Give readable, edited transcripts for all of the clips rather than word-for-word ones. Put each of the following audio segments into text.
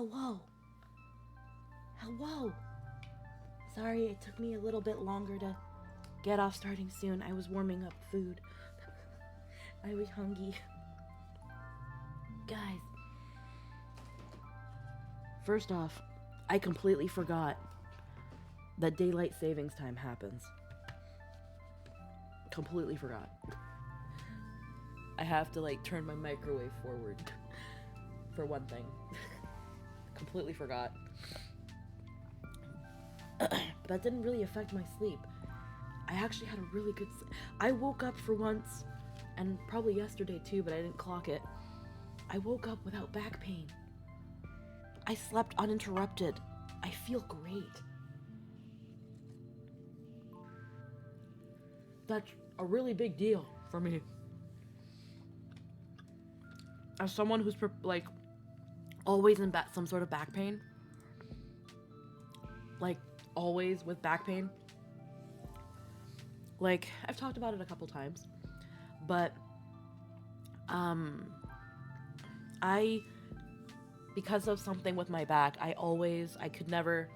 Hello. Hello. Sorry, it took me a little bit longer to get off starting soon. I was warming up food. I was hungry. Guys. First off, I completely forgot that daylight savings time happens. Completely forgot. I have to like turn my microwave forward for one thing. Completely forgot. But that didn't really affect my sleep. I actually had a really good I woke up for once, and probably yesterday too, but I didn't clock it. I woke up without back pain. I slept uninterrupted. I feel great. That's a really big deal for me. As someone who's like always in some sort of back pain, like always with back pain. Like I've talked about it a couple times, but because of something with my back, I could never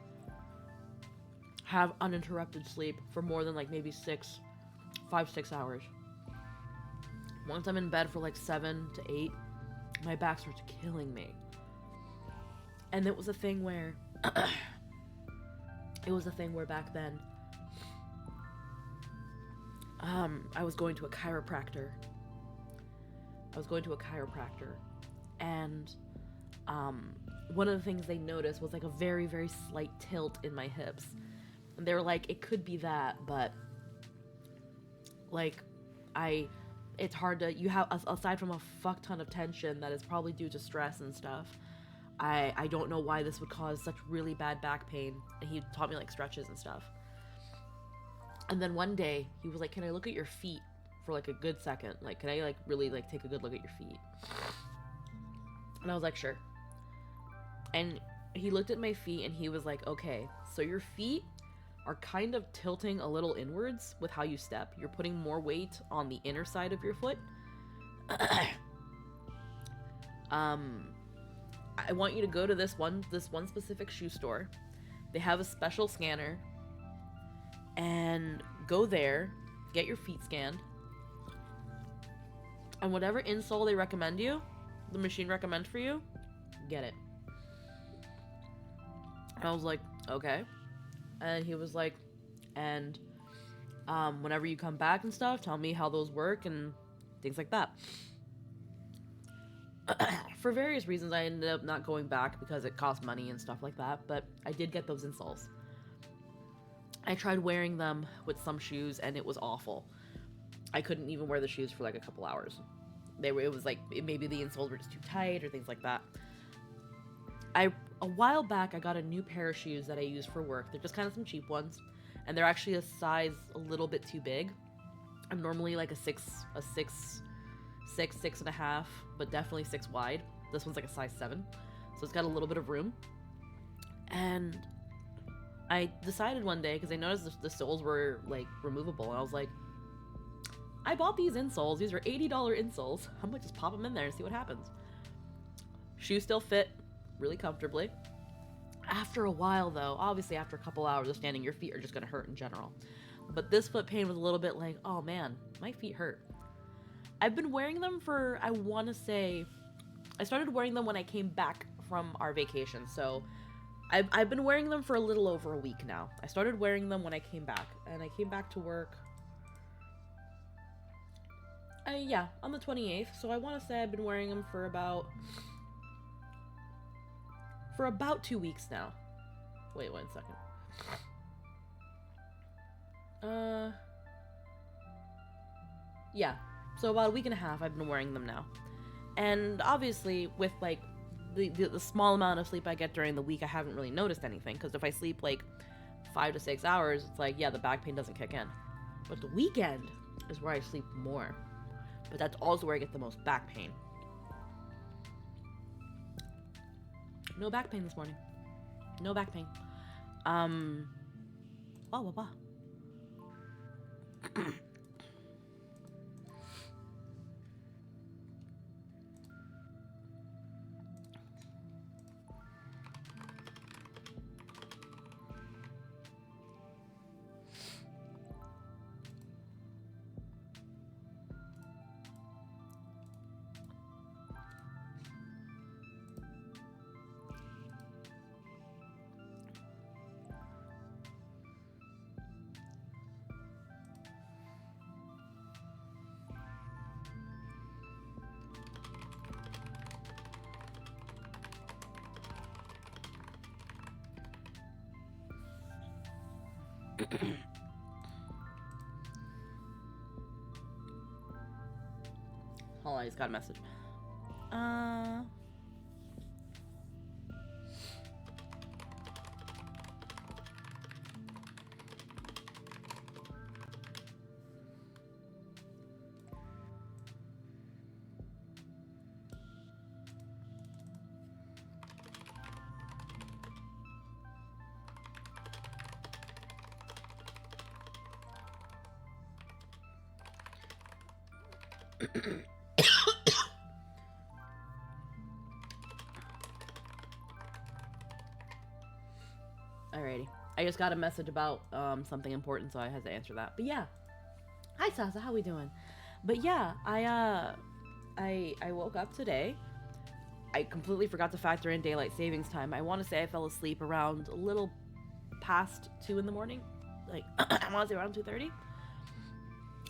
have uninterrupted sleep for more than like maybe 5-6 hours. Once I'm in bed for like 7 to 8, my back starts killing me. And it was a thing where back then I was going to a chiropractor. And one of the things they noticed was like a very, very slight tilt in my hips. And they were like, it could be that, but like it's hard to, you have, aside from a fuck ton of tension that is probably due to stress and stuff, I don't know why this would cause such really bad back pain. And he taught me like stretches and stuff. And then one day he was like, can I look at your feet for like a good second? Like, can I like really like take a good look at your feet? And I was like, sure. And he looked at my feet and he was like, okay, so your feet are kind of tilting a little inwards with how you step. You're putting more weight on the inner side of your foot. I want you to go to this one specific shoe store. They have a special scanner. And go there, get your feet scanned. And whatever insole they recommend you, the machine recommends for you, get it. And I was like, okay. And he was like, and whenever you come back and stuff, tell me how those work and things like that. For various reasons, I ended up not going back because it cost money and stuff like that, but I did get those insoles. I tried wearing them with some shoes and it was awful. I couldn't even wear the shoes for like a couple hours. It was like, maybe the insoles were just too tight or things like that. A while back, I got a new pair of shoes that I use for work. They're just kind of some cheap ones. And they're actually a size a little bit too big. I'm normally like a 6.5, but definitely 6 wide. This one's like a size 7. So it's got a little bit of room. And I decided one day, because I noticed the soles were like removable, and I was like, I bought these insoles. These are $80 insoles. I might just pop them in there and see what happens. Shoes still fit really comfortably. After a while, though, obviously after a couple hours of standing, your feet are just going to hurt in general. But this foot pain was a little bit like, oh man, my feet hurt. I've been wearing them for, I want to say, I started wearing them when I came back from our vacation, so I've been wearing them for a little over a week now. I started wearing them when I came back, and I came back to work, on the 28th, so I want to say I've been wearing them for about 2 weeks now. Wait 1 second. So about a week and a half I've been wearing them now. And obviously with like the small amount of sleep I get during the week, I haven't really noticed anything, because if I sleep like 5 to 6 hours, it's like, yeah, the back pain doesn't kick in. But the weekend is where I sleep more. But that's also where I get the most back pain. No back pain this morning. No back pain. Wah. Hold on, I just got a message. Alrighty. I just got a message about something important, so I had to answer that. But yeah. Hi Sasa, how we doing? But yeah, I woke up today. I completely forgot to factor in daylight savings time. I want to say I fell asleep around a little past 2 in the morning. Like I want to say around 2:30.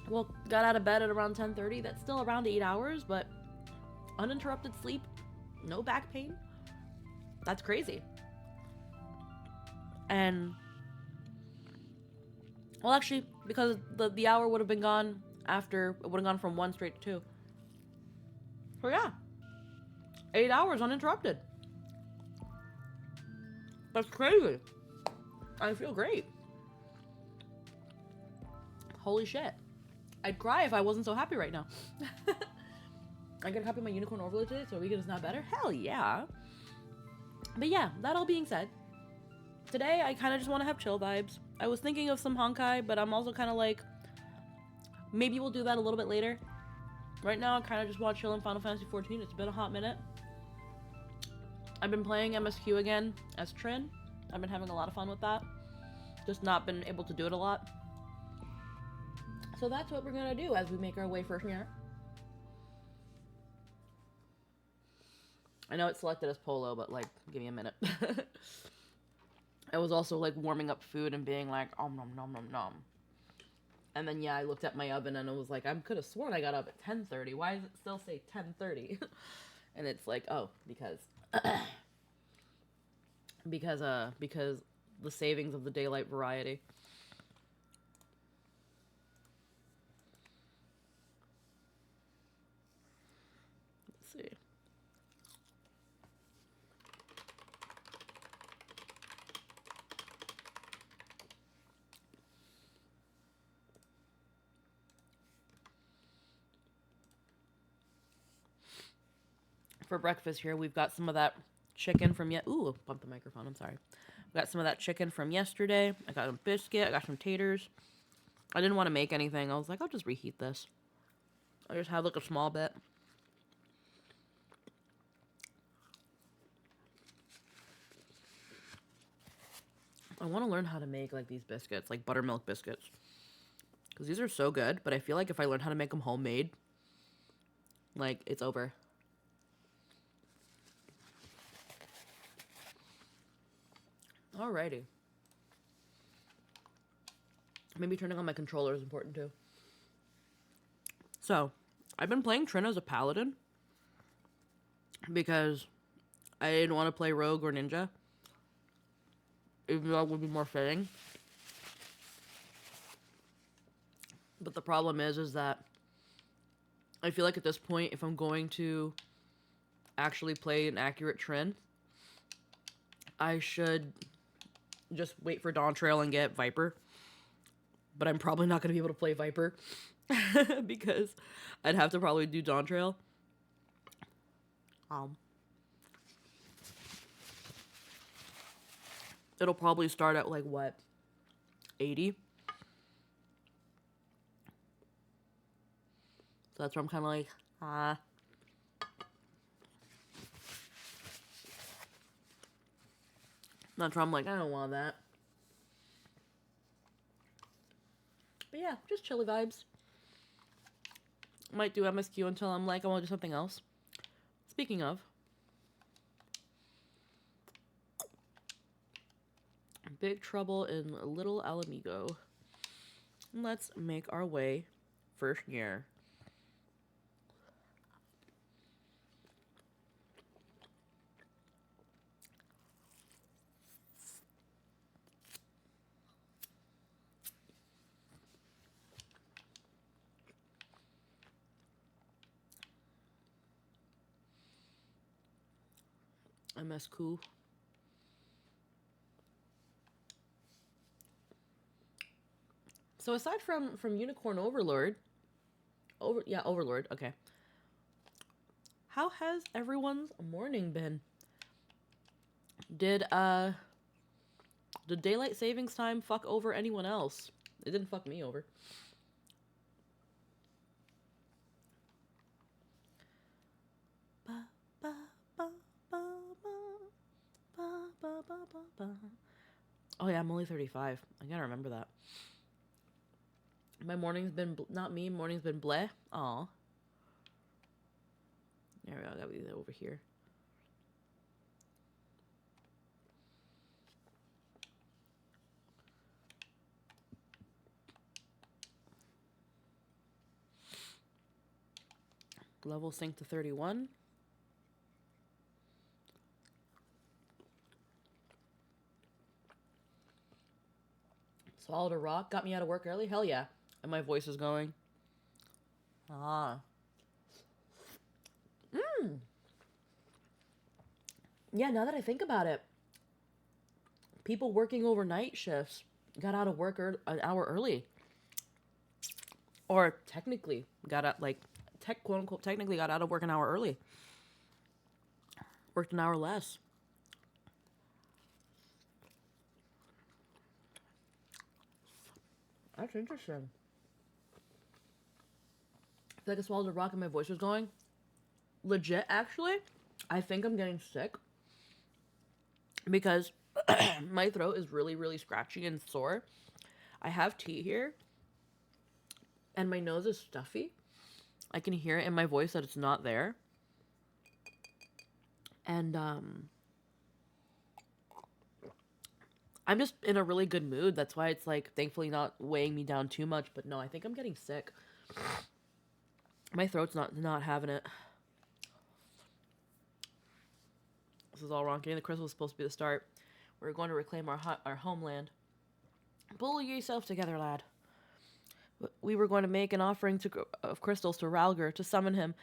Well, got out of bed at around 10:30. That's still around 8 hours, but uninterrupted sleep, no back pain. That's crazy. And well, actually, because the hour would have been gone after, it would have gone from 1 straight to 2. So yeah, 8 hours uninterrupted. That's crazy. I feel great. Holy shit. I'd cry if I wasn't so happy right now. I got a copy of my unicorn overlay today, so weekend is not better. Hell yeah. But yeah, that all being said, today I kind of just want to have chill vibes. I was thinking of some Honkai, but I'm also kind of like, maybe we'll do that a little bit later. Right now, I kind of just want to chill in Final Fantasy XIV. It's been a hot minute. I've been playing MSQ again as Trin. I've been having a lot of fun with that. Just not been able to do it a lot. So that's what we're gonna do as we make our way first year. I know it's selected as Polo, but like, give me a minute. I was also like warming up food and being like, nom nom nom nom. And then yeah, I looked at my oven and it was like, I could have sworn I got up at 10:30. Why does it still say 10:30? And it's like, oh, because because the savings of the daylight variety. Let's see. For breakfast here, we've got some of that chicken from ooh, bump the microphone, I'm sorry. We got some of that chicken from yesterday. I got a biscuit, I got some taters. I didn't want to make anything. I was like, I'll just reheat this. I just had like a small bit. I want to learn how to make like these biscuits, like buttermilk biscuits. Because these are so good, but I feel like if I learn how to make them homemade, like, it's over. Alrighty. Maybe turning on my controller is important too. So, I've been playing Trin as a paladin because I didn't want to play rogue or ninja, even though it would be more fitting. But the problem is that I feel like at this point, if I'm going to actually play an accurate Trin, I should just wait for Dawn Trail and get Viper. But I'm probably not going to be able to play Viper because I'd have to probably do Dawn Trail. It'll probably start at like what, 80? So that's where I'm kind of like, That's where I'm like, I don't want that. But yeah, just chilly vibes. Might do MSQ until I'm like, I want to do something else. Speaking of, Big Trouble in Little Alamigo. Let's make our way first year. MSQ. So aside from Unicorn Overlord, Overlord. Okay. How has everyone's morning been? Did did daylight savings time fuck over anyone else? It didn't fuck me over. Oh yeah, I'm only 35. I gotta remember that. My morning's been not me. Morning's been bleh. Aw. There we go. Gotta be over here. Level sync to 31. Swallowed a rock. Got me out of work early. Hell yeah. And my voice is going. Ah. Yeah, now that I think about it, people working overnight shifts got out of work an hour early. Or technically got out, like, quote unquote, technically got out of work an hour early. Worked an hour less. That's interesting. I feel like I swallowed a rock and my voice was going. Legit, actually, I think I'm getting sick because my throat is really, really scratchy and sore. I have tea here, and my nose is stuffy. I can hear it in my voice that it's not there. And I'm just in a really good mood. That's why it's like thankfully not weighing me down too much. But no, I think I'm getting sick. My throat's not having it. This is all wrong. Getting the crystal was supposed to be the start. We're going to reclaim our homeland. Pull yourself together, lad. We were going to make an offering of crystals to Ralger to summon him,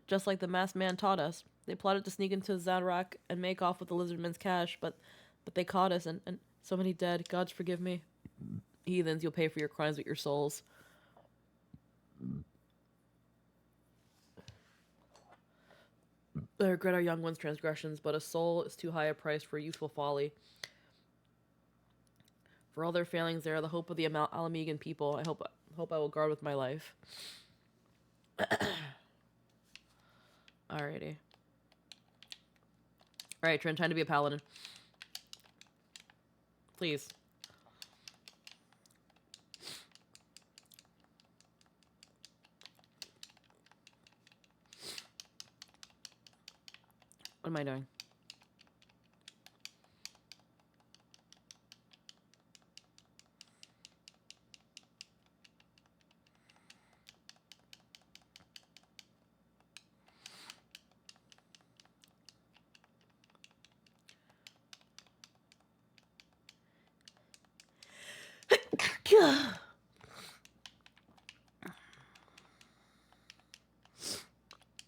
just like the masked man taught us. They plotted to sneak into Zadrak and make off with the lizardman's cash, but they caught us, and so many dead. Gods forgive me. Heathens, you'll pay for your crimes with your souls. I regret our young ones' transgressions, but a soul is too high a price for youthful folly. For all their failings, they are the hope of the Alamegan people. I hope I will guard with my life. Alrighty. Alright, Trent, time to be a paladin. Please. What am I doing?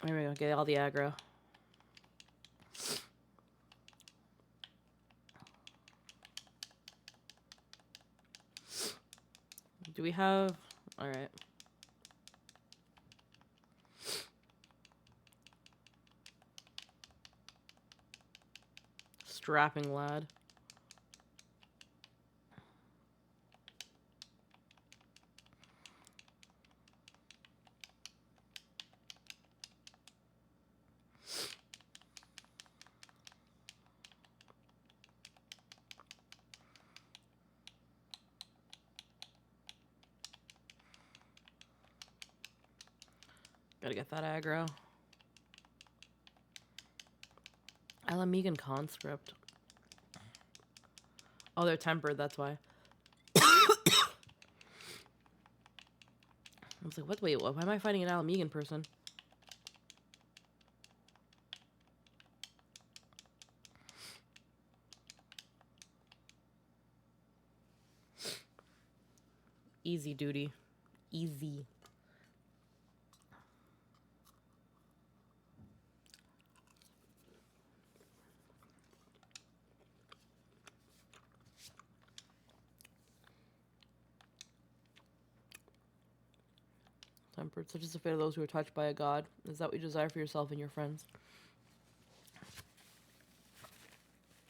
There we go. Get all the aggro. Do we have... Alright. Strapping lad. Gotta get that aggro. Alamegan conscript. Oh, they're tempered, that's why. I was like, what? Wait, why am I fighting an Alamegan person? Easy duty. Easy. Tempered, such is the fate of those who are touched by a god. Is that what you desire for yourself and your friends?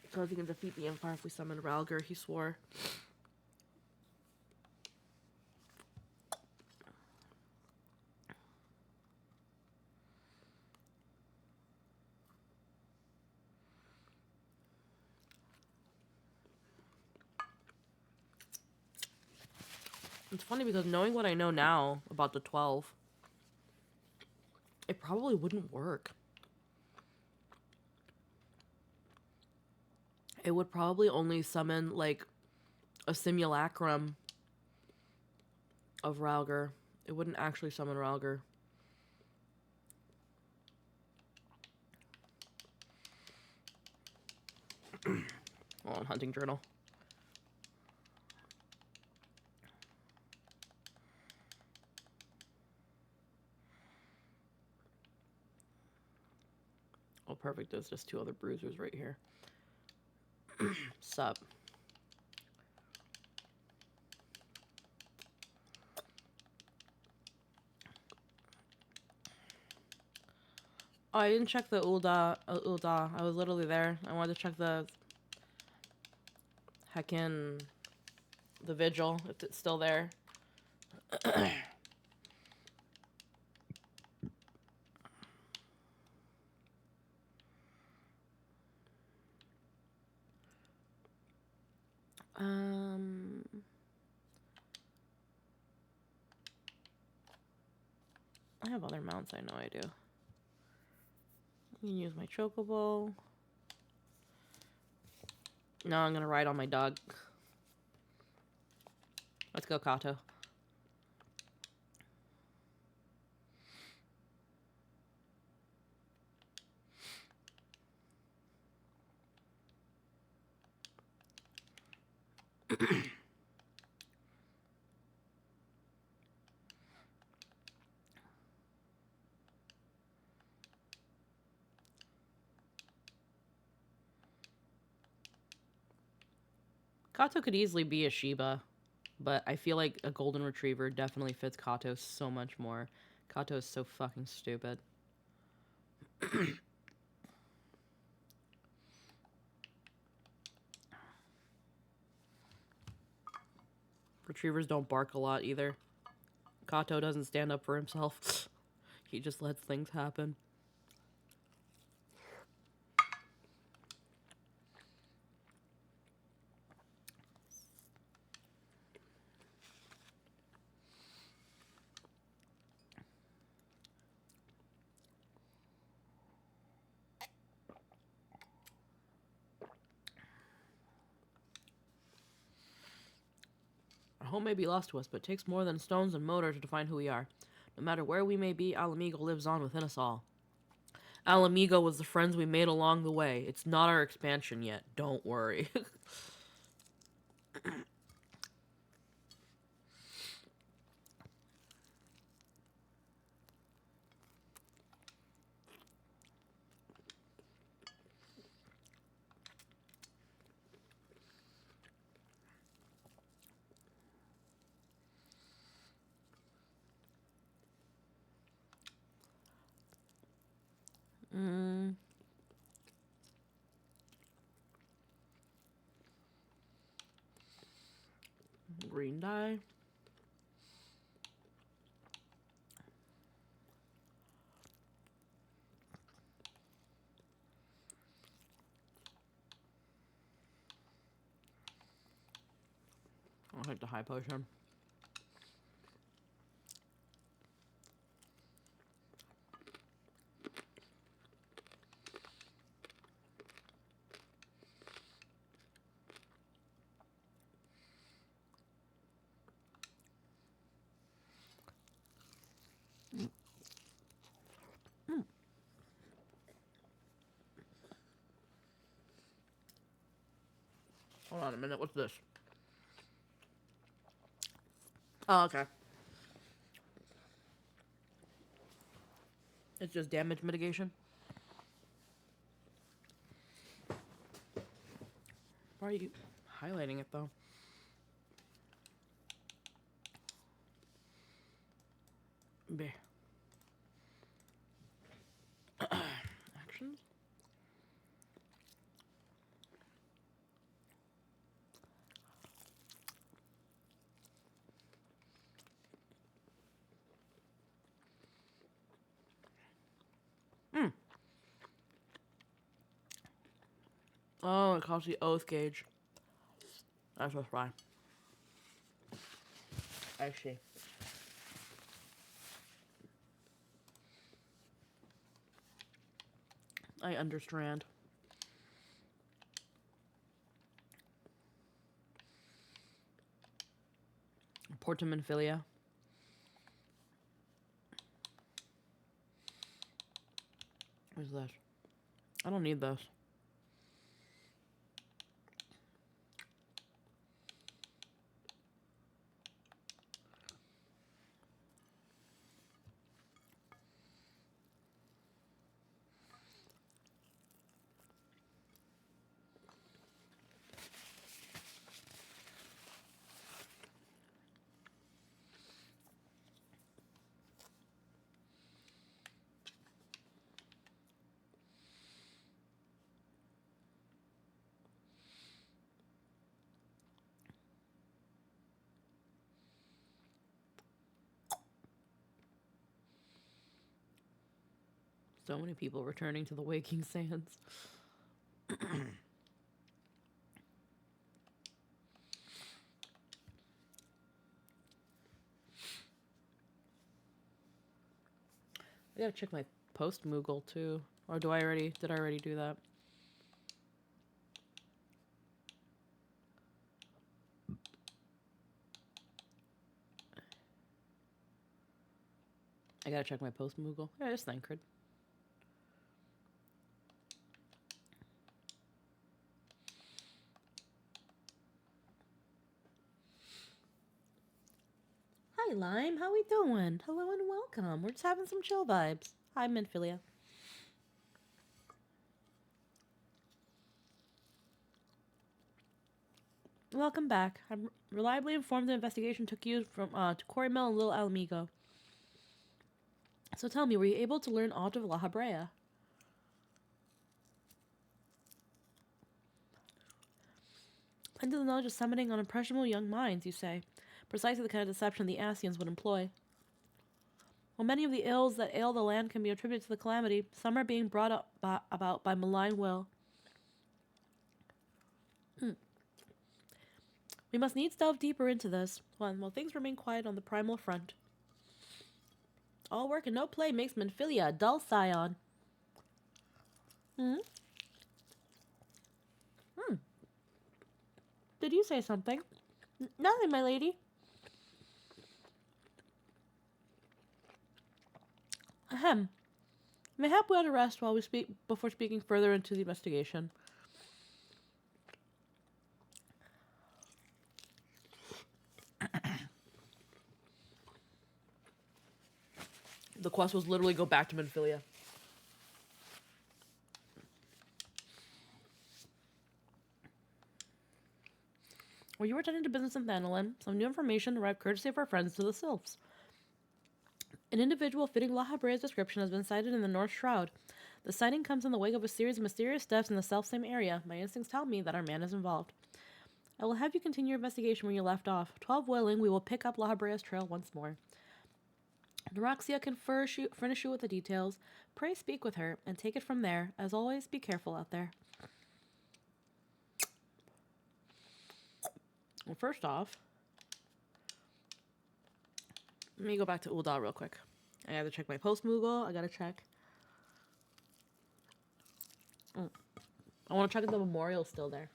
Because he can defeat the Empire if we summon Ralger, he swore. It's funny because knowing what I know now about the 12, it probably wouldn't work. It would probably only summon, like, a simulacrum of Ralger. It wouldn't actually summon Ralger. Hold on, hunting journal. Oh, perfect. There's just 2 other bruisers right here. Sup. Oh, I didn't check the Ulda. I was literally there. I wanted to check the heckin' the vigil if it's still there. I have other mounts. I know I do. I can use my chocobo. No, I'm gonna ride on my dog. Let's go, Kato. Kato could easily be a Shiba, but I feel like a golden retriever definitely fits Kato so much more. Kato is so fucking stupid. Retrievers don't bark a lot either. Kato doesn't stand up for himself. He just lets things happen. Our home may be lost to us, but it takes more than stones and motor to define who we are. No matter where we may be, Alamigo lives on within us all. Alamigo was the friends we made along the way. It's not our expansion yet. Don't worry. Green dye. I'll take the high potion. Hold on a minute. What's this? Oh, okay. It's just damage mitigation. Why are you highlighting it, though? B. Actions? Oh, it calls the oath gauge. That's what's why. I see. I understand. Portamanphilia. What's this? I don't need this. So many people returning to the Waking Sands. I gotta check my post Moogle too. Or did I already do that? I gotta check my post Moogle. Yeah, it's Thancred. Hi, Lime. How we doing? Hello and welcome. We're just having some chill vibes. Hi, Minphilia. Welcome back. I'm reliably informed the investigation took you from to Quarry Mill and Little Alamigo. So tell me, were you able to learn aught of La Habrea? Into the knowledge of summoning on impressionable young minds, you say. Precisely the kind of deception the Asians would employ. While many of the ills that ail the land can be attributed to the calamity, some are being brought about by malign will. We must needs delve deeper into this, while things remain quiet on the primal front. All work and no play makes Minphilia a dull scion. Did you say something? Nothing, my lady. Ahem. Mayhap we ought to rest while we speak before speaking further into the investigation. The quest was literally go back to Minphilia. Well, you were attending to business in Thanolin. Some new information arrived courtesy of our friends to the Sylphs. An individual fitting La Habrea's description has been sighted in the North Shroud. The sighting comes in the wake of a series of mysterious deaths in the selfsame area. My instincts tell me that our man is involved. I will have you continue your investigation where you left off. 12 willing, we will pick up La Habrea's trail once more. Neroxia can furnish you with the details. Pray speak with her, and take it from there. As always, be careful out there. Well, first off, let me go back to Ul'dah real quick. I gotta check my post Moogle. I gotta check. I want to check if the memorial's still there.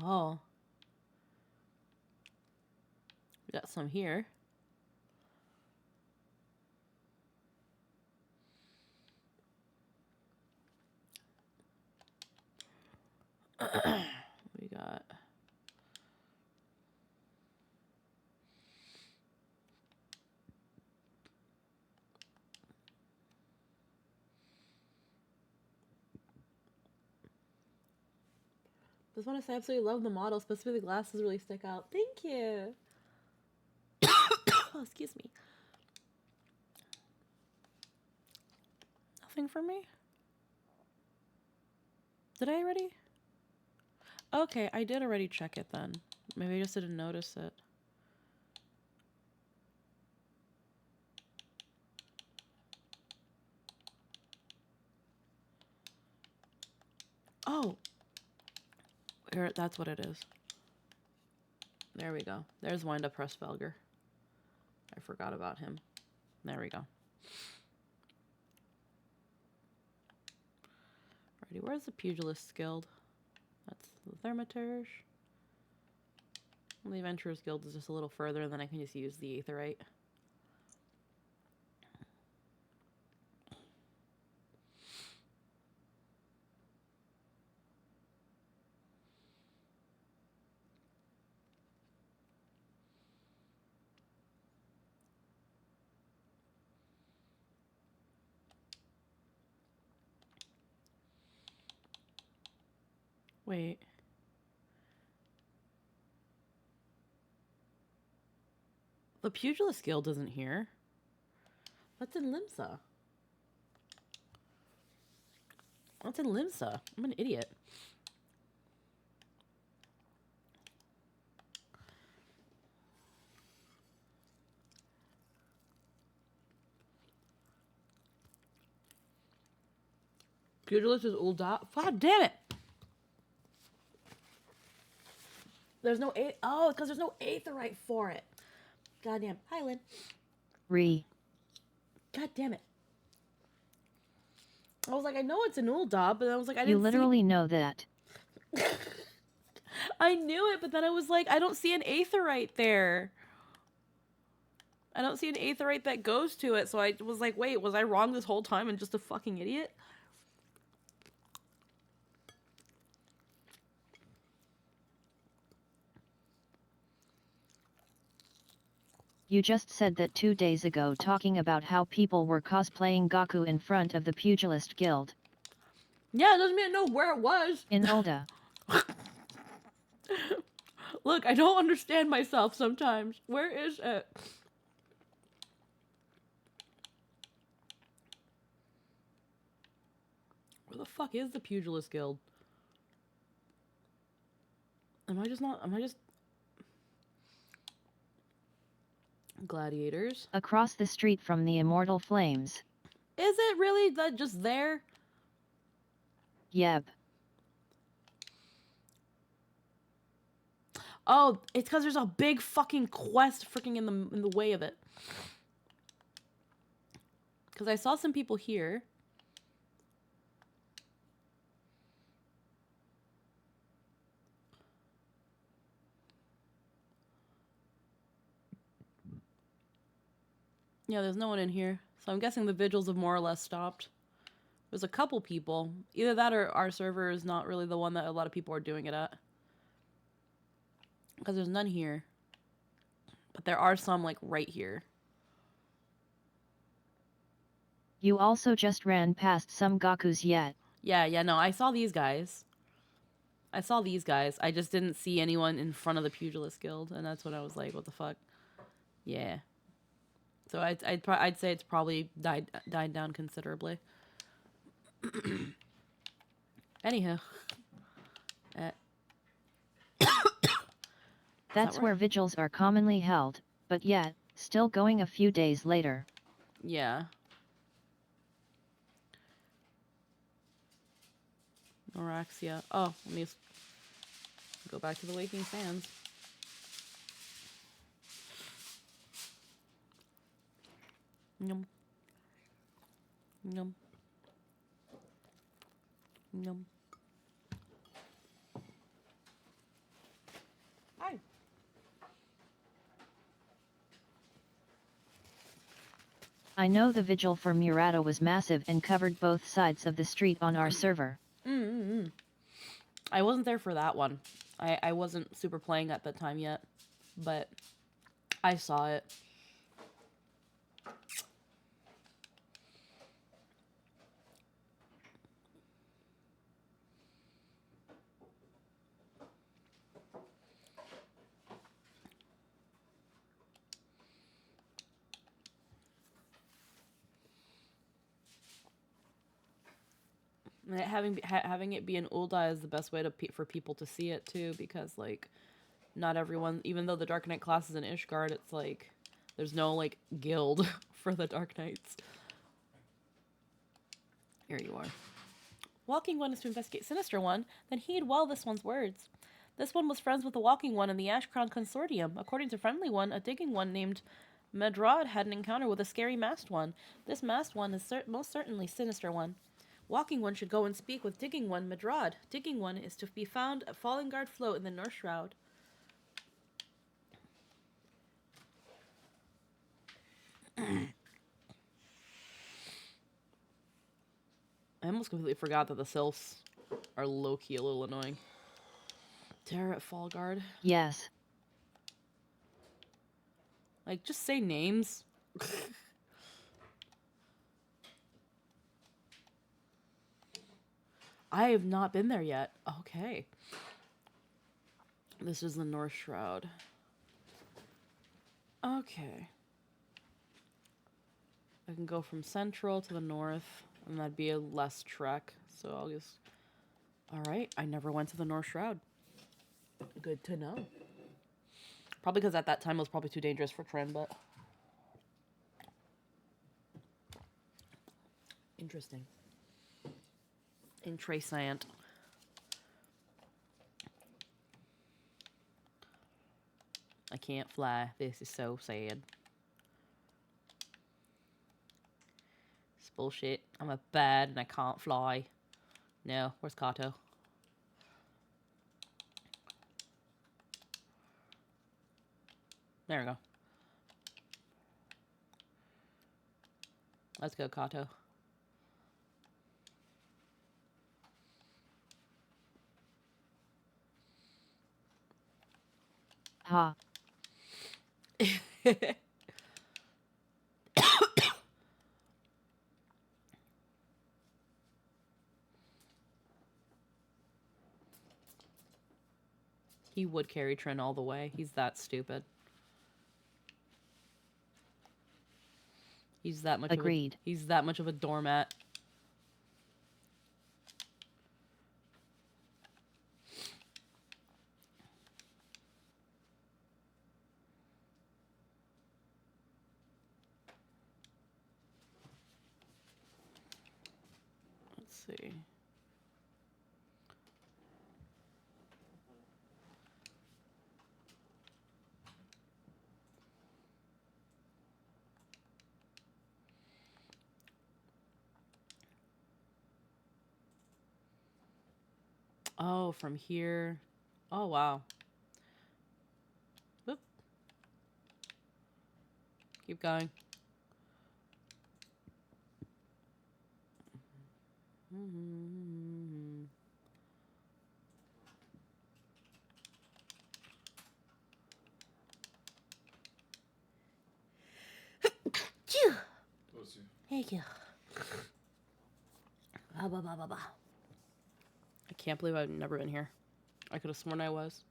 Oh. We got some here. Just want to say I absolutely love the model. Specifically, the glasses really stick out. Thank you. Oh, excuse me. Nothing for me? Did I already? Okay, I did already check it then. Maybe I just didn't notice it. Oh! Here, that's what it is. There we go. There's Wind Up Pressfelger. I forgot about him. There we go. Alrighty, where's the Pugilist Guild? That's the Thermaturge. The Adventurers Guild is just a little further, and then I can just use the Aetherite. Wait. The Pugilist Guild isn't here. That's in Limsa. That's in Limsa. I'm an idiot. Pugilist is Ul'dah. God damn it! There's no oh, because there's no Aetherite for it. Goddamn. Hi, Lynn. God damn it. I was like, I know it's an Ul'dah, but I was like, I didn't You literally know that. I knew it, but then I was like, I don't see an Aetherite there. I don't see an Aetherite that goes to it, so I was like, wait, was I wrong this whole time and just a fucking idiot? You just said that 2 days ago talking about how people were cosplaying Gaku in front of the Pugilist Guild. Yeah, it doesn't mean I know where it was. In Ul'dah. Look, I don't understand myself sometimes. Where is it? Where the fuck is the Pugilist Guild? Am I just Gladiators? Across the street from the Immortal Flames. Is it really just there? Yep. Oh, it's because there's a big fucking quest freaking in the way of it. Because I saw some people here. Yeah, there's no one in here. So I'm guessing the vigils have more or less stopped. There's a couple people. Either that or our server is not really the one that a lot of people are doing it at. Because there's none here. But there are some, like, right here. You also just ran past some Gakus yet. Yeah, no, I saw these guys. I just didn't see anyone in front of the Pugilist Guild, and that's when I was like, what the fuck? Yeah. So I'd say it's probably died down considerably. Anyhow. That's where vigils are commonly held, but yet, still going a few days later. Yeah. Noraxia. Oh, let me go back to the Waking Sands. Yum. Yum. Yum. Hi. I know the vigil for Murata was massive and covered both sides of the street on our server. I wasn't there for that one. I wasn't super playing at that time yet, but I saw it. And having it be an Ulda is the best way for people to see it too, because like not everyone, even though the Dark Knight class is in Ishgard, it's like there's no like guild for the Dark Knights. Here you are. Walking One is to investigate Sinister One, then heed well this one's words. This one was friends with the Walking One and the Ash Crown Consortium. According to Friendly One, a Digging One named Medrad had an encounter with a scary masked one. This masked one is most certainly Sinister One. Walking One should go and speak with Digging One, Medrad. Digging One is to be found at Falling Guard Float in the North Shroud. I almost completely forgot that the sylphs are low-key a little annoying. Terror at Fall Guard. Yes. Like, just say names. I have not been there yet. Okay. This is the North Shroud. Okay. I can go from Central to the North, and that'd be a less trek. So I'll just... Alright, I never went to the North Shroud. Good to know. Probably because at that time it was probably too dangerous for Trin, but... Interesting. Interessant. I can't fly. This is so sad. It's bullshit. I'm a bird and I can't fly. No, where's Kato? There we go. Let's go, Kato. Ha. He would carry Trin all the way. He's that stupid. He's that much Agreed. He's that much of a doormat. Let's see. Oh, from here. Oh, wow. Whoop. Keep going. Thank you. I can't believe I've never been here. I could have sworn I was.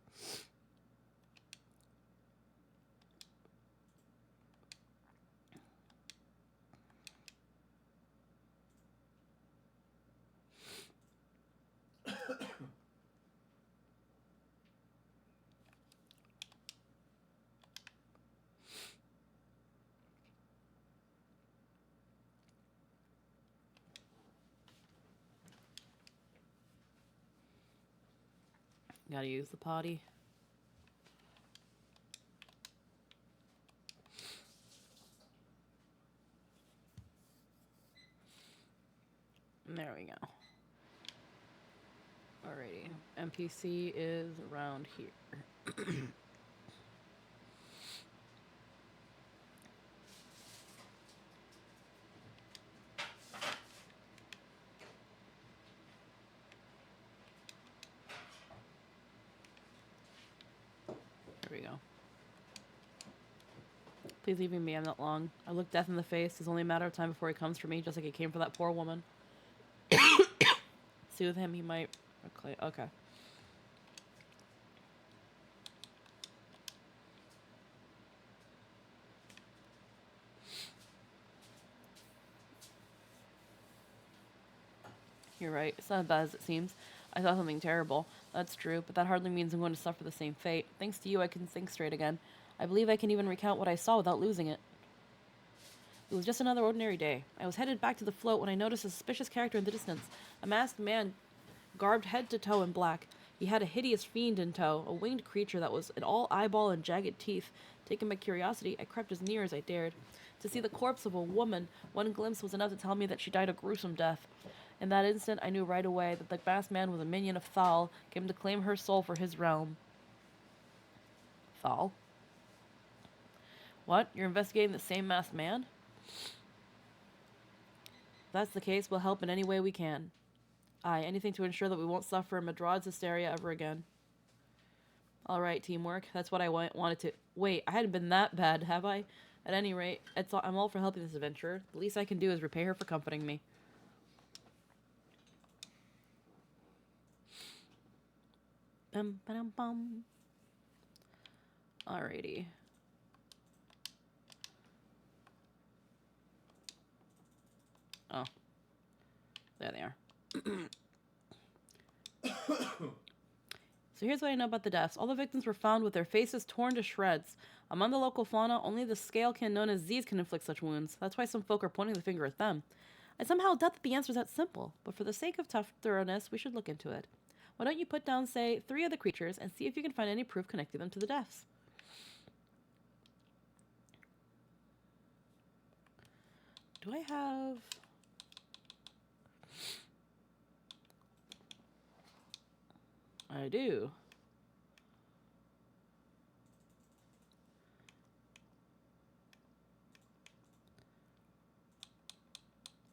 Gotta use the potty. There we go. Alrighty. NPC is around here. There we go. Please leave me. I'm not long. I look death in the face. It's only a matter of time before he comes for me, just like he came for that poor woman. Soothe him. He might... Okay. You're right. It's not as bad as it seems. I saw something terrible. That's true, but that hardly means I'm going to suffer the same fate. Thanks to you, I can think straight again. I believe I can even recount what I saw without losing it. It was just another ordinary day. I was headed back to the float when I noticed a suspicious character in the distance. A masked man garbed head to toe in black. He had a hideous fiend in tow, a winged creature that was an all eyeball and jagged teeth. Taken by curiosity, I crept as near as I dared. To see the corpse of a woman, one glimpse was enough to tell me that she died a gruesome death. In that instant, I knew right away that the masked man was a minion of Thal, came to claim her soul for his realm. Thal? What? You're investigating the same masked man? If that's the case, we'll help in any way we can. Aye, anything to ensure that we won't suffer Madrod's hysteria ever again. Alright, teamwork. That's what I wanted to... Wait, I hadn't been that bad, have I? At any rate, I'm all for helping this adventurer. The least I can do is repay her for comforting me. Bum, ba-dum, bum. Alrighty. Oh. There they are. So here's what I know about the deaths. All the victims were found with their faces torn to shreds. Among the local fauna, only the scalekin known as Z's can inflict such wounds. That's why some folk are pointing the finger at them. I somehow doubt that the answer's that simple, but for the sake of tough thoroughness, we should look into it. Why don't you put down, say, 3 of the creatures and see if you can find any proof connecting them to the deaths? Do I have... I do.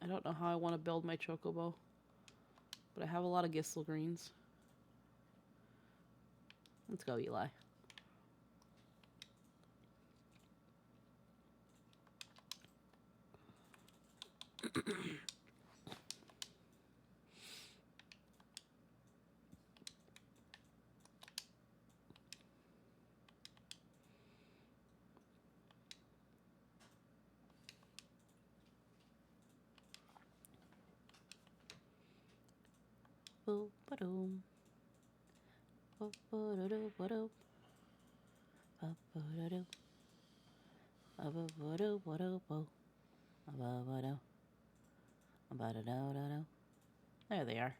I don't know how I want to build my chocobo, but I have a lot of Gistle greens. Let's go, Eli. Ba-ba-doom. Ba-ba-da-do-ba-do. Ba-ba-da-do. Ba-ba-da-do-ba-do-bo. Ba-ba-da-do. Ba-da-do-da-do. There they are.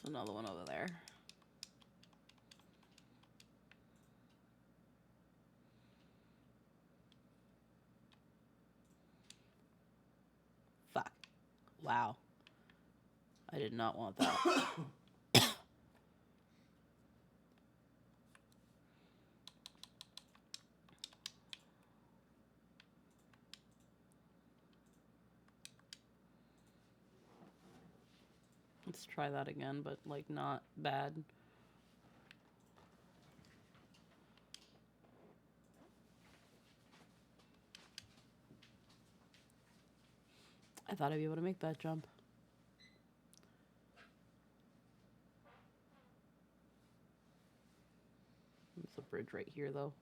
There's another one over there. Fuck. Wow. I did not want that. Let's try that again, but like not bad. I thought I'd be able to make that jump. There's a bridge right here, though.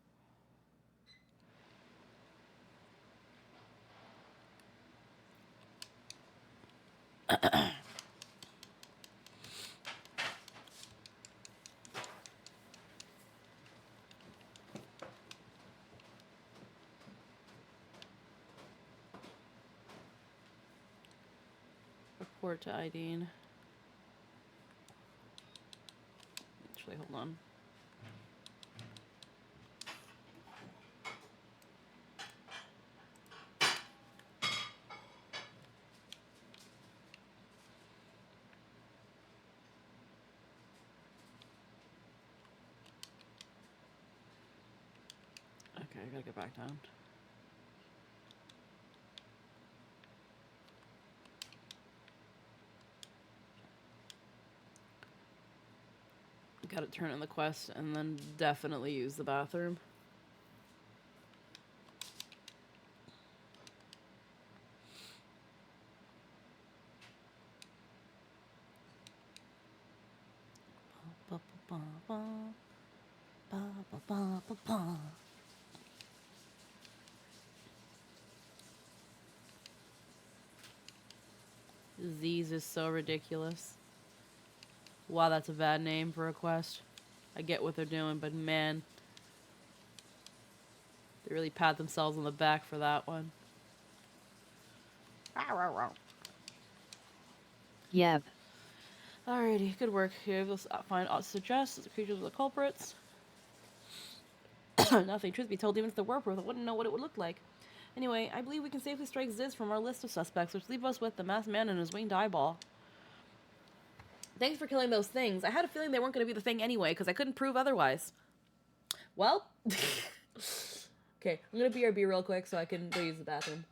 Report to Ideen. Actually, hold on. Okay, I gotta get back down. Gotta turn in the quest and then definitely use the bathroom. Z's is so ridiculous. Wow, that's a bad name for a quest. I get what they're doing, but man, they really pat themselves on the back for that one. Yep. Alrighty, good work. Here, let's find suggest the creatures are the culprits. Nothing. Truth be told, even if there were proof, I wouldn't know what it would look like. Anyway, I believe we can safely strike Ziz from our list of suspects, which leave us with the masked man and his winged eyeball. Thanks for killing those things. I had a feeling they weren't going to be the thing anyway, because I couldn't prove otherwise. Well, okay, I'm going to BRB real quick so I can go use the bathroom.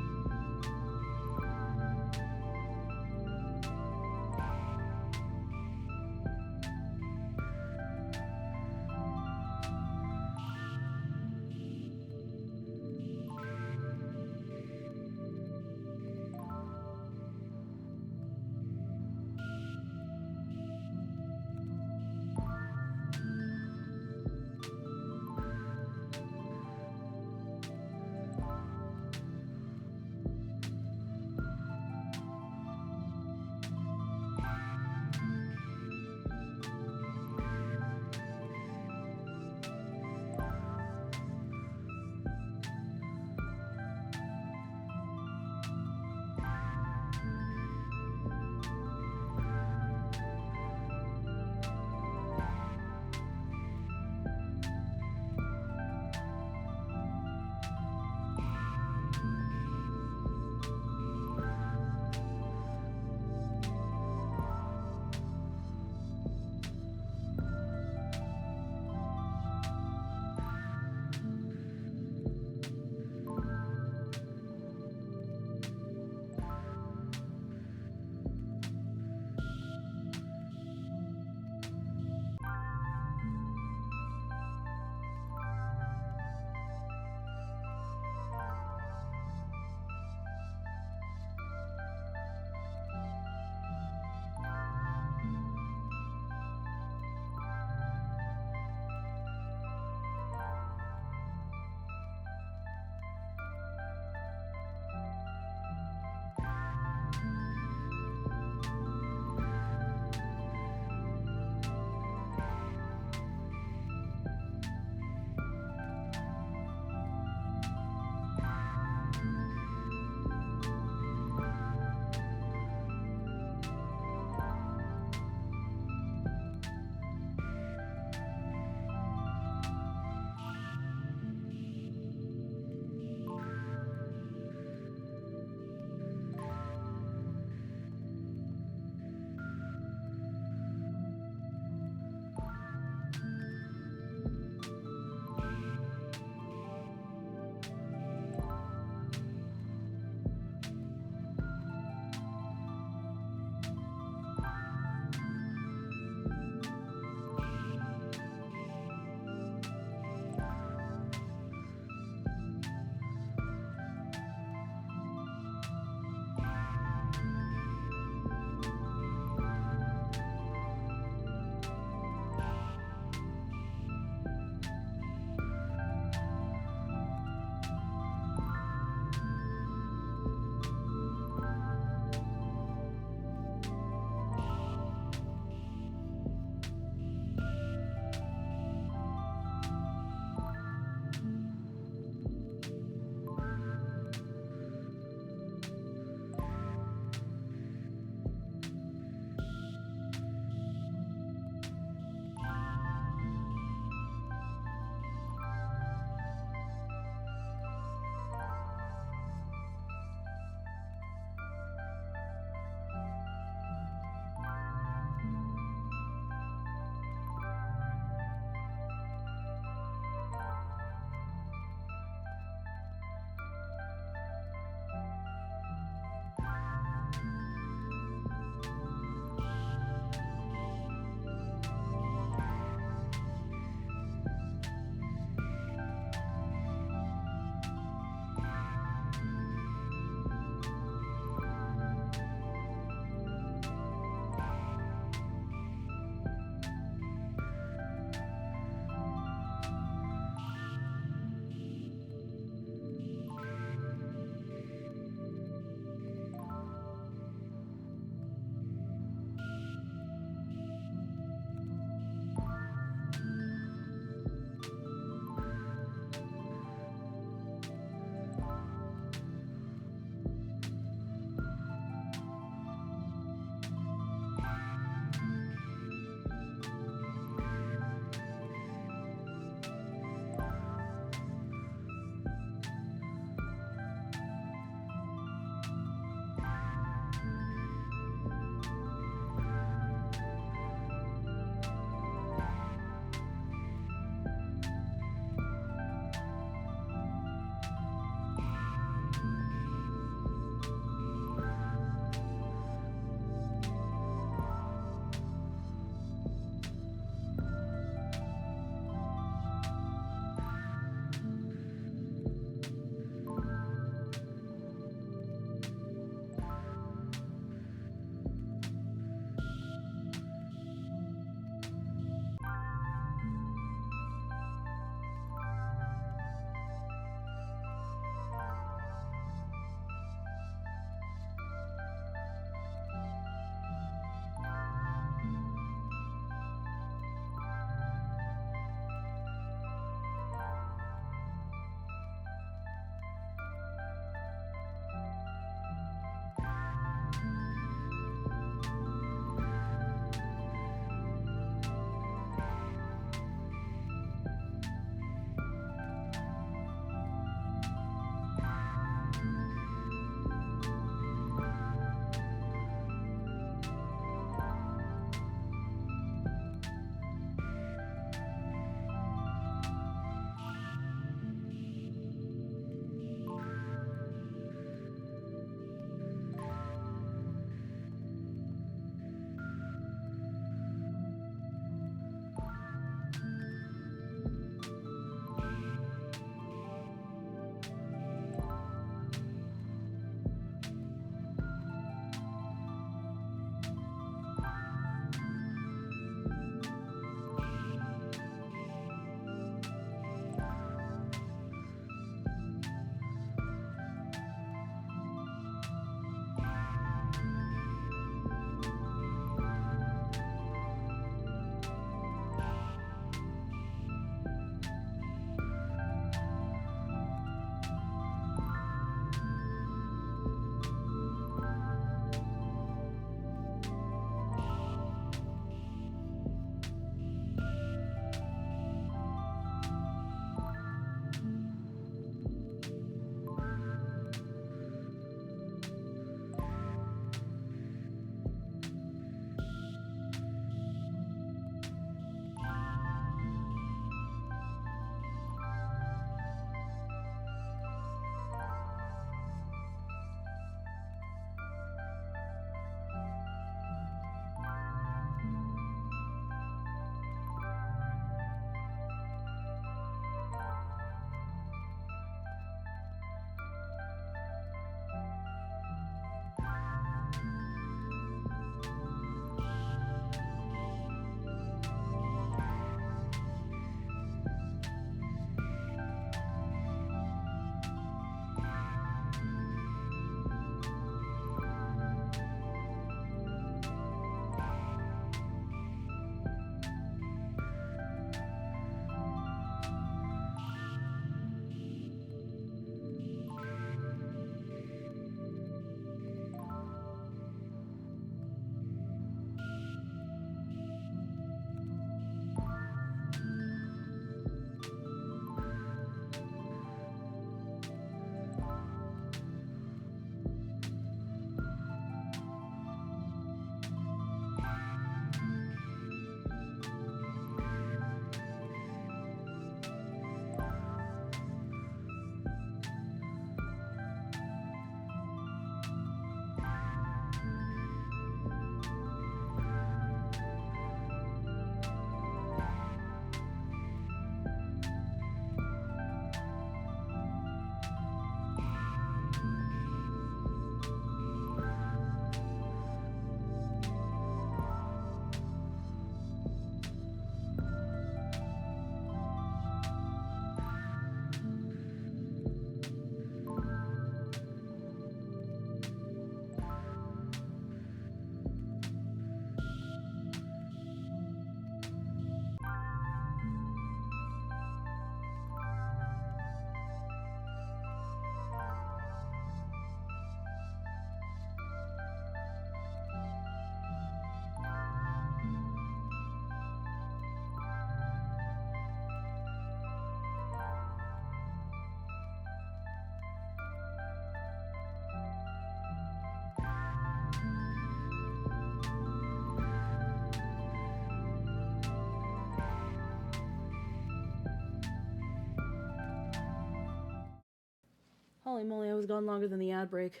Holy moly, I was gone longer than the ad break.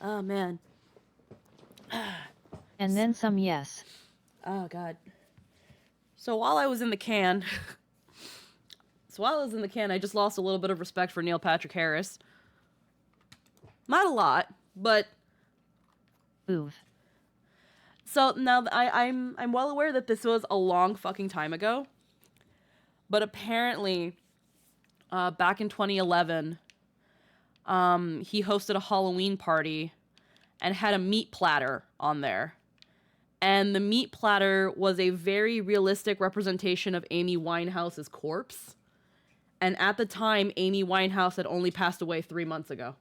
Oh, man. And then some, yes. Oh, God. So while I was in the can... I just lost a little bit of respect for Neil Patrick Harris. Not a lot, but... Oof. So now I'm well aware that this was a long fucking time ago. But apparently, back in 2011, he hosted a Halloween party and had a meat platter on there. And the meat platter was a very realistic representation of Amy Winehouse's corpse. And at the time, Amy Winehouse had only passed away 3 months ago.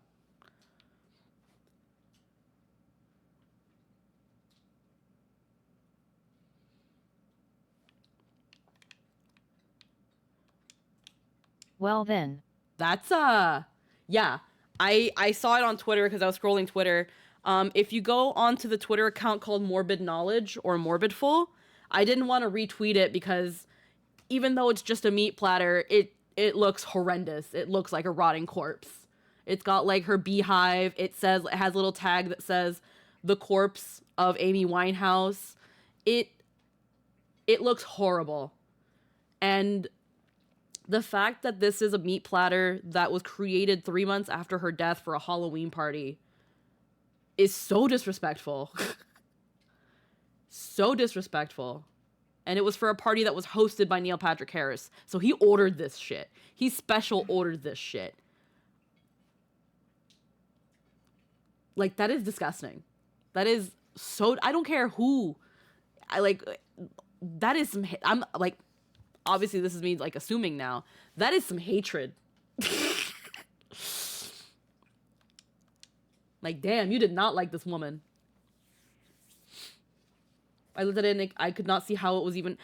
Well then. That's, yeah. I saw it on Twitter because I was scrolling Twitter. If you go onto the Twitter account called Morbid Knowledge or Morbidful, I didn't want to retweet it because even though it's just a meat platter, it looks horrendous. It looks like a rotting corpse. It's got like her beehive. It has a little tag that says the corpse of Amy Winehouse. It looks horrible. And the fact that this is a meat platter that was created 3 months after her death for a Halloween party is so disrespectful. So disrespectful. And it was for a party that was hosted by Neil Patrick Harris. So he ordered this shit. He special ordered this shit. Like, that is disgusting. That is so... I don't care who. That is some... I'm, like... Obviously, this is me, like, assuming now. That is some hatred. Like, damn, you did not like this woman. I looked at it and I could not see how it was even...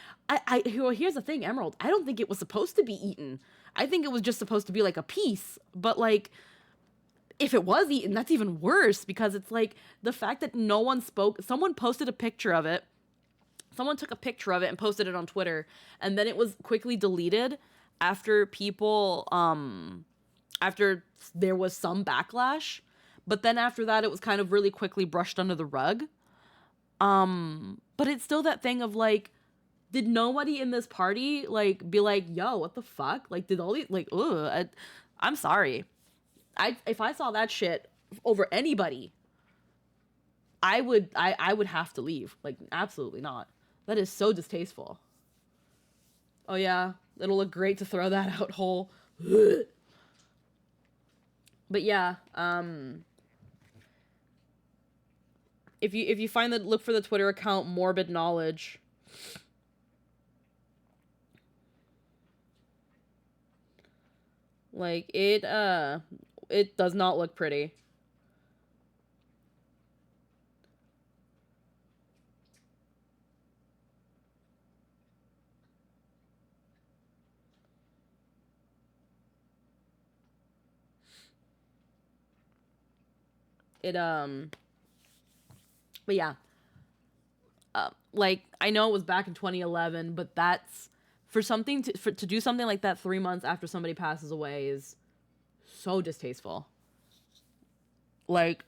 Here's the thing, Emerald. I don't think it was supposed to be eaten. I think it was just supposed to be, like, a piece. But, like, if it was eaten, that's even worse. Because it's, like, the fact that no one spoke... Someone posted a picture of it. Someone took a picture of it and posted it on Twitter. And then it was quickly deleted after people... After there was some backlash. But then after that, it was kind of really quickly brushed under the rug. But it's still that thing of, like, did nobody in this party, like, be like, yo, what the fuck? Like, did all these, like, ugh, I'm sorry. If I saw that shit over anybody, I would have to leave. Like, absolutely not. That is so distasteful. Oh, yeah, it'll look great to throw that out whole. But yeah, if you find that, look for the Twitter account Morbid Knowledge. Like, it does not look pretty. But yeah. Like, I know it was back in 2011, but that's... For something to do something like that 3 months after somebody passes away is so distasteful. Like,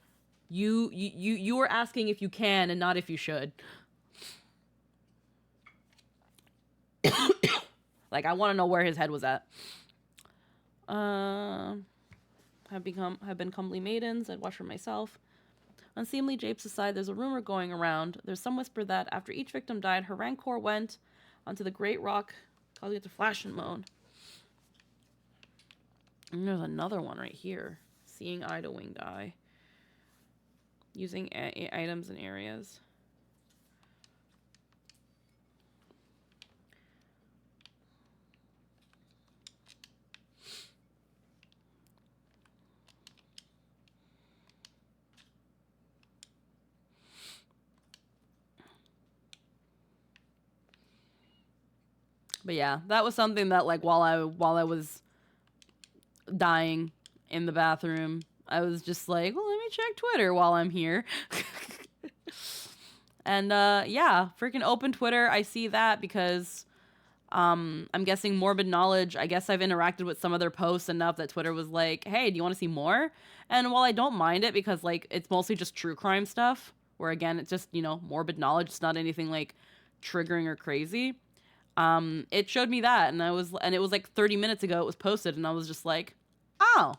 you were asking if you can and not if you should. Like, I want to know where his head was at. Have been comely maidens. I'd watch for myself. Unseemly japes aside, there's a rumor going around. There's some whisper that after each victim died, her rancor went onto the great rock, causing it to flash and moan. And there's another one right here. Seeing eye to winged eye. Using items and areas. But yeah, that was something that, like, while I was dying in the bathroom, I was just like, well, let me check Twitter while I'm here. And yeah, freaking open Twitter. I see that because I'm guessing Morbid Knowledge, I guess I've interacted with some of their posts enough that Twitter was like, hey, do you want to see more? And while I don't mind it because, like, it's mostly just true crime stuff, where, again, it's just, you know, morbid knowledge. It's not anything, like, triggering or crazy. It showed me that, and it was, like, 30 minutes ago it was posted, and I was just like, oh.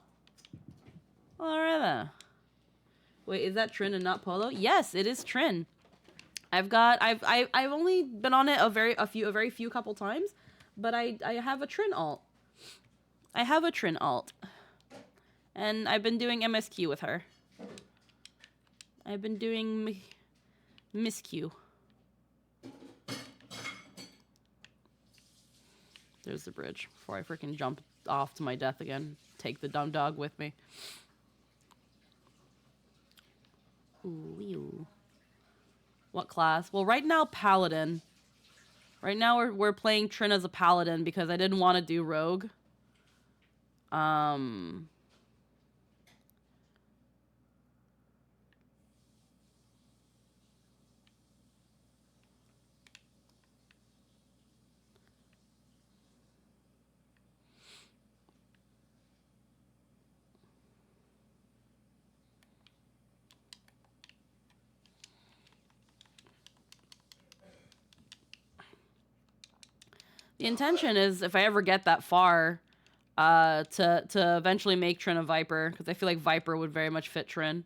All right, then. Wait, is that Trin and not Polo? Yes, it is Trin. I've only been on it a very few couple times, but I have a Trin alt. I have a Trin alt. And I've been doing MSQ with her. I've been doing MSQ. There's the bridge before I freaking jump off to my death again. Take the dumb dog with me. Ooh. What class? Well, right now, Paladin. Right now, we're playing Trin as a Paladin because I didn't want to do Rogue. The intention is, if I ever get that far, to eventually make Trin a Viper, because I feel like Viper would very much fit Trin.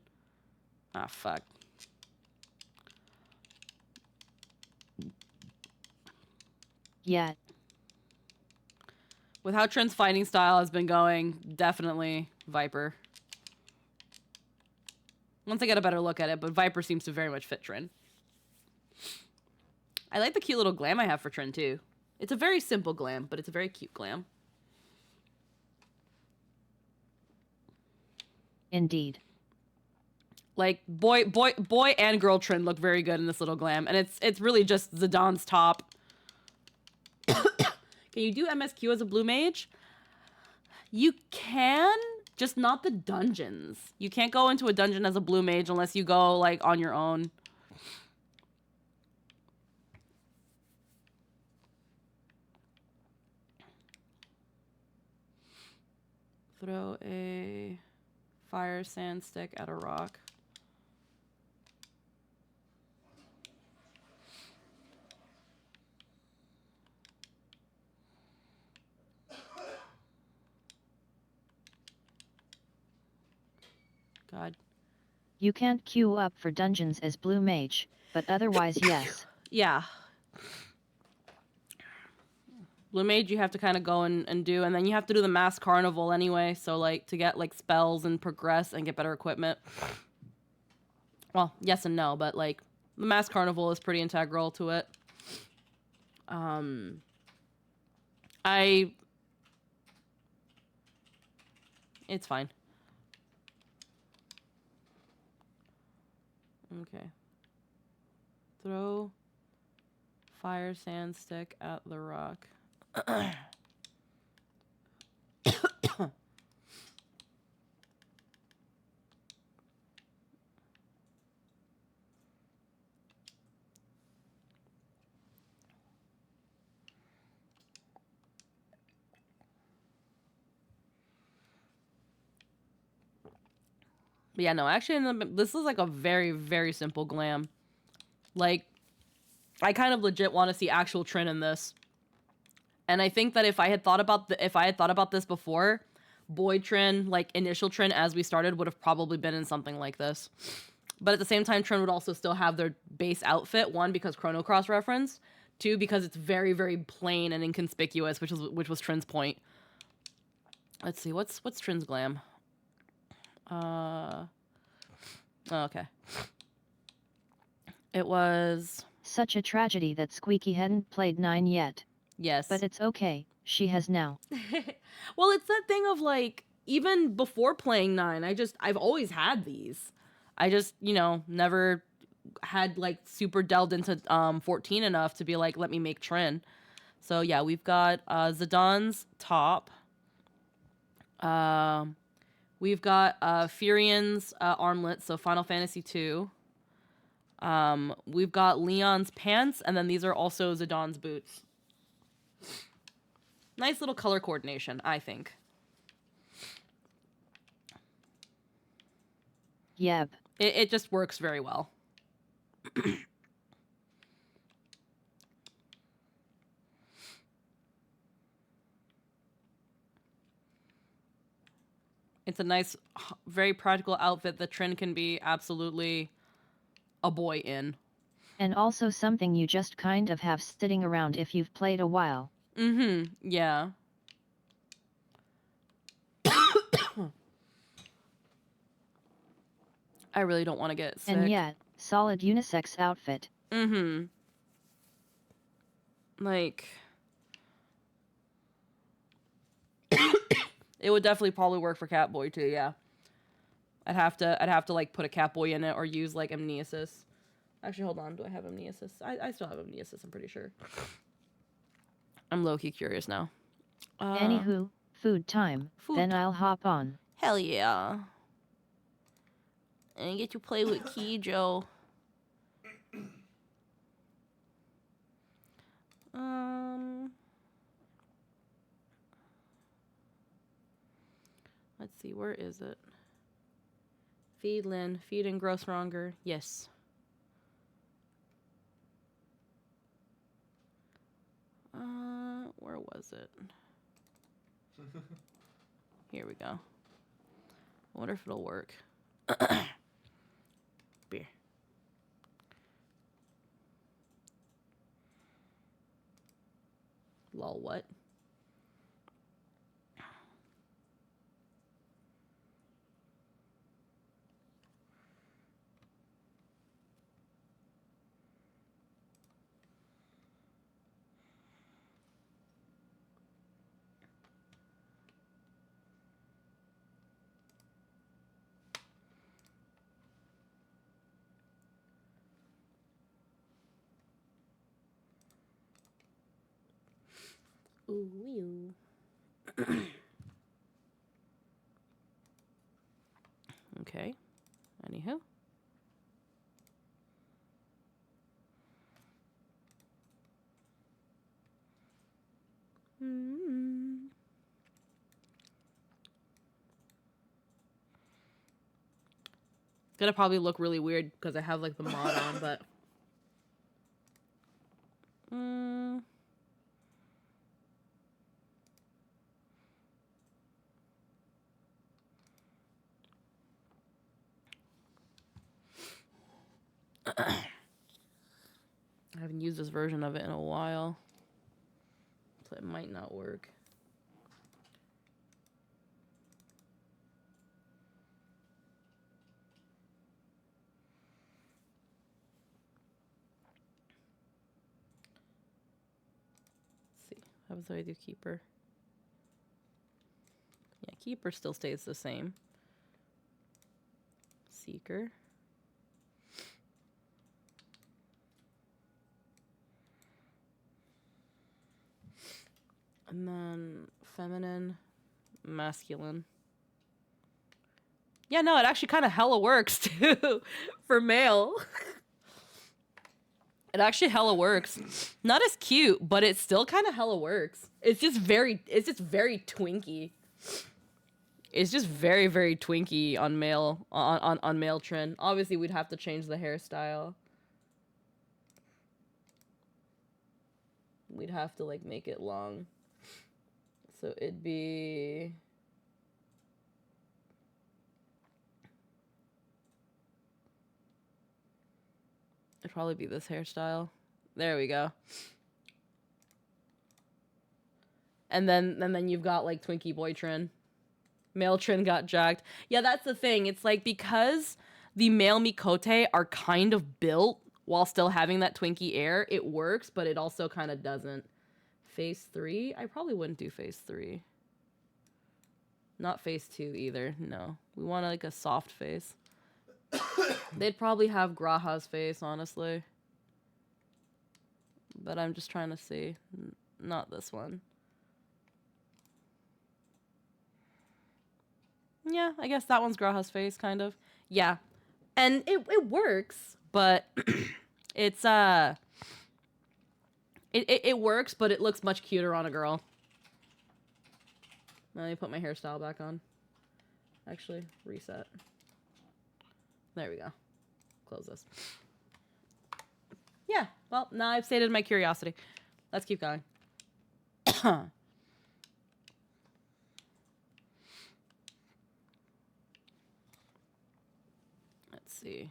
Ah, fuck. Yeah. With how Trin's fighting style has been going, definitely Viper. Once I get a better look at it, but Viper seems to very much fit Trin. I like the cute little glam I have for Trin, too. It's a very simple glam, but it's a very cute glam. Indeed. Like, boy and girl Trin look very good in this little glam. And it's really just Zidane top. Can you do MSQ as a blue mage? You can, just not the dungeons. You can't go into a dungeon as a blue mage unless you go, like, on your own. Throw a fire sand stick at a rock. God. You can't queue up for dungeons as blue mage, but otherwise yes. Yeah. Blue mage you have to kind of go and do, and then you have to do the mass carnival anyway, so like to get like spells and progress and get better equipment. Well, yes and no, but like the mass carnival is pretty integral to it. It's fine. Okay. Throw fire sand stick at the rock. But yeah, no, actually, this is like a very, very simple glam. Like, I kind of legit want to see actual Trin in this. And I think that if I had thought about this before, boy Trin, like initial Trin as we started, would have probably been in something like this. But at the same time, Trin would also still have their base outfit. One, because Chrono Cross reference. Two, because it's very, very plain and inconspicuous, which was Trin's point. Let's see, what's Trin's glam? Oh, okay. It was such a tragedy that Squeaky hadn't played 9 yet. Yes. But it's okay, she has now. Well, it's that thing of like, even before playing 9, I've always had these. I just, you know, never had like super delved into 14 enough to be like, let me make Trin. So yeah, we've got Zidane's top. We've got Furion's armlet, so Final Fantasy 2. We've got Leon's pants, and then these are also Zidane's boots. Nice little color coordination, I think. Yep. It just works very well. It's a nice, very practical outfit that Trin can be absolutely a boy in. And also something you just kind of have sitting around if you've played a while. Mm-hmm. Yeah. I really don't want to get sick. And yet, solid unisex outfit. Mm-hmm. Like, it would definitely probably work for Catboy too, yeah. I'd have to like put a Catboy in it or use like amniosis. Actually, hold on. Do I have amniosis? I still have amniosis, I'm pretty sure. I'm low-key curious now. Anywho, food time. Then I'll hop on. Hell yeah. And get to play with Kijo. Let's see, where is it? Feed Lynn. Feed and grow stronger. Yes. Where was it? Here we go. I wonder if it'll work. Beer. Lol, what? Ooh. Okay. Anywho. It's gonna probably look really weird because I have like the mod on, but I haven't used this version of it in a while, so it might not work. Let's see, how do I do Keeper? Yeah, Keeper still stays the same. Seeker. And then feminine, masculine. Yeah, no, it actually kind of hella works too for male. It actually hella works. Not as cute, but it still kind of hella works. It's just very twinky. It's just very, very twinky on male on male Trin. Obviously, we'd have to change the hairstyle. We'd have to like make it long. So it'd be it'd probably be this hairstyle. There we go. And then you've got like Twinkie Boy Trin. Male Trin got jacked. Yeah, that's the thing. It's like because the male Mikote are kind of built while still having that Twinkie air, it works, but it also kind of doesn't. Phase 3? I probably wouldn't do phase 3. Not phase 2 either. No. We want like a soft face. They'd probably have Graha's face, honestly. But I'm just trying to see. Not this one. Yeah, I guess that one's Graha's face, kind of. Yeah. And it works, but it's it works, but it looks much cuter on a girl. Let me put my hairstyle back on. Actually, reset. There we go. Close this. Yeah, well, now I've sated my curiosity. Let's keep going. Let's see.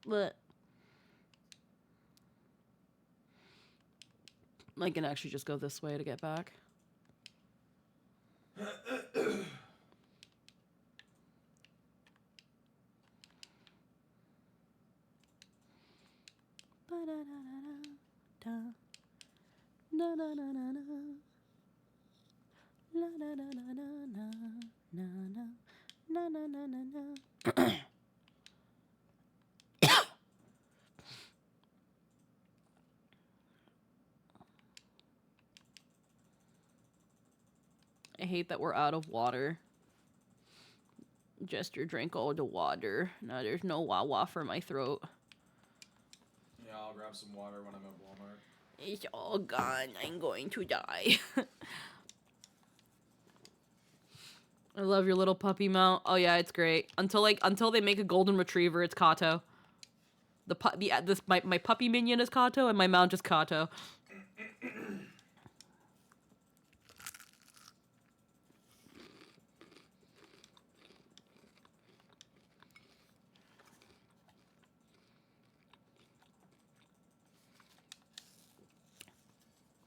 But I can actually just go this way to get back. I hate that we're out of water. Jester drank all the water. Now there's no Wawa for my throat. Yeah, I'll grab some water when I'm at Walmart. It's all gone. I'm going to die. I love your little puppy mount. Oh yeah, it's great. Until they make a golden retriever, it's Kato. My puppy minion is Kato and my mount is Kato.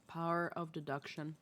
Power of deduction.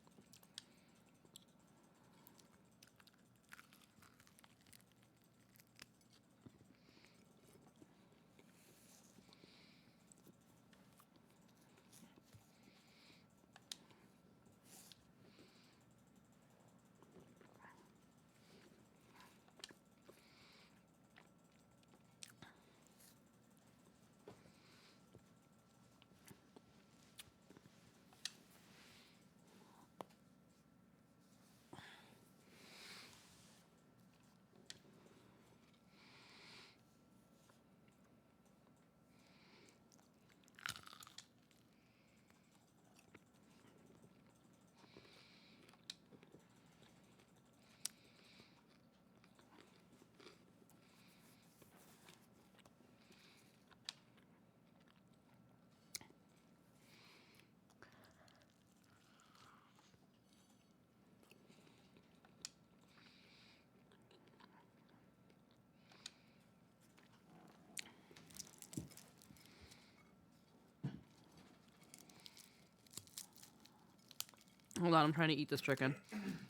Hold on, I'm trying to eat this chicken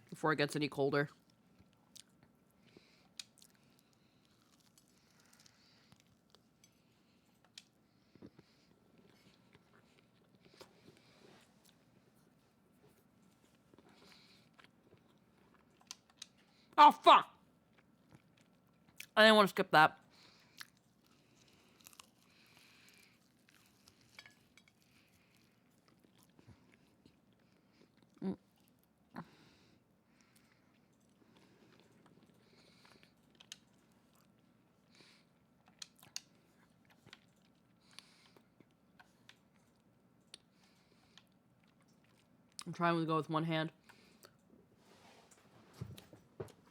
before it gets any colder. Oh, fuck! I didn't want to skip that. I'm trying to go with one hand.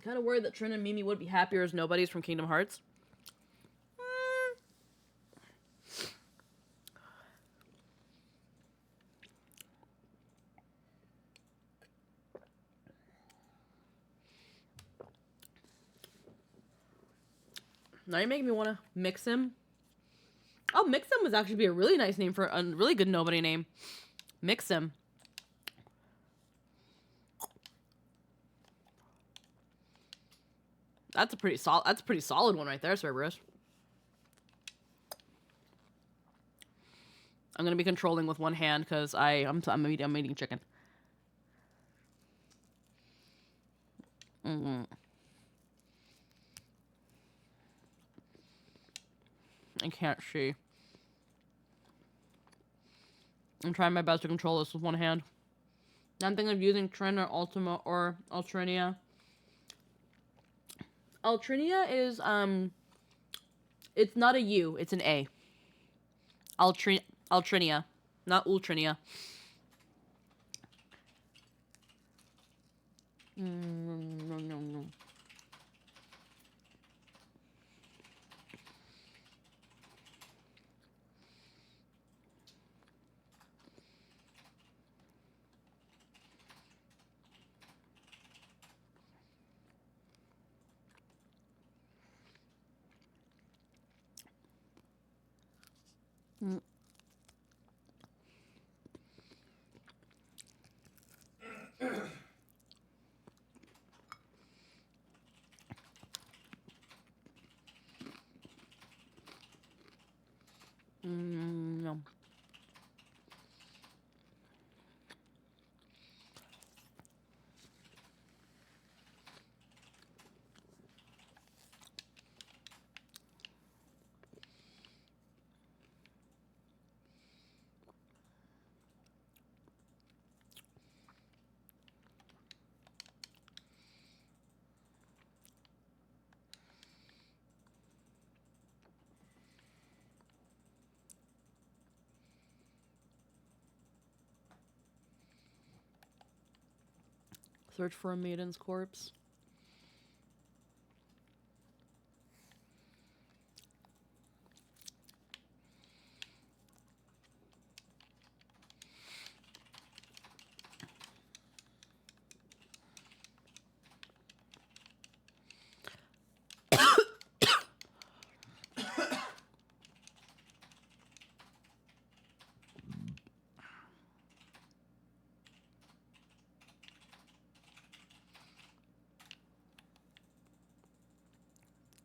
Kind of worried that Trin and Mimi would be happier as nobodies from Kingdom Hearts. Now you're making me want to mix him. Oh, mix him would actually be a really nice name for a really good nobody name. Mix him. That's a pretty solid one right there, Cerberus. I'm gonna be controlling with one hand because I'm eating chicken. I can't see. I'm trying my best to control this with one hand. I'm thinking of using Trin or Ultima or Altrinia. Altrinia is it's not a U, it's an A. Altrinia, not Ultrinia. No, no, no. Mm. No. Search for a maiden's corpse.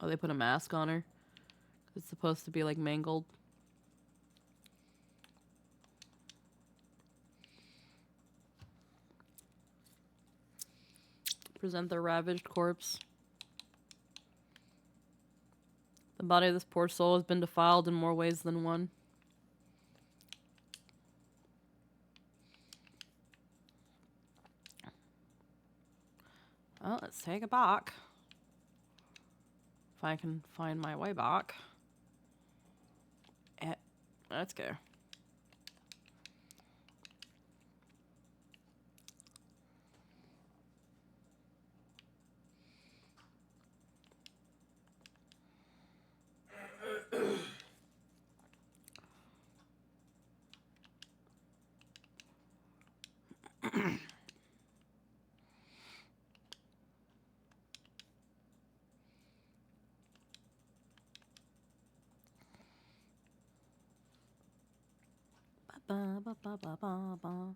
Oh, they put a mask on her. It's supposed to be like mangled. Present the ravaged corpse. The body of this poor soul has been defiled in more ways than one. Well, let's take it back. If I can find my way back. Let's go. Ba, ba, ba, ba, ba, ba.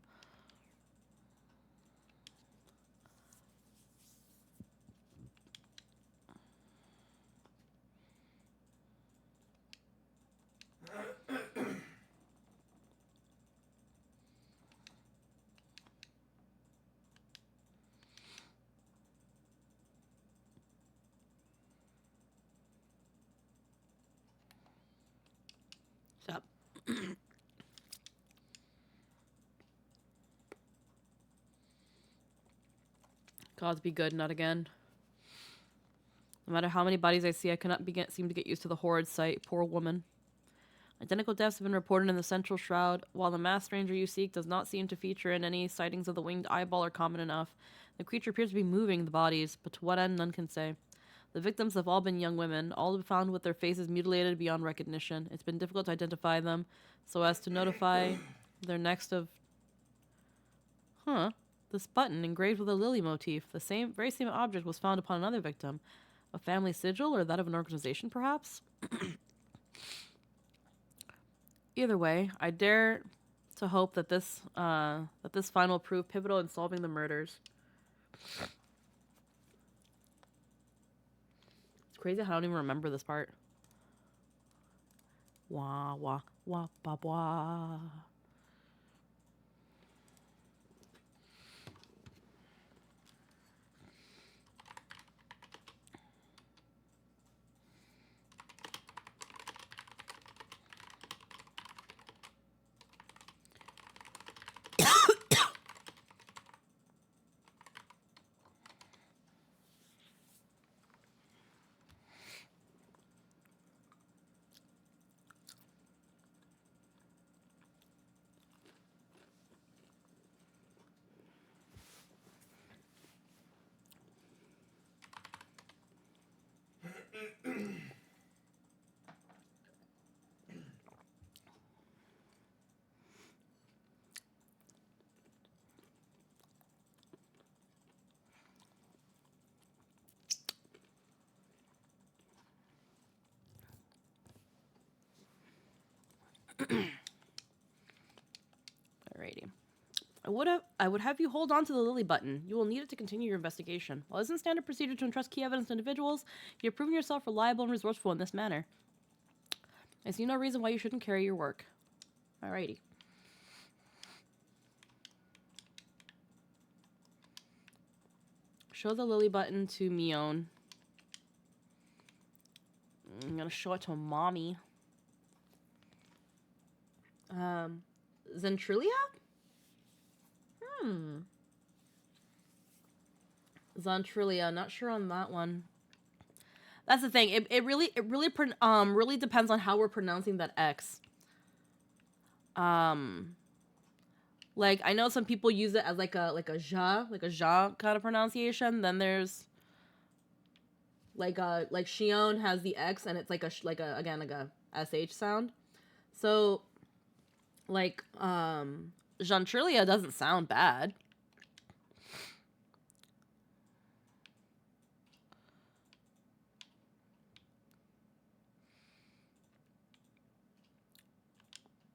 Stop. Gods be good, not again. No matter how many bodies I see, I cannot seem to get used to the horrid sight. Poor woman. Identical deaths have been reported in the central shroud. While the masked stranger you seek does not seem to feature in any sightings of the winged eyeball are common enough. The creature appears to be moving the bodies, but to what end, none can say. The victims have all been young women, all found with their faces mutilated beyond recognition. It's been difficult to identify them, so as to notify their next of... Huh. This button, engraved with a lily motif. The very same object was found upon another victim. A family sigil, or that of an organization, perhaps? Either way, I dare to hope that this find will prove pivotal in solving the murders. It's crazy how I don't even remember this part. Wah wah wah ba wah. Alrighty. I would have you hold on to the Lily button. You will need it to continue your investigation. While it isn't standard procedure to entrust key evidence to individuals, you have proven yourself reliable and resourceful in this manner. I see no reason why you shouldn't carry your work. Alrighty. Show the Lily button to Mion. I'm gonna show it to Mommy. Zentrilia? Zontrilia, not sure on that one. That's the thing. It really depends on how we're pronouncing that X. Like I know some people use it as like a ja kind of pronunciation. Then there's like Shion has the X and it's like a sh sound. So like Zontrilia doesn't sound bad.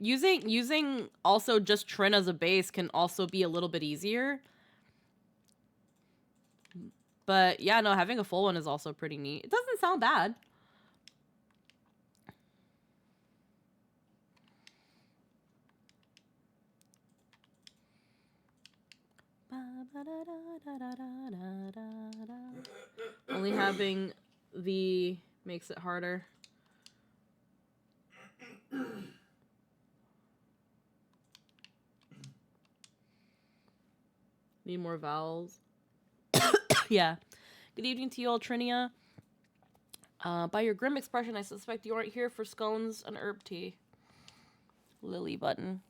Using also just Trin as a base can also be a little bit easier. But yeah, no, having a full one is also pretty neat. It doesn't sound bad. Only having the makes it harder. Need more vowels. Yeah. Good evening to you all, Trinia. By your grim expression, I suspect you aren't here for scones and herb tea. Lily button.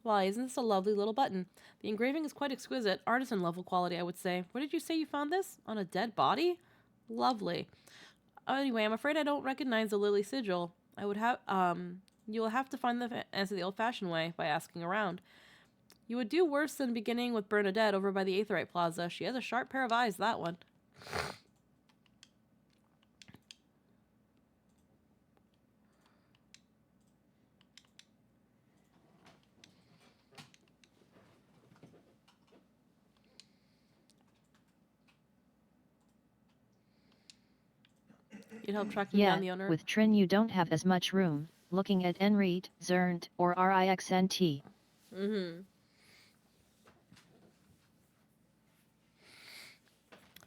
Why, isn't this a lovely little button? The engraving is quite exquisite, artisan level quality, I would say. Where did you say you found this? On a dead body? Lovely. Anyway, I'm afraid I don't recognize the Lily sigil. I would have, you'll have to find the answer the old-fashioned way, by asking around. You would do worse than beginning with Bernadette over by the Aetherite Plaza. She has a sharp pair of eyes, that one. You'd help tracking down the owner? With Trin you don't have as much room, looking at Enreet, Zernt, or Rixnt.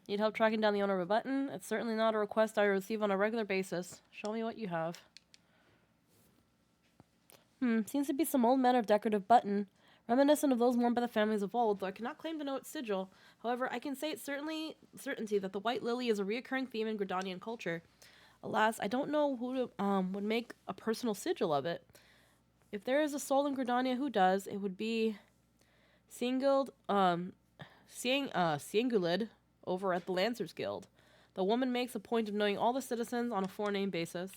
Need help tracking down the owner of a button? It's certainly not a request I receive on a regular basis. Show me what you have. Seems to be some old manner of decorative button, reminiscent of those worn by the families of old, though I cannot claim to know its sigil. However, I can say it's certainty that the white lily is a reoccurring theme in Gridanian culture. Alas, I don't know who would make a personal sigil of it. If there is a soul in Gridania who does, it would be Singulid over at the Lancers Guild. The woman makes a point of knowing all the citizens on a forename basis.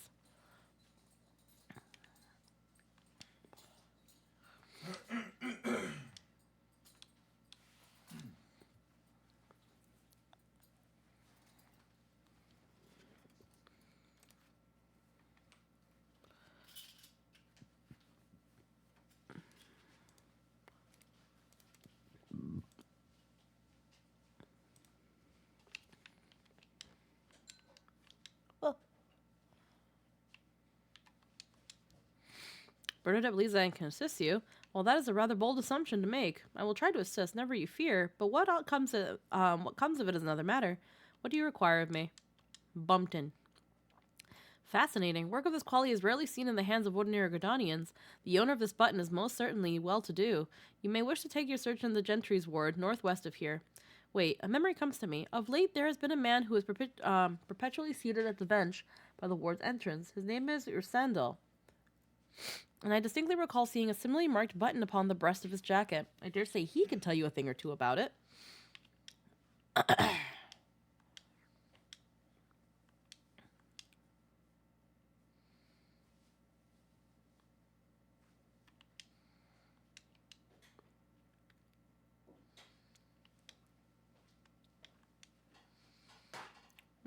Bernadette believes I can assist you. Well, that is a rather bold assumption to make. I will try to assist, never you fear, but what comes of it is another matter. What do you require of me? Bumpton. Fascinating. Work of this quality is rarely seen in the hands of ordinary Gridanians. The owner of this button is most certainly well-to-do. You may wish to take your search in the Gentry's ward, northwest of here. Wait, a memory comes to me. Of late, there has been a man who is perpetually seated at the bench by the ward's entrance. His name is Ursandal. And I distinctly recall seeing a similarly marked button upon the breast of his jacket. I dare say he can tell you a thing or two about it. I'm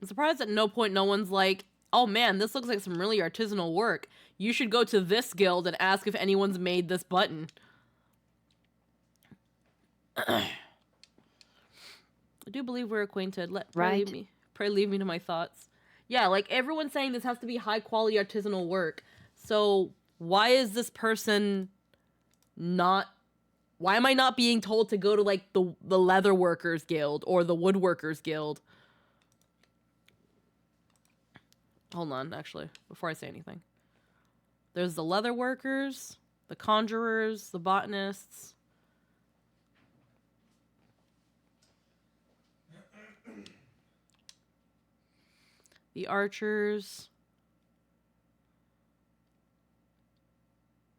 surprised at no point no one's like, Oh man, this looks like some really artisanal work. You should go to this guild and ask if anyone's made this button. I do believe we're acquainted. Right. Pray leave me to my thoughts. Yeah, like everyone's saying this has to be high quality artisanal work. So why is this person not... Why am I not being told to go to like the leather workers guild or the woodworkers guild? Hold on, actually, before I say anything. There's the leather workers, the conjurers, the botanists. The archers.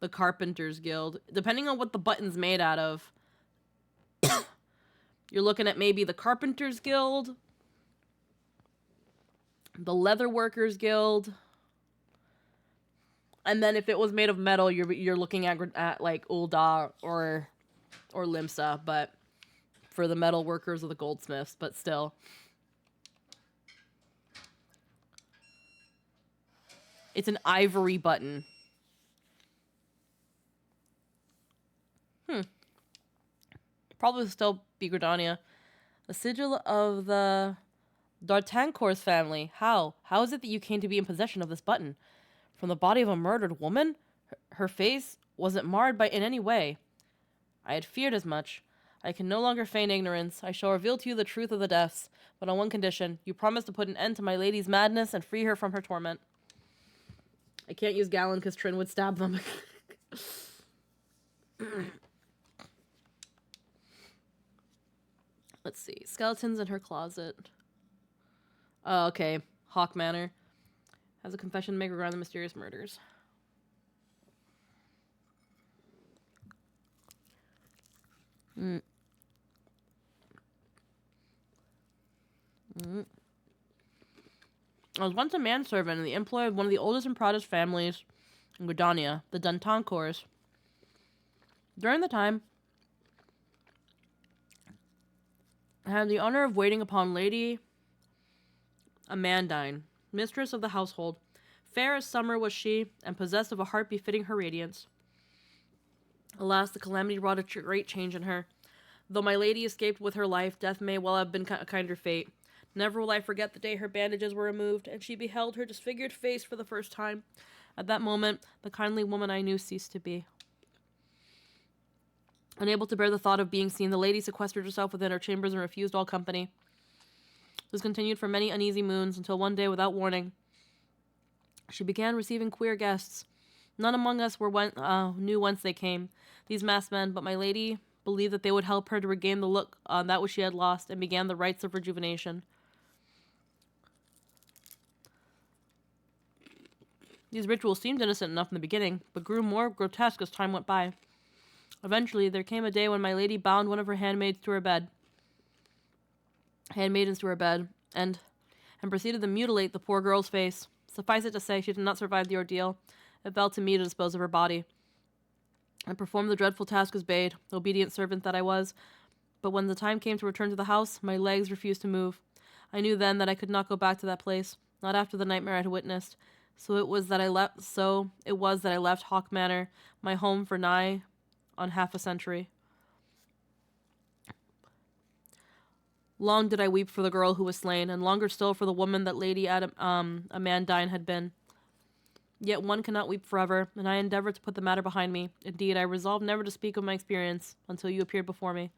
The carpenters guild. Depending on what the button's made out of, you're looking at maybe the carpenters guild, the leather workers guild, and then if it was made of metal, you're looking at like Ulda or Limsa, but for the metal workers or the goldsmiths, but still. It's an ivory button. Probably still be Gridania. The sigil of the D'Artancourt's family. How? How is it that you came to be in possession of this button? From the body of a murdered woman? Her face wasn't marred in any way. I had feared as much. I can no longer feign ignorance. I shall reveal to you the truth of the deaths, but on one condition. You promise to put an end to my lady's madness and free her from her torment. I can't use Gallon because Trin would stab them. Let's see. Skeletons in her closet. Oh, okay. Hawk Manor. Has a confession to make regarding the mysterious murders. I was once a manservant in the employ of one of the oldest and proudest families in Gridania, the D'Artancourts. During the time, I had the honor of waiting upon Lady Amandine, mistress of the household. Fair as summer was she, and possessed of a heart befitting her radiance. Alas, the calamity wrought a great change in her. Though my lady escaped with her life, death may well have been a kinder fate. Never will I forget the day her bandages were removed, and she beheld her disfigured face for the first time. At that moment, the kindly woman I knew ceased to be. Unable to bear the thought of being seen, the lady sequestered herself within her chambers and refused all company. This continued for many uneasy moons, until one day, without warning, she began receiving queer guests. None among us knew whence they came, these masked men, but my lady believed that they would help her to regain the look on that which she had lost, and began the rites of rejuvenation. These rituals seemed innocent enough in the beginning, but grew more grotesque as time went by. Eventually, there came a day when my lady bound one of her handmaidens to her bed, and proceeded to mutilate the poor girl's face. Suffice it to say, she did not survive the ordeal. It fell to me to dispose of her body. I performed the dreadful task as bade, obedient servant that I was. But when the time came to return to the house, my legs refused to move. I knew then that I could not go back to that place, not after the nightmare I had witnessed. So it was that I left Hawk Manor, my home for nigh on half a century. Long did I weep for the girl who was slain, and longer still for the woman that Lady Amandine had been. Yet one cannot weep forever, and I endeavored to put the matter behind me. Indeed, I resolved never to speak of my experience until you appeared before me.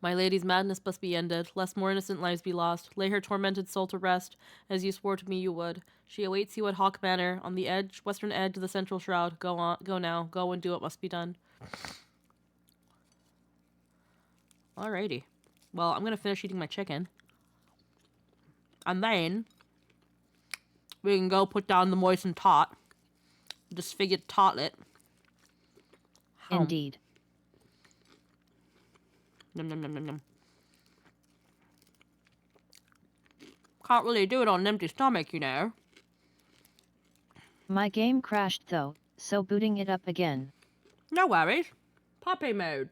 My lady's madness must be ended, lest more innocent lives be lost. Lay her tormented soul to rest, as you swore to me you would. She awaits you at Hawk Manor, on the western edge of the central shroud. Go now, go and do what must be done. Alrighty. Well, I'm gonna finish eating my chicken. And then we can go put down the moistened tot. Disfigured totlet. Indeed. Nom, nom, nom, nom, nom. Can't really do it on an empty stomach, you know. My game crashed though, so booting it up again. No worries. Puppy mode.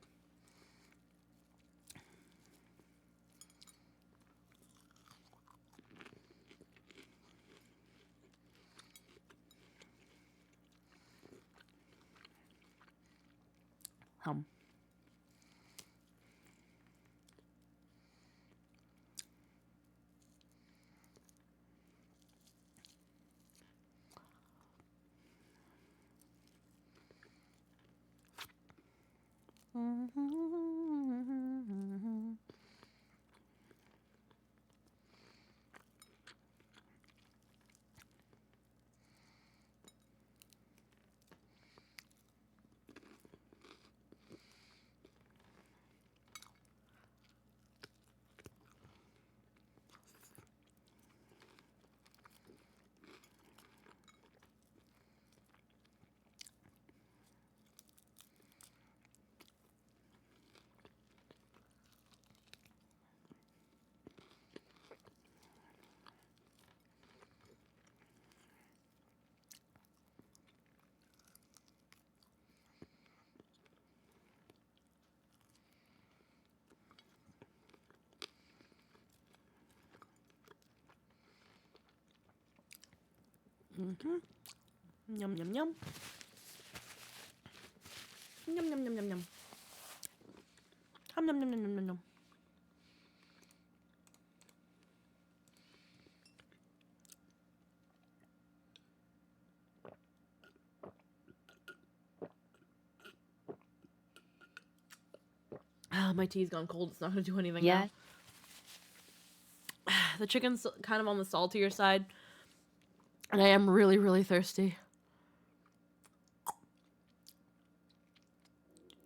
Hum. Yum yum yum. Yum yum yum yum yum. Yum yum yum yum yum yum. Ah, my tea's gone cold. It's not gonna do anything Yeah. now. The chicken's kind of on the saltier side, and I am really, really thirsty.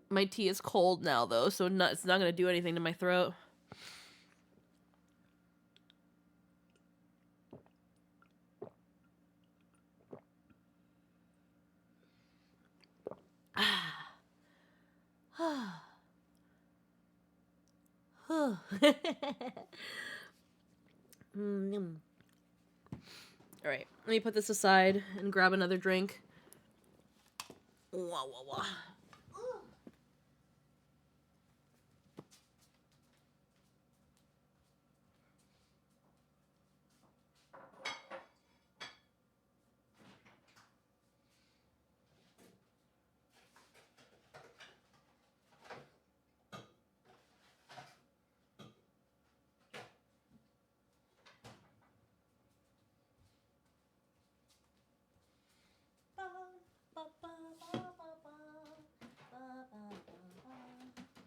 My tea is cold now, though, so it's not gonna do anything to my throat. All right, let me put this aside and grab another drink. Wah, wah, wah.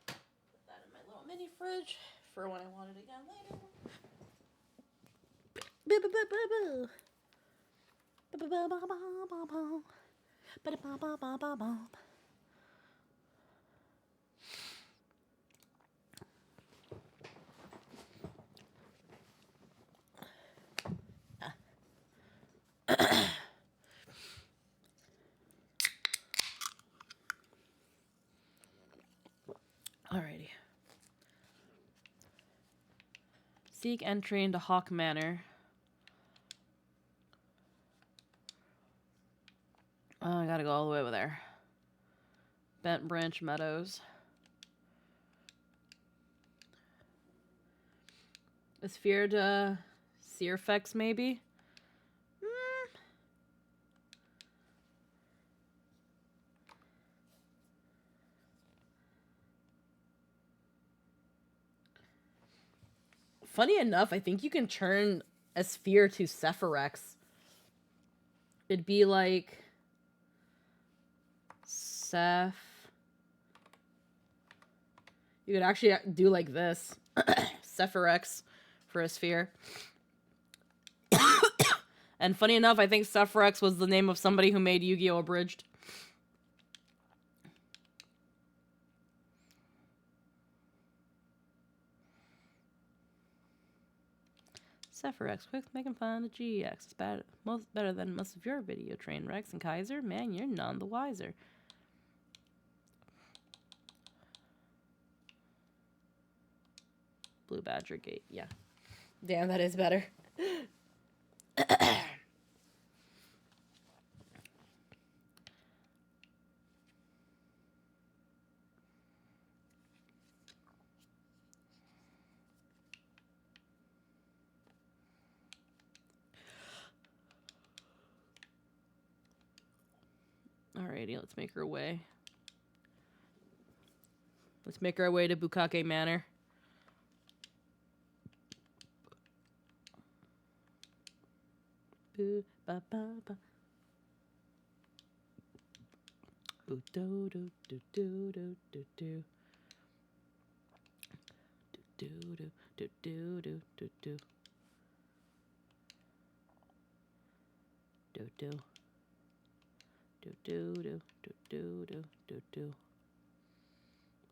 Put that in my little mini fridge for when I want it again later. Alrighty. Seek entry into Hawk Manor. Oh, I gotta go all the way over there. Bent Branch Meadows. Is feared Searfex maybe? Funny enough, I think you can turn a sphere to Sephirex. It'd be like Seph. You could actually do like this. Sephirex for a sphere. And funny enough, I think Sephirex was the name of somebody who made Yu-Gi-Oh! Abridged. Sephirex, quick making fun of GX. It's better than most of your video train Rex and Kaiser. Man, you're none the wiser. Blue Badger Gate, yeah. Damn, that is better. Alrighty, let's make our way. Let's make our way to Bukake Manor. Boo, ba, ba, ba. Ooh, do, do, do, do, do, do, do. Do, do, do, do, do, do, do. Do, do. Do, do, do, do, do, do, do, do.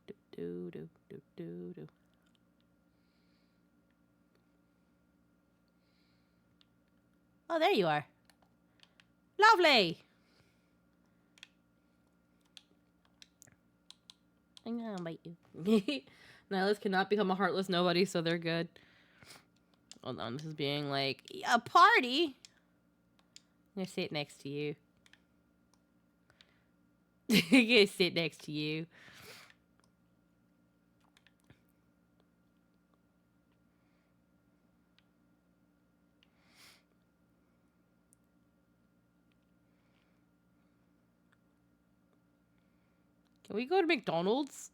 Do, do, do, do, do, do. Oh, there you are. Lovely! I'm gonna bite you. Nihilus cannot become a heartless nobody, so they're good. Hold on, this is being like, a party? I'm gonna sit next to you. I'm gonna sit next to you. Can we go to McDonald's?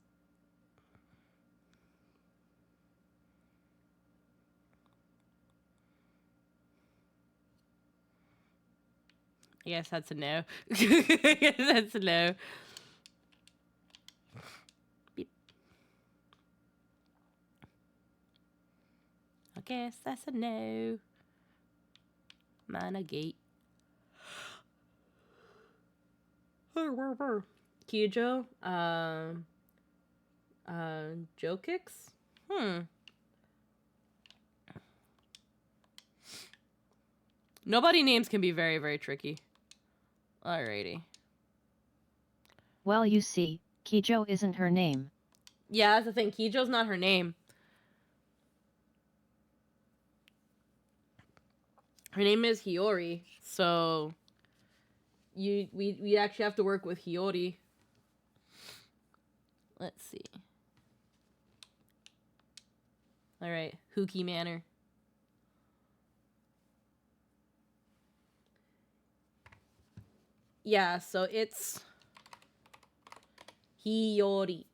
I guess that's a no. I guess that's a no. Beep. I guess that's a no. Mana gate. Kyujo, Joe Kicks? Nobody names can be very, very tricky. Alrighty. Well, you see, Kijo isn't her name. Yeah, that's the thing. Kijo's not her name. Her name is Hiyori, so we actually have to work with Hiyori. Let's see. All right, Huki Manor. Yeah, so it's Hiyori.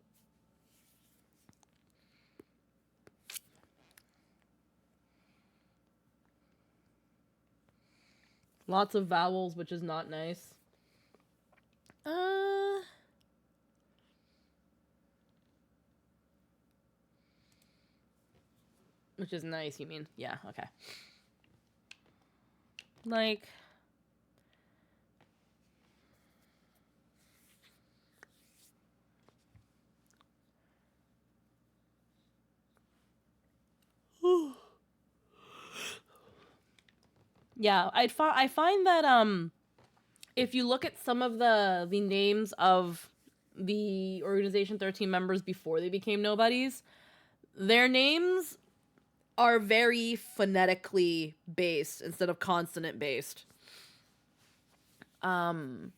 Lots of vowels, which is not nice. Which is nice, you mean? Yeah, okay. Like... Yeah, I find that if you look at some of the names of the Organization 13 members before they became nobodies, their names are very phonetically based instead of consonant based. And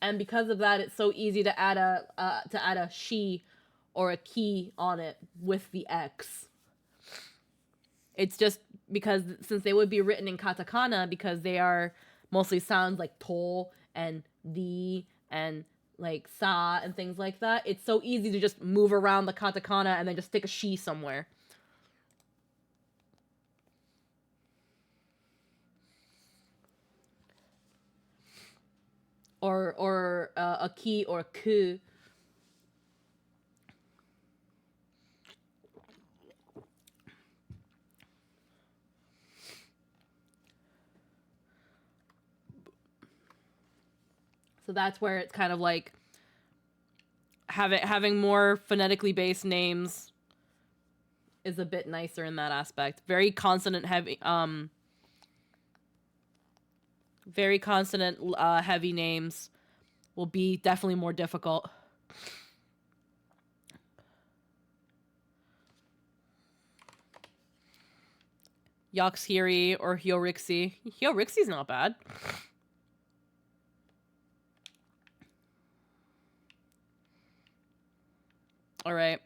because of that, it's so easy to add a she or a ki on it with the X. It's just because since they would be written in katakana, because they are mostly sounds like to and the and like sa and things like that, it's so easy to just move around the katakana and then just stick a she somewhere. Or a ki or a ku. So that's where it's kind of like having more phonetically based names is a bit nicer in that aspect. Very consonant heavy heavy names will be definitely more difficult. Yoxhiri or Hyorixi. Hyorixi's not bad. All right.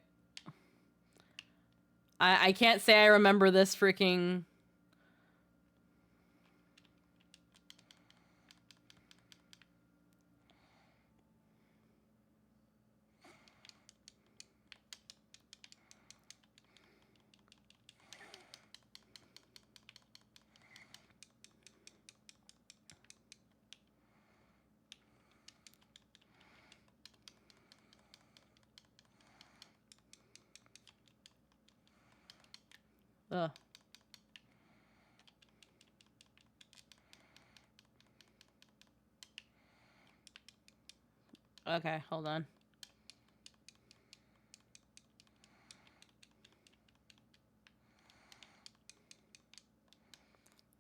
I can't say I remember this freaking... Ugh. Okay, hold on.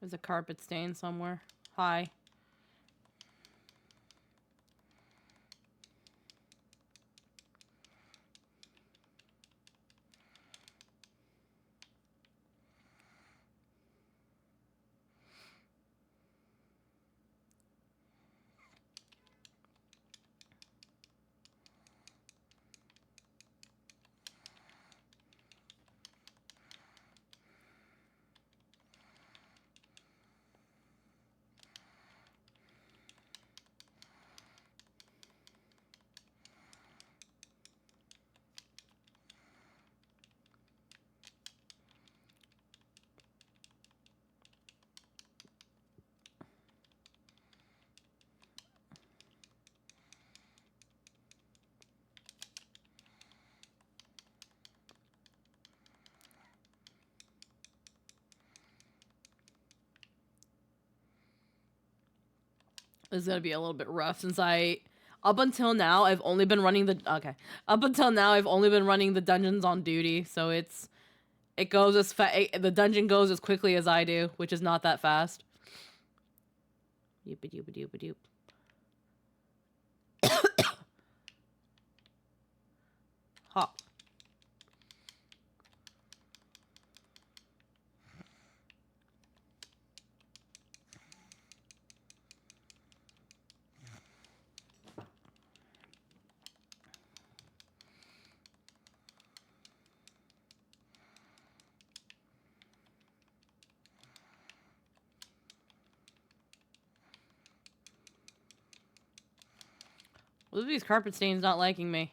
There's a carpet stain somewhere. Hi. This is gonna be a little bit rough since up until now I've only been running the dungeons on duty, so it goes as the dungeon goes as quickly as I do, which is not that fast. Yoop doop doop doop. Hop. What are these carpet stains not liking me?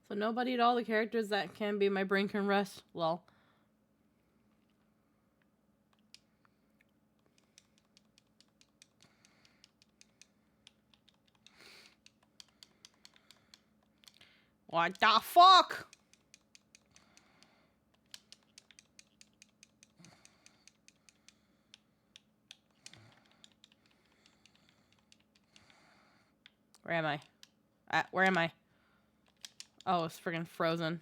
So nobody at all the characters that can be my brain can rest? Lol. What the fuck? Where am I? Where am I? Oh, it's friggin' frozen.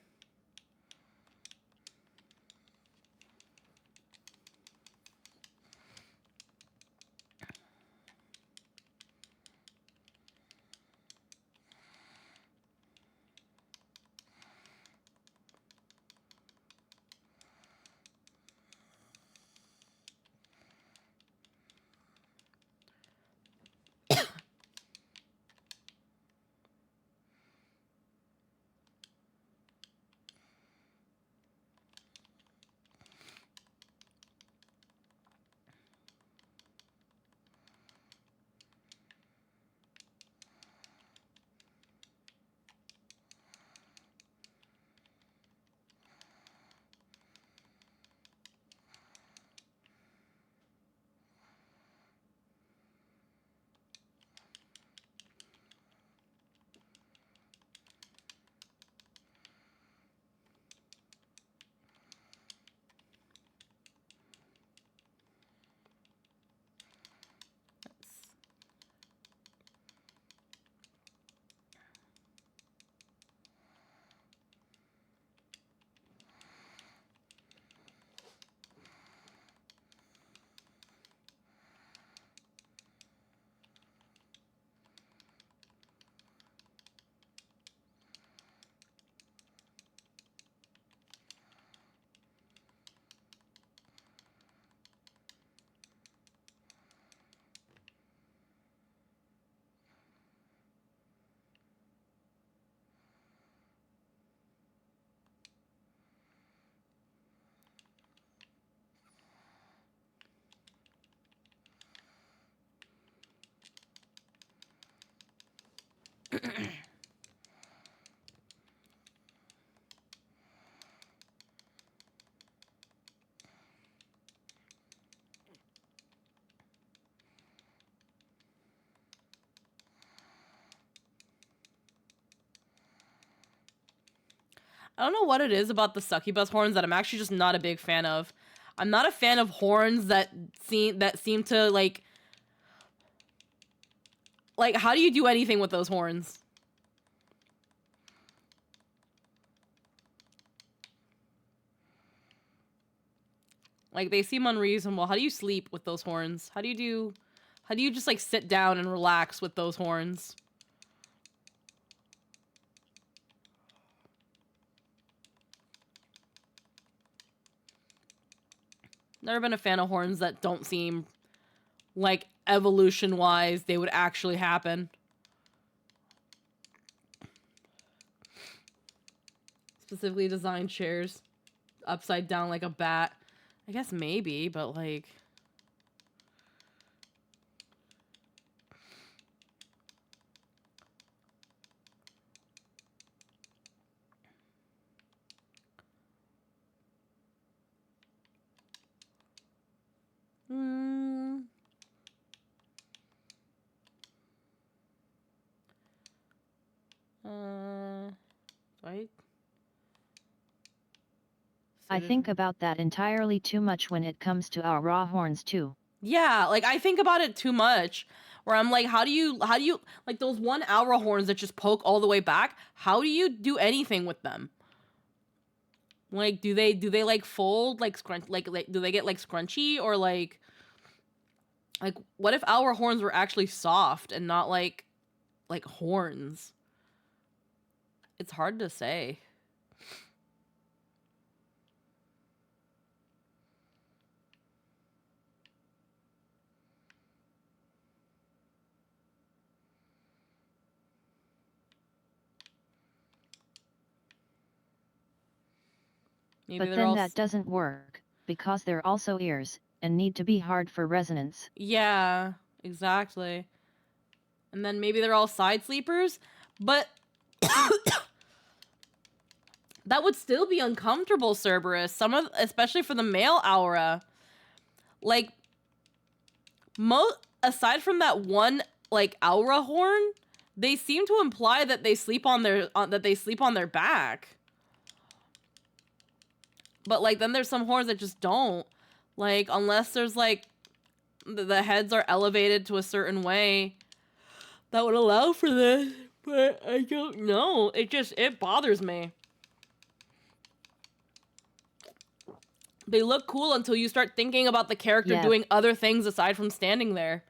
I don't know what it is about the succubus horns that I'm actually just not a big fan of. I'm not a fan of horns that seem to like how do you do anything with those horns? Like they seem unreasonable. How do you sleep with those horns? How do you just like sit down and relax with those horns? Never been a fan of horns that don't seem like evolution-wise they would actually happen. Specifically designed chairs upside down like a bat. I guess maybe, but like... Right? I think about that entirely too much when it comes to our raw horns too. Yeah, like I think about it too much. Where I'm like, how do you like those 1 hour horns that just poke all the way back? How do you do anything with them? Like, do they like fold like scrunch like do they get like scrunchy or like what if our horns were actually soft and not like horns? It's hard to say. Maybe But they're then all that doesn't work, because they're also ears, and need to be hard for resonance. Yeah, exactly. And then maybe they're all side sleepers, but that would still be uncomfortable, Cerberus. Especially for the male aura. Like, aside from that one like aura horn, they seem to imply that they sleep on their back. But like then there's some horns that just don't. Like unless there's like the heads are elevated to a certain way that would allow for this. But I don't know. It bothers me. They look cool until you start thinking about the character doing other things aside from standing there.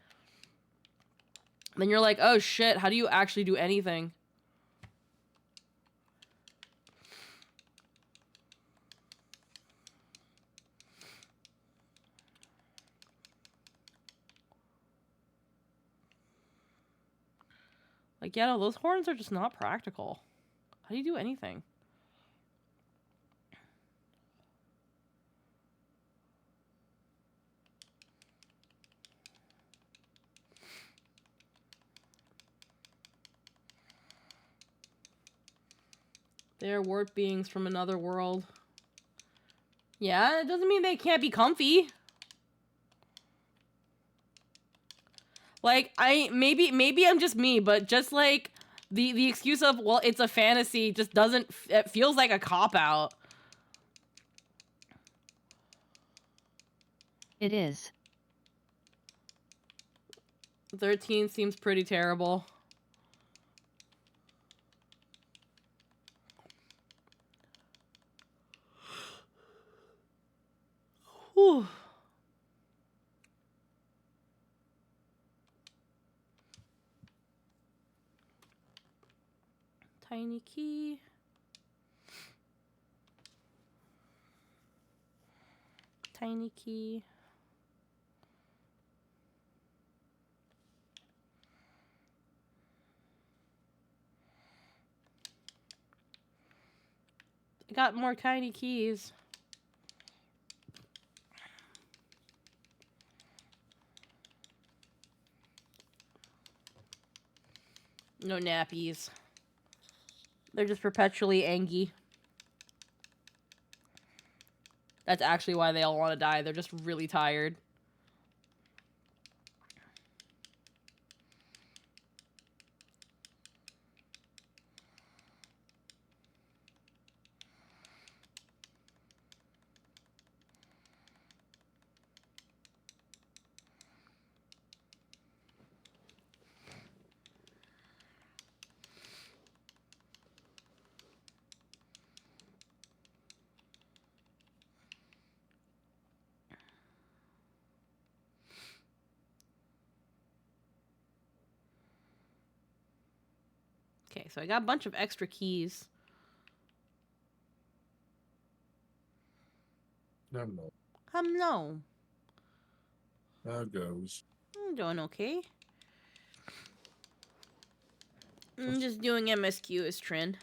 Then you're like, oh shit, how do you actually do anything? Like, yeah, no, those horns are just not practical. How do you do anything? They're warp beings from another world. Yeah, it doesn't mean they can't be comfy. Like, maybe I'm just me, but just like the excuse of, well, it's a fantasy just doesn't, it feels like a cop-out. It is. 13 seems pretty terrible. Whew. Tiny key. Tiny key. I got more tiny keys. No nappies. They're just perpetually angry. That's actually why they all want to die. They're just really tired. Okay, so I got a bunch of extra keys. No. No. How goes? I'm doing okay. I'm just doing MSQ as trend.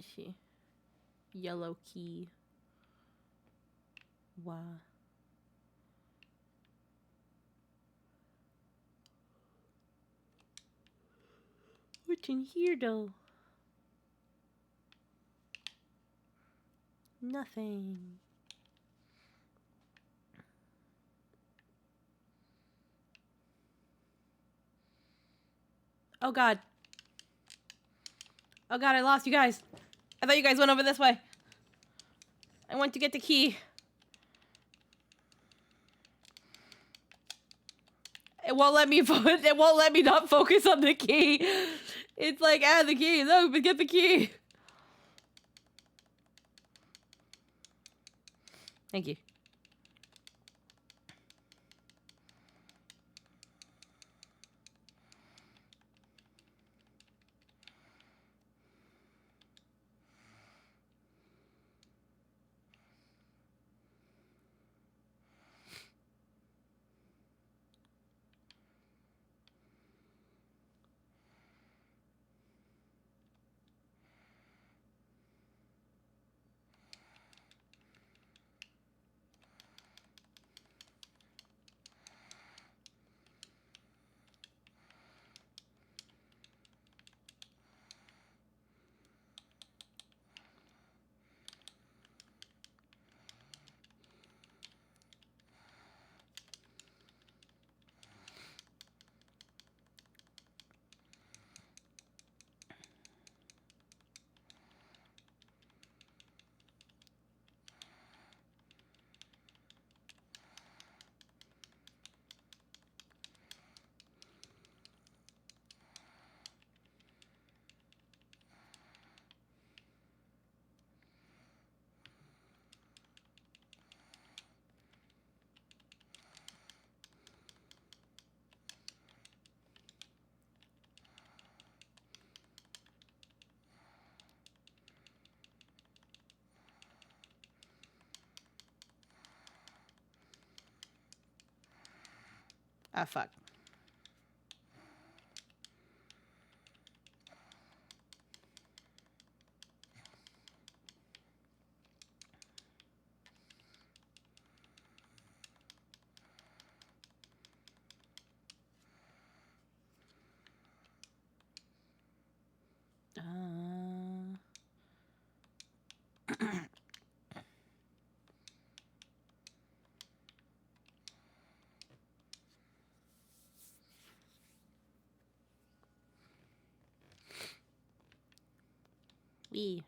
Let's see. Yellow key. Wow. What's in here though? Nothing. Oh god. Oh god, I lost you guys. I thought you guys went over this way. I went to get the key. It won't let me it won't let me not focus on the key. It's like, the key. No, but get the key. Thank you. Ah, fuck. Wee.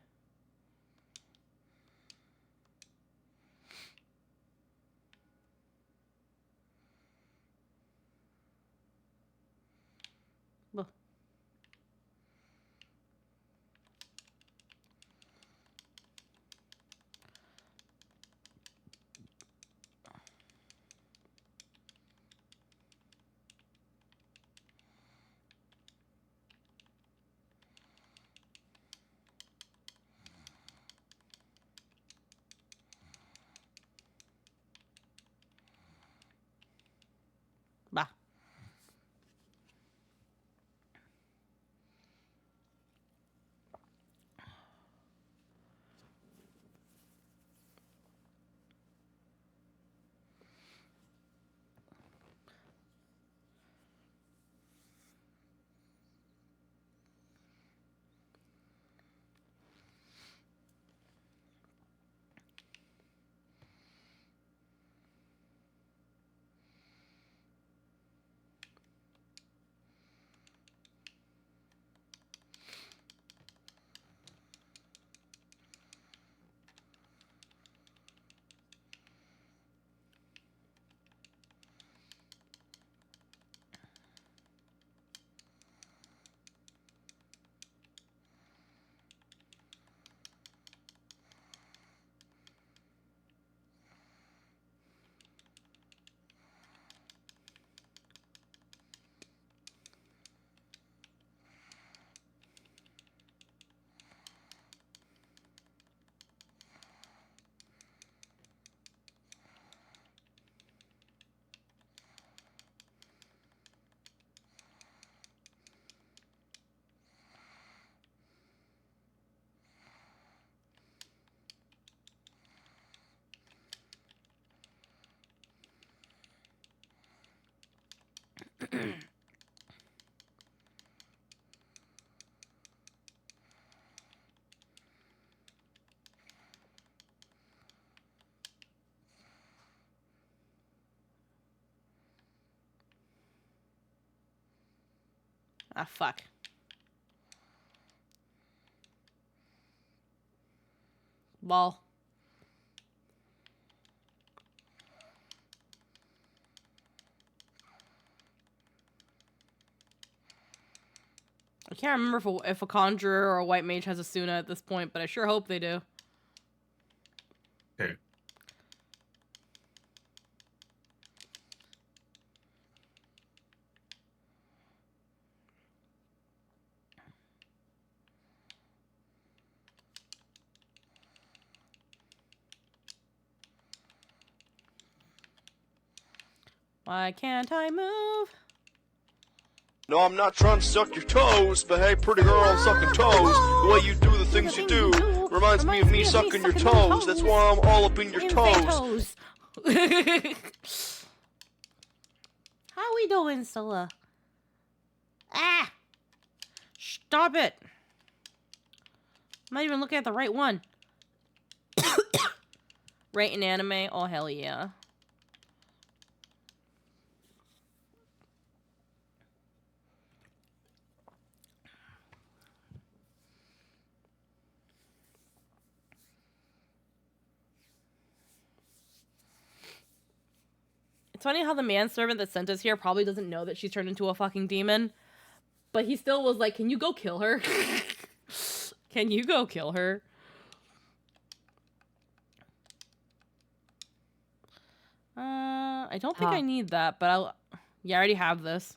Well. Ah, fuck. Ball. I can't remember if a conjurer or a white mage has a Suna at this point, but I sure hope they do. Okay. Why can't I move? No, I'm not trying to suck your toes, but hey, pretty girl, I'm sucking toes. The way you do the things you do reminds me of me sucking your toes. That's why I'm all up in your toes. How we doing, Scylla? Ah! Stop it! I'm not even looking at the right one. Right in anime? Oh, hell yeah. It's funny how the manservant that sent us here probably doesn't know that she's turned into a fucking demon. But he still was like, can you go kill her? Can you go kill her? I don't think I need that, but I'll... Yeah, I already have this.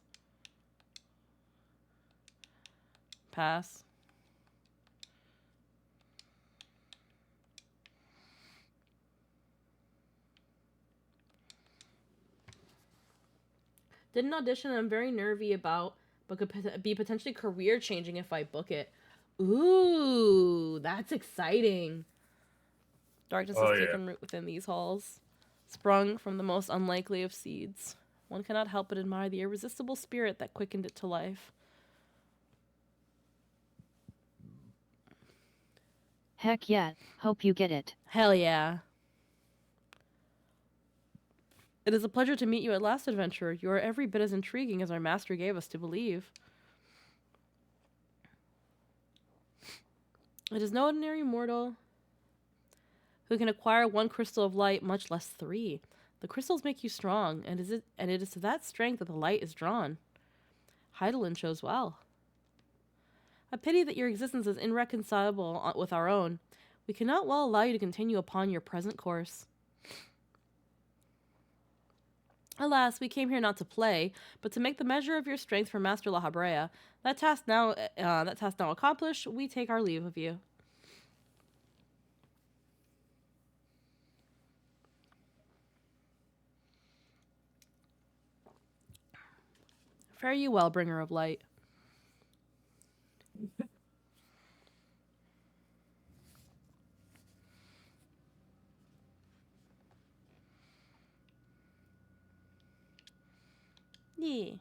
Pass. Did an audition I'm very nervy about, but could be potentially career changing if I book it. Ooh, that's exciting. Darkness has taken root within these halls, sprung from the most unlikely of seeds. One cannot help but admire the irresistible spirit that quickened it to life. Heck yeah, hope you get it. Hell yeah. It is a pleasure to meet you at last, adventurer. You are every bit as intriguing as our master gave us to believe. It is no ordinary mortal who can acquire one crystal of light, much less 3. The crystals make you strong, and it is to that strength that the light is drawn. Heidelin shows well. A pity that your existence is irreconcilable with our own. We cannot well allow you to continue upon your present course. Alas, we came here not to play, but to make the measure of your strength for Master La Habrea. That task now accomplished, we take our leave of you. Fare you well, bringer of light. Yeah.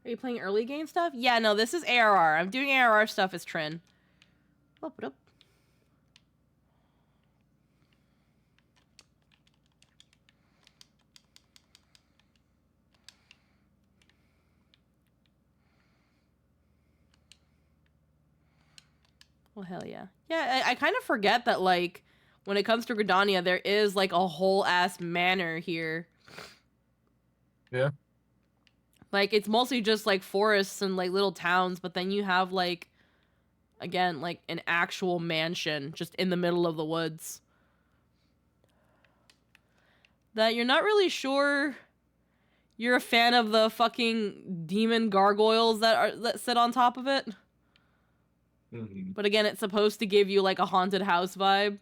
Are you playing early game stuff? Yeah, no, this is ARR. I'm doing ARR stuff as Trin. Up it up. Well, hell yeah. Yeah, I kind of forget that, like, when it comes to Gridania, there is, like, a whole-ass manor here. Yeah. Like, it's mostly just, like, forests and, like, little towns, but then you have, like, again, like, an actual mansion just in the middle of the woods. That you're not really sure you're a fan of the fucking demon gargoyles that sit on top of it. Mm-hmm. But again, it's supposed to give you, like, a haunted house vibe.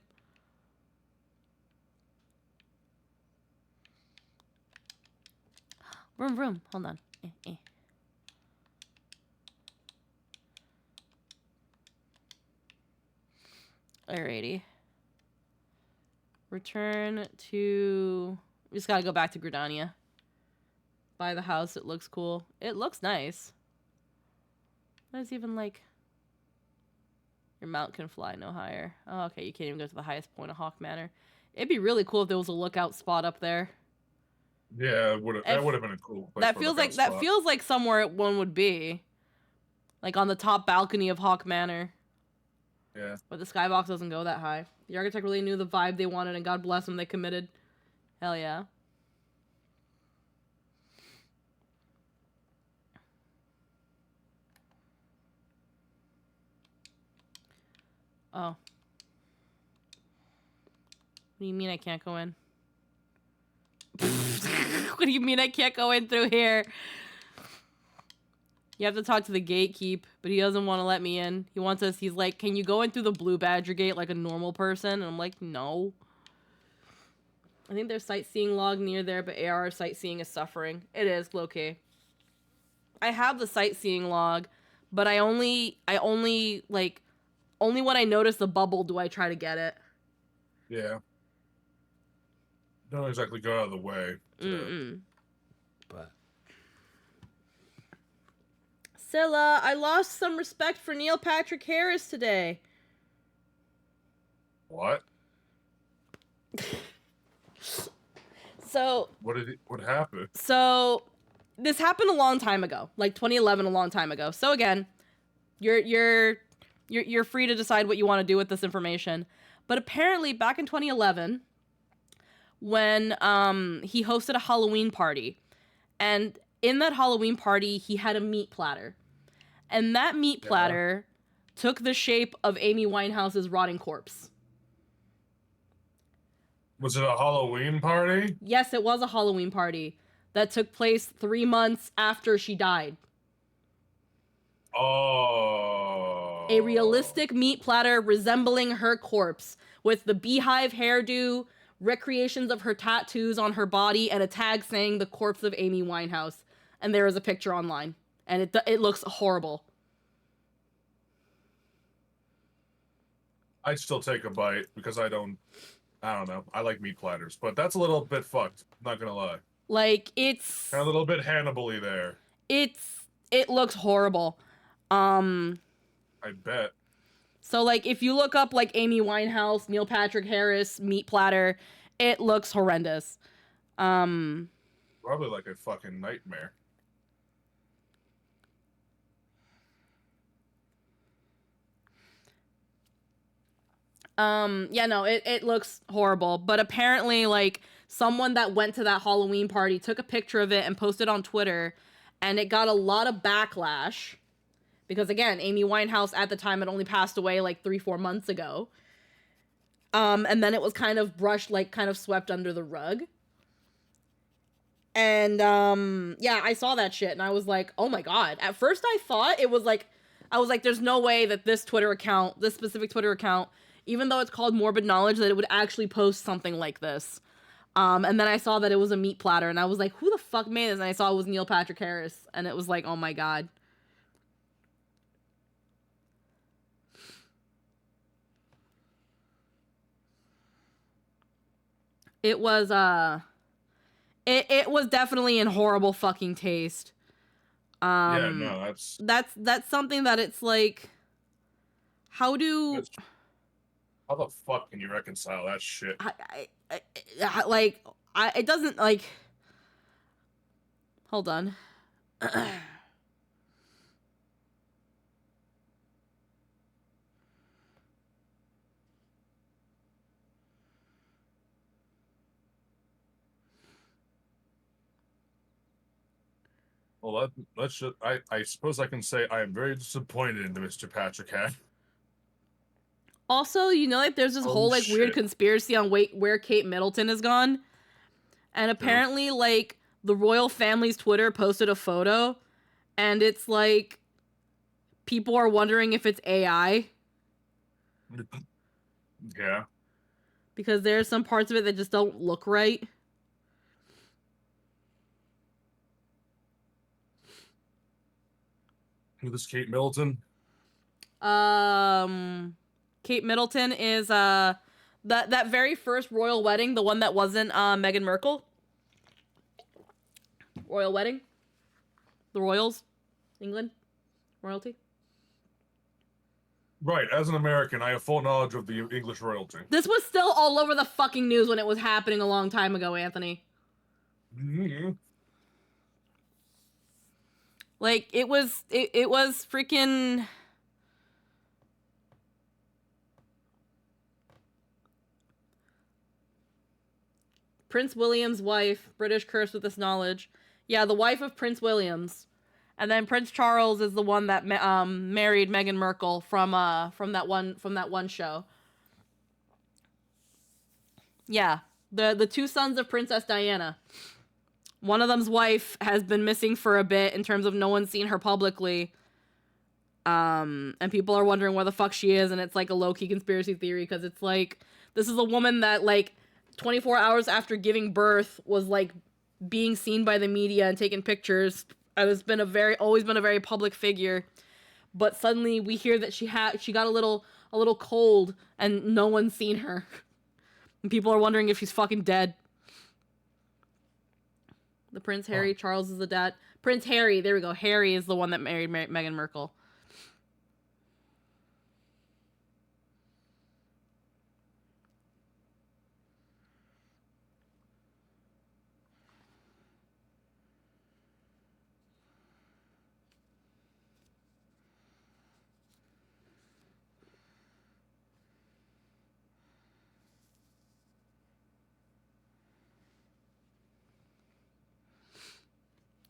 Vroom, vroom. Hold on. Alrighty. Return to... We just gotta go back to Gridania. By the house, it looks cool. It looks nice. There's even like your mount can fly no higher. Oh, okay, you can't even go to the highest point of Hawk Manor. It'd be really cool if there was a lookout spot up there. Yeah, that would have been a cool place. That feels like somewhere one would be. Like on the top balcony of Hawk Manor. Yeah. But the skybox doesn't go that high. The architect really knew the vibe they wanted, and God bless them, they committed. Hell yeah. Oh. What do you mean I can't go in? What do you mean I can't go in through here? You have to talk to the gatekeep, but he doesn't want to let me in. He wants us, he's like, can you go in through the Blue Badger gate like a normal person? And I'm like, no. I think there's sightseeing log near there, but AR sightseeing is suffering. It is, low-key. I have the sightseeing log, but I only when I notice the bubble do I try to get it. Yeah. Don't exactly go out of the way. But Scylla, I lost some respect for Neil Patrick Harris today. what? So What happened? So this happened a long time ago, like 2011, a long time ago. So again, you're free to decide what you want to do with this information. But apparently back in 2011, when he hosted a Halloween party, and in that Halloween party, he had a meat platter. And that meat platter took the shape of Amy Winehouse's rotting corpse. Was it a Halloween party? Yes, it was a Halloween party that took place 3 months after she died. Oh. A realistic meat platter resembling her corpse with the beehive hairdo, recreations of her tattoos on her body, and a tag saying the corpse of Amy Winehouse. And there is a picture online. And it looks horrible. I'd still take a bite because I don't know. I like meat platters, but that's a little bit fucked. Not gonna lie. Like, it's... Kind of a little bit Hannibal-y there. It looks horrible. I bet. So, like, if you look up, like, Amy Winehouse, Neil Patrick Harris, meat platter, it looks horrendous. Probably like a fucking nightmare. Yeah, no, it looks horrible. But apparently, like, someone that went to that Halloween party took a picture of it and posted on Twitter, and it got a lot of backlash. Because, again, Amy Winehouse at the time had only passed away, like, 3-4 months ago. And then it was kind of brushed, like, kind of swept under the rug. And, yeah, I saw that shit, and I was like, oh my god. At first I thought it was, like, I was like, there's no way that this specific Twitter account, even though it's called Morbid Knowledge, that it would actually post something like this. And then I saw that it was a meat platter, and I was like, who the fuck made this? And I saw it was Neil Patrick Harris, and it was like, oh my god. It was, it was definitely in horrible fucking taste. Yeah, no, that's something that it's like, how the fuck can you reconcile that shit? It doesn't, like, hold on. Well, let's just, I suppose I can say I am very disappointed in Mr. Patrick Hat. Also, you know, like, there's this whole, like, weird conspiracy on where Kate Middleton is gone. And apparently, like, the royal family's Twitter posted a photo, and it's like, people are wondering if it's AI. Yeah. Because there's some parts of it that just don't look right. Who's this Kate Middleton? Kate Middleton is that very first royal wedding, the one that wasn't Meghan Markle. royal wedding. The royals, England, royalty. Right, as an American, I have full knowledge of the English royalty. This was still all over the fucking news when it was happening a long time ago, Anthony. Mm-hmm. Like, it was freaking... Prince William's wife, British curse with this knowledge. Yeah, the wife of Prince Williams. And then Prince Charles is the one that married Meghan Markle from that one show. Yeah, the two sons of Princess Diana. One of them's wife has been missing for a bit in terms of no one's seen her publicly. And people are wondering where the fuck she is, and it's like a low-key conspiracy theory because it's like this is a woman that like 24 hours after giving birth was like being seen by the media and taking pictures. And has been always been a very public figure, but suddenly we hear that she got a little cold and no one's seen her. And people are wondering if she's fucking dead. The Prince Harry, Charles is the dad. Prince Harry, there we go. Harry is the one that married Meghan Markle.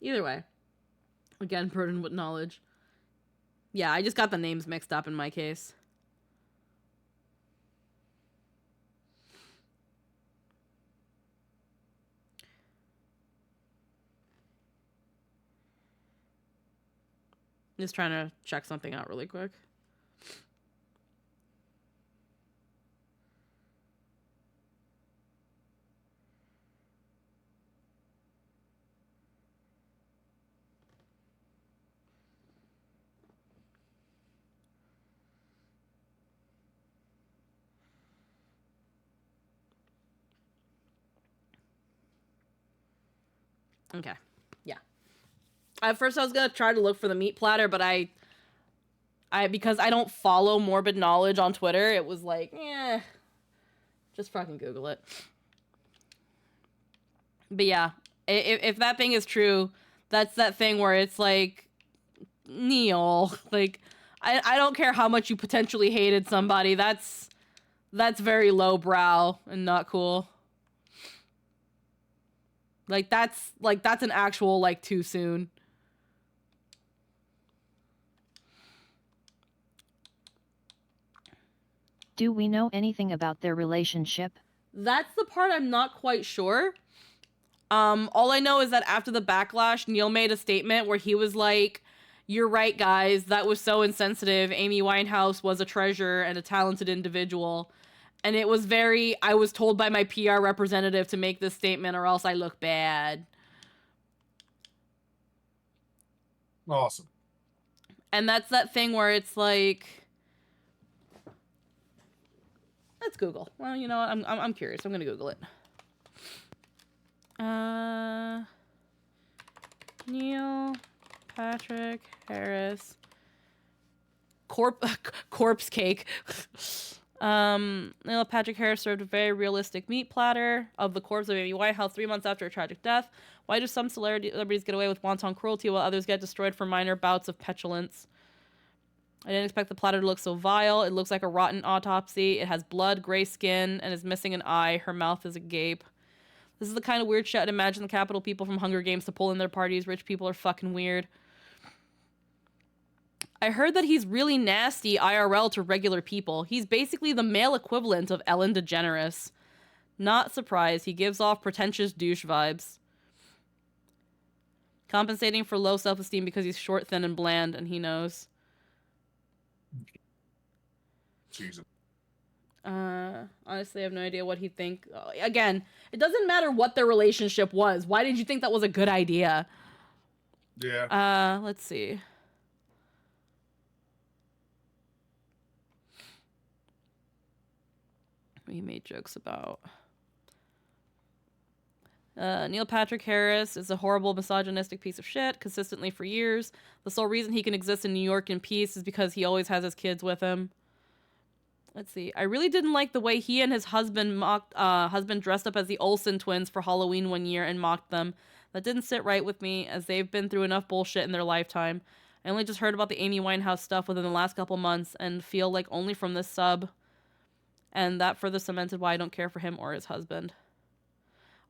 Either way. Again, burdened with knowledge. Yeah, I just got the names mixed up in my case. Just trying to check something out really quick. Okay. Yeah. At first I was going to try to look for the meat platter, but I because I don't follow morbid knowledge on Twitter, it was like, just fucking Google it. But yeah, if that thing is true, that's that thing where it's like, Neil, like, I don't care how much you potentially hated somebody, that's very lowbrow and not cool. That's an actual, like, too soon. Do we know anything about their relationship? That's the part I'm not quite sure. All I know is that after the backlash, Neil made a statement where he was like, "You're right, guys. That was so insensitive. Amy Winehouse was a treasure and a talented individual." And it was I was told by my PR representative to make this statement or else I look bad. Awesome. And that's that thing where it's like, let's Google. Well, you know what? I'm curious. I'm gonna Google it. Neil Patrick Harris corpse cake. Neil Patrick Harris served a very realistic meat platter of the corpse of Amy Winehouse 3 months after a tragic death. Why do some celebrities get away with wanton cruelty while others get destroyed for minor bouts of petulance? I didn't expect the platter to look so vile. It looks like a rotten autopsy. It has blood, gray skin, and is missing an eye. Her mouth is agape. This is the kind of weird shit I'd imagine the Capitol people from Hunger Games to pull in their parties. Rich people are fucking weird. I heard that he's really nasty IRL to regular people. He's basically the male equivalent of Ellen DeGeneres. Not surprised. He gives off pretentious douche vibes. Compensating for low self-esteem because he's short, thin, and bland, and he knows. Jesus. Honestly, I have no idea what he'd think. Again, it doesn't matter what their relationship was. Why did you think that was a good idea? Yeah. Let's see. He made jokes about... Neil Patrick Harris is a horrible misogynistic piece of shit consistently for years. The sole reason he can exist in New York in peace is because he always has his kids with him. Let's see. I really didn't like the way he and his husband dressed up as the Olsen twins for Halloween one year and mocked them. That didn't sit right with me, as they've been through enough bullshit in their lifetime. I only just heard about the Amy Winehouse stuff within the last couple months and feel like only from this sub. And that further cemented why I don't care for him or his husband.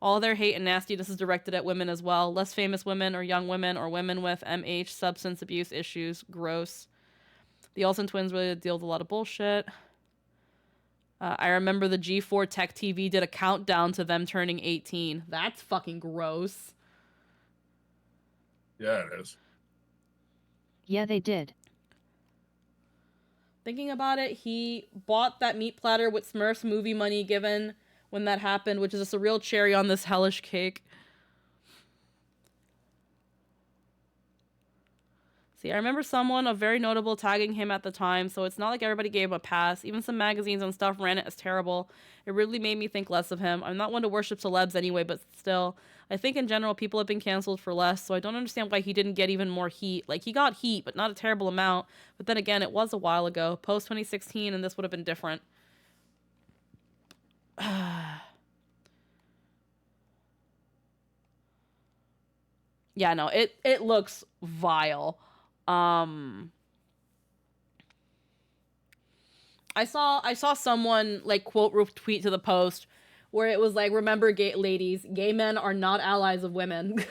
All their hate and nastiness is directed at women as well. Less famous women or young women or women with MH substance abuse issues. Gross. The Olsen twins really deal with a lot of bullshit. I remember the G4 Tech TV did a countdown to them turning 18. That's fucking gross. Yeah, it is. Yeah, they did. Thinking about it, he bought that meat platter with Smurfs movie money given when that happened, which is just a real cherry on this hellish cake. See, I remember someone, a very notable, tagging him at the time, so it's not like everybody gave him a pass. Even some magazines and stuff ran it as terrible. It really made me think less of him. I'm not one to worship celebs anyway, but still. I think in general people have been canceled for less, so I don't understand why he didn't get even more heat. Like, he got heat, but not a terrible amount. But then again, it was a while ago, post-2016, and this would have been different. Yeah, no, it looks vile. I saw someone like quote retweet to the post where it was like, remember ladies, gay men are not allies of women.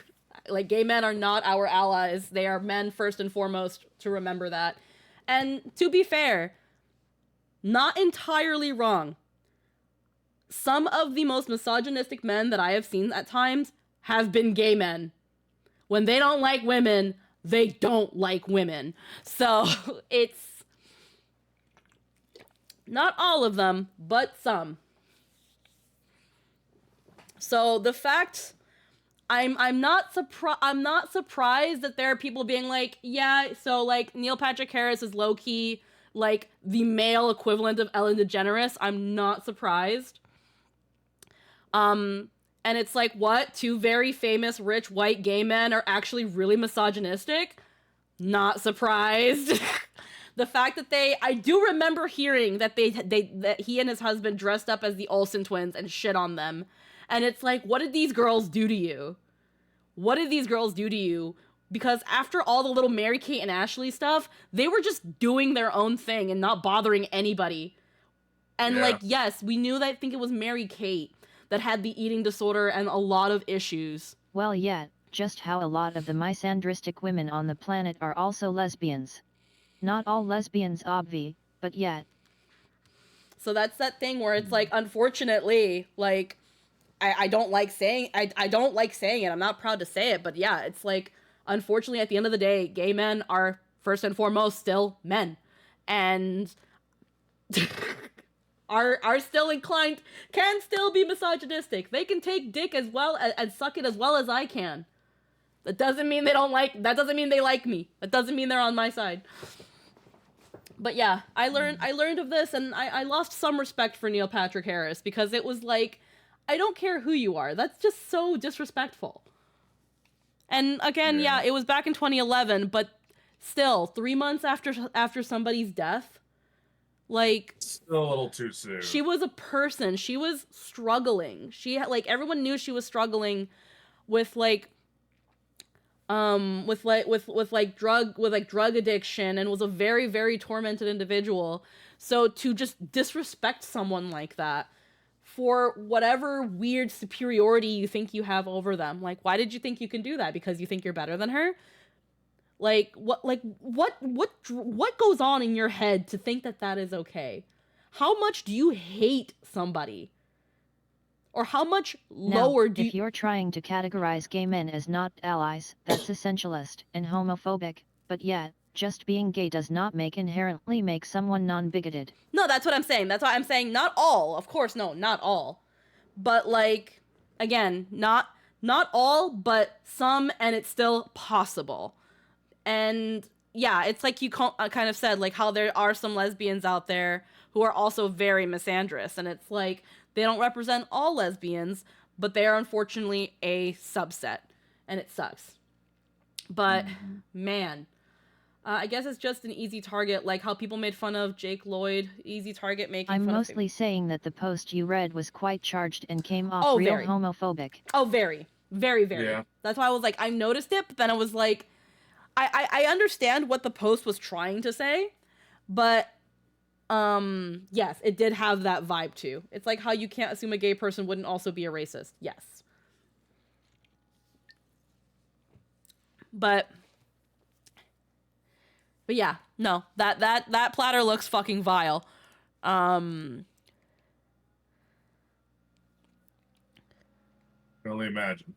Like, gay men are not our allies. They are men first and foremost, to remember that. And to be fair, not entirely wrong. Some of the most misogynistic men that I have seen at times have been gay men. When they don't like women, they don't like women. So it's not all of them, but some. So the fact I'm not surprised that there are people being like, yeah, so like Neil Patrick Harris is low key like the male equivalent of Ellen DeGeneres. I'm not surprised. And it's like, what? Two very famous, rich, white gay men are actually really misogynistic? Not surprised. The fact that I do remember hearing that that he and his husband dressed up as the Olsen twins and shit on them. And it's like, what did these girls do to you? What did these girls do to you? Because after all the little Mary-Kate and Ashley stuff, they were just doing their own thing and not bothering anybody. And Yeah. like, yes, we knew that, I think it was Mary-Kate that had the eating disorder and a lot of issues. Well, yeah, just how a lot of the misandristic women on the planet are also lesbians. Not all lesbians obvi, but yet. So that's that thing where it's like, unfortunately, like, I don't like saying, I don't like saying it, I'm not proud to say it, but yeah, it's like, unfortunately, at the end of the day, gay men are first and foremost still men. And are still inclined, can still be misogynistic. They can take dick as well and suck it as well as I can. That doesn't mean they like me. That doesn't mean they're on my side. But yeah, I learned of this, and I lost some respect for Neil Patrick Harris, because it was like, I don't care who you are. That's just so disrespectful. And again, yeah, it was back in 2011, but still, 3 months after somebody's death, like, Still a little too soon. she was a person. She was struggling. She had, like, everyone knew she was struggling with like drug addiction, and was a very, very tormented individual. So to just disrespect someone like that for whatever weird superiority you think you have over them, like, why did you think you can do that? Because you think you're better than her? Like, what goes on in your head to think that that is okay? How much do you hate somebody? Or how much lower do you... If you're trying to categorize gay men as not allies, that's essentialist and homophobic, but yet, just being gay does not inherently make someone non-bigoted. No, that's what I'm saying. That's why I'm saying not all. Of course, no, not all. But, like, again, not all, but some, and it's still possible. And yeah, it's like you kind of said, like, how there are some lesbians out there who are also very misandrous, and it's like, they don't represent all lesbians, but they are unfortunately a subset, and it sucks. But man, I guess it's just an easy target, like how people made fun of Jake Lloyd. Easy target making I'm fun mostly of saying that the post you read was quite charged and came off Oh, real very. homophobic. Oh, very, very, very. Yeah. That's why I was like, I noticed it, but then I was like, I understand what the post was trying to say, but yes, it did have that vibe too. It's like how you can't assume a gay person wouldn't also be a racist. Yes. But yeah, no, that platter looks fucking vile. Can only imagine.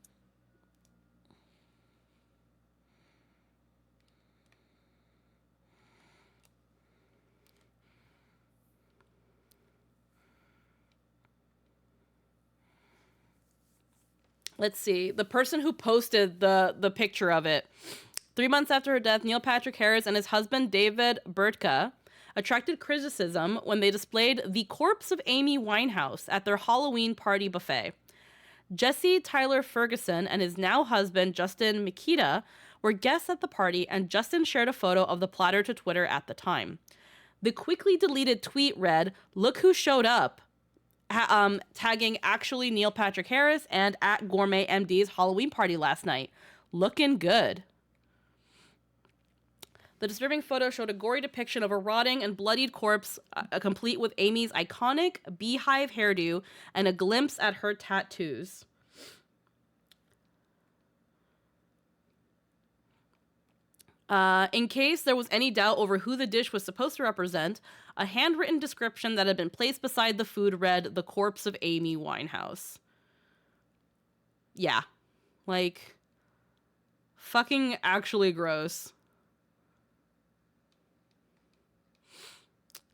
Let's see. The person who posted the picture of it. 3 months after her death, Neil Patrick Harris and his husband David Bertka attracted criticism when they displayed the corpse of Amy Winehouse at their Halloween party buffet. Jesse Tyler Ferguson and his now husband Justin Mikita were guests at the party, and Justin shared a photo of the platter to Twitter at the time. The quickly deleted tweet read, "Look who showed up," tagging actually Neil Patrick Harris and at Gourmet MD's Halloween party last night. Looking good. The disturbing photo showed a gory depiction of a rotting and bloodied corpse, complete with Amy's iconic beehive hairdo and a glimpse at her tattoos. In case there was any doubt over who the dish was supposed to represent, a handwritten description that had been placed beside the food read, "The corpse of Amy Winehouse." Yeah. Like, fucking actually gross.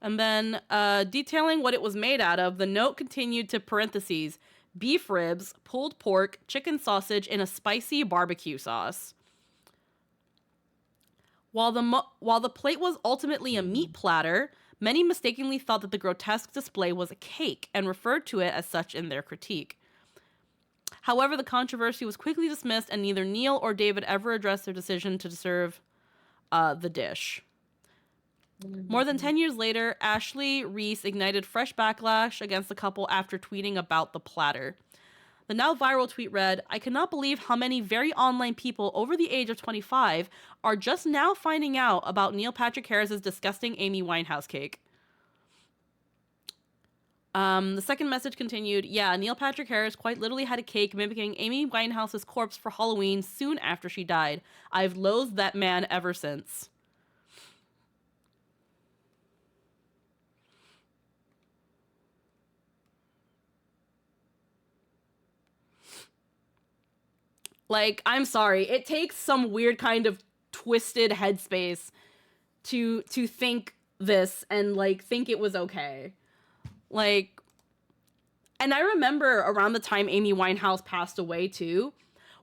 And then, detailing what it was made out of, the note continued to parentheses, beef ribs, pulled pork, chicken sausage in a spicy barbecue sauce. While the plate was ultimately a meat platter, many mistakenly thought that the grotesque display was a cake and referred to it as such in their critique. However, the controversy was quickly dismissed, and neither Neil or David ever addressed their decision to serve the dish. More than 10 years later, Ashley Reese ignited fresh backlash against the couple after tweeting about the platter. The now viral tweet read, "I cannot believe how many very online people over the age of 25 are just now finding out about Neil Patrick Harris's disgusting Amy Winehouse cake." The second message continued, "Yeah, Neil Patrick Harris quite literally had a cake mimicking Amy Winehouse's corpse for Halloween soon after she died. I've loathed that man ever since." Like, I'm sorry. It takes some weird kind of twisted headspace to think this and, like, think it was okay. Like, and I remember around the time Amy Winehouse passed away, too,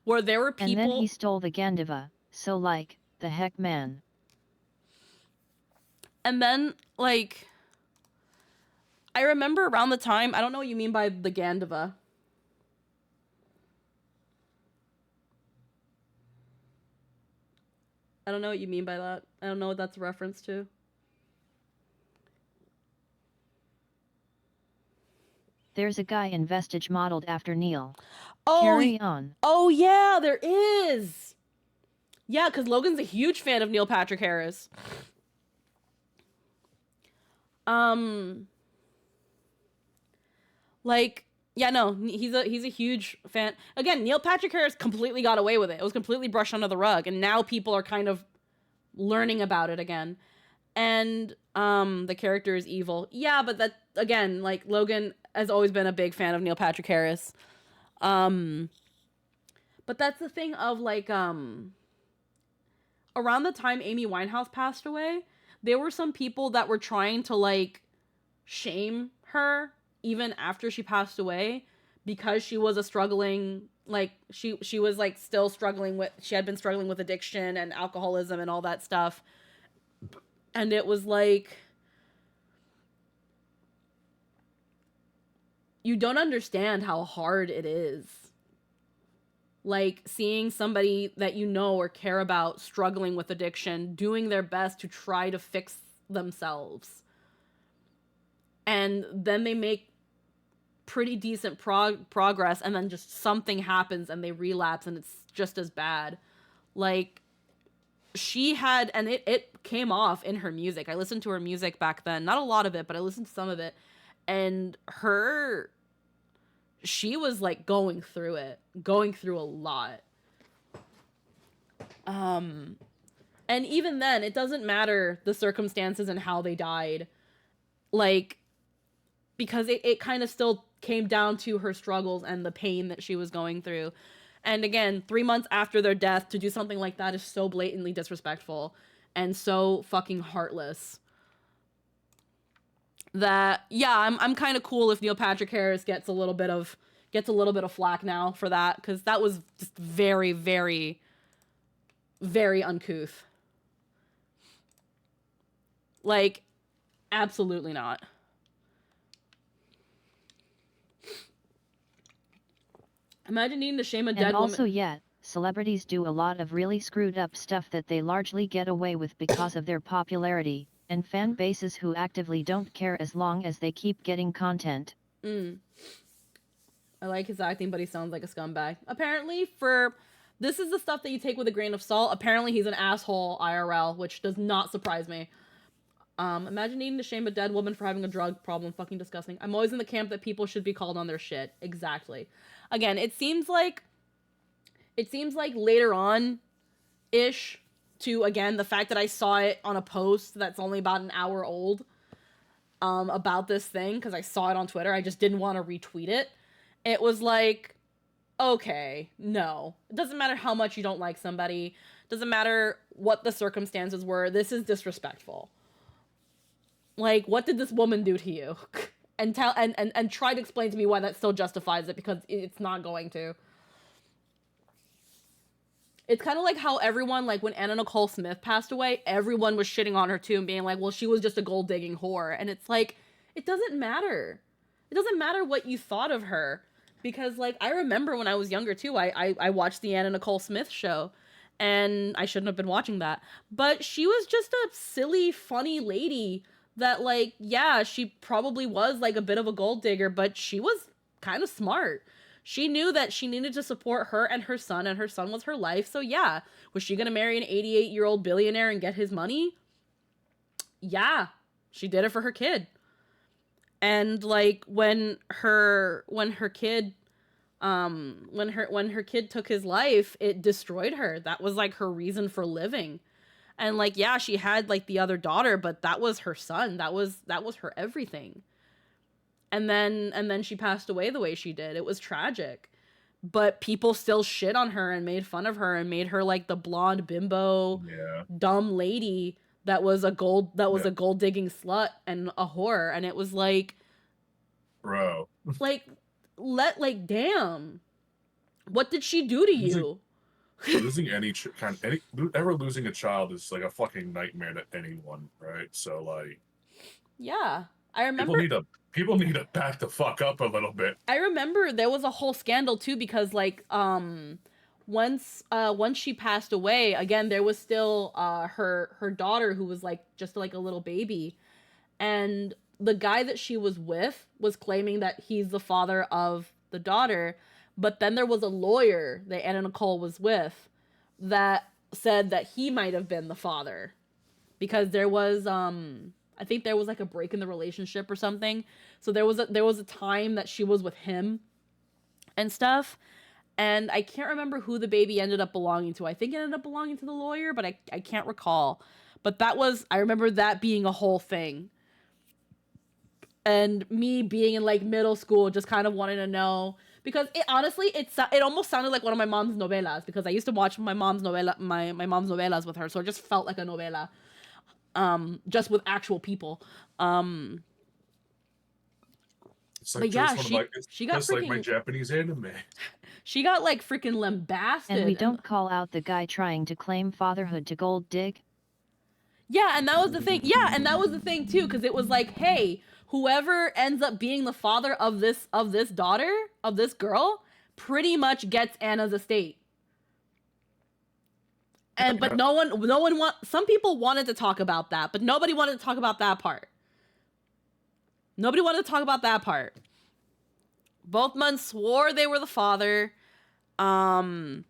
where there were people... And then he stole the Gandiva, so, like, the heck, man. And then, like, I remember around the time... I don't know what you mean by the Gandiva. I don't know what you mean by that. I don't know what that's a reference to. There's a guy in Vestige modeled after Neil. Oh, Carry on. Oh, yeah, there is. Yeah, because Logan's a huge fan of Neil Patrick Harris. Like, yeah, no, he's a huge fan. Again, Neil Patrick Harris completely got away with it. It was completely brushed under the rug, and now people are kind of learning about it again. And the character is evil. Yeah, but that, again, like, Logan has always been a big fan of Neil Patrick Harris. But that's the thing of, like, around the time Amy Winehouse passed away, there were some people that were trying to, like, shame her even after she passed away, because she was a struggling, like, she was, like, still struggling with, she had been struggling with addiction and alcoholism and all that stuff. And it was like, you don't understand how hard it is. Like, seeing somebody that you know or care about struggling with addiction, doing their best to try to fix themselves. And then they make pretty decent progress, and then just something happens and they relapse and it's just as bad. Like, she had, and it came off in her music. I listened to her music back then. Not a lot of it, but I listened to some of it. And she was like going through a lot. And even then, it doesn't matter the circumstances and how they died. Like, because it kind of still came down to her struggles and the pain that she was going through. And again, 3 months after their death, to do something like that is so blatantly disrespectful and so fucking heartless. That, yeah, I'm kind of cool if Neil Patrick Harris gets a little bit of flack now for that, because that was just very, very, very uncouth. Like, absolutely not. Imagine needing to shame a dead And also, woman. yet, celebrities do a lot of really screwed up stuff that they largely get away with because of their popularity, and fan bases who actively don't care as long as they keep getting content. I like his acting, but he sounds like a scumbag. Apparently, this is the stuff that you take with a grain of salt. Apparently, he's an asshole IRL, which does not surprise me. Imagine needing to shame a dead woman for having a drug problem. Fucking disgusting. I'm always in the camp that people should be called on their shit. Exactly. Again, it seems like later on ish to, again, the fact that I saw it on a post that's only about an hour old about this thing, because I saw it on Twitter. I just didn't want to retweet it. It was like, okay, no. It doesn't matter how much you don't like somebody. Doesn't matter what the circumstances were. This is disrespectful. Like, what did this woman do to you? And try to explain to me why that still justifies it, because it's not going to. It's kind of like how everyone, like when Anna Nicole Smith passed away, everyone was shitting on her too and being like, well, she was just a gold digging whore. And it's like, it doesn't matter. It doesn't matter what you thought of her. Because, like, I remember when I was younger too, I watched the Anna Nicole Smith show, and I shouldn't have been watching that. But she was just a silly, funny lady that, like, yeah, she probably was like a bit of a gold digger, but she was kind of smart. She knew that she needed to support her and her son was her life. So yeah, was she gonna marry an 88-year-old billionaire and get his money? Yeah, she did it for her kid. And, like, when her kid took his life, it destroyed her. That was, like, her reason for living. And, like, yeah, she had, like, the other daughter, but that was her son. That was her everything. And then she passed away the way she did. It was tragic. But people still shit on her and made fun of her and made her, like, the blonde bimbo, dumb lady that was a gold digging slut and a whore. And it was like, bro, damn, what did she do to you? Losing losing a child is like a fucking nightmare to anyone, right? So, like, yeah, I remember people need to back the fuck up a little bit. I remember there was a whole scandal too, because, like, once she passed away, again, there was still her daughter, who was, like, just like a little baby, and the guy that she was with was claiming that he's the father of the daughter. But then there was a lawyer that Anna Nicole was with that said that he might have been the father, because there was I think there was, like, a break in the relationship or something. So there was a time that she was with him and stuff. And I can't remember who the baby ended up belonging to. I think it ended up belonging to the lawyer, but I can't recall. But I remember that being a whole thing. And me being in, like, middle school, just kind of wanting to know, because it honestly, it almost sounded like one of my mom's novelas, because I used to watch my mom's novelas with her, so it just felt like a novela, just with actual people. It's like, but yeah, she got freaking, like my Japanese anime. She got, like, freaking lambasted. And we don't call out the guy trying to claim fatherhood to gold dig. Yeah, and that was the thing. Yeah, and that was the thing too, because it was like, hey, whoever ends up being the father of this daughter, of this girl, pretty much gets Anna's estate. And but no one some people wanted to talk about that, but nobody wanted to talk about that part. Nobody wanted to talk about that part. Both men swore they were the father. And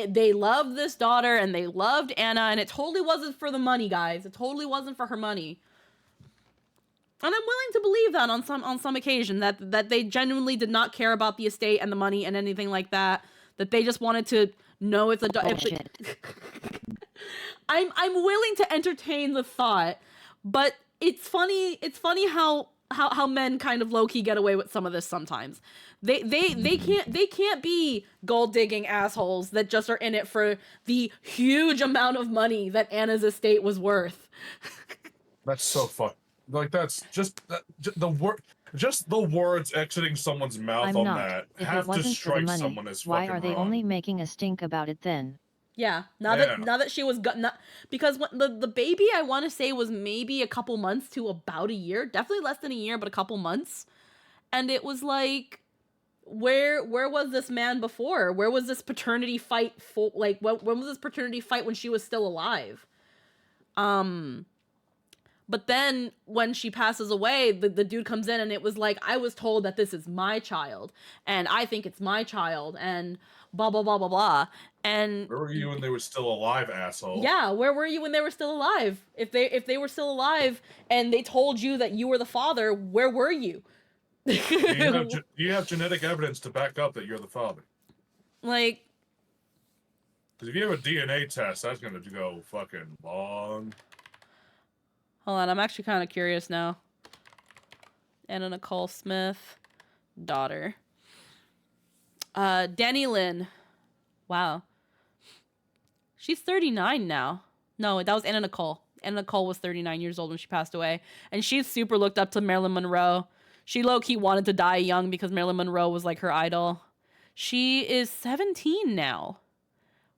they loved this daughter and they loved Anna, and it totally wasn't for the money, guys. It totally wasn't for her money. And I'm willing to believe that on some occasion that they genuinely did not care about the estate and the money and anything like that. That they just wanted to know it's a I'm willing to entertain the thought, but it's funny how men kind of low-key get away with some of this sometimes. They can't be gold digging assholes that just are in it for the huge amount of money that Anna's estate was worth. That's so fuck. Like that's the word. Just the words exiting someone's mouth on that have to strike someone as fucking why are they wrong. only making a stink about it then? Yeah, now that she was because when the baby, I want to say, was maybe a couple months to about a year, definitely less than a year, but a couple months, and it was like, where was this man before? Where was this paternity fight for? Like, when was this paternity fight when she was still alive? But then when she passes away, the dude comes in and it was like, I was told that this is my child and I think it's my child and blah, blah, blah, blah, blah. And where were you when they were still alive, asshole? Yeah, where were you when they were still alive? If they were still alive and they told you that you were the father, where were you? You have genetic evidence to back up that you're the father. Like, because if you have a DNA test, that's gonna go fucking long. Hold on, I'm actually kind of curious now. Anna Nicole Smith, daughter. Danny Lynn. Wow. She's 39 now. No, that was Anna Nicole. Anna Nicole was 39 years old when she passed away. And she's super looked up to Marilyn Monroe. She low-key wanted to die young because Marilyn Monroe was like her idol. She is 17 now.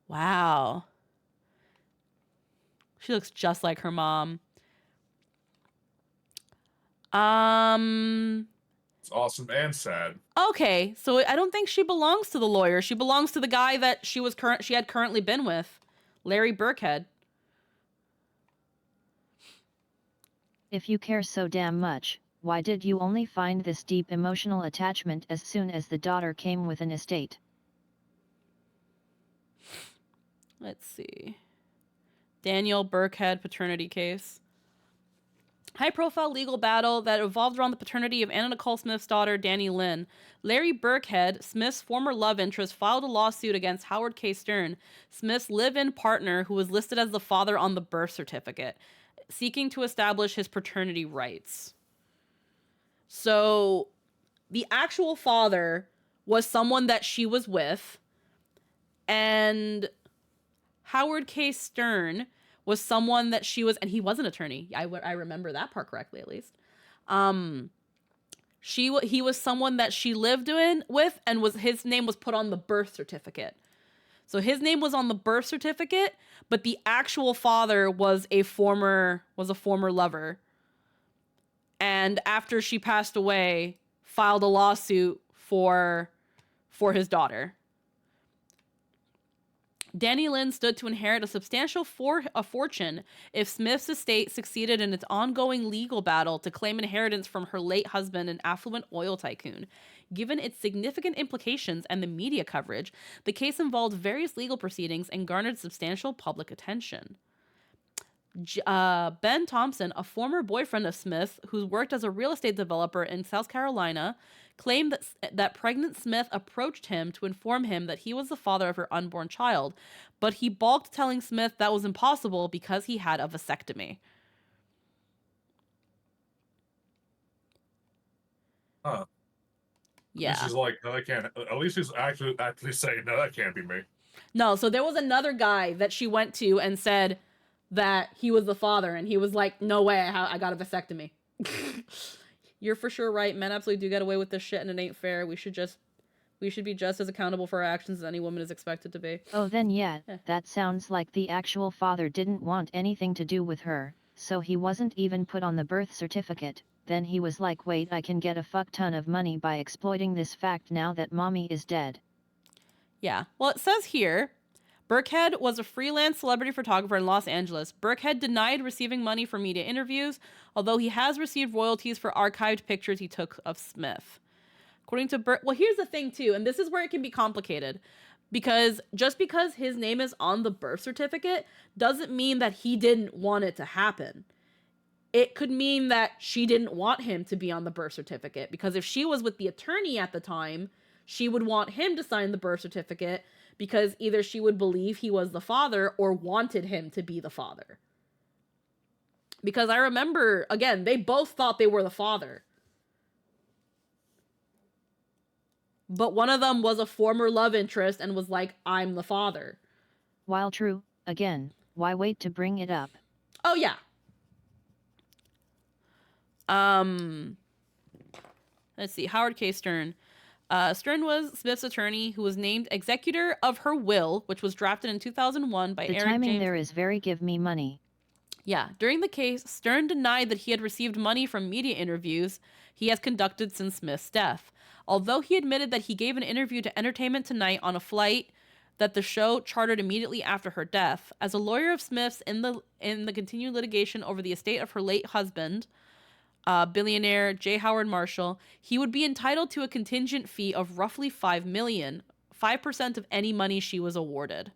Wow. She looks just like her mom. It's awesome and sad. Okay, so I don't think she belongs to the lawyer. She belongs to the guy that she had currently been with, Larry Burkhead. If you care so damn much, why did you only find this deep emotional attachment as soon as the daughter came with an estate? Let's see. Daniel Burkhead paternity case. High-profile legal battle that evolved around the paternity of Anna Nicole Smith's daughter, Danny Lynn. Larry Burkhead, Smith's former love interest, filed a lawsuit against Howard K. Stern, Smith's live-in partner who was listed as the father on the birth certificate, seeking to establish his paternity rights. So, the actual father was someone that she was with, and Howard K. Stern was someone that she was, and he was an attorney. I remember that part correctly, at least. He was someone that she lived with, and his name was put on the birth certificate. So his name was on the birth certificate, but the actual father was a former lover. And after she passed away, filed a lawsuit for his daughter. Danny Lynn stood to inherit a substantial fortune if Smith's estate succeeded in its ongoing legal battle to claim inheritance from her late husband, an affluent oil tycoon. Given its significant implications and the media coverage, the case involved various legal proceedings and garnered substantial public attention. Ben Thompson, a former boyfriend of Smith, who worked as a real estate developer in South Carolina, claimed that pregnant Smith approached him to inform him that he was the father of her unborn child, but he balked, telling Smith that was impossible because he had a vasectomy. Huh. Yeah. She's like, no, that can't. At least he's actually saying, no, that can't be me. No, so there was another guy that she went to and said that he was the father, and he was like, no way, I got a vasectomy. You're for sure right. Men absolutely do get away with this shit, and it ain't fair. We should be just as accountable for our actions as any woman is expected to be. Oh, then yeah, that sounds like the actual father didn't want anything to do with her, so he wasn't even put on the birth certificate. Then he was like, wait, I can get a fuck ton of money by exploiting this fact now that mommy is dead. Yeah. Well, it says here, Burkhead was a freelance celebrity photographer in Los Angeles. Burkhead denied receiving money for media interviews, although he has received royalties for archived pictures he took of Smith. According to well, here's the thing too, and this is where it can be complicated, because just because his name is on the birth certificate doesn't mean that he didn't want it to happen. It could mean that she didn't want him to be on the birth certificate, because if she was with the attorney at the time, she would want him to sign the birth certificate, because either she would believe he was the father or wanted him to be the father. Because I remember, again, they both thought they were the father. But one of them was a former love interest and was like, I'm the father. While true, again, why wait to bring it up? Oh, yeah. Let's see. Howard K. Stern. Stern was Smith's attorney who was named executor of her will, which was drafted in 2001 by The Eric timing James. there is very give me money. Yeah. During the case, Stern denied that he had received money from media interviews he has conducted since Smith's death. Although he admitted that he gave an interview to Entertainment Tonight on a flight that the show chartered immediately after her death, as a lawyer of Smith's in the continued litigation over the estate of her late husband, billionaire J. Howard Marshall, he would be entitled to a contingent fee of roughly $5 million, 5% of any money she was awarded.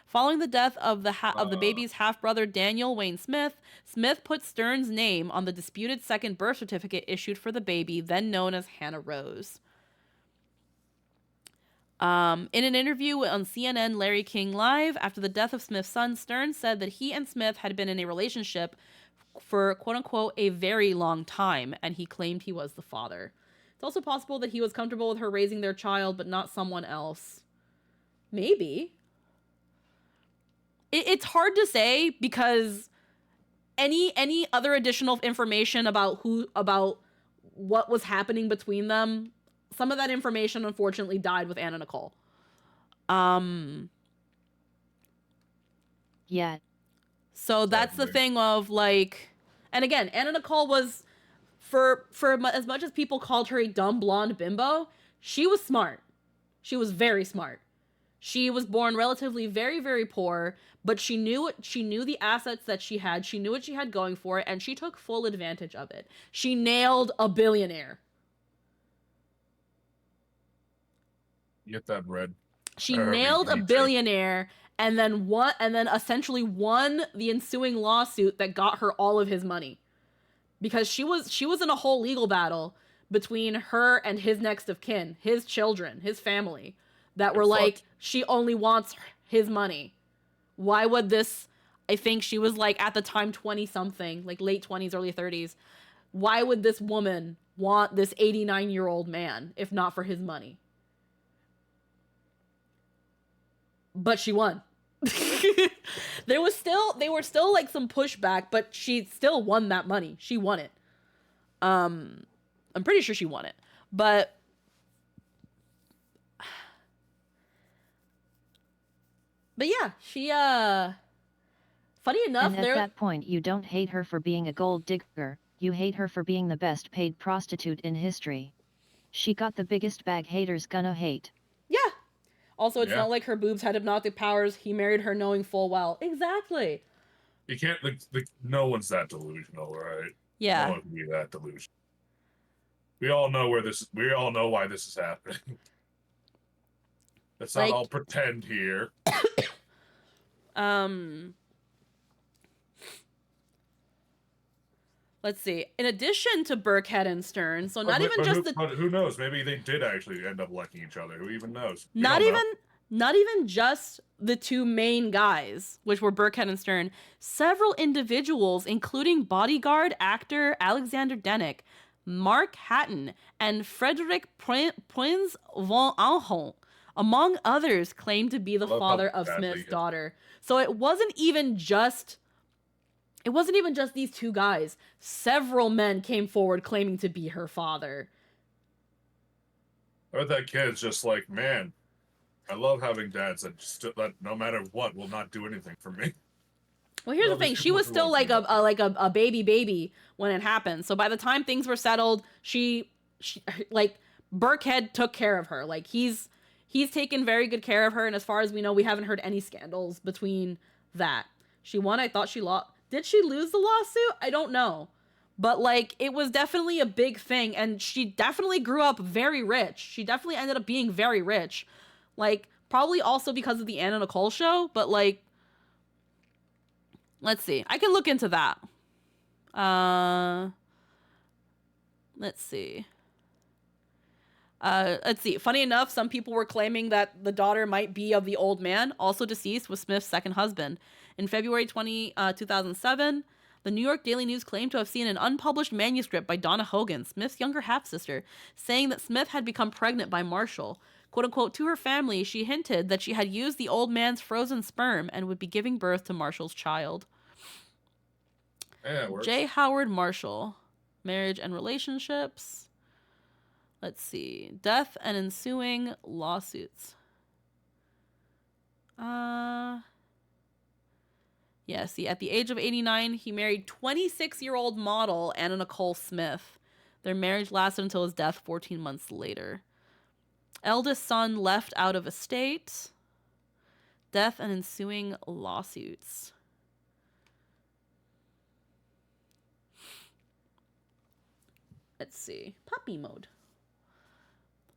Following the death of the baby's half-brother Daniel Wayne Smith, Smith put Stern's name on the disputed second birth certificate issued for the baby, then known as Hannah Rose. In an interview on CNN Larry King Live, after the death of Smith's son, Stern said that he and Smith had been in a relationship for quote-unquote a very long time, and he claimed he was the father. It's also possible that he was comfortable with her raising their child, but not someone else. Maybe. It's hard to say, because any other additional information about what was happening between them, some of that information unfortunately died with Anna Nicole. Yeah. So that's the thing of like, and again, Anna Nicole was, for as much as people called her a dumb blonde bimbo, she was smart. She was very smart. She was born relatively very, very poor, but she knew the assets that she had. She knew what she had going for it, and she took full advantage of it. She nailed a billionaire. Get that bread. She nailed a billionaire, and then essentially won the ensuing lawsuit that got her all of his money. Because she was in a whole legal battle between her and his next of kin, his children, his family, that were like, she only wants his money. Why would this, I think she was like at the time 20 something, like late 20s, early 30s. Why would this woman want this 89-year-old man if not for his money? But she won. They were still like some pushback, but she still won that money. She won it. I'm pretty sure she won it. But yeah, she funny enough, and at that point you don't hate her for being a gold digger, you hate her for being the best paid prostitute in history. She got the biggest bag haters gonna hate. Yeah. Also, it's not like her boobs had hypnotic powers. He married her knowing full well. Exactly. You can't, no one's that delusional, right? Yeah. No one can be that delusional. We all know why this is happening. Let's not all pretend here. Let's see. In addition to Burkhead and Stern, so But who knows? Maybe they did actually end up liking each other. Who even knows? Not even just the two main guys, which were Burkhead and Stern. Several individuals, including bodyguard actor Alexander Denick, Mark Hatton, and Frederick Prinz von Anhalt, among others, claimed to be the father of Smith's daughter. So it wasn't even just these two guys. Several men came forward claiming to be her father. I bet that kid's just like, man, I love having dads that no matter what will not do anything for me. Well, here's No, the thing. these She people was who still won't like do a baby when it happened. So by the time things were settled, she like Burkhead took care of her. Like he's taken very good care of her. And as far as we know, we haven't heard any scandals between that. She won. I thought she lost. Did she lose the lawsuit? I don't know. But like it was definitely a big thing, and she definitely grew up very rich. She definitely ended up being very rich. Like probably also because of the Anna Nicole show, but like let's see. I can look into that. Let's see. Let's see. Funny enough, some people were claiming that the daughter might be of the old man, also deceased, was Smith's second husband. In February 2007, the New York Daily News claimed to have seen an unpublished manuscript by Donna Hogan, Smith's younger half-sister, saying that Smith had become pregnant by Marshall. Quote unquote, to her family, she hinted that she had used the old man's frozen sperm and would be giving birth to Marshall's child. Yeah, it works. J. Howard Marshall. Marriage and relationships. Let's see. Death and ensuing lawsuits. Yeah, see, at the age of 89, he married 26-year-old model Anna Nicole Smith. Their marriage lasted until his death 14 months later. Eldest son left out of estate. Death and ensuing lawsuits. Let's see. Puppy mode.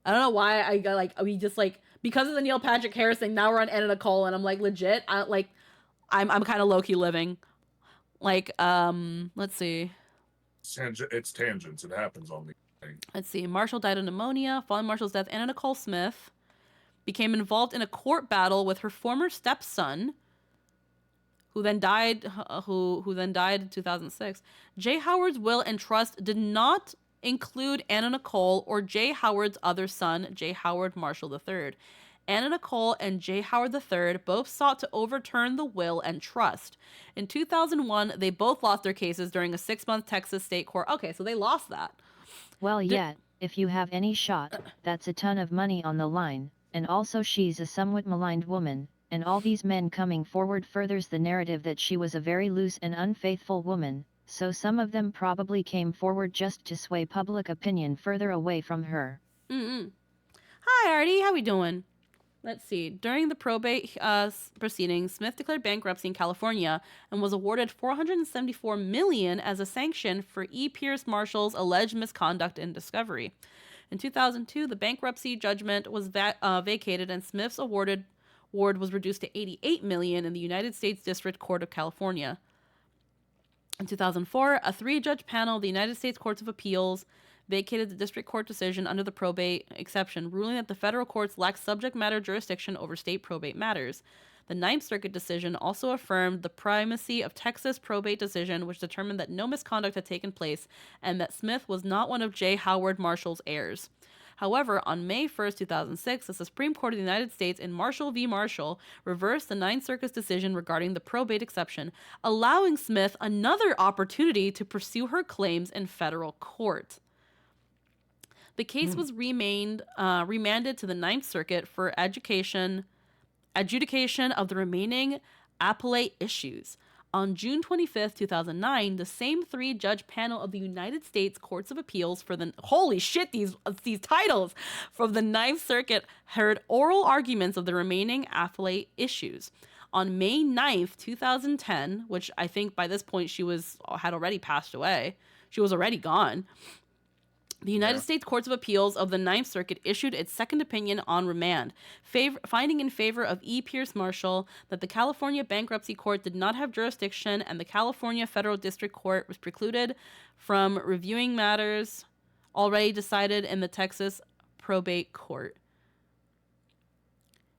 I don't know why I got like, we just like, because of the Neil Patrick Harris thing, now we're on Anna Nicole, and I'm like, legit, I'm kind of low-key living. Like, let's see. It's tangents. It happens on the thing. Let's see. Marshall died of pneumonia. Following Marshall's death, Anna Nicole Smith became involved in a court battle with her former stepson, who then died in 2006. J. Howard's will and trust did not include Anna Nicole or J. Howard's other son, J. Howard Marshall III. Anna Nicole and J. Howard III both sought to overturn the will and trust. In 2001, they both lost their cases during a 6-month Texas state court. Okay, so they lost that. Well, yet, if you have any shot, that's a ton of money on the line, and also she's a somewhat maligned woman, and all these men coming forward furthers the narrative that she was a very loose and unfaithful woman, so some of them probably came forward just to sway public opinion further away from her. Hi, Artie, how we doing? Let's see. During the probate proceedings, Smith declared bankruptcy in California and was awarded $474 million as a sanction for E. Pierce Marshall's alleged misconduct in discovery. In 2002, the bankruptcy judgment was vacated, and Smith's award was reduced to $88 million in the United States District Court of California. In 2004, a 3-judge panel of the United States Courts of Appeals vacated the district court decision under the probate exception, ruling that the federal courts lack subject matter jurisdiction over state probate matters. The Ninth Circuit decision also affirmed the primacy of Texas probate decision, which determined that no misconduct had taken place and that Smith was not one of J. Howard Marshall's heirs. However, on May 1st, 2006, the Supreme Court of the United States in Marshall v. Marshall reversed the Ninth Circuit's decision regarding the probate exception, allowing Smith another opportunity to pursue her claims in federal court. The case was remanded to the Ninth Circuit for adjudication of the remaining appellate issues. On June 25th, 2009, the same 3-judge panel of the United States Courts of Appeals for the holy shit, these titles from the Ninth Circuit heard oral arguments of the remaining appellate issues. On May 9th, 2010, which I think by this point had already passed away, she was already gone. The United States Courts of Appeals of the Ninth Circuit issued its second opinion on remand, finding in favor of E. Pierce Marshall that the California Bankruptcy Court did not have jurisdiction and the California Federal District Court was precluded from reviewing matters already decided in the Texas Probate Court.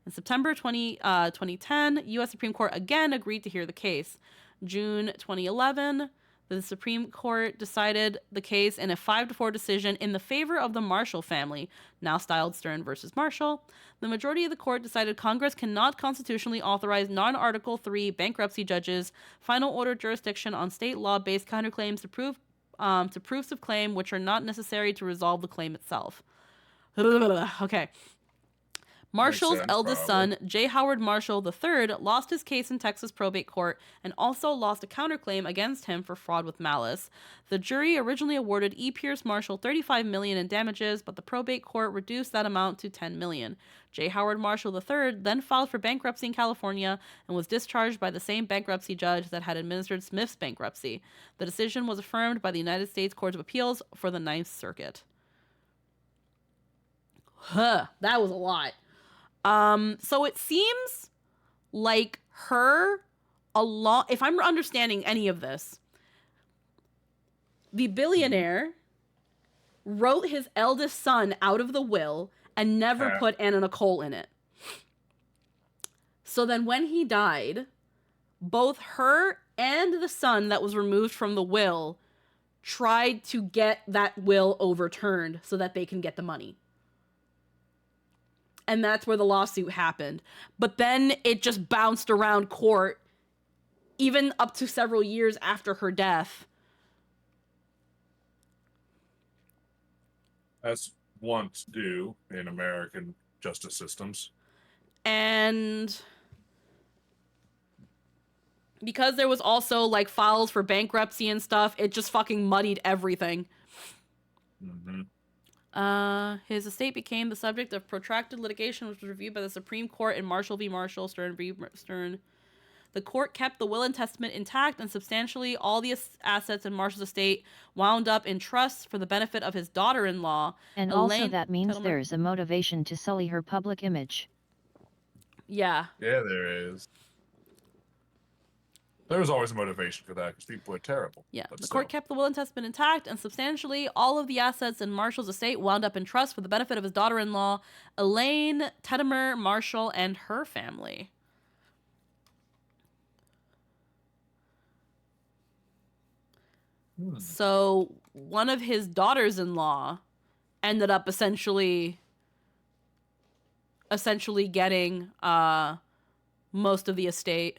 In September 2010, U.S. Supreme Court again agreed to hear the case. June 2011, the Supreme Court decided the case in a 5-4 decision in the favor of the Marshall family, now styled Stern versus Marshall. The majority of the court decided Congress cannot constitutionally authorize non-Article III bankruptcy judges final order jurisdiction on state law-based counterclaims to proofs of claim which are not necessary to resolve the claim itself. Okay. Marshall's sense, eldest probably. son, J. Howard Marshall III, lost his case in Texas probate court and also lost a counterclaim against him for fraud with malice. The jury originally awarded E. Pierce Marshall $35 million in damages, but the probate court reduced that amount to $10 million. J. Howard Marshall III then filed for bankruptcy in California and was discharged by the same bankruptcy judge that had administered Smith's bankruptcy. The decision was affirmed by the United States Court of Appeals for the Ninth Circuit. Huh, that was a lot. So it seems like if I'm understanding any of this, the billionaire wrote his eldest son out of the will and never put Anna Nicole in it. So then when he died, both her and the son that was removed from the will tried to get that will overturned so that they can get the money. And that's where the lawsuit happened. But then it just bounced around court, even up to several years after her death. As once do in American justice systems. And because there was also, like, files for bankruptcy and stuff, it just fucking muddied everything. Mm-hmm. His estate became the subject of protracted litigation, which was reviewed by the Supreme Court in Marshall v. Marshall, Stern v. Stern. The court kept the will and testament intact, and substantially all the assets in Marshall's estate wound up in trusts for the benefit of his daughter-in-law. And Elaine also that means Tettleman. there's a motivation to sully her public image. Yeah. Yeah, there is. There was always a motivation for that because people are terrible. Yeah, But the still. court kept the will and testament intact, and substantially all of the assets in Marshall's estate wound up in trust for the benefit of his daughter-in-law, Elaine Tettleman Marshall, and her family. So one of his daughters-in-law ended up essentially getting most of the estate.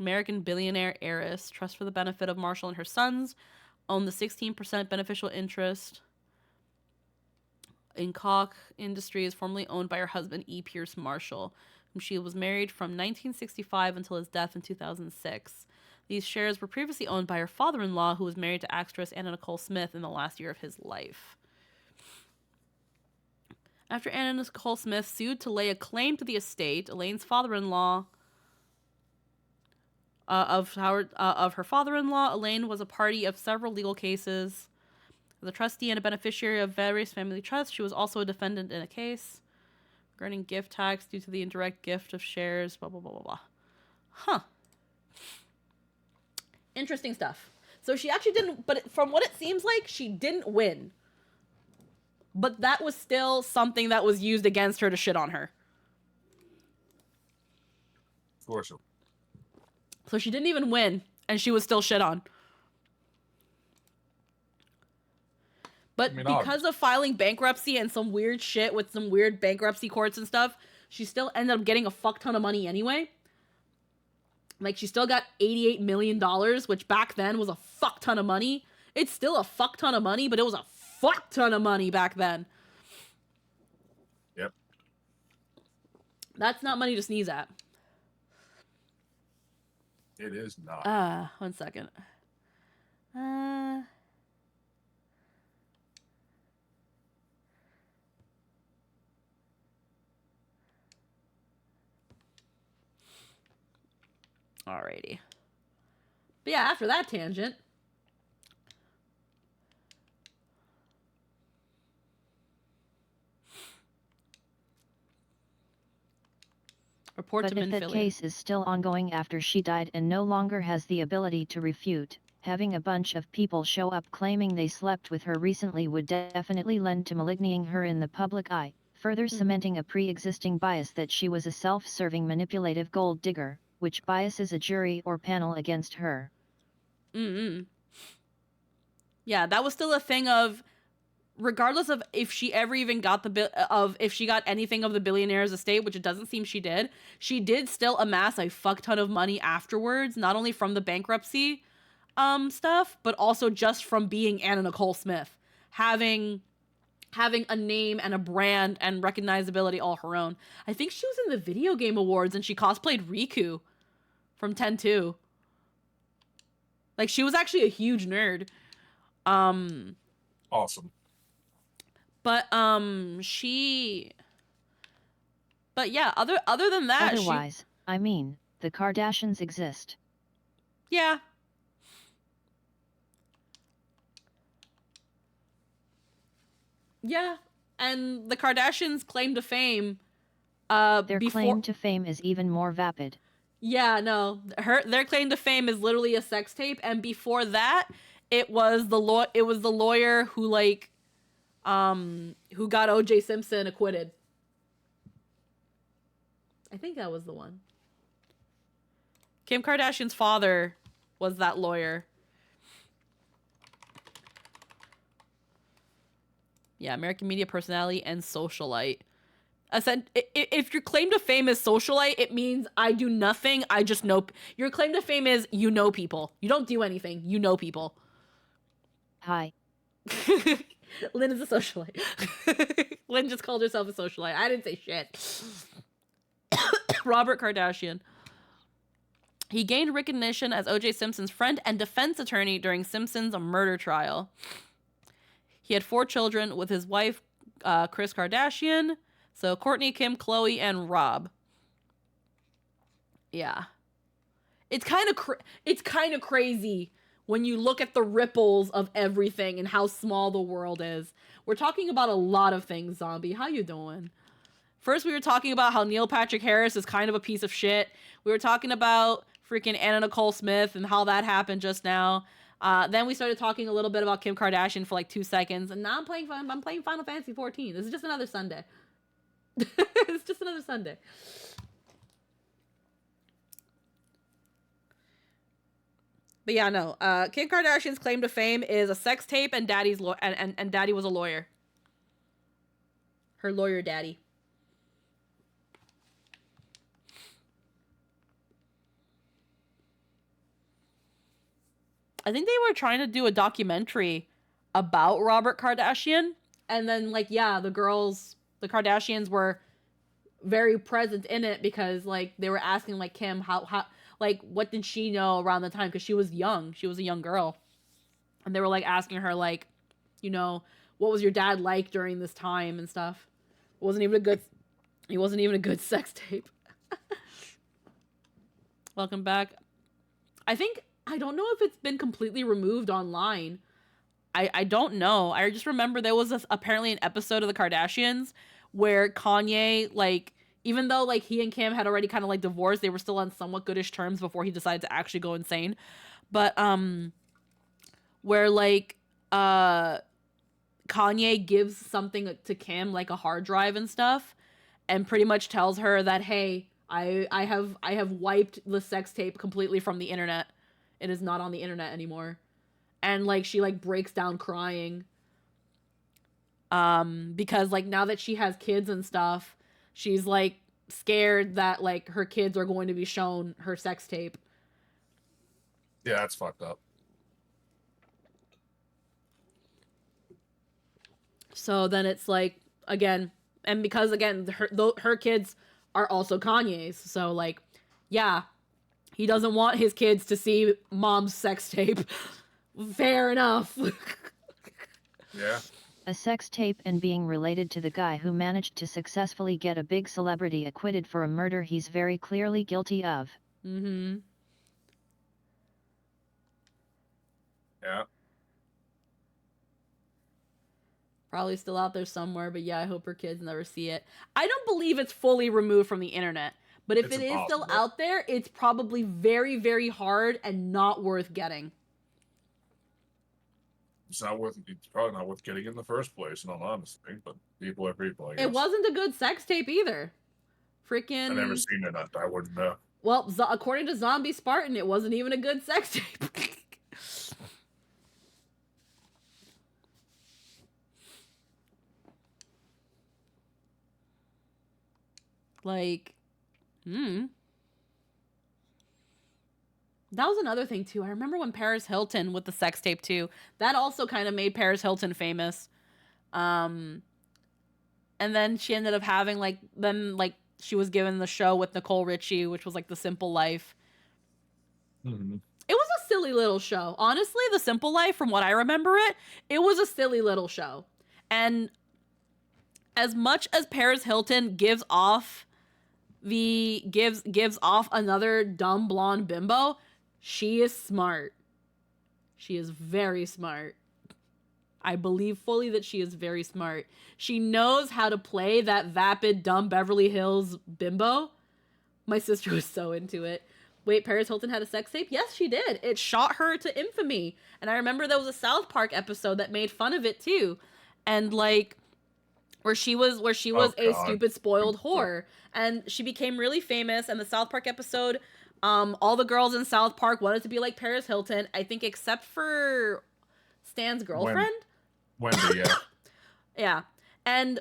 American billionaire heiress, trust for the benefit of Marshall and her sons, owned the 16% beneficial interest in Koch Industries, formerly owned by her husband E. Pierce Marshall, whom she was married from 1965 until his death in 2006. These shares were previously owned by her father-in-law, who was married to actress Anna Nicole Smith in the last year of his life. After Anna Nicole Smith sued to lay a claim to the estate, Elaine's father-in-law of her father-in-law, Elaine was a party of several legal cases. As a trustee and a beneficiary of various family trusts, she was also a defendant in a case regarding gift tax due to the indirect gift of shares, blah, blah, blah, blah, blah. Huh. Interesting stuff. So she actually didn't, but from what it seems like, she didn't win. But that was still something that was used against her to shit on her. Of course. So she didn't even win, and she was still shit on. But because of filing bankruptcy and some weird shit with some weird bankruptcy courts and stuff, she still ended up getting a fuck ton of money anyway. Like, she still got $88 million, which back then was a fuck ton of money. It's still a fuck ton of money, but it was a fuck ton of money back then. Yep. That's not money to sneeze at. It is not. 1 second. Alrighty. But yeah, after that tangent. Report But to if that Minfilly. case is still ongoing after she died and no longer has the ability to refute, having a bunch of people show up claiming they slept with her recently would definitely lend to maligning her in the public eye, further cementing a pre-existing bias that she was a self-serving manipulative gold digger, which biases a jury or panel against her. Yeah, that was still a thing of, regardless of if she ever even got if she got anything of the billionaire's estate, which it doesn't seem she did still amass a fuck ton of money afterwards, not only from the bankruptcy stuff, but also just from being Anna Nicole Smith, having having a name and a brand and recognizability all her own. I think she was in the video game awards and she cosplayed Riku from 10-2. Like, she was actually a huge nerd. Awesome. But yeah, other than that, otherwise, I mean, the Kardashians exist. Yeah. Yeah, and the Kardashians' claim to fame, their claim to fame is even more vapid. Yeah, no, their claim to fame is literally a sex tape, and before that, it was the lawyer who like, who got O.J. Simpson acquitted. I think that was the one. Kim Kardashian's father was that lawyer. Yeah, American media personality and socialite. If your claim to fame is socialite, it means I do nothing. I just know. Your claim to fame is you know people. You don't do anything. You know people. Hi. Lynn is a socialite. Lynn just called herself a socialite. I didn't say shit. Robert Kardashian. He gained recognition as O.J. Simpson's friend and defense attorney during Simpson's murder trial. He had 4 children with his wife, Kris Kardashian. So Kourtney, Kim, Khloe, and Rob. Yeah. It's kind of crazy when you look at the ripples of everything and how small the world is. We're talking about a lot of things, Zombie. How you doing? First, we were talking about how Neil Patrick Harris is kind of a piece of shit. We were talking about freaking Anna Nicole Smith and how that happened just now. Then we started talking a little bit about Kim Kardashian for like 2 seconds, and now I'm playing Final Fantasy 14. This is just another Sunday. It's just another Sunday. But yeah, no. Kim Kardashian's claim to fame is a sex tape, and Daddy was a lawyer. Her lawyer daddy. I think they were trying to do a documentary about Robert Kardashian. And then, like, yeah, the Kardashians were very present in it because, like, they were asking, like, Kim, how like, what did she know around the time? Because she was young. She was a young girl. And they were, like, asking her, like, you know, what was your dad like during this time and stuff? It wasn't even a good sex tape. Welcome back. I don't know if it's been completely removed online. I don't know. I just remember there was apparently an episode of the Kardashians where Kanye, like, even though, like, he and Kim had already kind of, like, divorced, they were still on somewhat goodish terms before he decided to actually go insane. But, where, like, Kanye gives something to Kim, like a hard drive and stuff, and pretty much tells her that, hey, I have wiped the sex tape completely from the internet. It is not on the internet anymore. And, like, she, like, breaks down crying. Because, like, now that she has kids and stuff, she's, like, scared that, like, her kids are going to be shown her sex tape. Yeah, that's fucked up. So then it's, like, again, and because, again, her kids are also Kanye's. So, like, yeah, he doesn't want his kids to see mom's sex tape. Fair enough. Yeah. A sex tape and being related to the guy who managed to successfully get a big celebrity acquitted for a murder he's very clearly guilty of. Mm-hmm. Yeah. Probably still out there somewhere, but yeah, I hope her kids never see it. I don't believe it's fully removed from the internet, but if It's it is still impossible. out there, it's probably very, very hard and not worth getting. It's probably not worth getting in the first place, in all honesty, but people are people, I guess. It wasn't a good sex tape either. Freaking... I've never seen it. I wouldn't know. Well, according to Zombie Spartan, it wasn't even a good sex tape. Like, that was another thing too. I remember when Paris Hilton with the sex tape too. That also kind of made Paris Hilton famous. And then she ended up having like she was given the show with Nicole Richie, which was like The Simple Life. Mhm. It was a silly little show. Honestly, The Simple Life, from what I remember it was a silly little show. And as much as Paris Hilton gives off another dumb blonde bimbo, she is smart. She is very smart. I believe fully that she is very smart. She knows how to play that vapid, dumb Beverly Hills bimbo. My sister was so into it. Wait, Paris Hilton had a sex tape? Yes, she did. It shot her to infamy. And I remember there was a South Park episode that made fun of it too. And like where she was a stupid spoiled whore. And she became really famous, and the South Park episode, all the girls in South Park wanted to be like Paris Hilton, I think except for Stan's girlfriend. Wendy, yeah. Yeah. And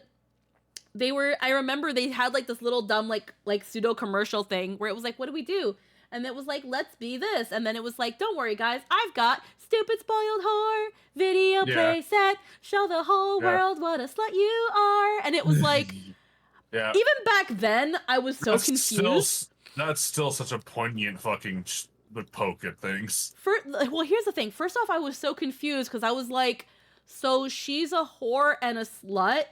I remember they had like this little dumb like pseudo commercial thing where it was like, what do we do? And it was like, let's be this. And then it was like, don't worry guys, I've got stupid spoiled whore, video play set, show the whole world what a slut you are. And it was like, yeah. Even back then, I was so confused. That's still such a poignant fucking poke at things. Well, here's the thing. First off, I was so confused because I was like, so she's a whore and a slut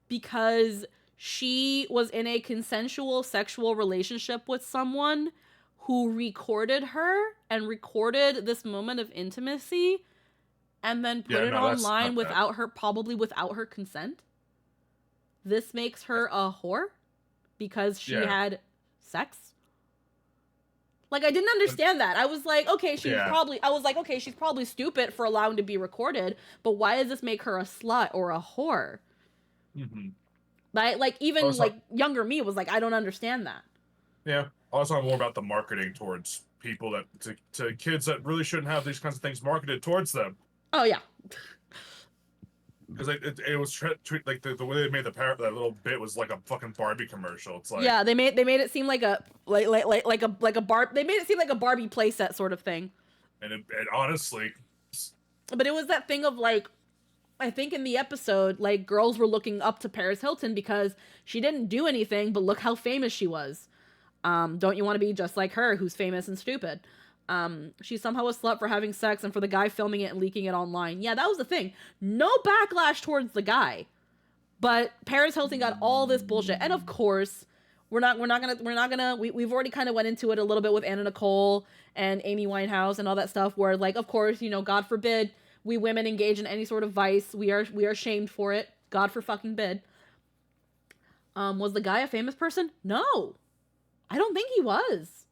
because she was in a consensual sexual relationship with someone who recorded her and recorded this moment of intimacy and then put it online without her consent. This makes her a whore because she had sex. Like, I didn't understand that. I was like, okay, she's probably stupid for allowing to be recorded, but why does this make her a slut or a whore? Mm-hmm. Like even younger me was like, I don't understand that. Yeah. Also, more about the marketing towards people to kids that really shouldn't have these kinds of things marketed towards them. Oh yeah. Because it was like the way they made that little bit was like a fucking Barbie commercial. It's like, yeah, they made it seem like a they made it seem like a Barbie playset sort of thing. And it honestly, but it was that thing of like, I think in the episode, like girls were looking up to Paris Hilton because she didn't do anything, but look how famous she was. Don't you want to be just like her, who's famous and stupid? She's somehow a slut for having sex and for the guy filming it and leaking it online. Yeah, that was the thing. No backlash towards the guy, but Paris Hilton got all this bullshit. And of course, we've already kind of went into it a little bit with Anna Nicole and Amy Winehouse and all that stuff where like, of course, God forbid we women engage in any sort of vice. We are shamed for it. God for fucking bid. Was the guy a famous person? No, I don't think he was.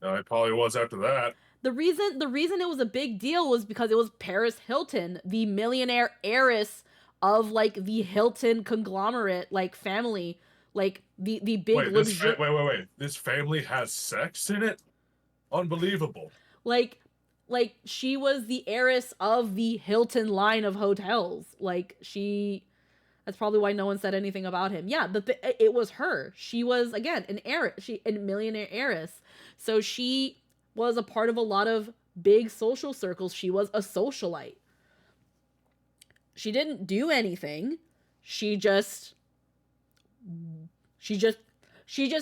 It probably was after that. The reason it was a big deal was because it was Paris Hilton, the millionaire heiress of like the Hilton conglomerate, like family, like the big wait. This family has sex in it? Unbelievable. Like she was the heiress of the Hilton line of hotels. That's probably why no one said anything about him. Yeah, it was her. She was, again, an heiress. A millionaire heiress. So she was a part of a lot of big social circles. She was a socialite. She didn't do anything. She just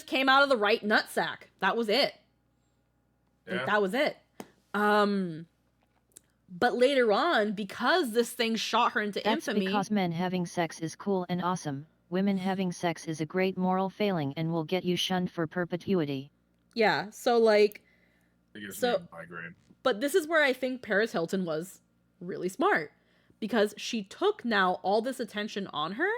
came out of the right nutsack. That was it. Yeah. That was it. But later on, because this thing shot her into infamy... That's because men having sex is cool and awesome. Women having sex is a great moral failing and will get you shunned for perpetuity. Yeah, so like... It gives me a migraine. But this is where I think Paris Hilton was really smart. Because she took now all this attention on her,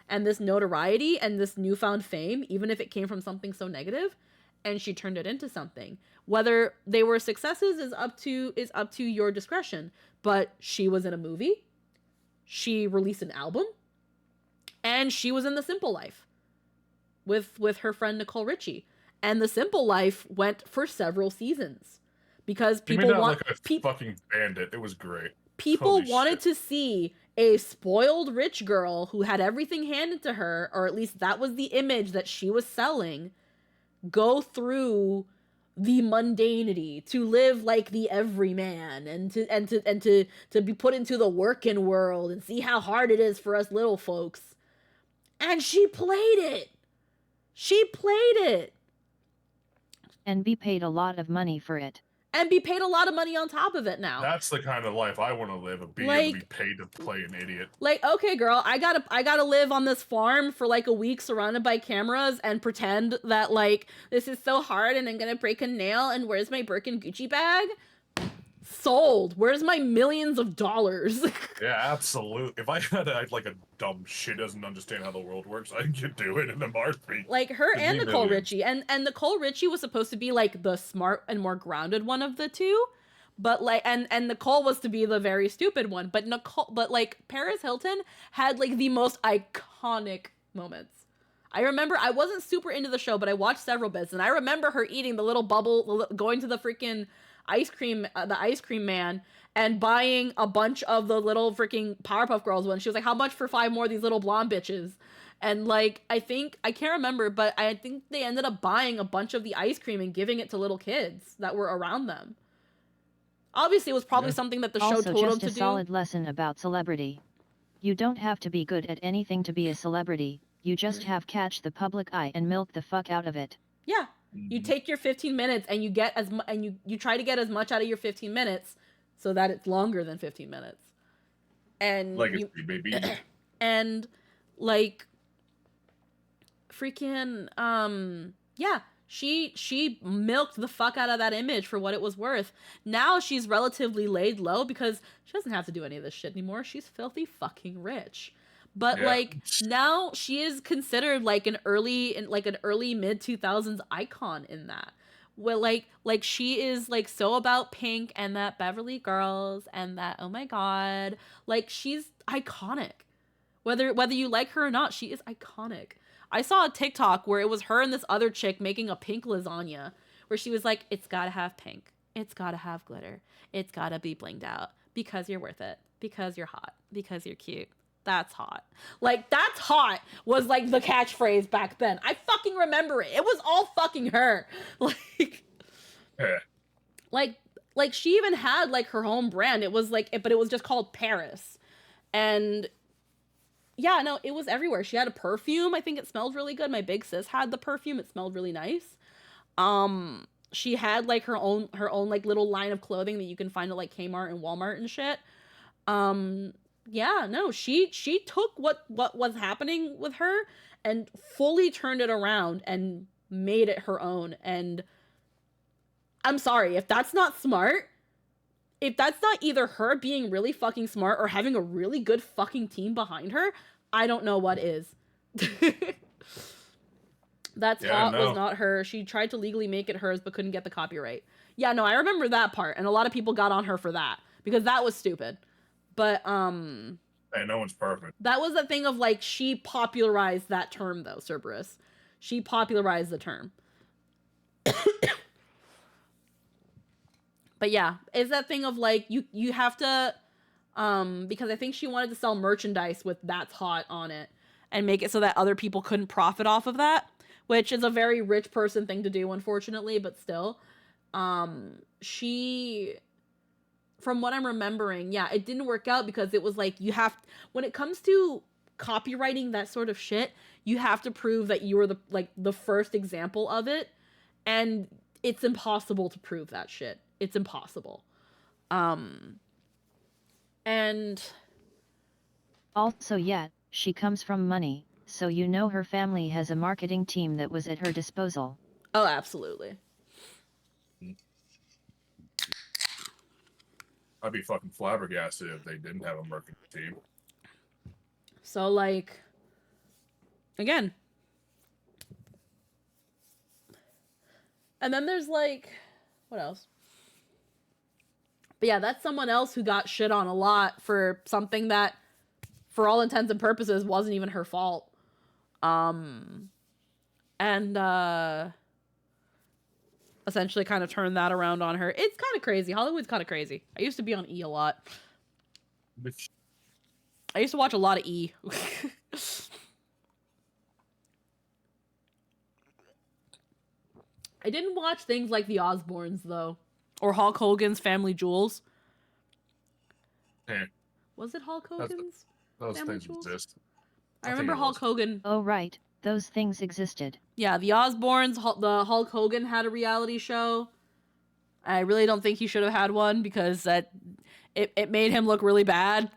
and this notoriety, and this newfound fame, even if it came from something so negative, and she turned it into something. Whether they were successes is up to your discretion. But she was in a movie, she released an album, and she was in The Simple Life with her friend Nicole Richie. And The Simple Life went for several seasons because people fucking bandit. It was great. People wanted to see a spoiled rich girl who had everything handed to her, or at least that was the image that she was selling, go through the mundanity, to live like the everyman, and to be put into the working world and see how hard it is for us little folks. And she played it. She played it. And be paid a lot of money for it. And be paid a lot of money on top of it now. That's the kind of life I want to live, of being able to be paid to play an idiot. Like, okay, girl, I gotta live on this farm for like a week surrounded by cameras and pretend that like this is so hard and I'm gonna break a nail and where's my Birkin Gucci bag? Sold. Where's my millions of dollars? Yeah, absolutely. If I had like a dumb shit doesn't understand how the world works, I could do it in a heartbeat. Like her and Nicole Richie, and Nicole Richie was supposed to be like the smart and more grounded one of the two, but like and Nicole was to be the very stupid one. But like Paris Hilton had like the most iconic moments. I remember, I wasn't super into the show, but I watched several bits, and I remember her eating the little bubble, going to the freaking ice cream man and buying a bunch of the little freaking Powerpuff Girls ones. She was like, how much for 5 more of these little blonde bitches? And like, I can't remember, but I think they ended up buying a bunch of the ice cream and giving it to little kids that were around them. Obviously, it was probably something that the show told them to do. Also, just a solid lesson about celebrity. You don't have to be good at anything to be a celebrity. You just have catch the public eye and milk the fuck out of it. Yeah. You take your 15 minutes and you get you try to get as much out of your 15 minutes so that it's longer than 15 minutes. And Legacy, baby. And like freaking yeah, she milked the fuck out of that image for what it was worth. Now she's relatively laid low because she doesn't have to do any of this shit anymore. She's filthy fucking rich. But like now she is considered like an early mid 2000s icon in that. Well, like she is like so about Pink and that Beverly Girls and that, oh my god, like she's iconic. Whether you like her or not, she is iconic. I saw a TikTok where it was her and this other chick making a pink lasagna where she was like, it's gotta have pink, it's gotta have glitter, it's gotta be blinged out because you're worth it, because you're hot, because you're cute. That's hot. Like, that's hot was like the catchphrase back then. I fucking remember it. It was all fucking her. Like, like she even had like her home brand. It was like, but it was just called Paris. And yeah, no, it was everywhere. She had a perfume. I think it smelled really good. My big sis had the perfume. It smelled really nice. She had like her own like little line of clothing that you can find at like Kmart and Walmart and shit. Yeah, no, she took what was happening with her and fully turned it around and made it her own. And I'm sorry, if that's not smart, if that's not either her being really fucking smart or having a really good fucking team behind her, I don't know what is. That's hot was not her. She tried to legally make it hers but couldn't get the copyright. Yeah, no, I remember that part, and a lot of people got on her for that because that was stupid. But hey, no one's perfect. That was the thing of like she popularized that term though, Cerberus. She popularized the term. But yeah, it's that thing of like you have to because I think she wanted to sell merchandise with "That's Hot" on it and make it so that other people couldn't profit off of that, which is a very rich person thing to do, unfortunately, but still. She, from what I'm remembering, yeah, it didn't work out because it was like when it comes to copywriting that sort of shit, you have to prove that you were the first example of it, and it's impossible to prove that shit. It's impossible. And also, yeah, she comes from money, so you know her family has a marketing team that was at her disposal. Oh, absolutely. I'd be fucking flabbergasted if they didn't have a marketing team. So, like, again. And then there's, like, what else? But yeah, that's someone else who got shit on a lot for something that, for all intents and purposes, wasn't even her fault. Essentially kind of turned that around on her. It's kind of crazy. Hollywood's kind of crazy. I used to be on E a lot. I used to watch a lot of E. I didn't watch things like The Osbournes though. Or Hulk Hogan's Family Jewels. Eh, Was it Hulk That's- Hogan's? those Family things Jewels? exist. I think remember it Hulk was. Hogan. Oh right, those things existed. Yeah, the Osbournes, the Hulk Hogan had a reality show. I really don't think he should have had one because it made him look really bad.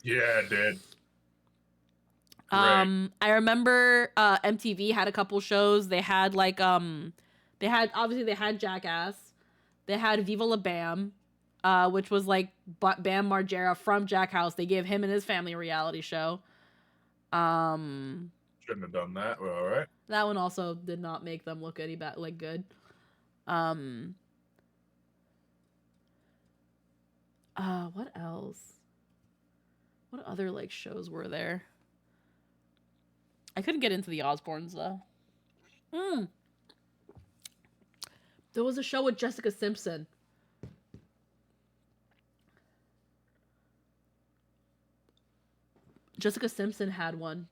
Yeah, it did. I remember MTV had a couple shows. They had like they had Jackass. They had Viva La Bam, which was like Bam Margera from Jackhouse. They gave him and his family a reality show. Shouldn't have done that. Well, all right. That one also did not make them look any bad, like good. What else? What other like shows were there? I couldn't get into the Osbournes though. There was a show with Jessica Simpson. Jessica Simpson had one.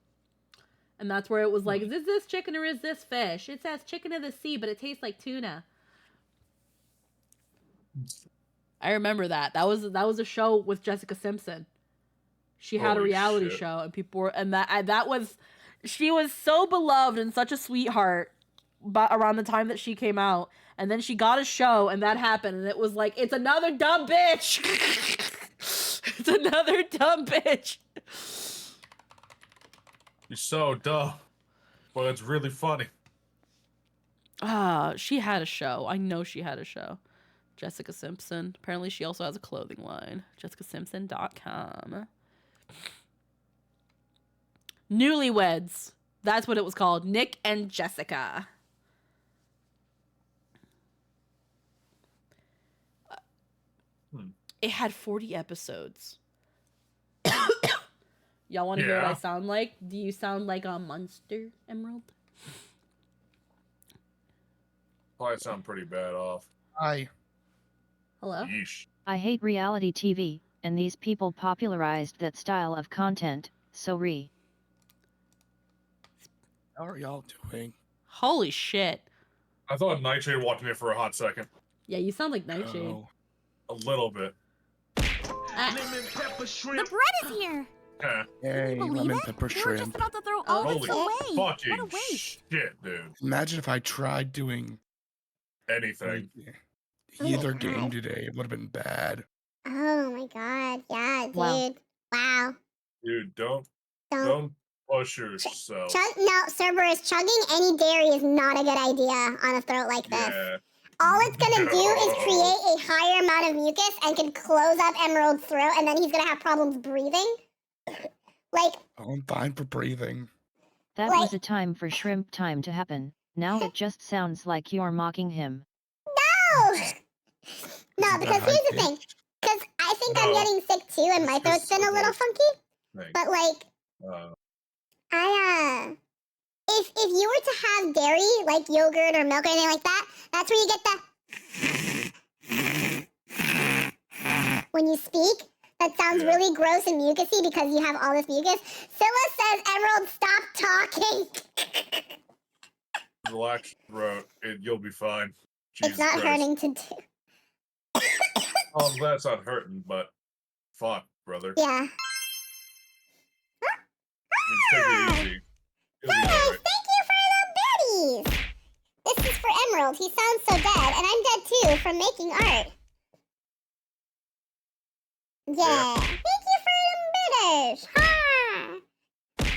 And that's where it was like, is this chicken or is this fish? It says chicken of the sea, but it tastes like tuna. I remember that. That was a show with Jessica Simpson. She had a Holy reality shit. show, and people were, and that was, she was so beloved and such a sweetheart. But around the time that she came out, and then she got a show, and that happened, and it was like, it's another dumb bitch. It's another dumb bitch. You're so dumb. But it's really funny. She had a show. I know she had a show. Jessica Simpson. Apparently she also has a clothing line. JessicaSimpson.com. Newlyweds. That's what it was called. Nick and Jessica. It had 40 episodes. Y'all want to hear what I Yeah. sound like? Do you sound like a monster, Emerald? Probably sound pretty bad off. Hi. Hello? Yeesh. I hate reality TV, and these people popularized that style of content, so How are y'all doing? Holy shit. I thought Nightshade walked in here for a hot second. Yeah, you sound like Nightshade. Oh, A little bit. The bread is here. Yeah. yay, Believe lemon it? pepper We were shrimp. just about to throw all Holy this away. fucking What a waste. shit, dude. Imagine if I tried doing Anything. either game today. It would have been bad. Oh my god, yeah, dude. Wow. Wow. Dude, don't Don't. push yourself. No, Cerberus, chugging any dairy is not a good idea on a throat like this. Yeah. All it's gonna do is No. create a higher amount of mucus and can close up Emerald's throat, and then he's gonna have problems breathing. Like, Oh, I'm fine for breathing. That Like- was a time for shrimp time to happen. Now it just sounds like you're mocking him. no! No, Isn't because that here's the thing. high-pitched? Because I think I'm No. getting sick too, and my It's throat's just been a so little bad. funky. Thanks. But like, if you were to have dairy, like yogurt or milk or anything like that, that's where you get the when you speak. That sounds Yeah. really gross and mucusy because you have all this mucus. Scylla says, Emerald, stop talking. Relax your throat. You'll be fine. Jesus It's not Christ. hurting to do. Oh, I'm glad it's not hurting, but fuck, brother. Yeah. Just take it easy. You'll be Nice, alright. thank you for the biddies. This is for Emerald. He sounds so dead, and I'm dead too from making art. Yeah. Thank you for the bidders. Ha!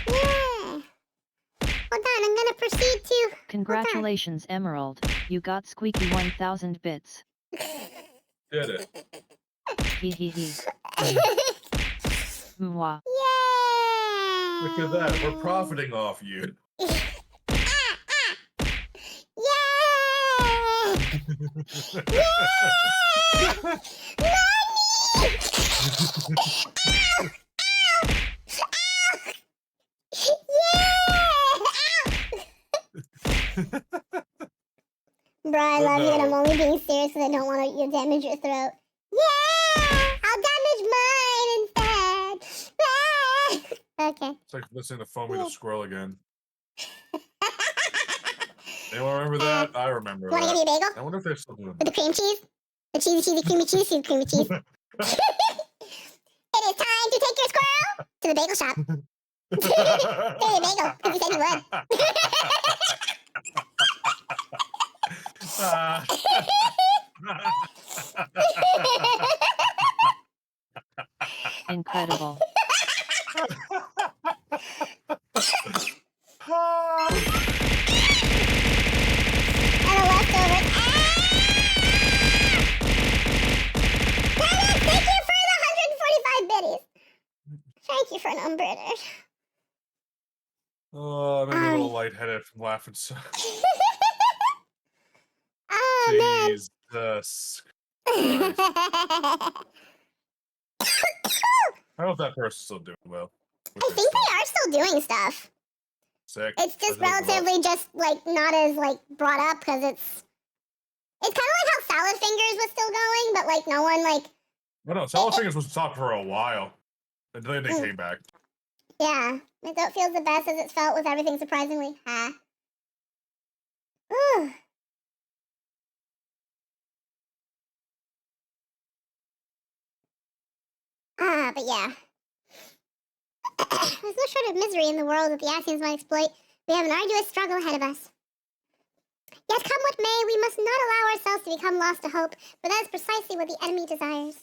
Yeah. Hold on, I'm gonna proceed to. Congratulations, Emerald. You got squeaky 1000 bits. Did it. Hee hee hee. Mwah. Yeah. Look at that. We're profiting off you. Bro, I love you, and I'm only being serious because I don't want you to damage your throat. Yeah! I'll damage mine instead. Okay. It's like listening to Foamy the Squirrel again. Anyone remember that? I remember Want to give you that. a bagel? I wonder if they're still doing With the that. cream cheese? The cheesy, creamy cheese, creamy cheese. It is time to take your squirrel to the bagel shop. Give me a bagel, because you said you would. Incredible. And the leftovers. Dennis, thank you for the 145 biddies. Thank you for an unbritish. Oh, I'm maybe a little lightheaded from laughing so. Oh, Jesus. man. I hope that person's still doing well. I think they are still doing stuff. Sick. It's just Let's look 'em up. relatively just like not as like brought up because it's kind of like how Salad Fingers was still going, but like no one like No, Salad Fingers was stopped for a while. And then they came back. yeah. It don't feel the best as it's felt with everything surprisingly. Huh? Ooh. But yeah. There's no short of misery in the world that the Asians might exploit. We have an arduous struggle ahead of us. Yet come what may, we must not allow ourselves to become lost to hope, for that is precisely what the enemy desires.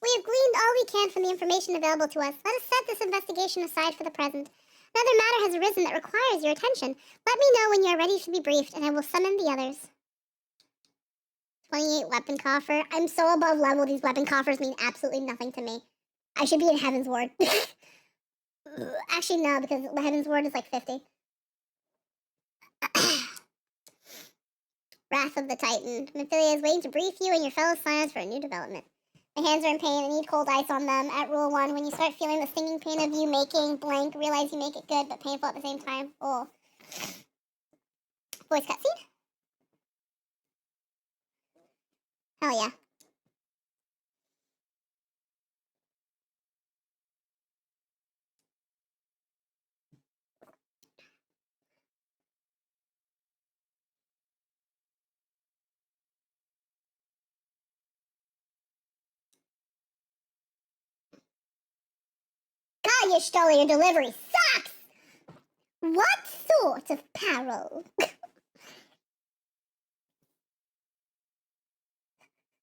We have gleaned all we can from the information available to us. Let us set this investigation aside for the present. Another matter has arisen that requires your attention. Let me know when you are ready to be briefed, and I will summon the others. 28 weapon coffer. I'm so above level, these weapon coffers mean absolutely nothing to me. I should be in Heaven's Ward. Actually, no, because the Heaven's Ward is like 50. Wrath of the Titan. Mephilia is waiting to brief you and your fellow science for a new development. My hands are in pain. I need cold ice on them. At Rule 1, when you start feeling the stinging pain of you making blank, realize you make it good but painful at the same time. Oh. Voice cutscene? Hell yeah. God, your story, your delivery sucks! What sort of peril?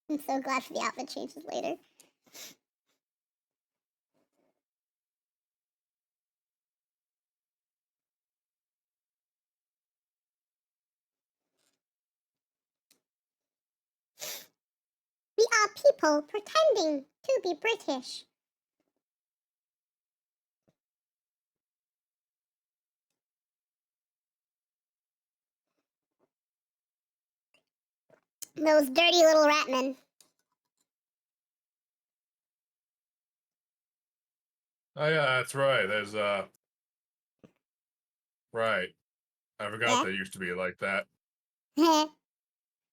I'm so glad for the outfit changes later. We are people pretending to be British. Those dirty little ratmen. Oh yeah, that's right. There's right. I forgot Yeah. they used to be like that. Well,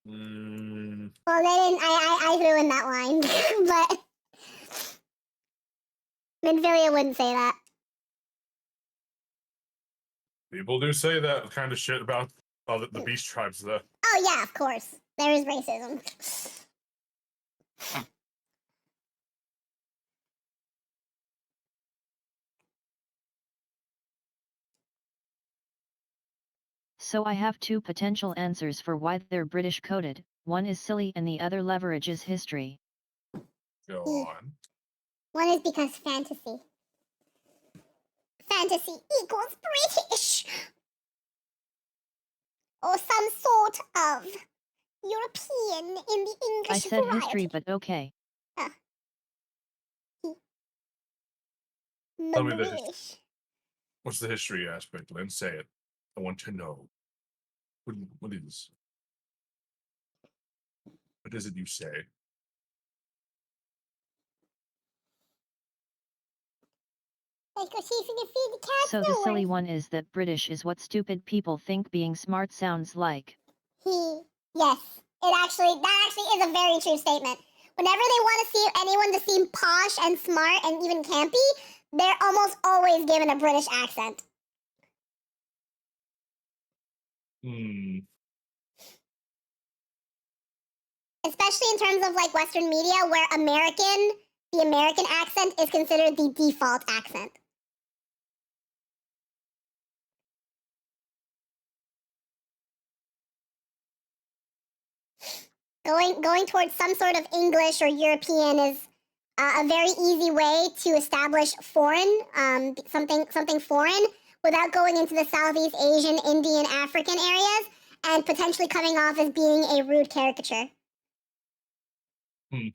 they didn't. I threw in that line, but Minfilia wouldn't say that. People do say that kind of shit about the beast tribes, though. Oh yeah, of course. There is racism. So I have two potential answers for why they're British coded. One is silly and the other leverages history. Go on. One is because fantasy. Fantasy equals British. Or some sort of European in the English I said variety. history, but okay. Tell me this. British. What's the history aspect? Lynn, say it. I want to know. What is? What is it you say? Let's go see if we can feed the cats. So the silly one is that British is what stupid people think being smart sounds like. Yes. That actually is a very true statement. Whenever they want to see anyone to seem posh and smart and even campy, they're almost always given a British accent. Hmm. Especially in terms of like Western media, where the American accent is considered the default accent. Going towards some sort of English or European is a very easy way to establish foreign, something foreign, without going into the Southeast Asian, Indian, African areas, and potentially coming off as being a rude caricature. Okay.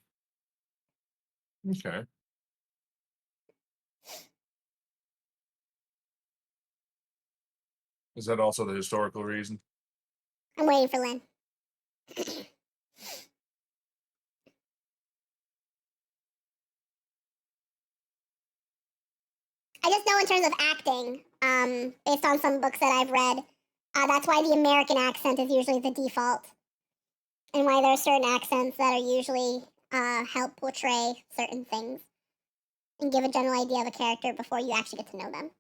Is that also the historical reason? I'm waiting for Lynn. I just know in terms of acting, based on some books that I've read, that's why the American accent is usually the default, and why there are certain accents that are usually help portray certain things and give a general idea of a character before you actually get to know them.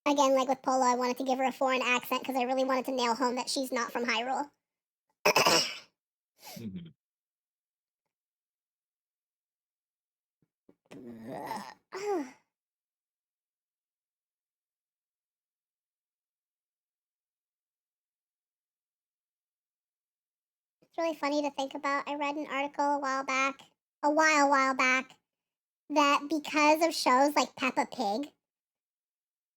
Again, like with Polo, I wanted to give her a foreign accent because I really wanted to nail home that she's not from Hyrule. Mhm. It's really funny to think about. I read an article a while back, that because of shows like Peppa Pig,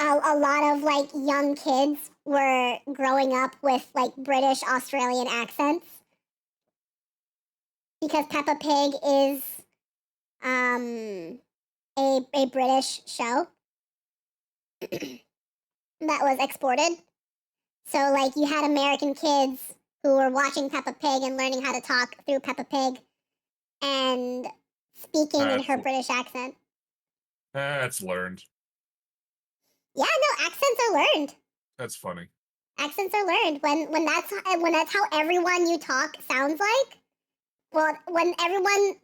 a lot of like young kids were growing up with like British Australian accents because Peppa Pig is a British show that was exported. So like you had American kids who were watching Peppa Pig and learning how to talk through Peppa Pig and speaking in her British accent. That's learned. Yeah, no, accents are learned. That's funny. Accents are learned when that's how everyone you talk sounds like. Well, when everyone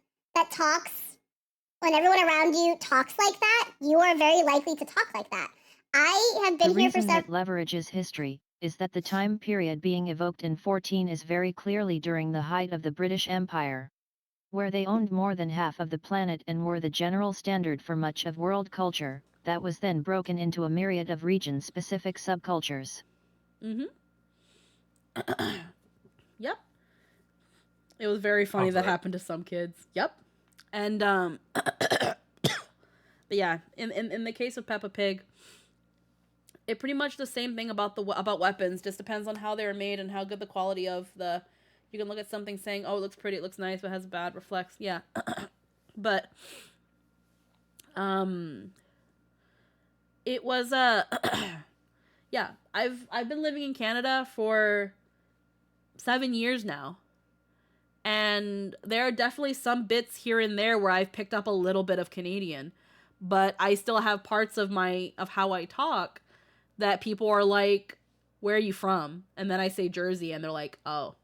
around you talks like that, you are very likely to talk like that. I have been the here for reason that leverages history is that the time period being evoked in 14 is very clearly during the height of the British Empire, where they owned more than half of the planet and were the general standard for much of world culture, that was then broken into a myriad of region-specific subcultures. Mm-hmm. Yep. It was very funny that happened to some kids. Yep. And but yeah, in the case of Peppa Pig, it pretty much the same thing about weapons. Just depends on how they were made and how good the quality of the. You can look at something saying, "Oh, it looks pretty, it looks nice, but has bad reflex." Yeah, but it was yeah. I've been living in Canada for 7 years now, and there are definitely some bits here and there where I've picked up a little bit of Canadian, but I still have parts of how I talk that people are like, "Where are you from?" And then I say Jersey, and they're like, "Oh,"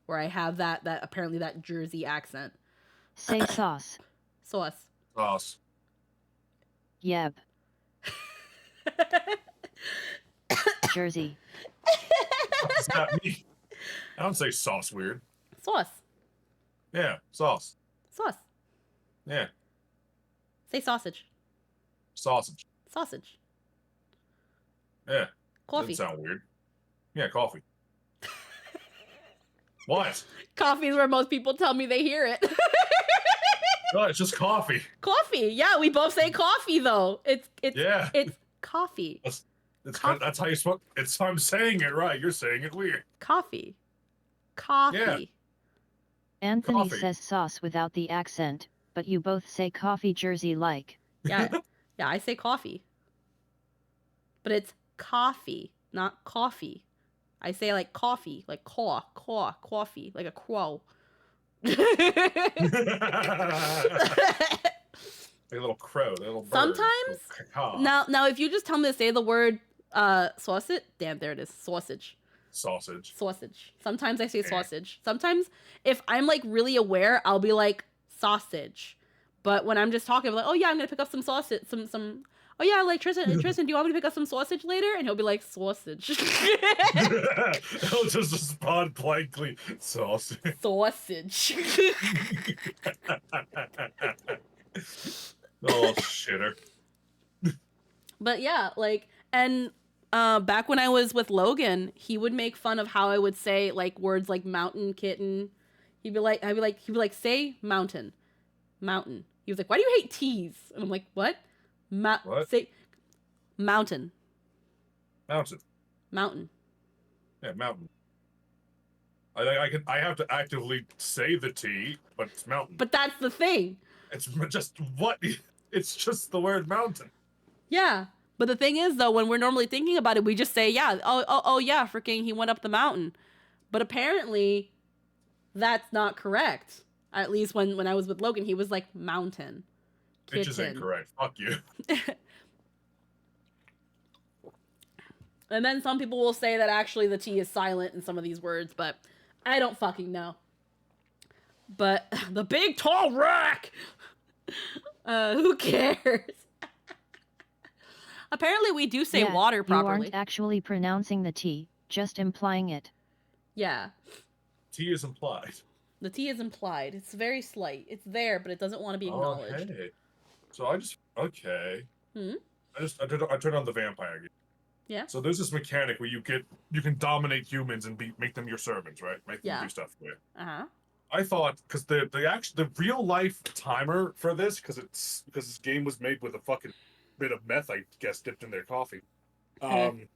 where I have that apparently that Jersey accent. Say sauce. Sauce. Sauce. Yep. Jersey. What does that mean? I don't say sauce weird. Sauce. Yeah, sauce. Sauce. Yeah. Say sausage. Sausage. Sausage. Yeah. Coffee. Doesn't sound weird. Yeah, coffee. What? Coffee is where most people tell me they hear it. No, it's just coffee. Coffee. Yeah, we both say coffee though. It's coffee. That's how you spoke. It's I'm saying it right. You're saying it weird. Coffee. Yeah. Anthony Coffee. says sauce without the accent, but you both say coffee Jersey-like. Yeah. Yeah, I say coffee. But it's coffee, not coffee. I say like coffee, like coffee, like a crow. Like a little crow, a little bird. Sometimes. Now, if you just tell me to say the word sausage, damn, there it is, sausage. Sausage. Sometimes I say sausage. Sometimes, if I'm like really aware, I'll be like sausage. But when I'm just talking, I'm like, oh yeah, I'm gonna pick up some sausage, some. oh yeah, like Tristan, do you want me to pick up some sausage later? And he'll be like, sausage. He'll just respond blankly, sausage. Sausage. Oh, shitter. But yeah, like, and back when I was with Logan, he would make fun of how I would say like words like mountain, kitten. He'd be like, say mountain, mountain. He was like, why do you hate T's? And I'm like, what? What? Say mountain. Mountain. Mountain. Yeah, mountain. I have to actively say the T, but it's mountain. But that's the thing. It's just what? It's just the word mountain. Yeah. But the thing is, though, when we're normally thinking about it, we just say, yeah, oh yeah, freaking, he went up the mountain. But apparently, that's not correct. At least when I was with Logan, he was like, mountain. Which is incorrect. Fuck you. And then some people will say that actually the T is silent in some of these words, but I don't fucking know. But the big tall rock! Who cares? Apparently we do say water properly. You aren't actually pronouncing the T, just implying it. Yeah. T is implied. The T is implied. It's very slight. It's there, but it doesn't want to be acknowledged. Okay. So I just... Okay. Hmm? I turned on the vampire game. Yeah. So there's this mechanic where you can dominate humans and make them your servants, right? Make them do stuff for you. Uh-huh. I thought because the real life timer for this because this game was made with a fucking bit of meth, I guess, dipped in their coffee. The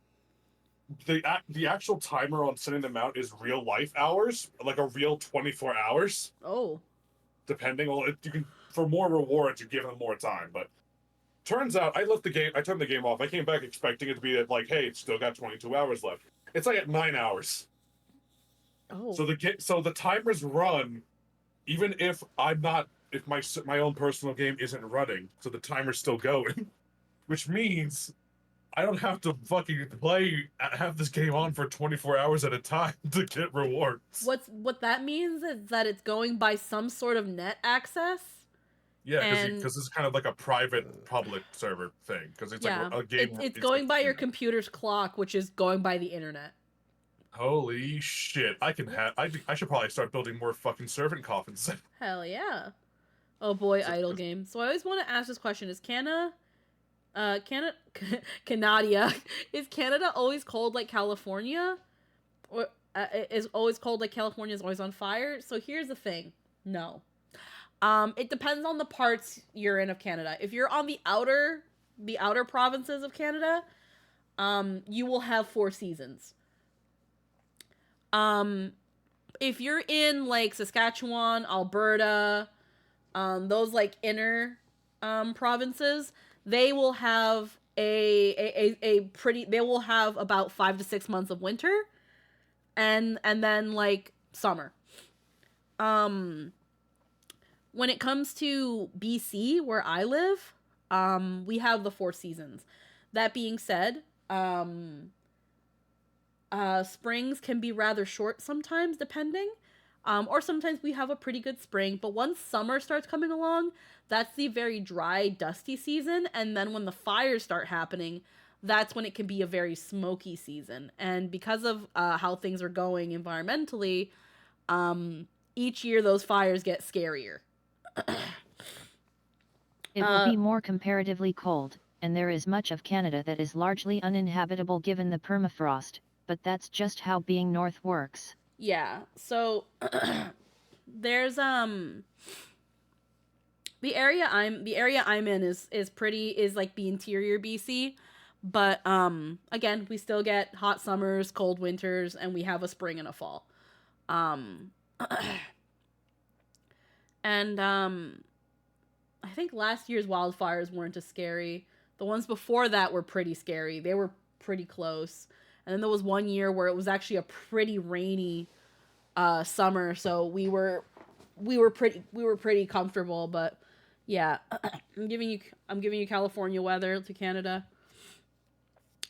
actual timer on sending them out is real life hours, like a real 24 hours. Oh. Depending on you can for more rewards, you give them more time, but. Turns out, I turned the game off. I came back expecting it to be at, like, hey, it's still got 22 hours left. It's like at 9 hours. Oh. So the timers run, even if my own personal game isn't running, so the timer's still going. Which means I don't have to fucking have this game on for 24 hours at a time to get rewards. What that means is that it's going by some sort of net access. Yeah, because this is kind of like a private public server thing. Because it's like a game. It's going by your computer's clock, which is going by the internet. Holy shit! I should probably start building more fucking servant coffins. Hell yeah! Oh boy, idle game. So I always want to ask this question: is Canada is Canada always cold like California, or is always cold like California is always on fire? So here's the thing: no. It depends on the parts you're in of Canada. If you're on the outer provinces of Canada, you will have 4 seasons. If you're in like Saskatchewan, Alberta, those like inner provinces, they will have they will have about 5 to 6 months of winter, and then like summer. When it comes to BC, where I live, we have the 4 seasons. That being said, springs can be rather short sometimes, depending. Or sometimes we have a pretty good spring. But once summer starts coming along, that's the very dry, dusty season. And then when the fires start happening, that's when it can be a very smoky season. And because of how things are going environmentally, each year those fires get scarier. It will be more comparatively cold, and there is much of Canada that is largely uninhabitable given the permafrost, but that's just how being north works. Yeah, so there's the area I'm in is like the interior BC, but again, we still get hot summers, cold winters, and we have a spring and a fall. And I think last year's wildfires weren't as scary. The ones before that were pretty scary. They were pretty close. And then there was one year where it was actually a pretty rainy summer, so we were pretty comfortable, but yeah, I'm giving you California weather to Canada.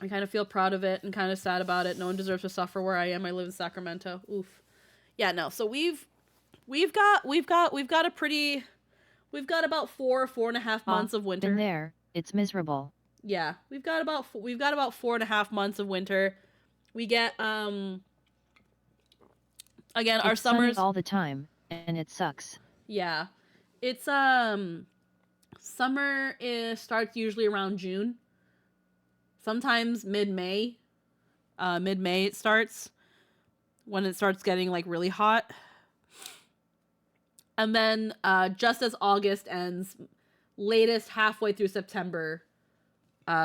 I kind of feel proud of it and kind of sad about it. No one deserves to suffer where I am. I live in Sacramento. Oof. Yeah, no. So we've got about 4.5 months of winter. Been there, it's miserable. Yeah, we've got about 4.5 months of winter. We get again our It's sunny summers. all the time, and it sucks. Yeah, it's summer starts usually around June. Sometimes mid-May. Mid-May it starts when it starts getting like really hot. And then just as August ends, latest halfway through September,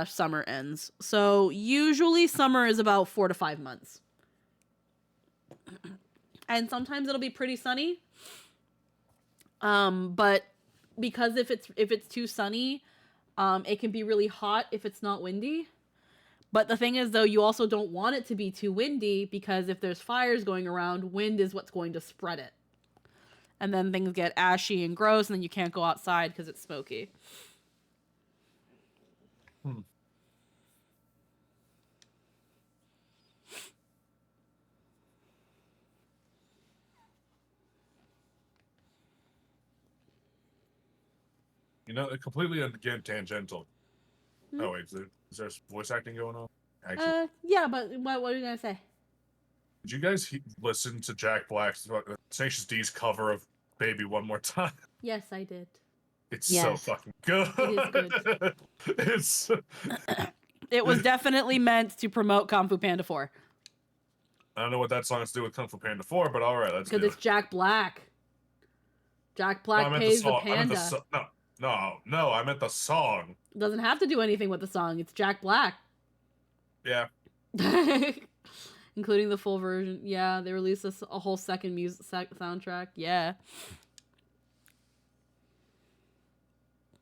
summer ends. So usually summer is about 4 to 5 months. And sometimes it'll be pretty sunny. But because if it's too sunny, it can be really hot if it's not windy. But the thing is, though, you also don't want it to be too windy because if there's fires going around, wind is what's going to spread it. And then things get ashy and gross, and then you can't go outside because it's smoky. You know, completely again tangential. Oh wait, is there voice acting going on? Actually, Yeah, but what are you gonna say? did you guys listen to Jack Black's Tenacious D's cover of "Baby One More Time"? Yes, I did. It's Yes. so fucking good. It is good. It's. It was definitely meant to promote Kung Fu Panda 4. I don't know what that song has to do with Kung Fu Panda 4, but all right, let's do Because it. it's Jack Black. Jack No, Black I meant pays the song. I meant panda. no, I meant the song. Doesn't have to do anything with the song. It's Jack Black. Yeah. Including the full version. Yeah, they released a whole second soundtrack. Yeah.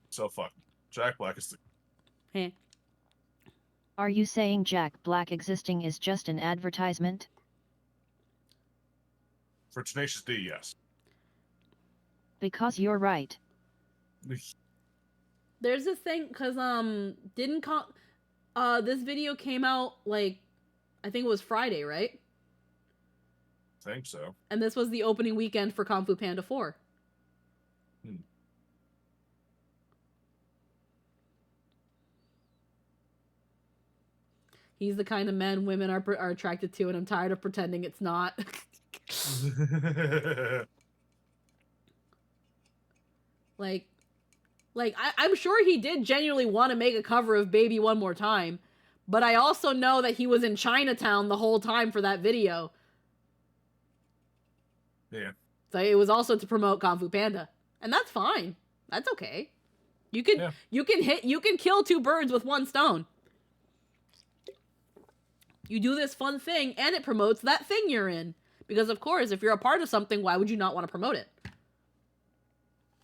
So fuck. Jack Black is the. Hey. Are you saying Jack Black existing is just an advertisement? For Tenacious D, yes. Because you're right. There's this thing, because, this video came out, like, I think it was Friday, right? I think so. And this was the opening weekend for Kung Fu Panda 4. He's the kind of man women are attracted to, and I'm tired of pretending it's not. I'm sure he did genuinely want to make a cover of Baby One More Time, but I also know that he was in Chinatown the whole time for that video. Yeah. So it was also to promote Kung Fu Panda, and that's fine. That's okay. You can kill two birds with one stone. You do this fun thing, and it promotes that thing you're in. Because, of course, if you're a part of something, why would you not want to promote it?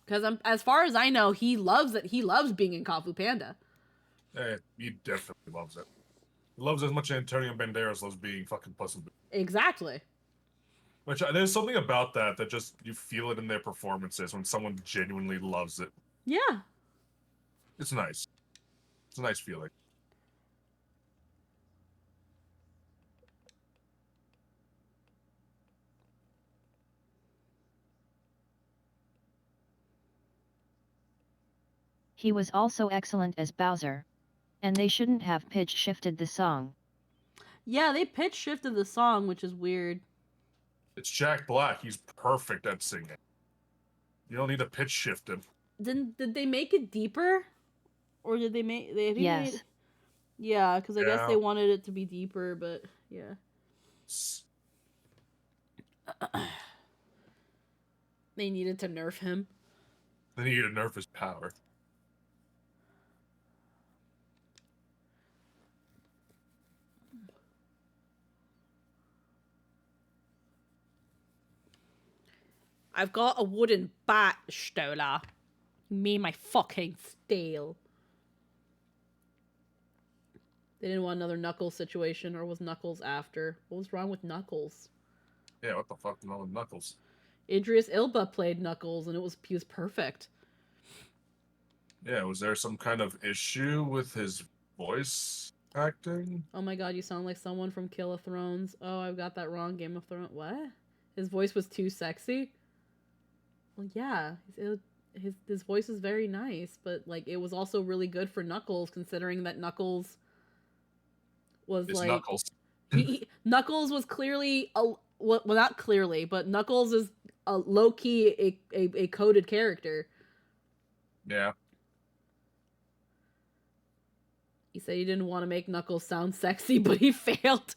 Because as far as I know, he loves it. He loves being in Kung Fu Panda. He definitely loves it. He loves it as much as Antonio Banderas loves being fucking Puss in Boots. Exactly. Which, there's something about that just, you feel it in their performances when someone genuinely loves it. Yeah. It's nice. It's a nice feeling. He was also excellent as Bowser. And they shouldn't have pitch shifted the song. Yeah, they pitch shifted the song, which is weird. It's Jack Black. He's perfect at singing. You don't need to pitch shift him. Did they make it deeper? Or did they make... Yes. Yeah, because I guess they wanted it to be deeper, but yeah. They needed to nerf him. They needed to nerf his power. I've got a wooden bat, Stola. Me my fucking steal. They didn't want another Knuckles situation, or was Knuckles after? What was wrong with Knuckles? Yeah, what the fuck is wrong with Knuckles? Idris Elba played Knuckles, and he was perfect. Yeah, was there some kind of issue with his voice acting? Oh my god, you sound like someone from Kill of Thrones. Oh, I've got that wrong. Game of Thrones. What? His voice was too sexy? Well, yeah. his voice is very nice, but like it was also really good for Knuckles, considering that Knuckles was It's like Knuckles. Knuckles was clearly a well, not clearly, but Knuckles is a low key a coded character. Yeah. He said he didn't want to make Knuckles sound sexy, but he failed.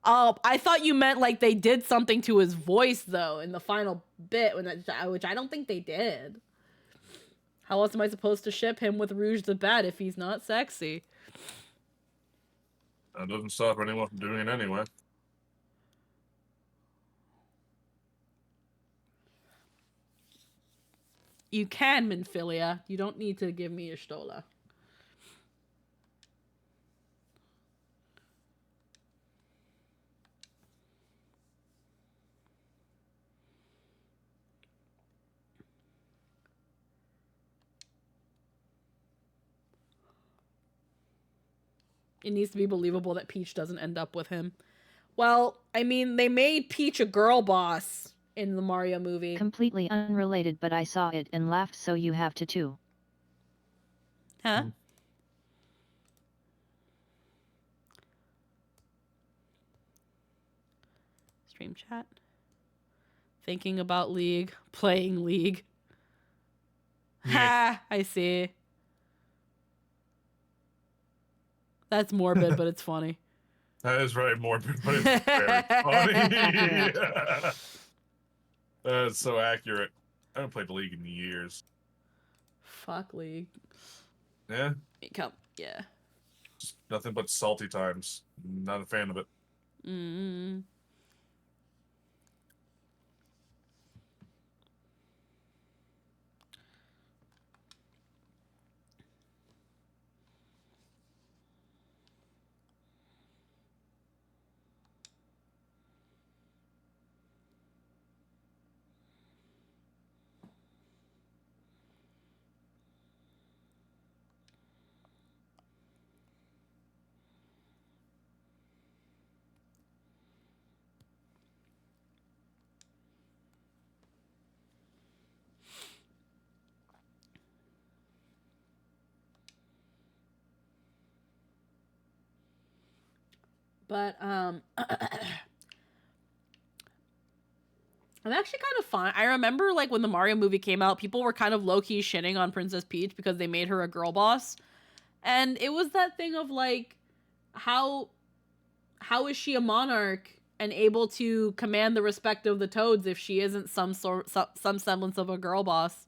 I thought you meant like they did something to his voice though in the final bit, which I don't think they did. How else am I supposed to ship him with Rouge the Bat if he's not sexy? That doesn't stop anyone from doing it anyway. You can, Minfilia. You don't need to give me a Stola. It needs to be believable that Peach doesn't end up with him. Well, I mean, they made Peach a girl boss in the Mario movie. Completely unrelated, but I saw it and laughed, so you have to too. Huh? Stream chat. Thinking about League. Playing League. Ha! I see. That's morbid, but it's funny. That is very morbid, but it's very funny. That's so accurate. I haven't played the League in years. Fuck League. Yeah? Come, yeah. Just nothing but salty times. Not a fan of it. Mm. But I'm actually kind of fun. I remember like when the Mario movie came out, people were kind of low-key shitting on Princess Peach because they made her a girl boss. And it was that thing of like how is she a monarch and able to command the respect of the Toads if she isn't some semblance of a girl boss?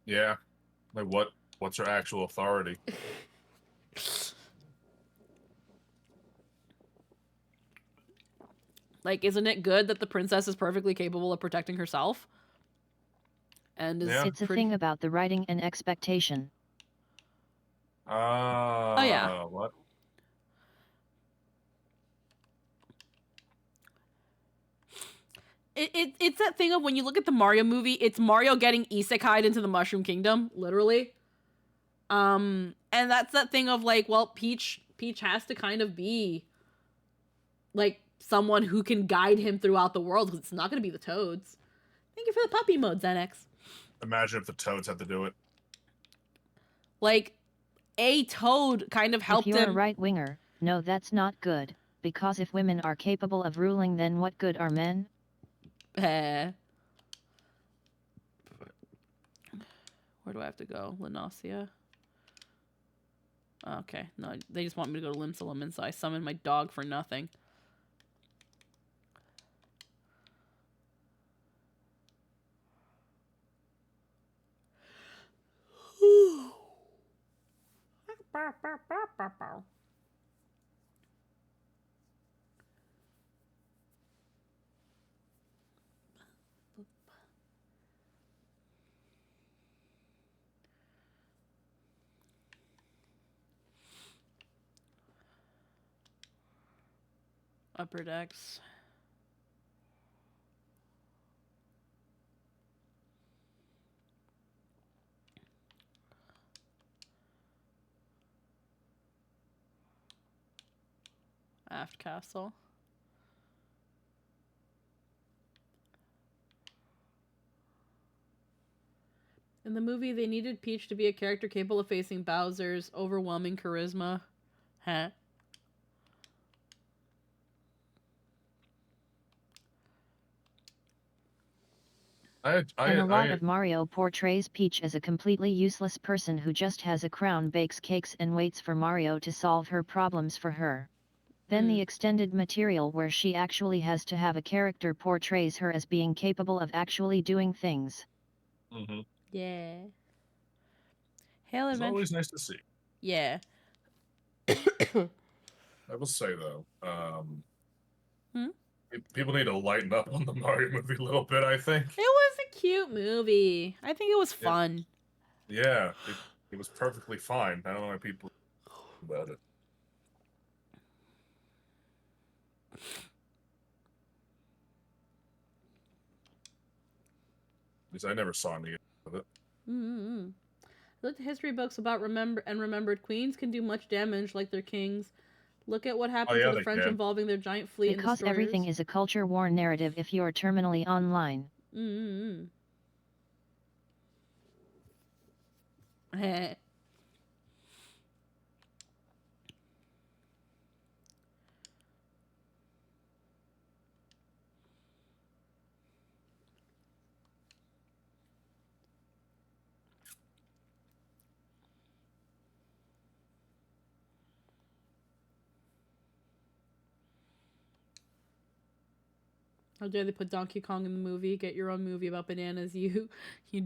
Yeah. Like what's her actual authority? Like, isn't it good that the princess is perfectly capable of protecting herself? And Yeah. It's a thing about the writing and expectation. Oh yeah. What? It's that thing of when you look at the Mario movie, it's Mario getting isekai'd into the Mushroom Kingdom, literally. And that's that thing of like, well, Peach has to kind of be like someone who can guide him throughout the world, because it's not going to be the Toads. Thank you for the puppy mode, Xenix. Imagine if the Toads had to do it. Like, a Toad kind of helped If you're him. a right-winger, no, that's not good, because if women are capable of ruling, then what good are men? Where do I have to go? Linasia? Okay, no, they just want me to go to Limsalam, so I summoned my dog for nothing. Upper decks. Aft castle. In the movie, they needed Peach to be a character capable of facing Bowser's overwhelming charisma. Huh? And a lot of Mario portrays Peach as a completely useless person who just has a crown, bakes cakes, and waits for Mario to solve her problems for her. Then the extended material where she actually has to have a character portrays her as being capable of actually doing things. Mm-hmm. Yeah. Hail It's Adventure. always nice to see. Yeah. I will say though, people need to lighten up on the Mario movie a little bit. I think It was a cute movie. I think it was fun. Yeah, it was perfectly fine. I don't know why people about it. Because I never saw any of it. Mm-hmm. Look at history books about remembered queens can do much damage like their kings. Look at what happened to the French involving their giant fleet and Because destroyers. everything is a culture war narrative if you're terminally online. Mm-hmm. How dare they put Donkey Kong in the movie? Get your own movie about bananas, you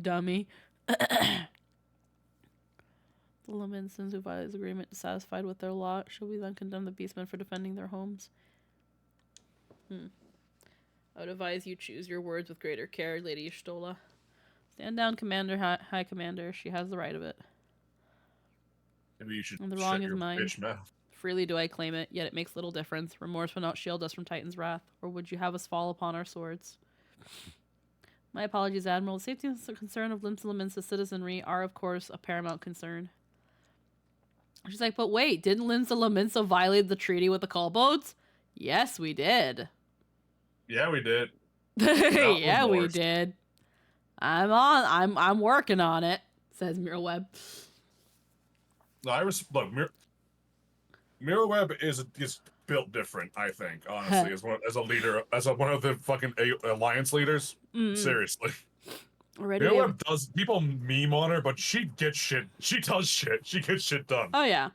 dummy. The Laminsons who violated the agreement dissatisfied with their lot. Should we then condemn the Beastmen for defending their homes? I would advise you choose your words with greater care, Lady Stola. Stand down, Commander, High Commander. She has the right of it. Maybe you should And the shut wrong is your mine. bitch mouth. Freely do I claim it, yet it makes little difference. Remorse will not shield us from Titan's wrath, or would you have us fall upon our swords? My apologies, Admiral. The safety and concern of Limsa citizenry are, of course, a paramount concern. She's like, but wait, didn't Limsa violate the treaty with the Kobolds? Yes, we did. Yeah, we did. Yeah, we did. I'm working on it, says Mirrorweb. No, look, Mirrorweb is built different, I think, honestly, as a leader, as one of the fucking alliance leaders. Seriously. Mirrorweb does, people meme on her, but she gets shit. She does shit. She gets shit done. Oh, yeah.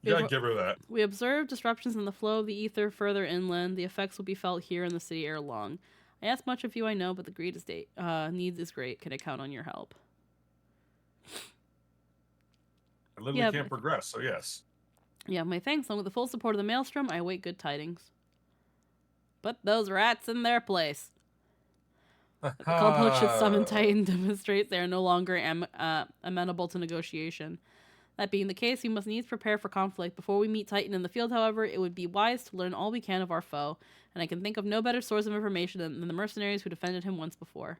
You gotta give her that. We observe disruptions in the flow of the ether further inland. The effects will be felt here in the city ere long. I ask much of you, I know, but the needs is great. Can I count on your help? I literally can't progress, so yes. Yeah, my thanks. Along with the full support of the Maelstrom, I await good tidings. Put those rats in their place. The Kobolds should summon Titan demonstrates they are no longer amenable to negotiation. That being the case, we must needs prepare for conflict. Before we meet Titan in the field, however, it would be wise to learn all we can of our foe, and I can think of no better source of information than the mercenaries who defended him once before.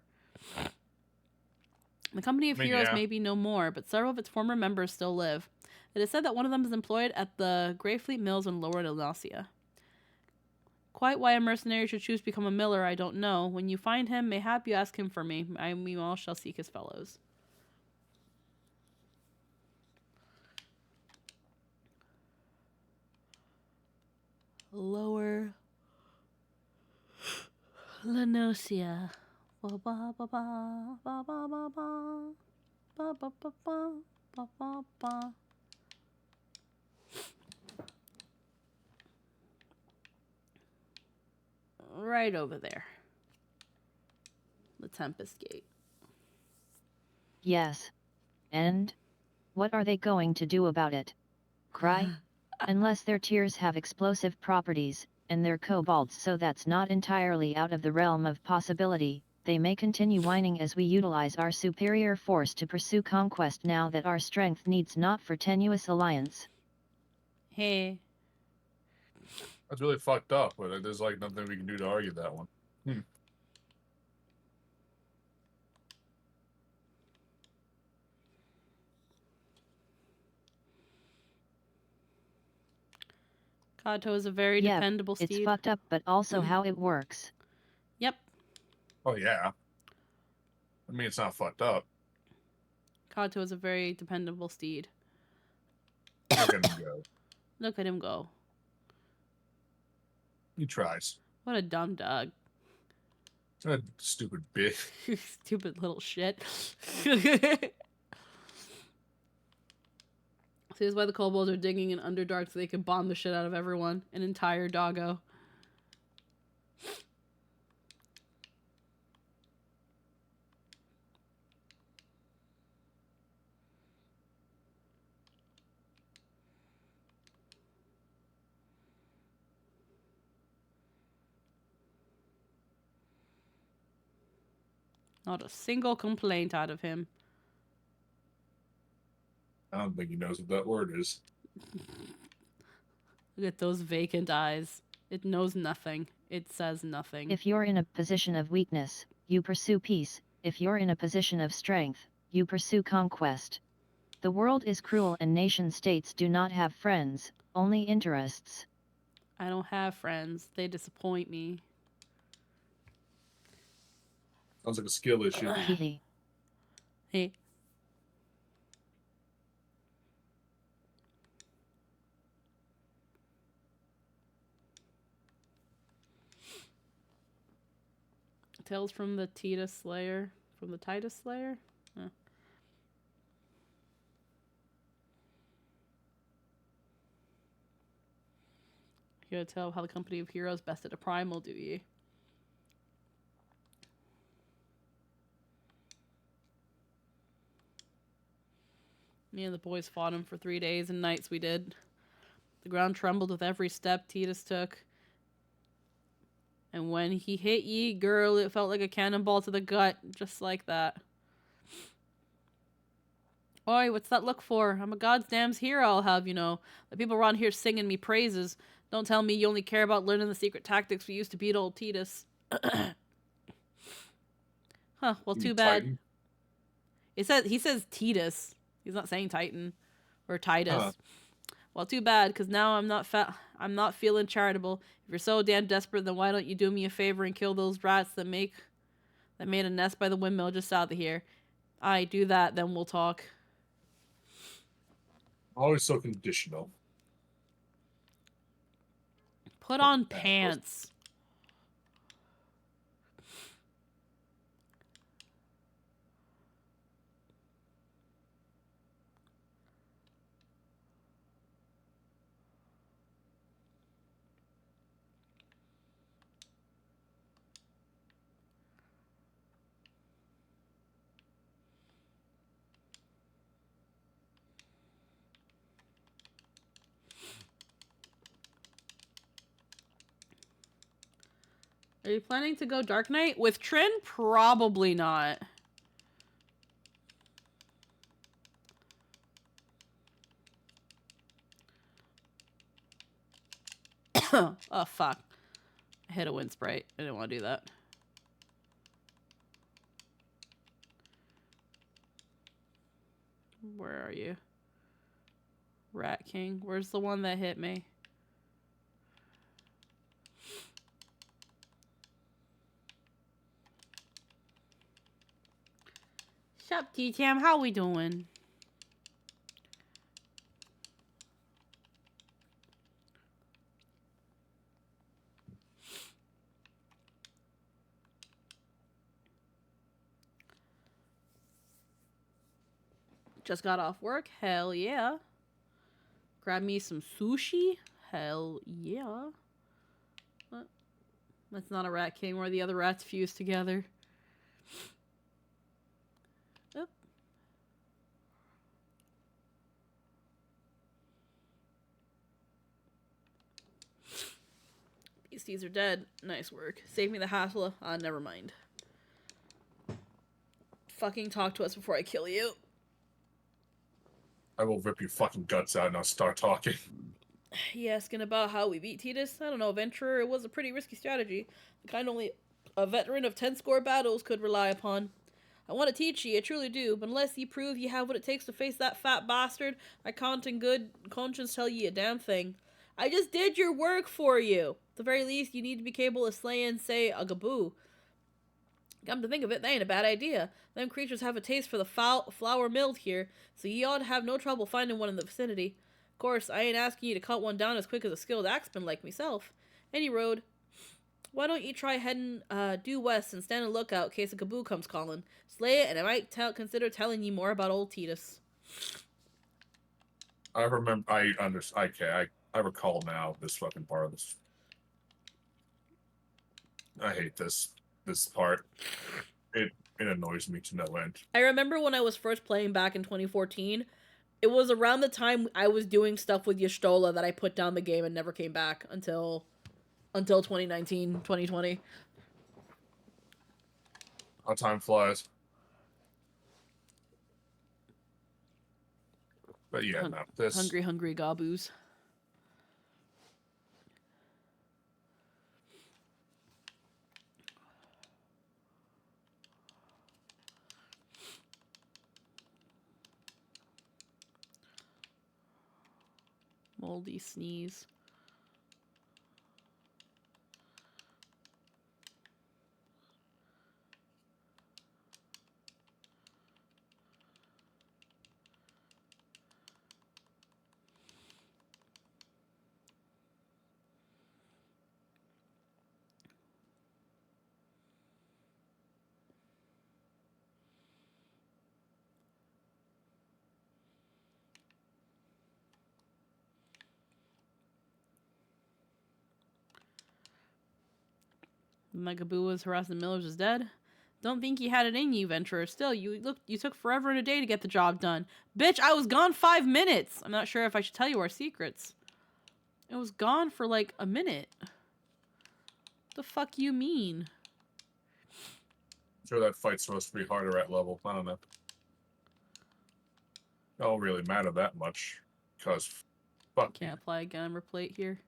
The company of heroes may be no more, but several of its former members still live. It is said that one of them is employed at the Greyfleet Mills in Lower Delacia. Quite why a mercenary should choose to become a miller, I don't know. When you find him, mayhap you ask him for me. I meanwhile shall seek his fellows. Lower Lenosia. Ba ba ba ba ba ba ba ba ba ba ba ba ba ba. Right over there. The Tempest Gate. Yes. And? What are they going to do about it? Cry? Unless their tears have explosive properties, and they're kobolds, so that's not entirely out of the realm of possibility, they may continue whining as we utilize our superior force to pursue conquest now that our strength needs not for tenuous alliance. Hey. That's really fucked up, but there's like nothing we can do to argue that one. Kato is a very dependable steed. It's fucked up, but also how it works. Yep. Oh, yeah. I mean, it's not fucked up. Kato is a very dependable steed. Look at him go. Look at him go. He tries. What a dumb dog. What a stupid bitch. Stupid little shit. See, this is why the kobolds are digging in Underdark so they can bomb the shit out of everyone. An entire doggo. Not a single complaint out of him. I don't think he knows what that word is. Look at those vacant eyes. It knows nothing. It says nothing. If you're in a position of weakness, you pursue peace. If you're in a position of strength, you pursue conquest. The world is cruel and nation-states do not have friends, only interests. I don't have friends. They disappoint me. Sounds like a skill issue. Hehe. Hey. Tales from the Titus Slayer. From the Titus Slayer? Huh. You gotta tell how the company of heroes bested a primal, do ye? Me and the boys fought him for 3 days and nights we did. The ground trembled with every step Titus took. And when he hit ye, girl, it felt like a cannonball to the gut. Just like that. Oi, what's that look for? I'm a goddamn hero, I'll have you know. The people around here singing me praises. Don't tell me you only care about learning the secret tactics we used to beat old Titus. Huh, well, too bad. Titan? He says Titus. He's not saying Titan or Titus. Huh. Well, too bad, because now I'm not feeling charitable. If you're so damn desperate, then why don't you do me a favor and kill those rats that made a nest by the windmill just south of here? I do that, then we'll talk. Always so conditional. Put on pants. Are you planning to go Dark Knight? With Trin? Probably not. Oh, fuck. I hit a wind sprite. I didn't want to do that. Where are you? Rat King. Where's the one that hit me? Sup, T-Tam? How we doing? Just got off work? Hell yeah. Grab me some sushi? Hell yeah. What? That's not a Rat King where the other rats fuse together. Oop. Beasties are dead. Nice work. Save me the hassle. Never mind. Fucking talk to us before I kill you. I will rip your fucking guts out and I'll start talking. You asking about how we beat Titus? I don't know, Venturer. It was a pretty risky strategy. The kind only a veteran of 10 score battles could rely upon. I want to teach ye, I truly do, but unless ye prove ye have what it takes to face that fat bastard, I can't in good conscience tell ye a damn thing. I just did your work for you. At the very least, you need to be capable of slaying, say, a gaboo. Come to think of it, that ain't a bad idea. Them creatures have a taste for the flour milled here, so ye ought to have no trouble finding one in the vicinity. Of course, I ain't asking you to cut one down as quick as a skilled axeman like myself. Any road. Why don't you try heading due west and stand a lookout in case a Gaboo comes calling. Slay it, and I might consider telling ye more about old Titus. I remember. I recall now this fucking part of this. I hate this part. It annoys me to no end. I remember when I was first playing back in 2014, it was around the time I was doing stuff with Y'shtola that I put down the game and never came back until 2019, 2020. How time flies. But yeah, no, this Hungry gaboos. Moldy sneeze. My Gaboo was harassing the millers is dead. Don't think you had it in you, venturer. Still, you took forever and a day to get the job done. Bitch, I was gone 5 minutes. I'm not sure if I should tell you our secrets. It was gone for like a minute. The fuck you mean? sure that fight's supposed to be harder at level. I don't know. It don't really matter that much, because fuck. Can't apply a gamma plate here.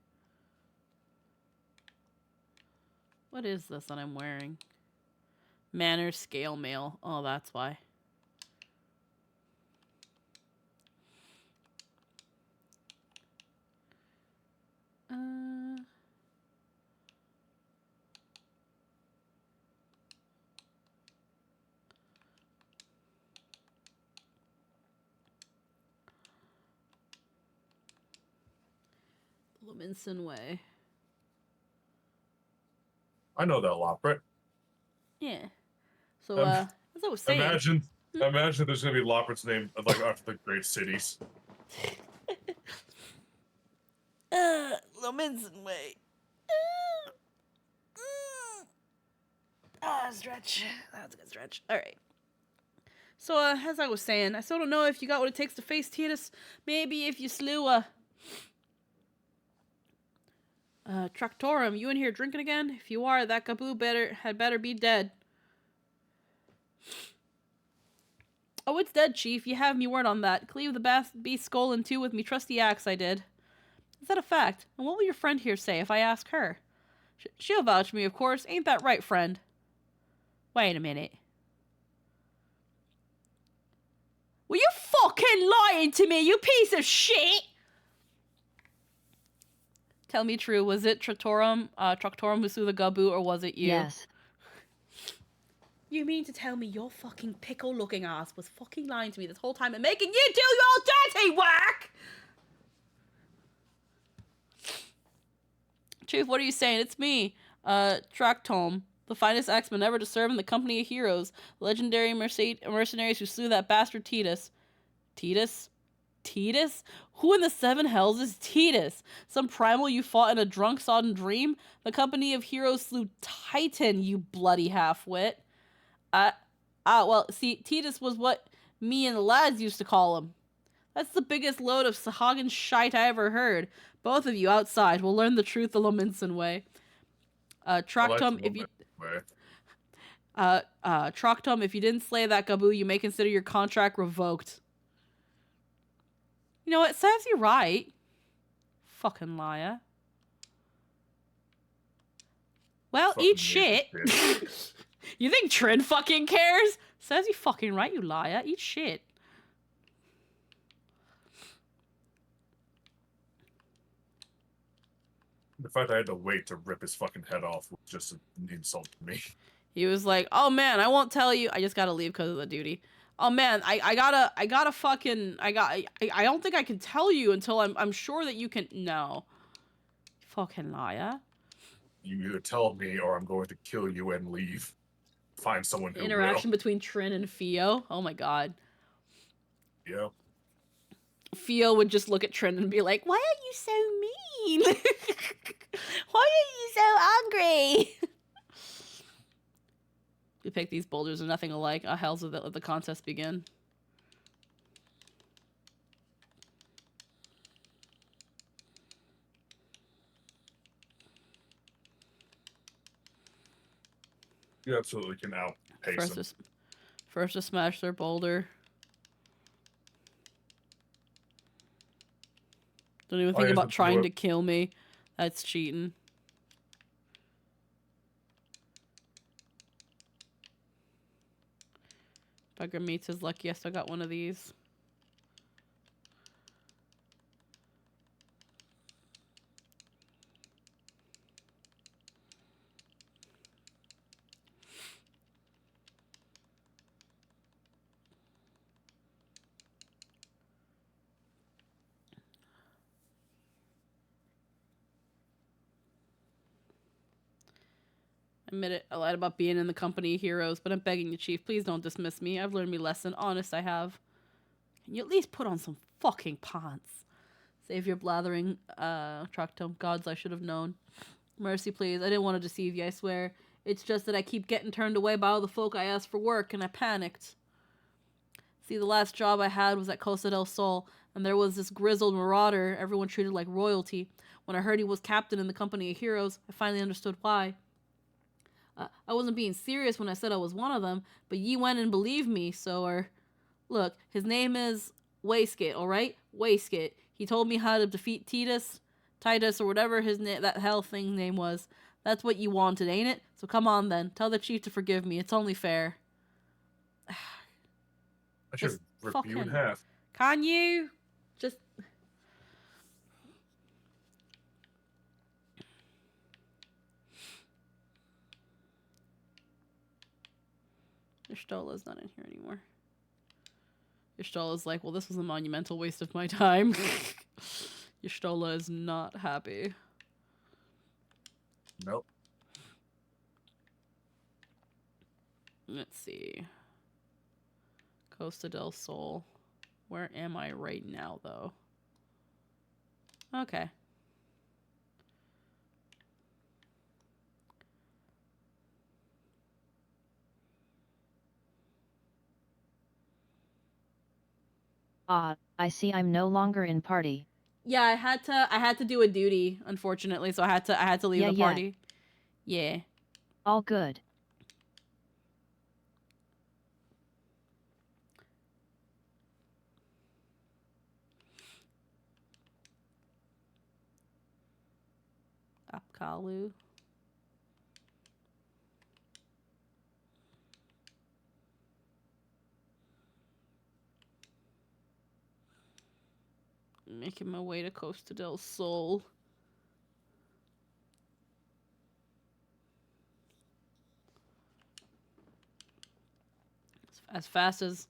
What is this that I'm wearing? Manners scale mail. Oh, that's why. Luminson Way. I know that Loprit. Yeah. So, as I was saying... Imagine there's gonna be Loprits named, like, after the great cities. Luminson Way. Stretch. That was a good stretch. Alright. So, as I was saying, I still don't know if you got what it takes to face Titus. Maybe if you slew, Tractorum, you in here drinking again? If you are, that Gaboo had better be dead. Oh, it's dead, Chief. You have me word on that. Cleave the beast skull in two with me trusty axe, I did. Is that a fact? And what will your friend here say if I ask her? She'll vouch for me, of course. Ain't that right, friend? Wait a minute. Were you fucking lying to me, you piece of shit? Tell me true, was it Tractorum who slew the Gaboo, or was it you? Yes. You mean to tell me your fucking pickle-looking ass was fucking lying to me this whole time and making you do your dirty work? Chief, what are you saying? It's me, Tractome, the finest axeman ever to serve in the company of heroes, legendary mercenaries who slew that bastard Titus. Titus? Titus? Who in the seven hells is Titus? Some primal you fought in a drunk, sodden dream? The company of heroes slew Titan, you bloody half-wit. Well, see, Titus was what me and the lads used to call him. That's the biggest load of Sahagin shite I ever heard. Both of you outside will learn the truth the Lominson way. Tractum, if you... Tractum, if you didn't slay that Gaboo, you may consider your contract revoked. You know what? Serves you right. Fucking liar. Well, Fucking eat shit. You think Trin fucking cares? Says you fucking right, you liar. Eat shit. The fact I had to wait to rip his fucking head off was just an insult to me. He was like, "Oh man, I won't tell you. I just gotta leave because of the duty. Oh man, I gotta fucking I don't think I can tell you until I'm sure that you can. No, fucking liar. You either tell me or I'm going to kill you and leave. Find someone who Interaction between Trin and Fio. Oh my god. will. Yeah. Fio would just look at Trin and be like, "Why are you so mean? Why are you so angry?" We pick these boulders are nothing alike. Oh, hell's with it. Let the contest begin. You absolutely can outpace them. First to smash their boulder. Don't even think yeah, about the trying dwarf. to kill me. That's cheating. Bugger meets his lucky. I still got one of these. Admit it, I lied about being in the company of heroes, but I'm begging you, Chief, please don't dismiss me. I've learned me lesson. Honest, I have. Can you at least put on some fucking pants? Save your blathering, Tractome. Gods, I should have known. Mercy, please. I didn't want to deceive you, I swear. It's just that I keep getting turned away by all the folk I asked for work, and I panicked. See, the last job I had was at Costa del Sol, and there was this grizzled marauder everyone treated like royalty. When I heard he was captain in the company of heroes, I finally understood why. I wasn't being serious when I said I was one of them, but ye went and believed me, so, look, his name is Waistgate, alright? Waistgate. He told me how to defeat Titus, or whatever that hell thing name was. That's what you wanted, ain't it? So come on then. Tell the chief to forgive me. It's only fair. I should Just rip you in fucking- half. Can you? Just... Ishtola's not in here anymore. Ishtola's like, well, this was a monumental waste of my time. Ishtola is not happy. Nope. Let's see. Costa del Sol. Where am I right now, though? Okay. Ah, I see I'm no longer in party. Yeah, I had to do a duty, unfortunately, so I had to leave the Yeah. party. Yeah. All good. Apkalu. Making my way to Costa del Sol. As fast as...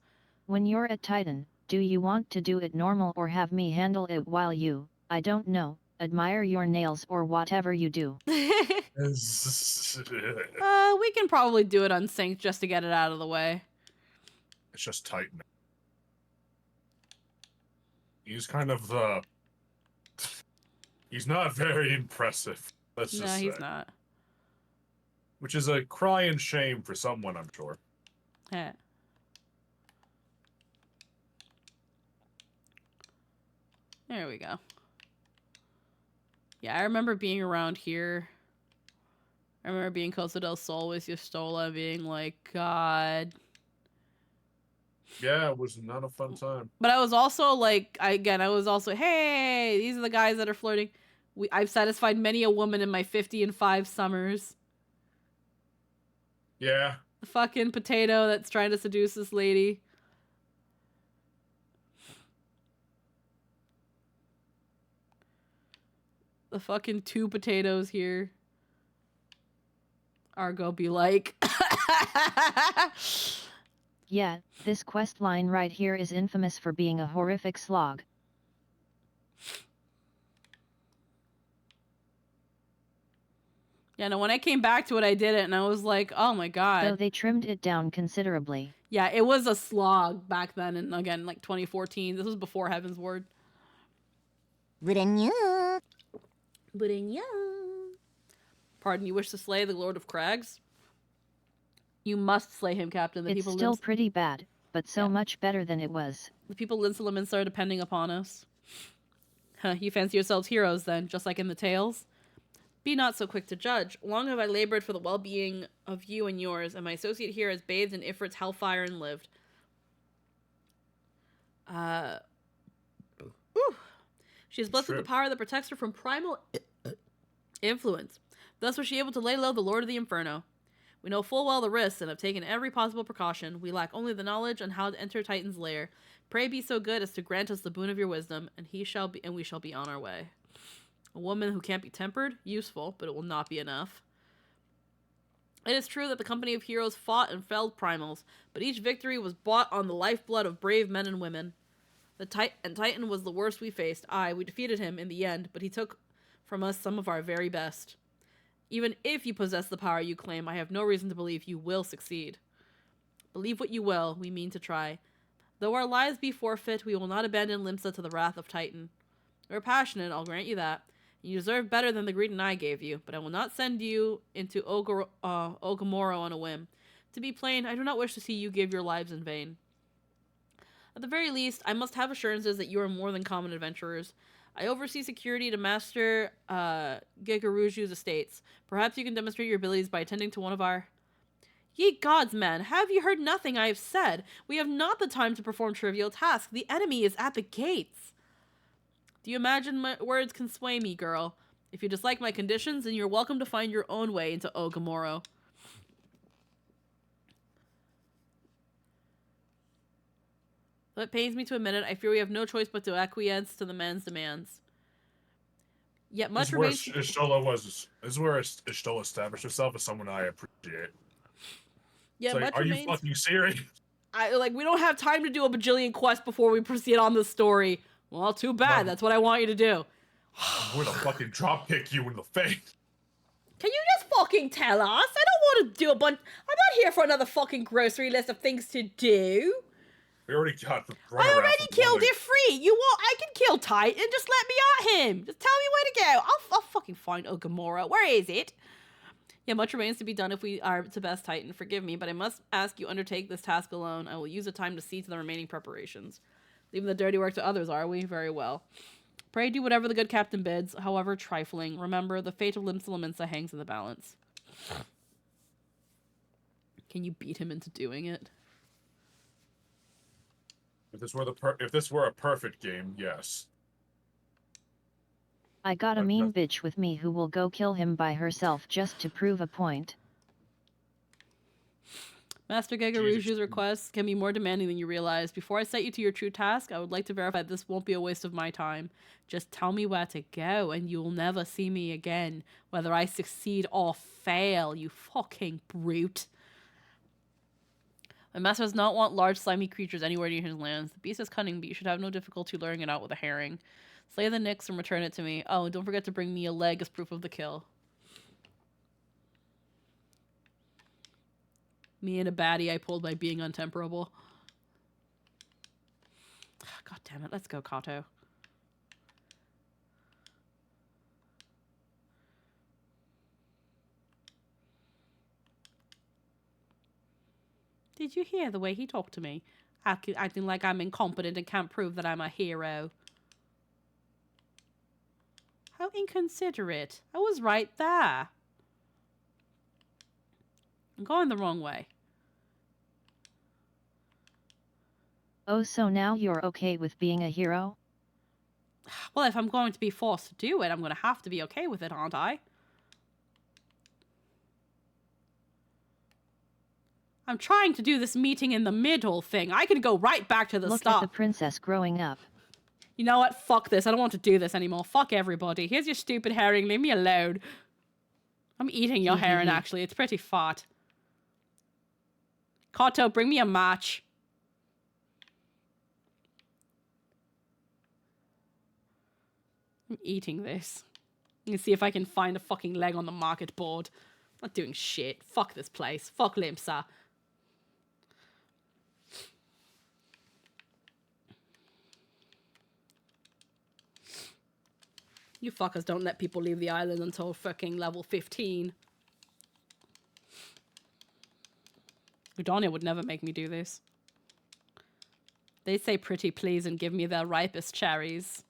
When you're at Titan, do you want to do it normal or have me handle it while you, I don't know, admire your nails or whatever you do? We can probably do it unsynced just to get it out of the way. It's just Titan. He's kind of, he's not very impressive. Let's just say. No, he's not. Which is a cry and shame for someone, I'm sure. Yeah. There we go. Yeah, I remember being around here. I remember being Costa del Sol with Yostola, being like, God. Yeah, it was not a fun time. But I was also like, I was also, hey, these are the guys that are flirting. I've satisfied many a woman in my 50 and 5 summers. Yeah. The fucking potato that's trying to seduce this lady. The fucking 2 potatoes here. Argo be like. Yeah, this quest line right here is infamous for being a horrific slog. Yeah, no, when I came back to it, I did it, and I was like, oh my god. Though they trimmed it down considerably. Yeah, it was a slog back then, and again, like 2014. This was before Heaven's Ward. Pardon, you wish to slay the Lord of Crags? You must slay him, Captain. The It's people still pretty bad, but so much better than it was. The people of Linselements are depending upon us. Huh, you fancy yourselves heroes then, just like in the tales? Be not so quick to judge. Long have I labored for the well-being of you and yours, and my associate here has bathed in Ifrit's hellfire and lived. She is blessed with the power that protects her from primal influence. Thus was she able to lay low the Lord of the Inferno. We know full well the risks and have taken every possible precaution. We lack only the knowledge on how to enter Titan's lair. Pray be so good as to grant us the boon of your wisdom, and we shall be on our way. A woman who can't be tempered? Useful, but it will not be enough. It is true that the company of heroes fought and felled primals, but each victory was bought on the lifeblood of brave men and women. Titan was the worst we faced. Aye, we defeated him in the end, but he took from us some of our very best. Even if you possess the power you claim, I have no reason to believe you will succeed. Believe what you will, we mean to try. Though our lives be forfeit, we will not abandon Limsa to the wrath of Titan. You're passionate, I'll grant you that. You deserve better than the greeting I gave you, but I will not send you into Ogamoro on a whim. To be plain, I do not wish to see you give your lives in vain. At the very least, I must have assurances that you are more than common adventurers. I oversee security to Master Gegaruju's estates. Perhaps you can demonstrate your abilities by attending to one of our... Ye gods, man, have you heard nothing I have said? We have not the time to perform trivial tasks. The enemy is at the gates. Do you imagine my words can sway me, girl? If you dislike my conditions, then you're welcome to find your own way into Ogamoro. Though it pains me to admit it, I fear we have no choice but to acquiesce to the man's demands. Yet much remains... This is where Ishtola established herself as someone I appreciate. Yeah, like, much are remains... you fucking serious? We don't have time to do a bajillion quests before we proceed on this story. Well, too bad. That's what I want you to do. I'm gonna fucking dropkick you in the face. Can you just fucking tell us? I don't want to do a bunch... I'm not here for another fucking grocery list of things to do. We already got the... I already killed it free. You want? I can kill Titan. Just let me at him. Just tell me where to go. I'll fucking find Ogamoro. Where is it? Yeah, much remains to be done if we are to best Titan. Forgive me, but I must ask you undertake this task alone. I will use the time to see to the remaining preparations. Leaving the dirty work to others, are we? Very well. Pray do whatever the good captain bids, however trifling. Remember, the fate of Limsa hangs in the balance. Can you beat him into doing it? If this were a perfect game, yes. I got a mean bitch with me who will go kill him by herself just to prove a point. Master Gegaruju's requests can be more demanding than you realize. Before I set you to your true task, I would like to verify this won't be a waste of my time. Just tell me where to go and you'll never see me again, whether I succeed or fail, you fucking brute. My master does not want large slimy creatures anywhere near his lands. The beast is cunning, but you should have no difficulty luring it out with a herring. Slay the Nyx and return it to me. Oh, and don't forget to bring me a leg as proof of the kill. Me and a baddie I pulled by being untemperable. God damn it, let's go, Kato. Did you hear the way he talked to me? Acting like I'm incompetent and can't prove that I'm a hero. How inconsiderate. I was right there. I'm going the wrong way. Oh, so now you're okay with being a hero? Well, if I'm going to be forced to do it, I'm going to have to be okay with it, aren't I? I'm trying to do this meeting in the middle thing. I can go right back to the start. Look at the princess growing up. You know what? Fuck this. I don't want to do this anymore. Fuck everybody. Here's your stupid herring. Leave me alone. I'm eating your heron, actually. It's pretty fat. Kato, bring me a match. I'm eating this. Let me see if I can find a fucking leg on the market board. Not doing shit. Fuck this place. Fuck Limsa. You fuckers don't let people leave the island until fucking level 15. Udonia would never make me do this. They say pretty please and give me their ripest cherries.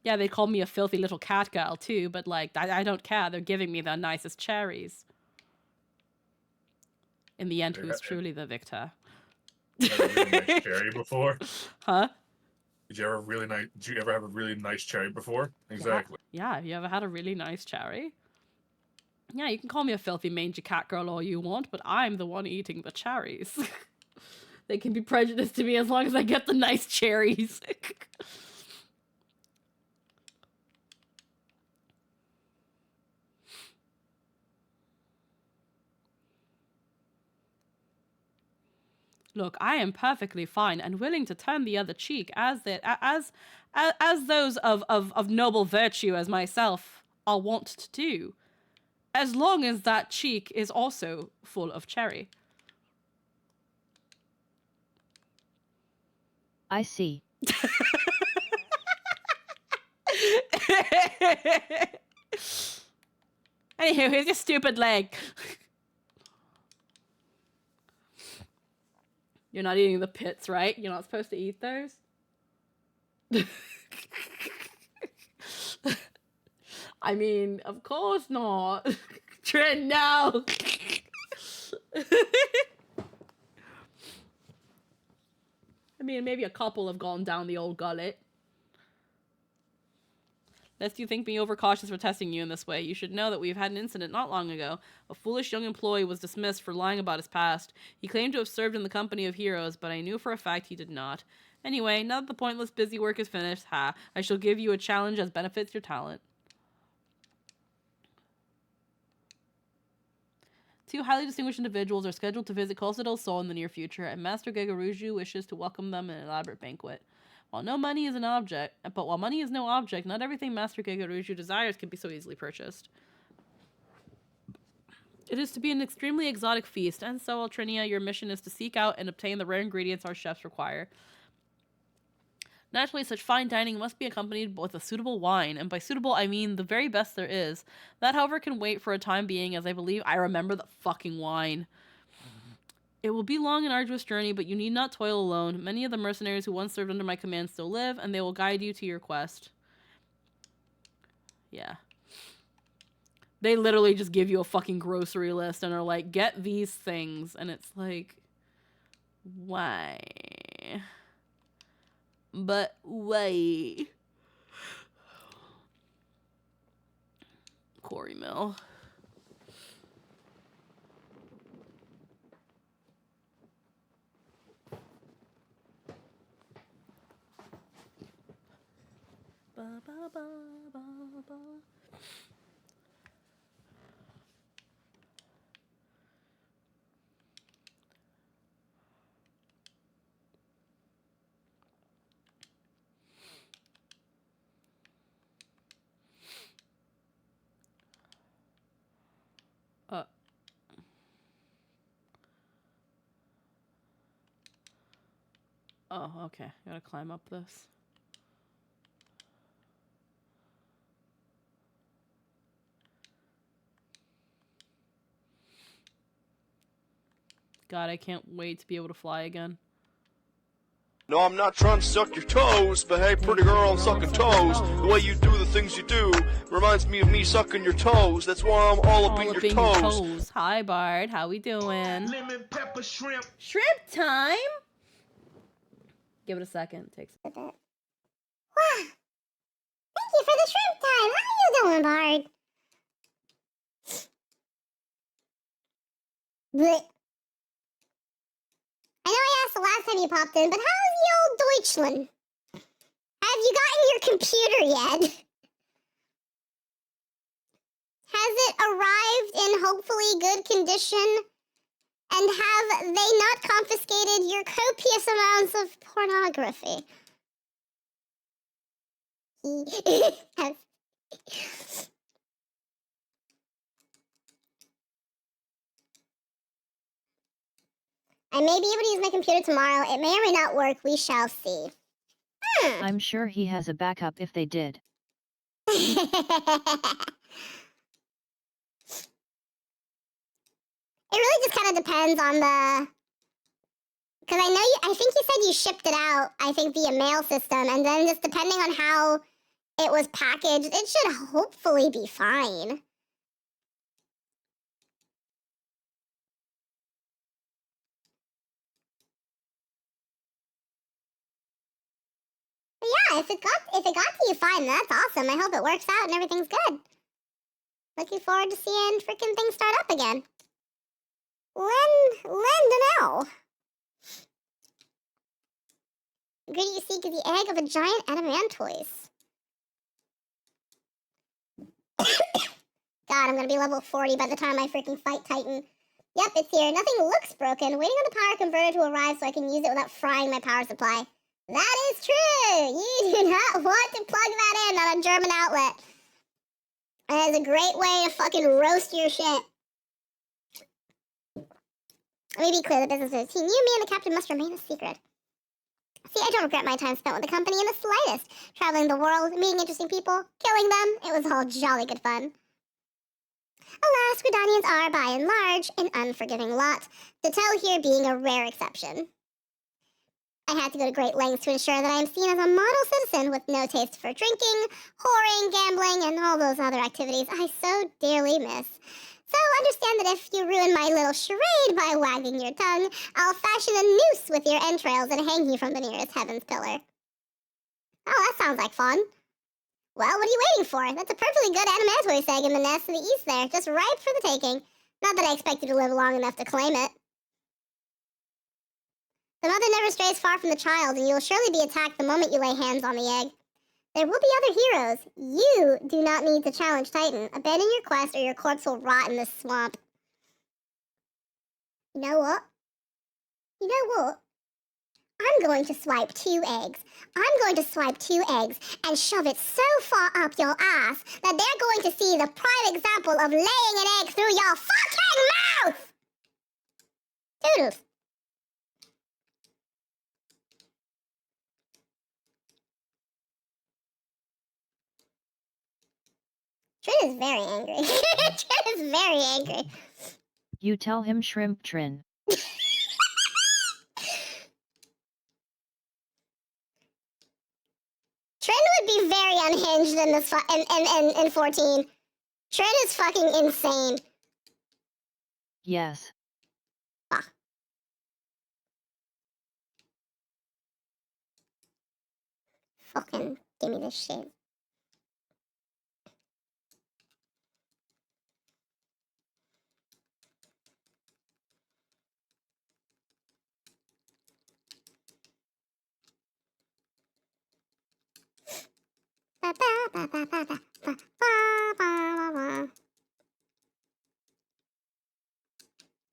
Yeah, they call me a filthy little cat girl too, but like, I don't care. They're giving me their nicest cherries. In the end, who's truly the victor? Had a really nice cherry before? Huh? Did you ever have a really nice cherry before? Exactly. Yeah, have you ever had a really nice cherry? Yeah, you can call me a filthy mangy cat girl all you want, but I'm the one eating the cherries. They can be prejudiced to me as long as I get the nice cherries. Look, I am perfectly fine and willing to turn the other cheek as those of noble virtue as myself are wont to do, as long as that cheek is also full of cherry. I see. Anywho, here's your stupid leg. You're not eating the pits, right? You're not supposed to eat those? I mean, of course not. Trin, no! I mean, maybe a couple have gone down the old gullet. Lest you think me overcautious for testing you in this way, you should know that we've had an incident not long ago. A foolish young employee was dismissed for lying about his past. He claimed to have served in the company of heroes, but I knew for a fact he did not. Anyway, now that the pointless busy work is finished, I shall give you a challenge as benefits your talent. 2 highly distinguished individuals are scheduled to visit Costa del Sol in the near future, and Master Gegaruju wishes to welcome them in an elaborate banquet. While money is no object, not everything Master Gegaruju desires can be so easily purchased. It is to be an extremely exotic feast, and so, Altrinia, your mission is to seek out and obtain the rare ingredients our chefs require. Naturally, such fine dining must be accompanied with a suitable wine, and by suitable I mean the very best there is. That, however, can wait for a time being, as I believe I remember the fucking wine. It will be long and arduous journey, but you need not toil alone. Many of the mercenaries who once served under my command still live, and they will guide you to your quest. Yeah. They literally just give you a fucking grocery list and are like, get these things. And it's like, why? But why? Quarry Mill. Ba, ba, ba, ba, ba. Oh, okay. Gotta climb up this. God, I can't wait to be able to fly again. No, I'm not trying to suck your toes, but hey, pretty girl, I'm sucking toes. The way you do the things you do reminds me of me sucking your toes. That's why I'm all up in your toes. Hi, Bard. How we doing? Lemon pepper shrimp. Shrimp time? Give it a second. It takes. Wow. Thank you for the shrimp time. How you doing, Bard? Blech. I know I asked the last time you popped in, but how's the old Deutschland? Have you gotten your computer yet? arrived in hopefully good condition? And have they not confiscated your copious amounts of pornography? I may be able to use my computer tomorrow. It may or may not work. We shall see. I'm sure he has a backup if they did. It really just kind of depends on the... Because I think you said you shipped it out, I think via mail system, and then just depending on how it was packaged, it should hopefully be fine. But yeah, if it got to you fine, that's awesome. I hope it works out and everything's good. Looking forward to seeing freaking things start up again. Lendinell. Ingredient you seek is the egg of a giant adamantoise. God, I'm gonna be level 40 by the time I freaking fight Titan. Yep, it's here. Nothing looks broken. Waiting on the power converter to arrive so I can use it without frying my power supply. That is true! You do not want to plug that in on a German outlet. That is a great way to fucking roast your shit. Let me be clear, the business is between you, me, and the captain must remain a secret. See, I don't regret my time spent with the company in the slightest. Traveling the world, meeting interesting people, killing them, it was all jolly good fun. Alas, Gridanians are, by and large, an unforgiving lot, the tell here being a rare exception. I had to go to great lengths to ensure that I am seen as a model citizen with no taste for drinking, whoring, gambling, and all those other activities I so dearly miss. So understand that if you ruin my little charade by wagging your tongue, I'll fashion a noose with your entrails and hang you from the nearest heaven's pillar. Oh, that sounds like fun. Well, what are you waiting for? That's a perfectly good adamantoise egg in the nest to the east there, just ripe for the taking. Not that I expect you to live long enough to claim it. The mother never strays far from the child, and you will surely be attacked the moment you lay hands on the egg. There will be other heroes. You do not need to challenge Titan. Abandon your quest or your corpse will rot in this swamp. You know what? You know what? I'm going to swipe 2 eggs. I'm going to swipe 2 eggs and shove it so far up your ass that they're going to see the prime example of laying an egg through your fucking mouth! Doodles. Trin is very angry. Trin is very angry. You tell him shrimp Trin. Trin would be very unhinged in this in 14. Trin is fucking insane. Yes. Ah. Fucking give me this shit.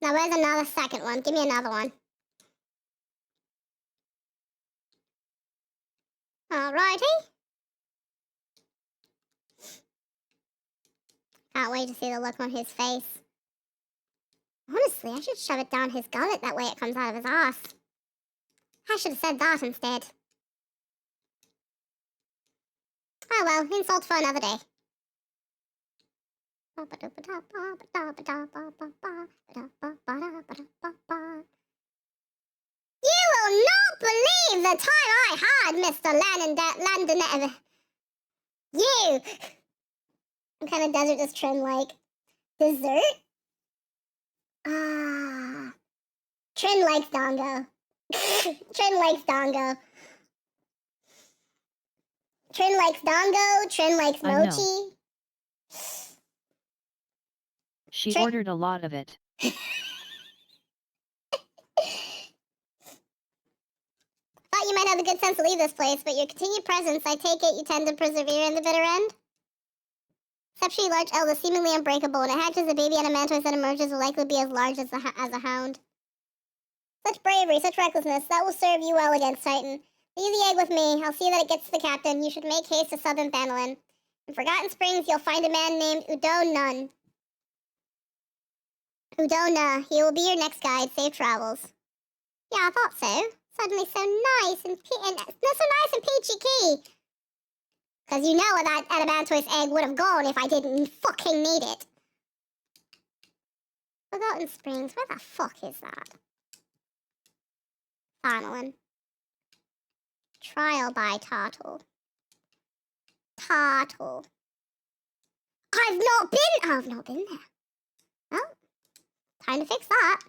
Now where's another second one? Give me another one. Alrighty. Can't wait to see the look on his face. Honestly, I should shove it down his gullet, that way it comes out of his ass. I should have said that instead. Oh well, insult for another day. You will not believe the time I had, Mr. Landon. You! What kind of desert does Trin like? Dessert? Ah. Trin likes Dongo. Trin likes Dongo. Trin likes Dongo. Trin likes I know. Mochi. She Trin- ordered a lot of it. Thought you might have the good sense to leave this place, but your continued presence, I take it you tend to persevere in the bitter end? Exceptionally large L is seemingly unbreakable. When it hatches a baby and a mantis that emerges will likely be as large as a hound. Such bravery, such recklessness, that will serve you well against Titan. Leave the egg with me. I'll see that it gets to the captain. You should make haste to southern Thanolin. In Forgotten Springs, you'll find a man named Udo Nun. Udona, he will be your next guide. Safe travels. Yeah, I thought so. Suddenly so nice and peachy key. Cause you know that Adamantoise egg would have gone if I didn't fucking need it. Forgotten Springs, where the fuck is that? Thanolin. Trial by Tartle. Tartle. I've not been there. Well, time to fix that.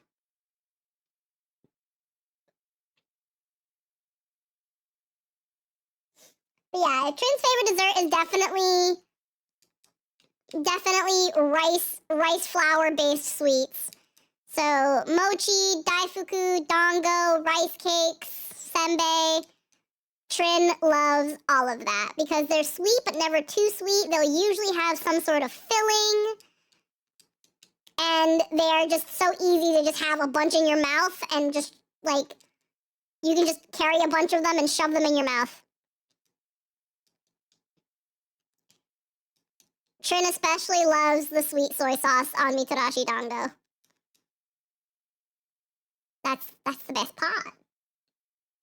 But yeah, Trin's favorite dessert is definitely rice flour based sweets. So mochi, daifuku, dango, rice cakes, senbei. Trin loves all of that because they're sweet but never too sweet. They'll usually have some sort of filling. And they are just so easy to just have a bunch in your mouth and just like you can just carry a bunch of them and shove them in your mouth. Trin especially loves the sweet soy sauce on Mitarashi Dango. That's the best part,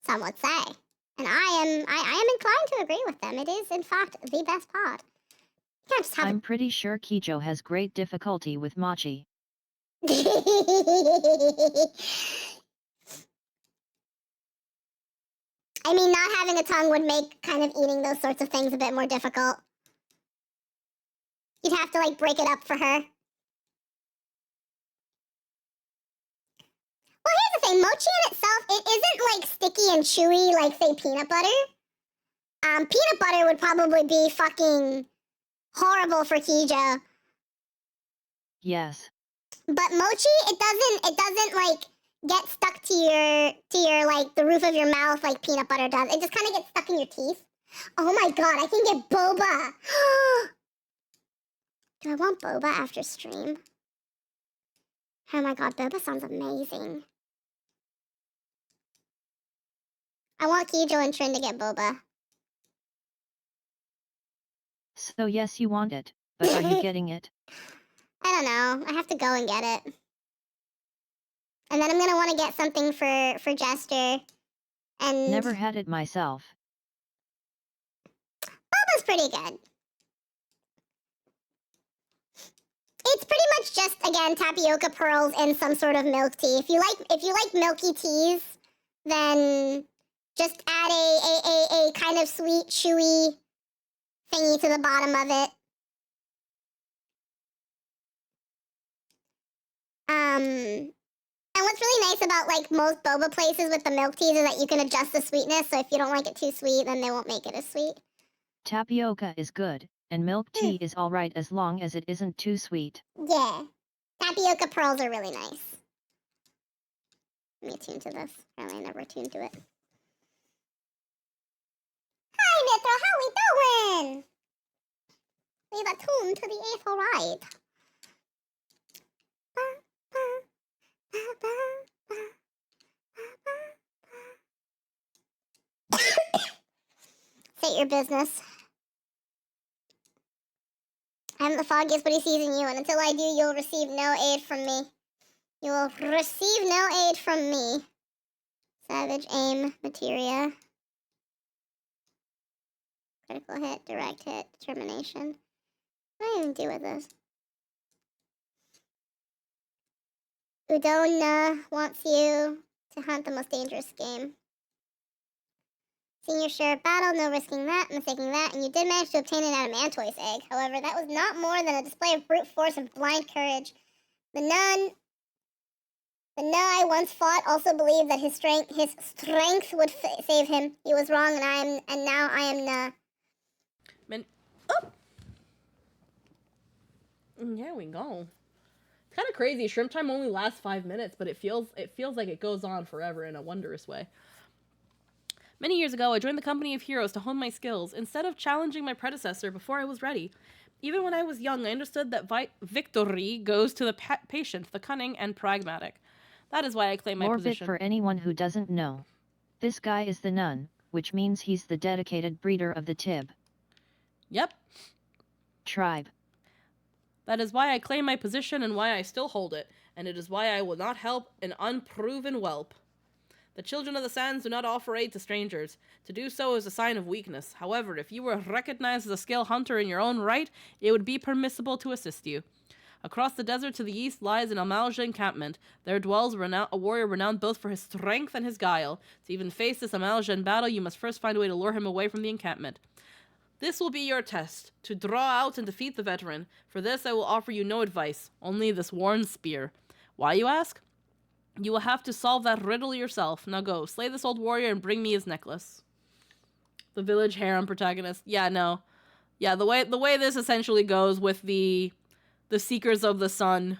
some would say. And I am inclined to agree with them. It is, in fact, the best part. You can't just have I'm pretty sure Kijo has great difficulty with mochi. I mean, not having a tongue would make kind of eating those sorts of things a bit more difficult. You'd have to, like, break it up for her. Well, here's the thing. Mochi in itself, it isn't, like, sticky and chewy like, say, peanut butter. Peanut butter would probably be fucking horrible for Kijo. Yes. But mochi, it doesn't, like, get stuck to your, like, the roof of your mouth like peanut butter does. It just kind of gets stuck in your teeth. Oh my god, I can get boba. Do I want boba after stream? Oh my god, boba sounds amazing. I want Kijo and Trin to get boba. So yes, you want it, but are you getting it? I don't know. I have to go and get it. And then I'm gonna want to get something for Jester. And Never had it myself. boba's pretty good. It's pretty much just, again, tapioca pearls and some sort of milk tea. If you like milky teas, then just add a kind of sweet, chewy thingy to the bottom of it. And what's really nice about, like, most boba places with the milk teas is that you can adjust the sweetness, so if you don't like it too sweet, then they won't make it as sweet. Tapioca is good, and milk tea is alright as long as it isn't too sweet. Yeah. Tapioca pearls are really nice. Let me attune to this. Apparently I never attuned to it. Hi, Mithra, how we doing? We've attuned to the aether right. State your business. I haven't the foggiest what he sees in you, and until I do, you'll receive no aid from me. You will receive no aid from me. Savage aim, materia. Critical hit, direct hit, determination. What do I even do with this? Udona wants you to hunt the most dangerous game. Senior share of battle, no risking that, mistaking that, and you did manage to obtain an adamantoise egg. However, that was not more than a display of brute force and blind courage. The nun I once fought also believed that his strength would save him. He was wrong, and now I am Na. There we go. It's kind of crazy. Shrimp time only lasts 5 minutes, but it feels like it goes on forever in a wondrous way. Many years ago, I joined the company of heroes to hone my skills, instead of challenging my predecessor before I was ready. Even when I was young, I understood that victory goes to the patient, the cunning, and pragmatic. That is why I claim my Morbid position. for anyone who doesn't know. This guy is the nun, which means he's the dedicated breeder of the Tib Yep. tribe. That is why I claim my position and why I still hold it, and it is why I will not help an unproven whelp. The children of the sands do not offer aid to strangers. To do so is a sign of weakness. However, if you were recognized as a skilled hunter in your own right, it would be permissible to assist you. Across the desert to the east lies an Amalja encampment. There dwells a warrior renowned both for his strength and his guile. To even face this Amalja in battle, you must first find a way to lure him away from the encampment. This will be your test, to draw out and defeat the veteran. For this I will offer you no advice, only this worn spear. Why, you ask? You will have to solve that riddle yourself. Now go, slay this old warrior and bring me his necklace. The village harem protagonist. Yeah, no. Yeah, the way this essentially goes with the Seekers of the Sun.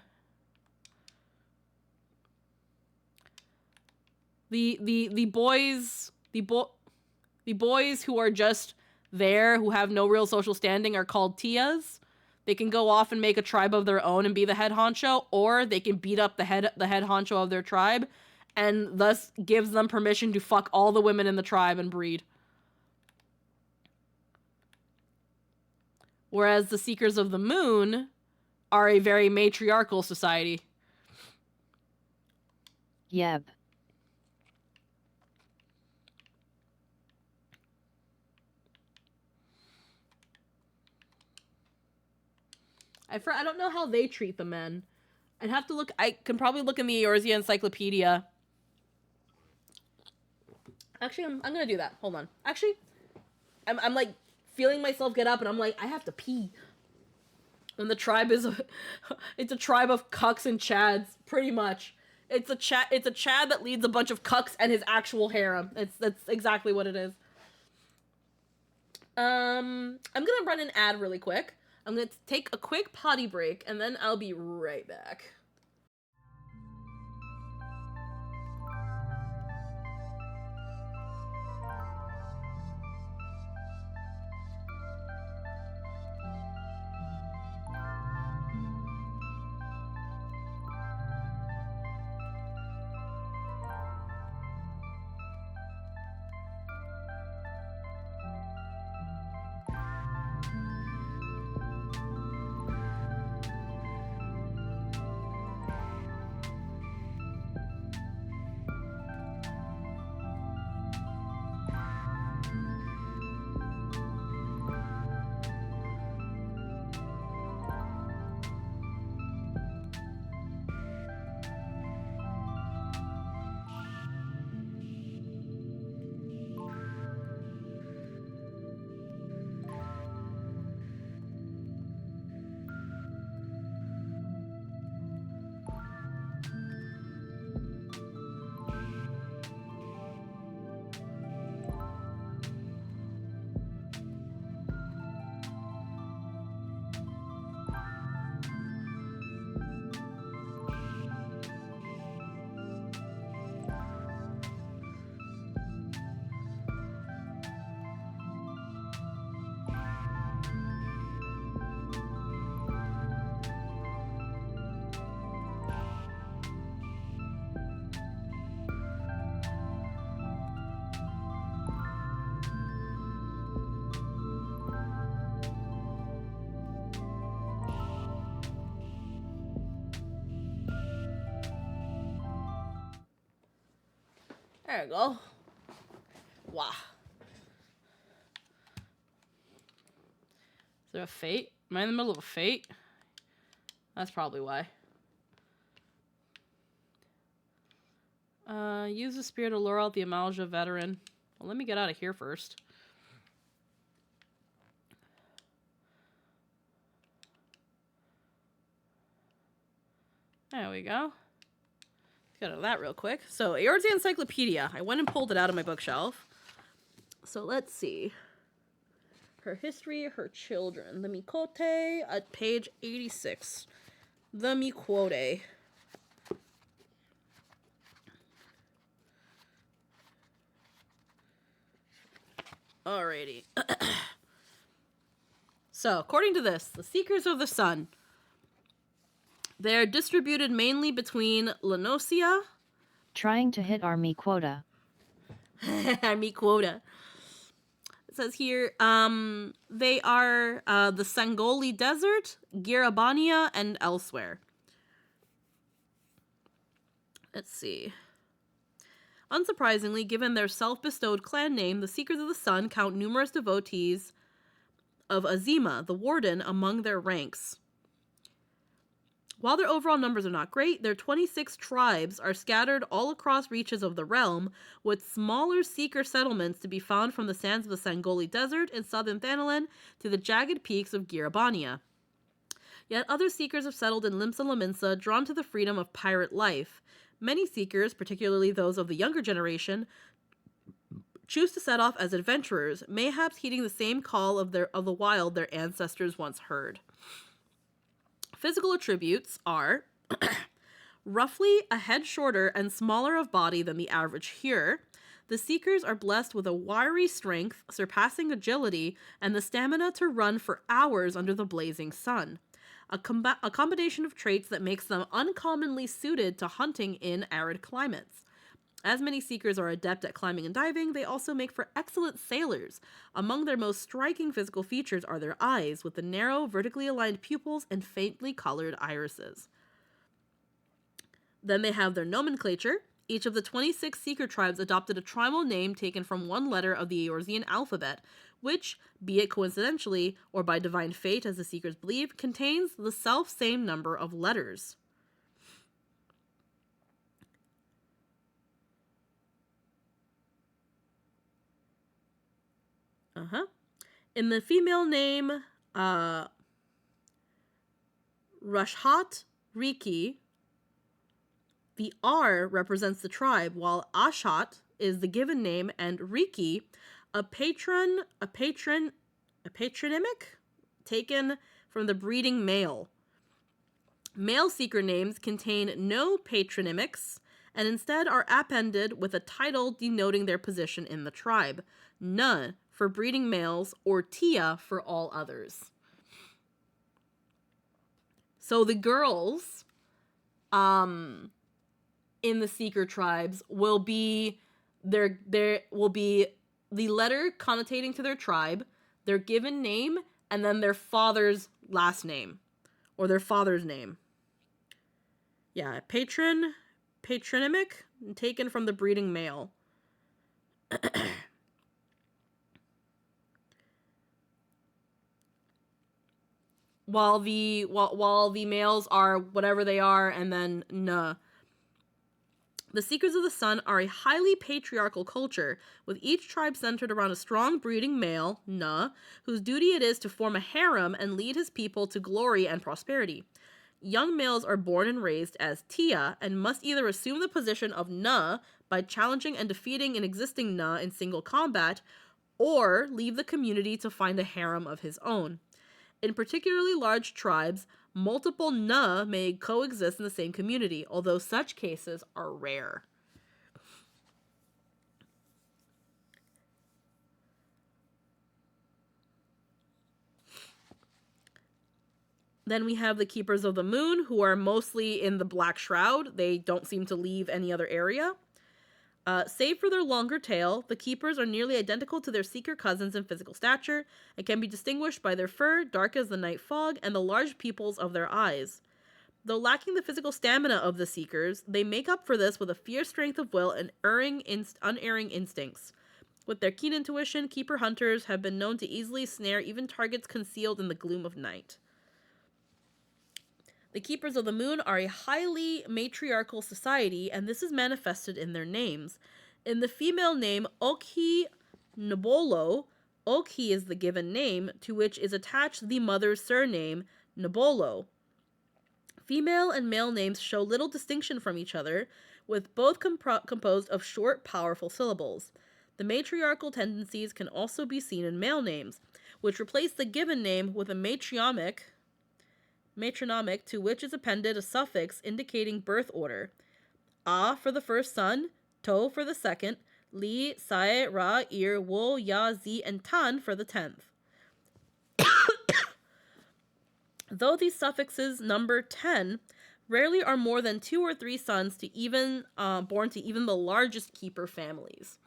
The boys who are just there, who have no real social standing, are called Tias. They can go off and make a tribe of their own and be the head honcho, or they can beat up the head honcho of their tribe, and thus gives them permission to fuck all the women in the tribe and breed. Whereas the Seekers of the Moon are a very matriarchal society. Yep. I don't know how they treat the men. I'd have to look. I can probably look in the Eorzea Encyclopedia. Actually, I'm gonna do that. Hold on. Actually, I'm like feeling myself get up, and I'm like, I have to pee. And the tribe is it's a tribe of cucks and chads, pretty much. It's a chad that leads a bunch of cucks and his actual harem. That's exactly what it is. I'm gonna run an ad really quick. I'm gonna take a quick potty break, and then I'll be right back. There we go. Wow. Is there a fate? Am I in the middle of a fate? That's probably why. Use the spear to lure out the Amalja veteran. Well, let me get out of here first. There we go. Get out of that real quick. So, Eorzea Encyclopedia. I went and pulled it out of my bookshelf. So, let's see. Her history, her children. The Mikote at page 86. The Mikote. Alrighty. So, according to this, the Seekers of the Sun, they're distributed mainly between Lenosia. Trying to hit army quota. Army quota. It says here, they are the Sangoli Desert, Girabania, and elsewhere. Let's see. Unsurprisingly, given their self-bestowed clan name, the Seekers of the Sun count numerous devotees of Azima, the Warden, among their ranks. While their overall numbers are not great, their 26 tribes are scattered all across reaches of the realm, with smaller seeker settlements to be found from the sands of the Sangoli Desert in southern Thanalan to the jagged peaks of Girabania. Yet other seekers have settled in Limsa Lominsa, drawn to the freedom of pirate life. Many seekers, particularly those of the younger generation, choose to set off as adventurers, mayhaps heeding the same call of the wild their ancestors once heard. Physical attributes are roughly a head shorter and smaller of body than the average Hyur. The Seekers are blessed with a wiry strength, surpassing agility, and the stamina to run for hours under the blazing sun. A combination of traits that makes them uncommonly suited to hunting in arid climates. As many Seekers are adept at climbing and diving, they also make for excellent sailors. Among their most striking physical features are their eyes, with the narrow, vertically aligned pupils and faintly colored irises. Then they have their nomenclature. Each of the 26 Seeker tribes adopted a tribal name taken from one letter of the Eorzean alphabet, which, be it coincidentally or by divine fate as the Seekers believe, contains the self-same number of letters. In the female name, Rushhat Riki, the R represents the tribe, while Ashat is the given name, and Riki, a patronymic taken from the breeding male. Male seeker names contain no patronymics and instead are appended with a title denoting their position in the tribe. Nuh for breeding males, or Tia for all others. So the girls in the Seeker tribes will be there will be the letter connotating to their tribe, their given name, and then their father's last name or their father's name. Yeah, patronymic taken from the breeding male. While the males are whatever they are, and then Nuh. The Seekers of the Sun are a highly patriarchal culture, with each tribe centered around a strong breeding male, Nuh, whose duty it is to form a harem and lead his people to glory and prosperity. Young males are born and raised as Tia and must either assume the position of Nuh by challenging and defeating an existing Nuh in single combat, or leave the community to find a harem of his own. In particularly large tribes, multiple Nuh may coexist in the same community, although such cases are rare. Then we have the Keepers of the Moon, who are mostly in the Black Shroud. They don't seem to leave any other area. Save for their longer tail, the Keepers are nearly identical to their Seeker cousins in physical stature and can be distinguished by their fur, dark as the night fog, and the large pupils of their eyes. Though lacking the physical stamina of the Seekers, they make up for this with a fierce strength of will and unerring instincts. With their keen intuition, Keeper hunters have been known to easily snare even targets concealed in the gloom of night. The Keepers of the Moon are a highly matriarchal society, and this is manifested in their names. In the female name Okhi Nabolo, Okhi is the given name, to which is attached the mother's surname, Nabolo. Female and male names show little distinction from each other, with both composed of short, powerful syllables. The matriarchal tendencies can also be seen in male names, which replace the given name with a matronymic to which is appended a suffix indicating birth order. A for the first son, To for the second, Li, Sai, Ra, Ir, Wo, Ya, Zi, and Tan for the 10th. Though these suffixes number 10, rarely are more than 2 or 3 sons to even born to even the largest keeper families.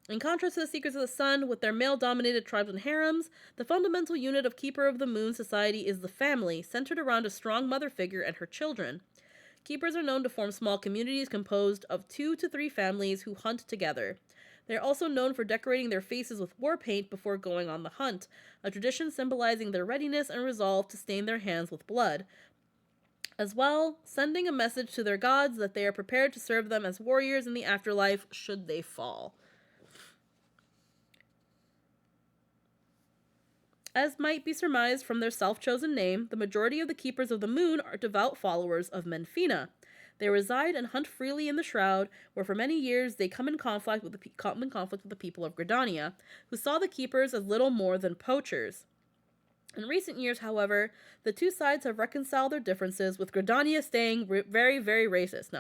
In contrast to the Seekers of the Sun, with their male-dominated tribes and harems, the fundamental unit of Keeper of the Moon society is the family, centered around a strong mother figure and her children. Keepers are known to form small communities composed of 2 to 3 families who hunt together. They are also known for decorating their faces with war paint before going on the hunt, a tradition symbolizing their readiness and resolve to stain their hands with blood. As well, sending a message to their gods that they are prepared to serve them as warriors in the afterlife should they fall. As might be surmised from their self-chosen name, the majority of the Keepers of the Moon are devout followers of Menfina. They reside and hunt freely in the Shroud, where for many years they come in conflict with the people of Gridania, who saw the Keepers as little more than poachers. In recent years, however, the two sides have reconciled their differences, with Gridania staying very, very racist.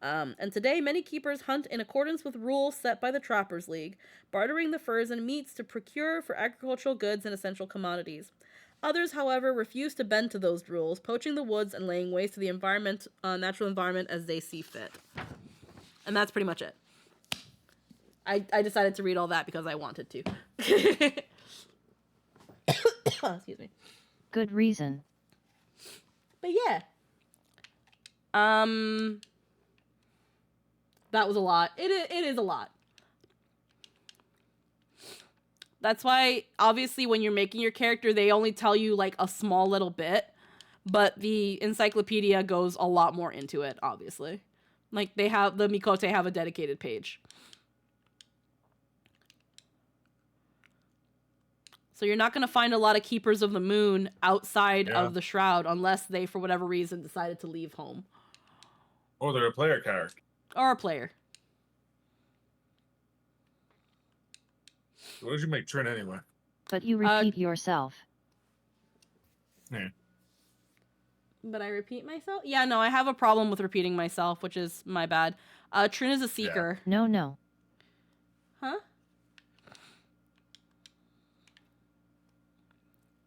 And today, many keepers hunt in accordance with rules set by the Trappers League, bartering the furs and meats to procure for agricultural goods and essential commodities. Others, however, refuse to bend to those rules, poaching the woods and laying waste to the natural environment as they see fit. And that's pretty much it. I decided to read all that because I wanted to. Excuse me. Good reason. But yeah. That was a lot. It is a lot. That's why, obviously, when you're making your character, they only tell you, like, a small little bit. But the encyclopedia goes a lot more into it, obviously. Like, the Mikote have a dedicated page. So you're not going to find a lot of Keepers of the Moon outside of the Shroud unless they, for whatever reason, decided to leave home. Or they're a player character. Or a player. What did you make Trin anyway? But you repeat yourself. Yeah. But I repeat myself? Yeah, no, I have a problem with repeating myself, which is my bad. Trin is a seeker. Yeah. No. Huh?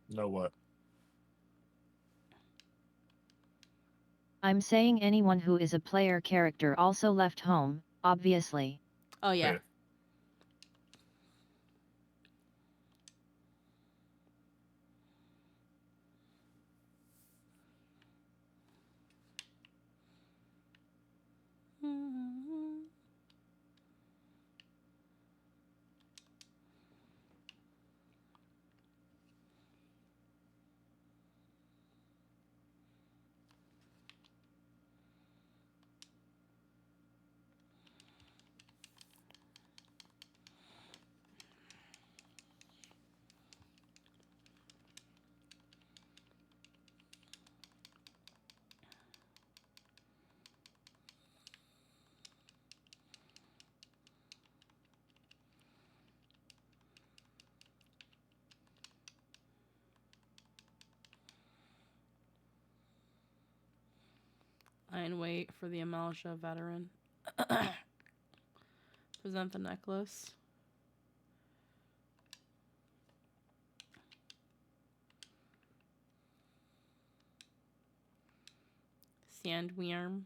No what? I'm saying anyone who is a player character also left home, obviously. Oh, yeah. And wait for the Amalja veteran. Present the necklace. Sandworm.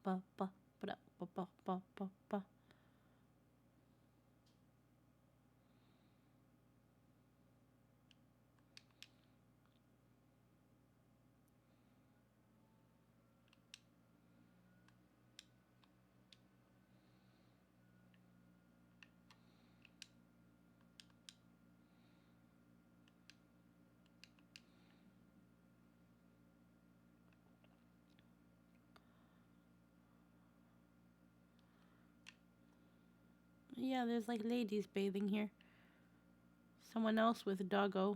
Ba ba ba ba ba ba ba ba. Yeah, there's like ladies bathing here. Someone else with a doggo.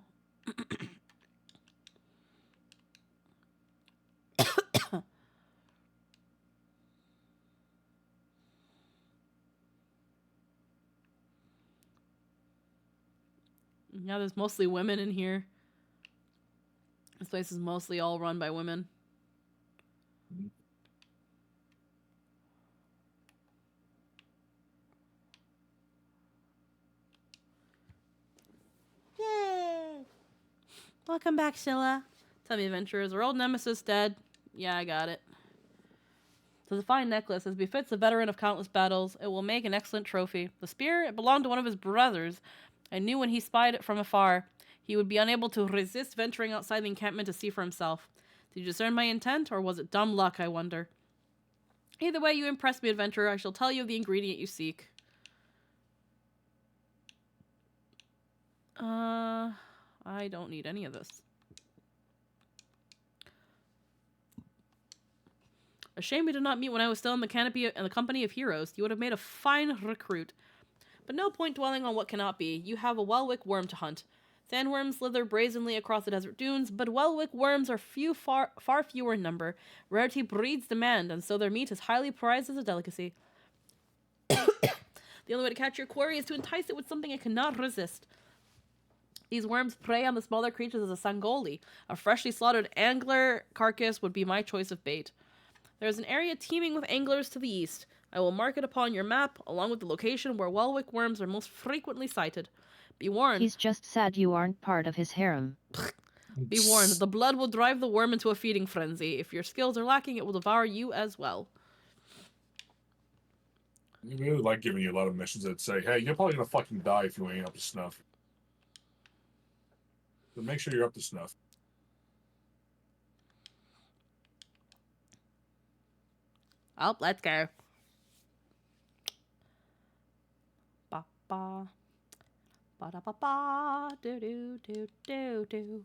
Yeah, there's mostly women in here. This place is mostly all run by women. Yay! Welcome back, Scylla. Tell me, adventurers, our old nemesis dead? Yeah, I got it. It's a fine necklace, as befits a veteran of countless battles. It will make an excellent trophy. The spear, it belonged to one of his brothers. I knew when he spied it from afar, he would be unable to resist venturing outside the encampment to see for himself. Did you discern my intent, or was it dumb luck, I wonder? Either way, you impress me, adventurer. I shall tell you of the ingredient you seek. I don't need any of this. A shame we did not meet when I was still in the company of heroes. You would have made a fine recruit. But no point dwelling on what cannot be. You have a Welwick worm to hunt. Sandworms slither brazenly across the desert dunes, but Welwick worms are far fewer in number. Rarity breeds demand, and so their meat is highly prized as a delicacy. The only way to catch your quarry is to entice it with something it cannot resist. These worms prey on the smaller creatures as a sangoli. A freshly slaughtered angler carcass would be my choice of bait. There is an area teeming with anglers to the east. I will mark it upon your map, along with the location where Welwick worms are most frequently sighted. Be warned. He's just sad you aren't part of his harem. Be warned, the blood will drive the worm into a feeding frenzy. If your skills are lacking, it will devour you as well. I really like giving you a lot of missions that say, hey, you're probably gonna fucking die if you ain't up to snuff. So make sure you're up to snuff. Oh, let's go. Ba ba. Ba da ba ba. Do do do do do.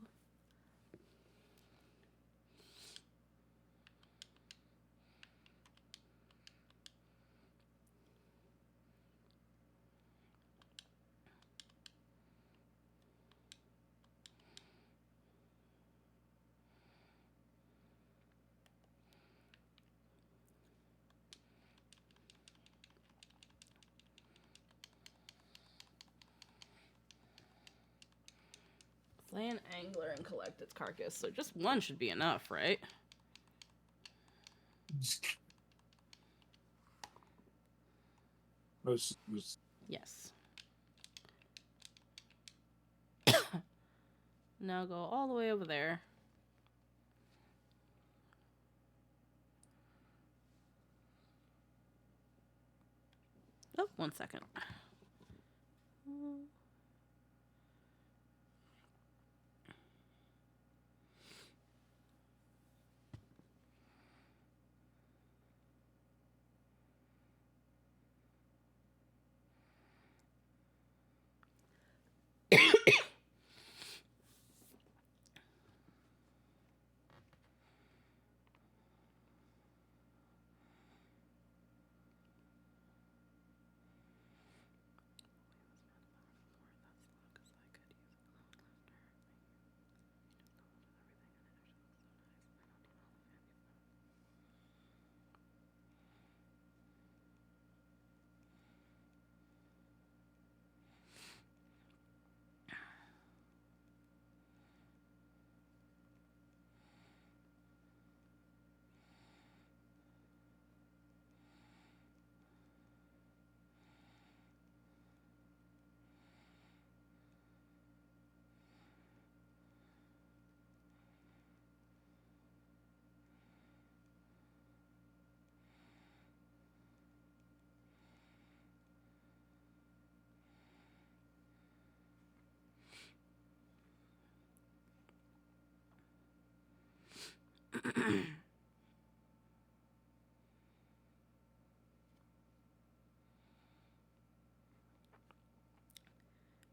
Slay an angler and collect its carcass. So just one should be enough, right? Yes. Now go all the way over there. Oh, 1 second.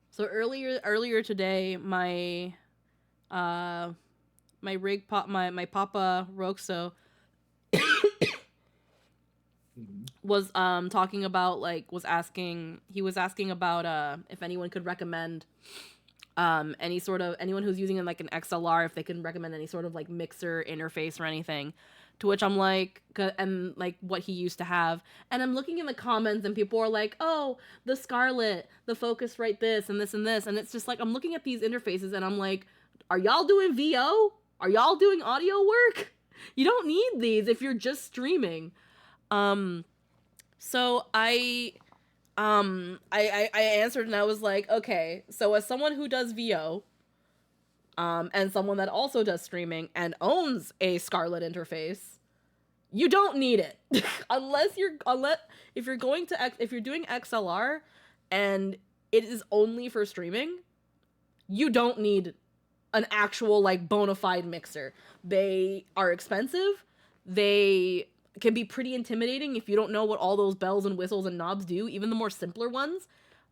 So earlier today, my papa Roxo was talking about he was asking about if anyone could recommend anyone who's using like an XLR, if they can recommend any sort of like mixer interface or anything. To which I'm like, and like what he used to have. And I'm looking in the comments and people are like, oh, the Scarlett, the Focusrite this and this and this. And it's just like, I'm looking at these interfaces and I'm like, are y'all doing VO? Are y'all doing audio work? You don't need these if you're just streaming. So I answered and I was like, okay, so as someone who does VO, and someone that also does streaming and owns a Scarlet interface, you don't need it. Unless if you're doing XLR and it is only for streaming, you don't need an actual like bona fide mixer. They are expensive. They can be pretty intimidating if you don't know what all those bells and whistles and knobs do, even the more simpler ones.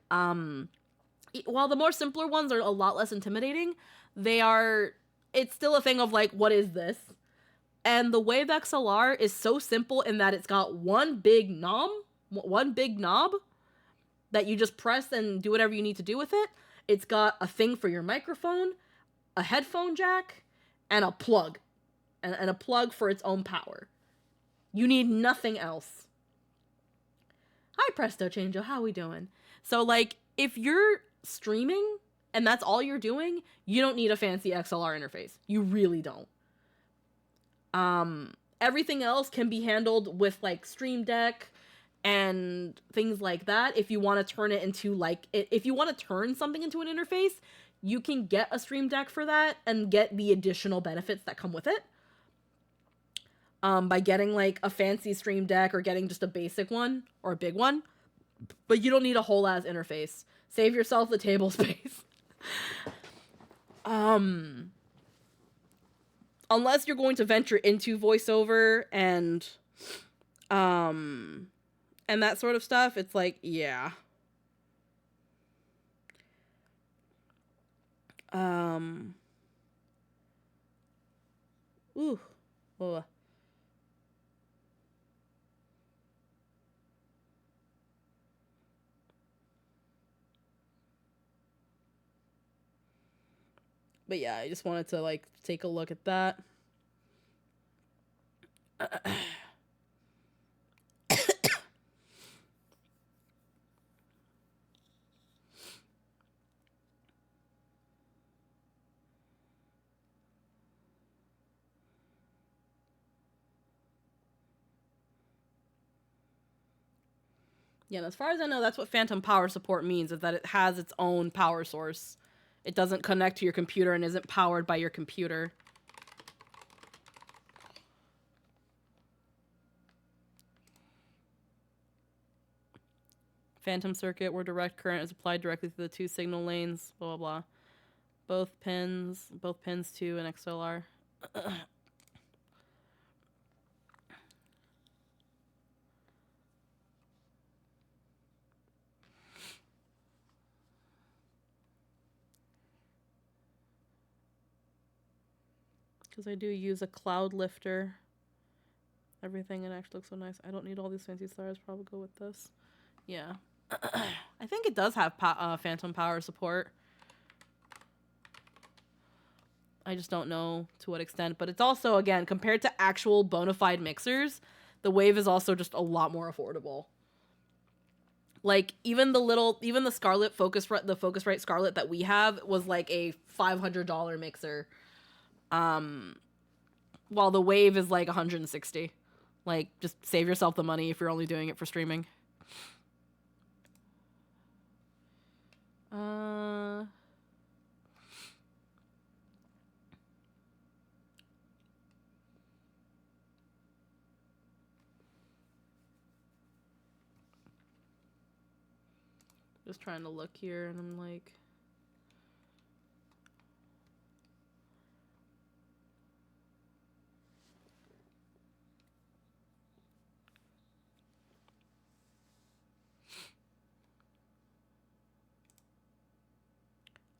While the more simpler ones are a lot less intimidating, it's still a thing of like, what is this? And the Wave XLR is so simple in that it's got one big knob that you just press and do whatever you need to do with it. It's got a thing for your microphone, a headphone jack, and a plug. And a plug for its own power. You need nothing else. Hi, Presto Changeo, how we doing? So, like, if you're streaming and that's all you're doing, you don't need a fancy XLR interface. You really don't. Everything else can be handled with, like, Stream Deck and things like that. If you want to turn it into, like, if you want to turn something into an interface, you can get a Stream Deck for that and get the additional benefits that come with it. By getting like a fancy Stream Deck or getting just a basic one or a big one. But you don't need a whole ass interface. Save yourself the table space. Unless you're going to venture into voiceover and that sort of stuff, it's like, yeah. Ooh. Oh. But yeah, I just wanted to, like, take a look at that. Yeah, and as far as I know, that's what phantom power support means, is that it has its own power source. It doesn't connect to your computer and isn't powered by your computer. Phantom circuit where direct current is applied directly to the two signal lanes, blah, blah, blah. Both pins 2 and XLR. Because I do use a cloud lifter. Everything, it actually looks so nice. I don't need all these fancy stars. Probably go with this. Yeah. I think it does have phantom power support. I just don't know to what extent. But it's also, again, compared to actual bona fide mixers, the Wave is also just a lot more affordable. Like, even the Scarlet the Focusrite Scarlet that we have was like a $500 mixer. While the Wave is like 160. Like, just save yourself the money if you're only doing it for streaming. Just trying to look here and I'm like...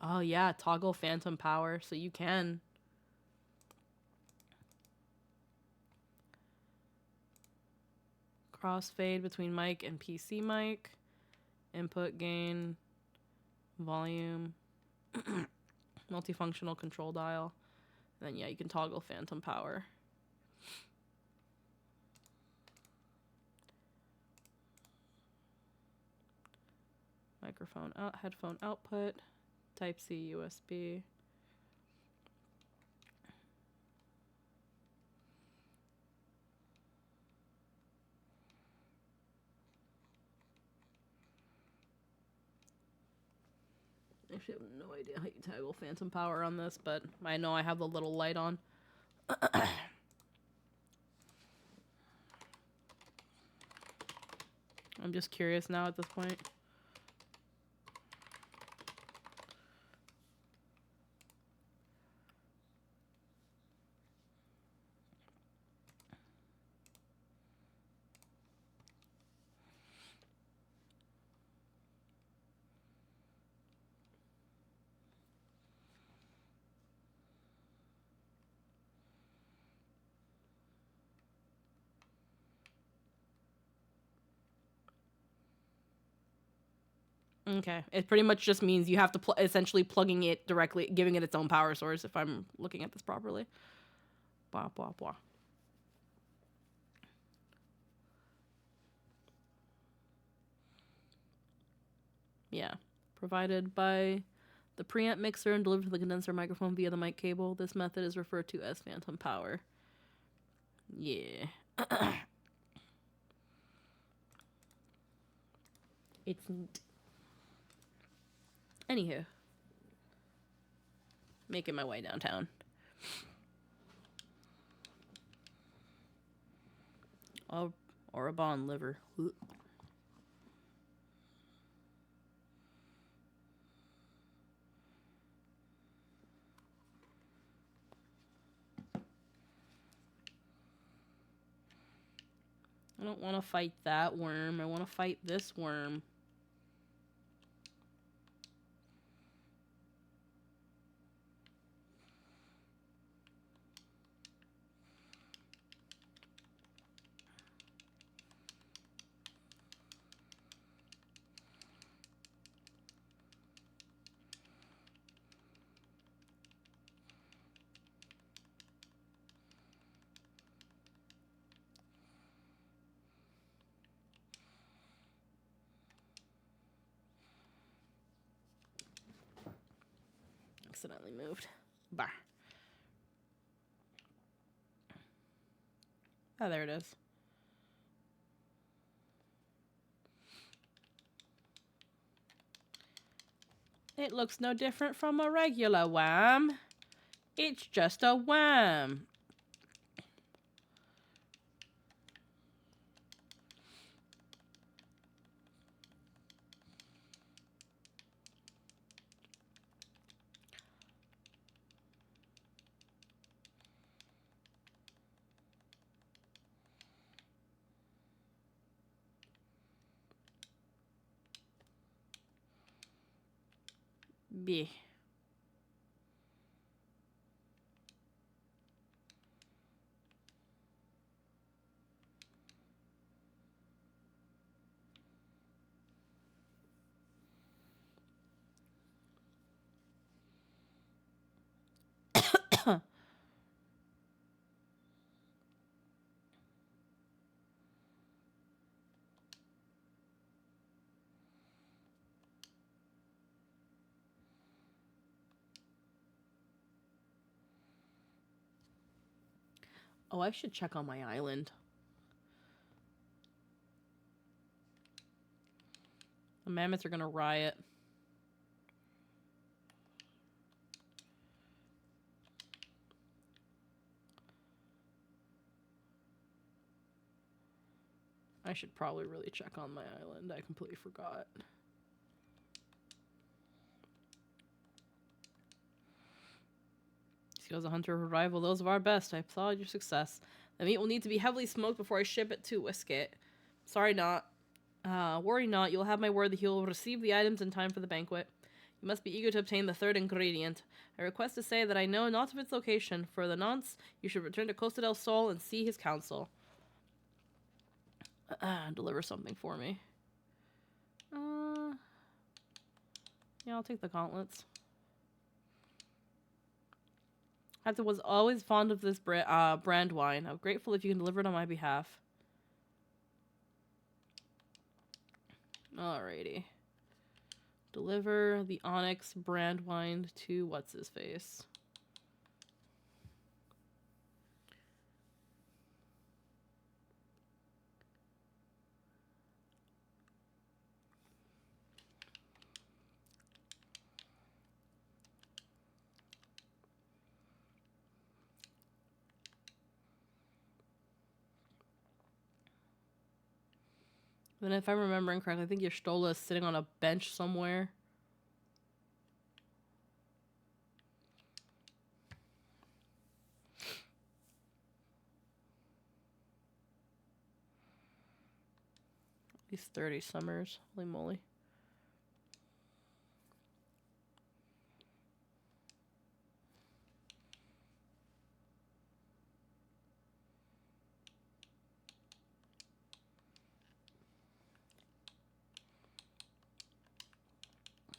Oh yeah, toggle phantom power, so you can. Crossfade between mic and PC mic. Input gain. Volume. Multifunctional control dial. And then yeah, you can toggle phantom power. Microphone out, headphone output. Type C USB. Actually, I have no idea how you toggle phantom power on this, but I know I have the little light on. I'm just curious now at this point. Okay, it pretty much just means you have to essentially plugging it directly, giving it its own power source, if I'm looking at this properly. Blah, blah, blah. Yeah, provided by the preamp mixer and delivered to the condenser microphone via the mic cable. This method is referred to as phantom power. Yeah. It's neat. Anywho. Making my way downtown. Oh, or a bond liver. I don't want to fight that worm. I want to fight this worm. Accidentally moved. Bah. Oh, there it is. It looks no different from a regular worm. It's just a worm. Bleh. Oh, I should check on my island. The mammoths are gonna riot. I should probably really check on my island. I completely forgot. Skills a hunter of rival, those of our best. I applaud your success. The meat will need to be heavily smoked before I ship it to Wisket. Sorry not. Worry not, you'll have my word that you'll receive the items in time for the banquet. You must be eager to obtain the third ingredient. I request to say that I know not of its location. For the nonce, you should return to Costa del Sol and see his council. Deliver something for me. Yeah, I'll take the gauntlets. Hector was always fond of this brand wine. I'm grateful if you can deliver it on my behalf. Alrighty. Deliver the Onyx brand wine to what's-his-face. And if I'm remembering correctly, I think Y'shtola is sitting on a bench somewhere. At least 30 summers. Holy moly.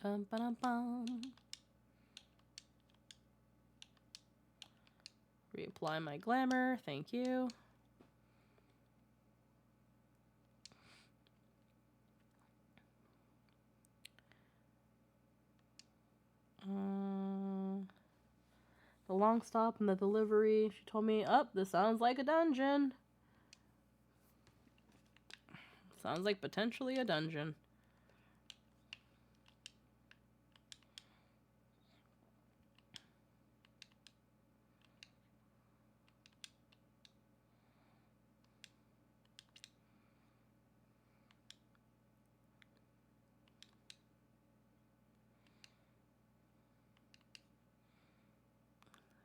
Bum, ba-dum, bum. Reapply my glamour. Thank you. The long stop and the delivery. She told me, this sounds like a dungeon. Sounds like potentially a dungeon.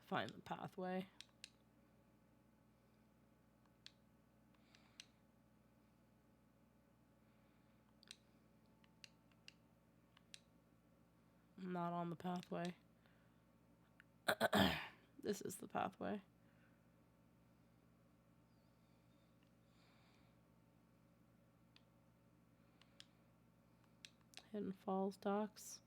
Find the pathway. I'm not on the pathway. This is the pathway. Hidden Falls docks.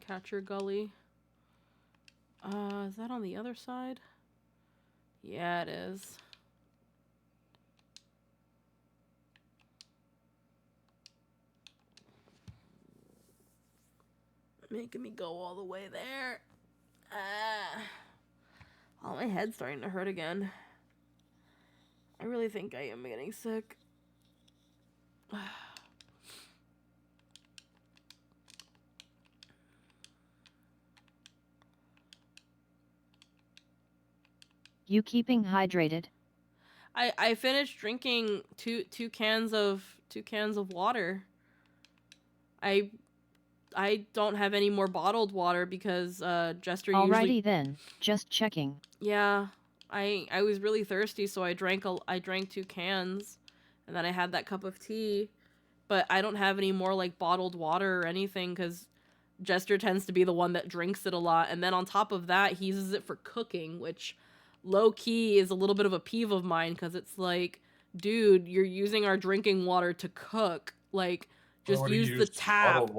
Catcher Gully. Is that on the other side? Yeah, it is. Making me go all the way there. Oh, my head's starting to hurt again. I really think I am getting sick. You keeping hydrated? I finished drinking two cans of water. I don't have any more bottled water because Jester Alrighty usually. then, just checking. Yeah, I was really thirsty, so I drank 2 cans, and then I had that cup of tea. But I don't have any more like bottled water or anything because Jester tends to be the one that drinks it a lot, and then on top of that, he uses it for cooking, which low key is a little bit of a peeve of mine because it's like, dude, you're using our drinking water to cook. Like, just use the tap.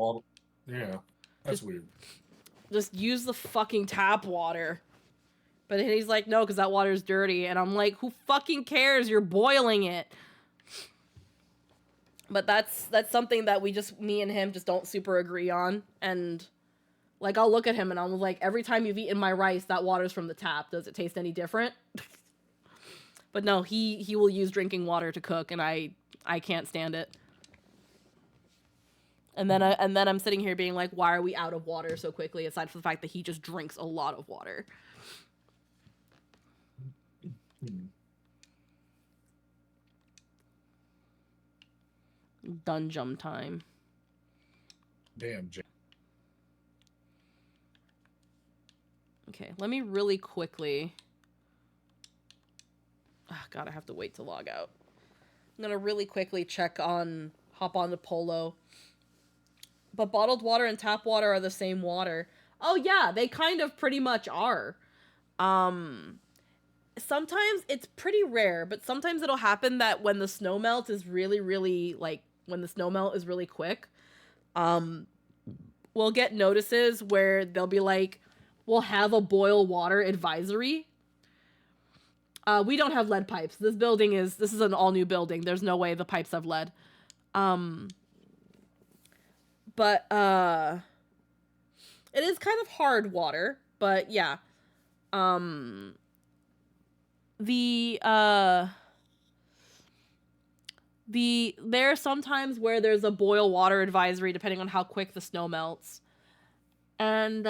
Yeah, that's weird. Just use the fucking tap water. But he's like, no, because that water's dirty. And I'm like, who fucking cares? You're boiling it. But that's something that me and him just don't super agree on. And like, I'll look at him and I'm like, every time you've eaten my rice, that water's from the tap. Does it taste any different? But no, he will use drinking water to cook, and I can't stand it. And then I'm sitting here being like, why are we out of water so quickly? Aside from the fact that he just drinks a lot of water. Dungeon time. Damn, Jay. Okay, let me really quickly. Oh, God, I have to wait to log out. I'm gonna really quickly hop on to Polo. But bottled water and tap water are the same water. Oh yeah, they kind of pretty much are. Sometimes it's pretty rare, but sometimes it'll happen that when the snow melt is really, really, like, when the snow melt is really quick, we'll get notices where they'll be like, we'll have a boil water advisory. We don't have lead pipes. This is an all new building. There's no way the pipes have lead. But it is kind of hard water, but yeah. there are some times where there's a boil water advisory depending on how quick the snow melts. And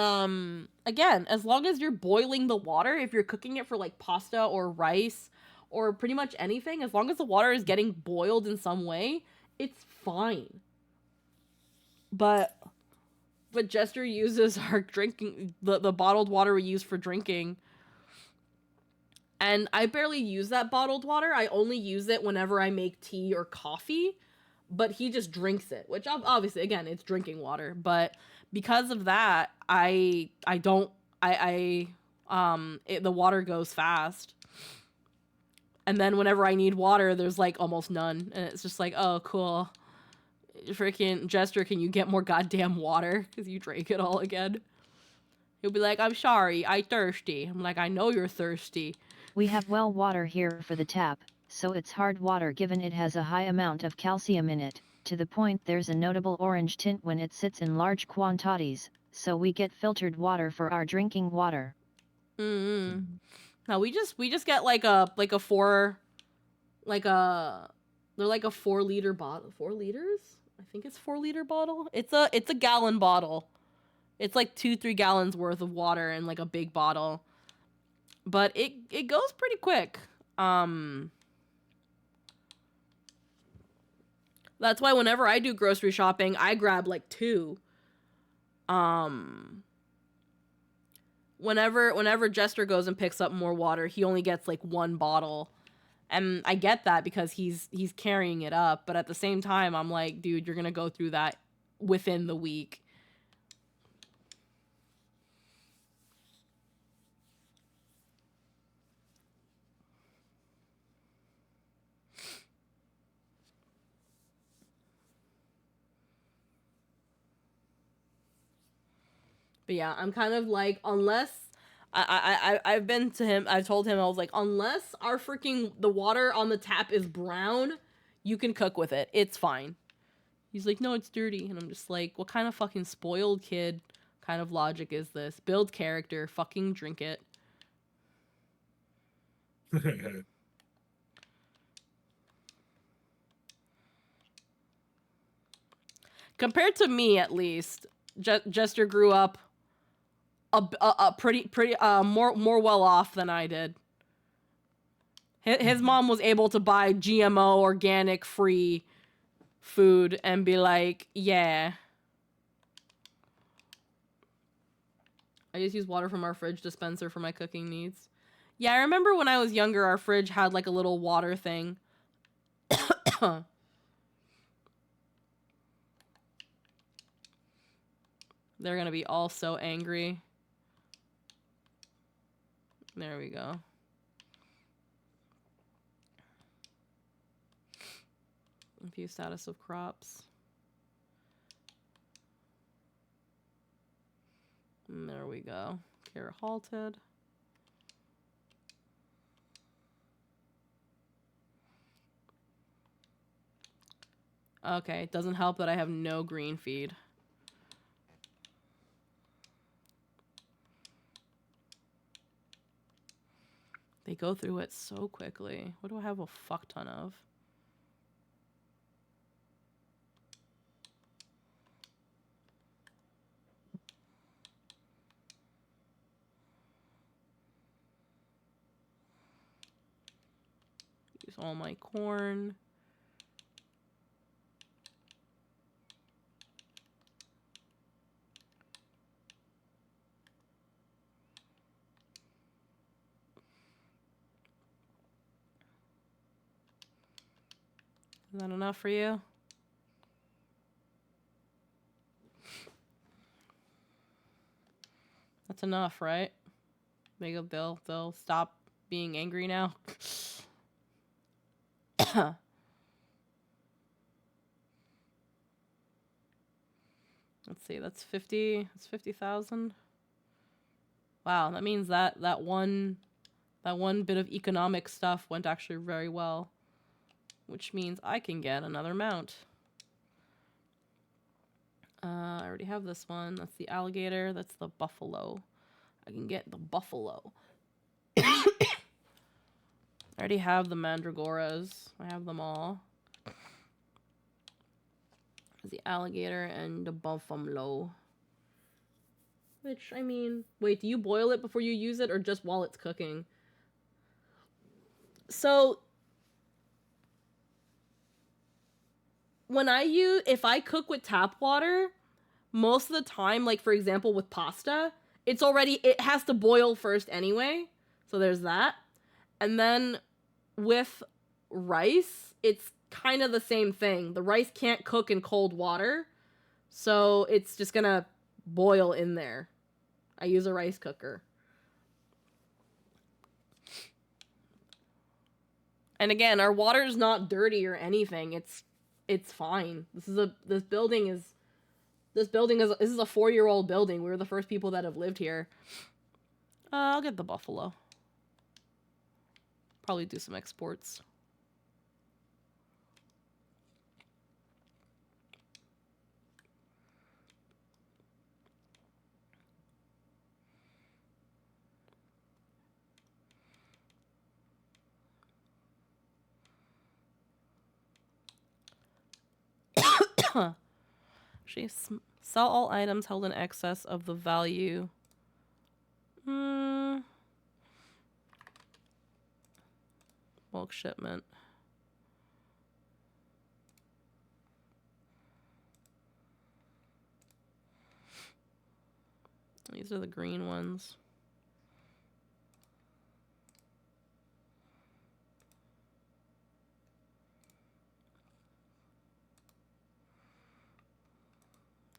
again, as long as you're boiling the water, if you're cooking it for like pasta or rice or pretty much anything, as long as the water is getting boiled in some way, it's fine. But Jester uses our drinking the bottled water we use for drinking. And I barely use that bottled water. I only use it whenever I make tea or coffee. But he just drinks it, which obviously, again, it's drinking water. But because of that, the water goes fast. And then whenever I need water, there's like almost none. And it's just like, oh, cool. Freaking Jester, can you get more goddamn water? Because you drank it all again. He'll be like, I'm sorry, I thirsty. I'm like, I know you're thirsty. We have well water here for the tap, so it's hard water given it has a high amount of calcium in it, to the point there's a notable orange tint when it sits in large quantities, so we get filtered water for our drinking water. Mm-hmm. No, we just get like a 4 liter bottle. 4 liters? I think it's 4 liter bottle. It's a gallon bottle. It's like 2-3 gallons worth of water in like a big bottle. But it goes pretty quick. That's why whenever I do grocery shopping, I grab like 2. Whenever Jester goes and picks up more water, he only gets like 1 bottle. And I get that because he's carrying it up, but at the same time I'm like, dude, you're going to go through that within the week. But yeah, I'm kind of like, unless I've been to him, I've told him, I was like, unless the water on the tap is brown, you can cook with it. It's fine. He's like, no, it's dirty. And I'm just like, what kind of fucking spoiled kid kind of logic is this? Build character, fucking drink it. Compared to me, at least, Jester grew up a pretty more well off than I did. His mom was able to buy GMO organic free food and be like, yeah. I just use water from our fridge dispenser for my cooking needs. Yeah, I remember when I was younger, our fridge had like a little water thing. They're gonna be all so angry. There we go. View status of crops. And there we go. Care halted. Okay, it doesn't help that I have no green feed. They go through it so quickly. What do I have a fuck ton of? Use all my corn. Is that enough for you? That's enough, right? Maybe they'll stop being angry now. Let's see, that's 50. That's 50,000. Wow, that means that one bit of economic stuff went actually very well. Which means I can get another mount. I already have this one. That's the alligator. That's the buffalo. I can get the buffalo. I already have the mandragoras. I have them all. The alligator and the buffalo. Which, I mean, wait, do you boil it before you use it or just while it's cooking? So, if I cook with tap water, most of the time, like for example with pasta, it has to boil first anyway. So there's that. And then with rice, it's kind of the same thing. The rice can't cook in cold water, so it's just gonna boil in there. I use a rice cooker. And again, our water's not dirty or anything. It's fine. This is a 4-year-old building. We were the first people that have lived here. I'll get the buffalo. Probably do some exports. Actually, sell all items held in excess of the value. Bulk shipment. These are the green ones.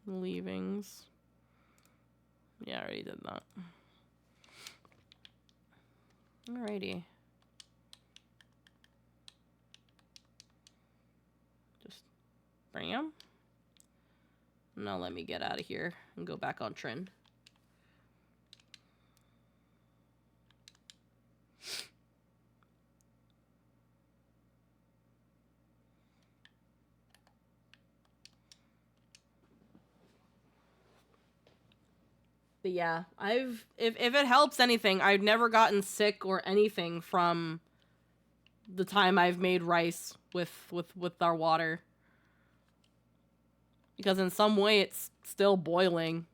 Leavings. Yeah, I already did that. Alrighty. Just bam. Now let me get out of here and go back on trend. But yeah, if it helps anything, I've never gotten sick or anything from the time I've made rice with our water. Because in some way it's still boiling.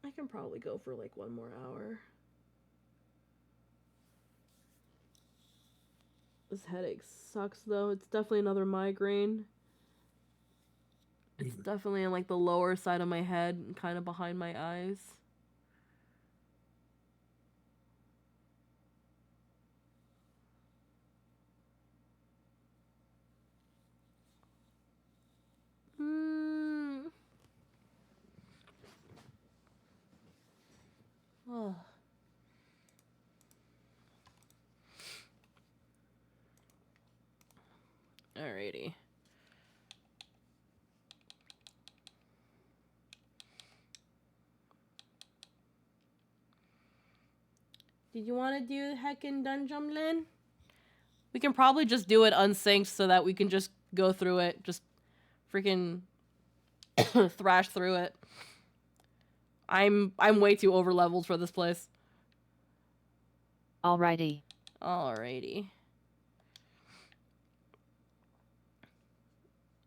I can probably go for like 1 more hour. This headache sucks though. It's definitely another migraine. It's definitely in like the lower side of my head and kind of behind my eyes. Oh. Alrighty. Did you want to do heckin' Dungeon Lin? We can probably just do it unsynced so that we can just go through it. Just freaking thrash through it. I'm way too over leveled for this place. Alrighty. Alrighty.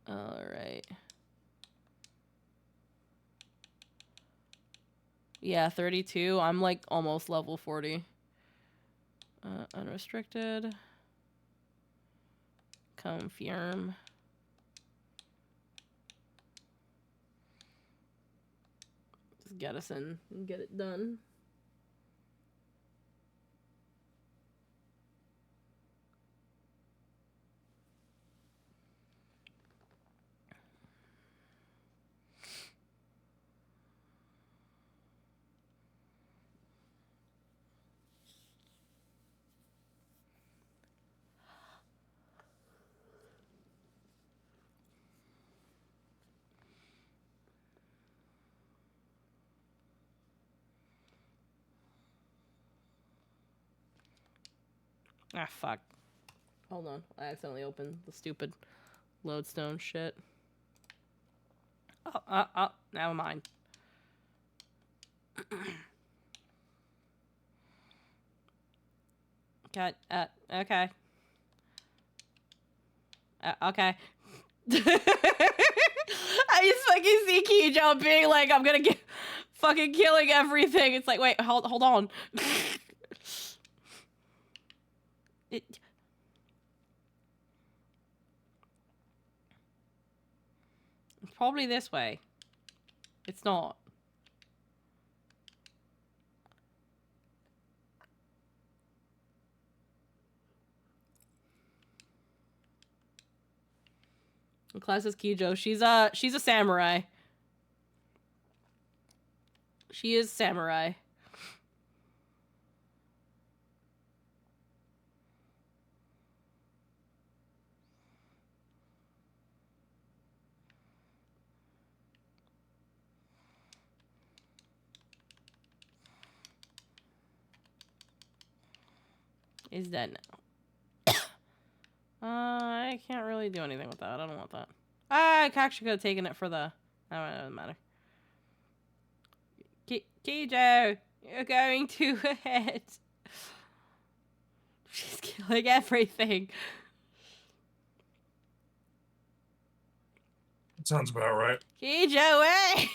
Alright. Yeah, 32. I'm like almost level 40. Unrestricted. Confirm. Just get us in and get it done. Ah, fuck. Hold on. I accidentally opened the stupid lodestone shit. Oh, never mind. Okay, okay. Okay. I just fucking see Kijo being like, I'm gonna get fucking killing everything. It's like, wait, hold on. It's probably this way. It's not. Class is Kijo. She's a samurai. She is samurai. Is dead now. I can't really do anything with that. I don't want that. I actually could have taken it for the... No, it doesn't matter. Kijo, you're going too ahead. She's killing everything. Sounds about right. Kijo, wait!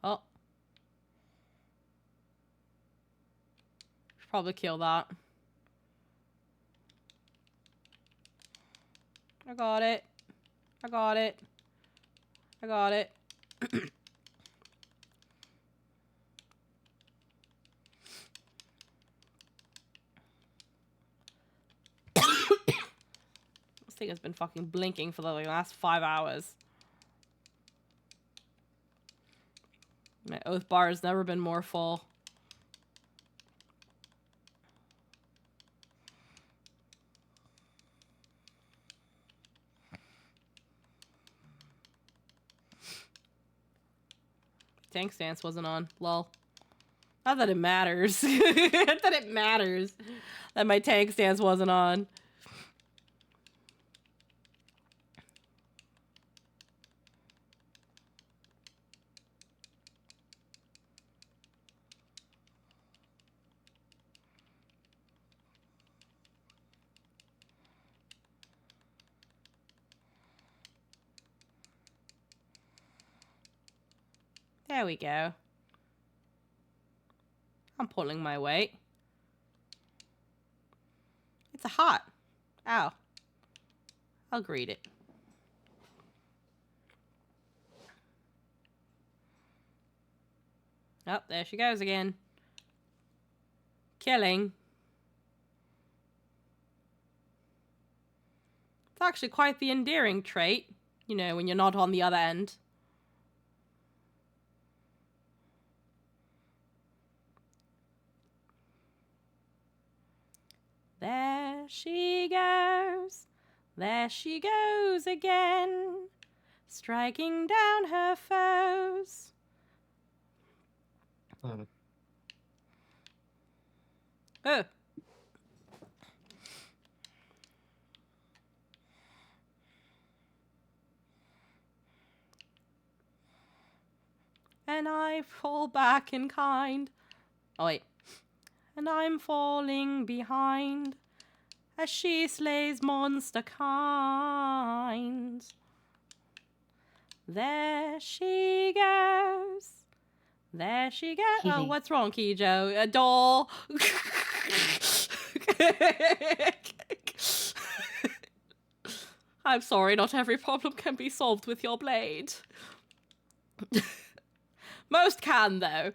Oh. Should probably kill that. I got it. I got it. I got it. This thing has been fucking blinking for the last 5 hours. My oath bar has never been more full. Tank stance wasn't on. Lol. Not that it matters. Not that it matters that my tank stance wasn't on. There we go. I'm pulling my weight. It's a hot. Ow. I'll greet it. Oh, there she goes again. Killing. It's actually quite the endearing trait, you know, when you're not on the other end. There she goes. There she goes again, striking down her foes. Oh. And I fall back in kind. Oh, wait. And I'm falling behind as she slays monster kind. There she goes. There she goes. Oh, Kiwi. what's wrong, Kijo? A doll. I'm sorry, not every problem can be solved with your blade. Most can, though.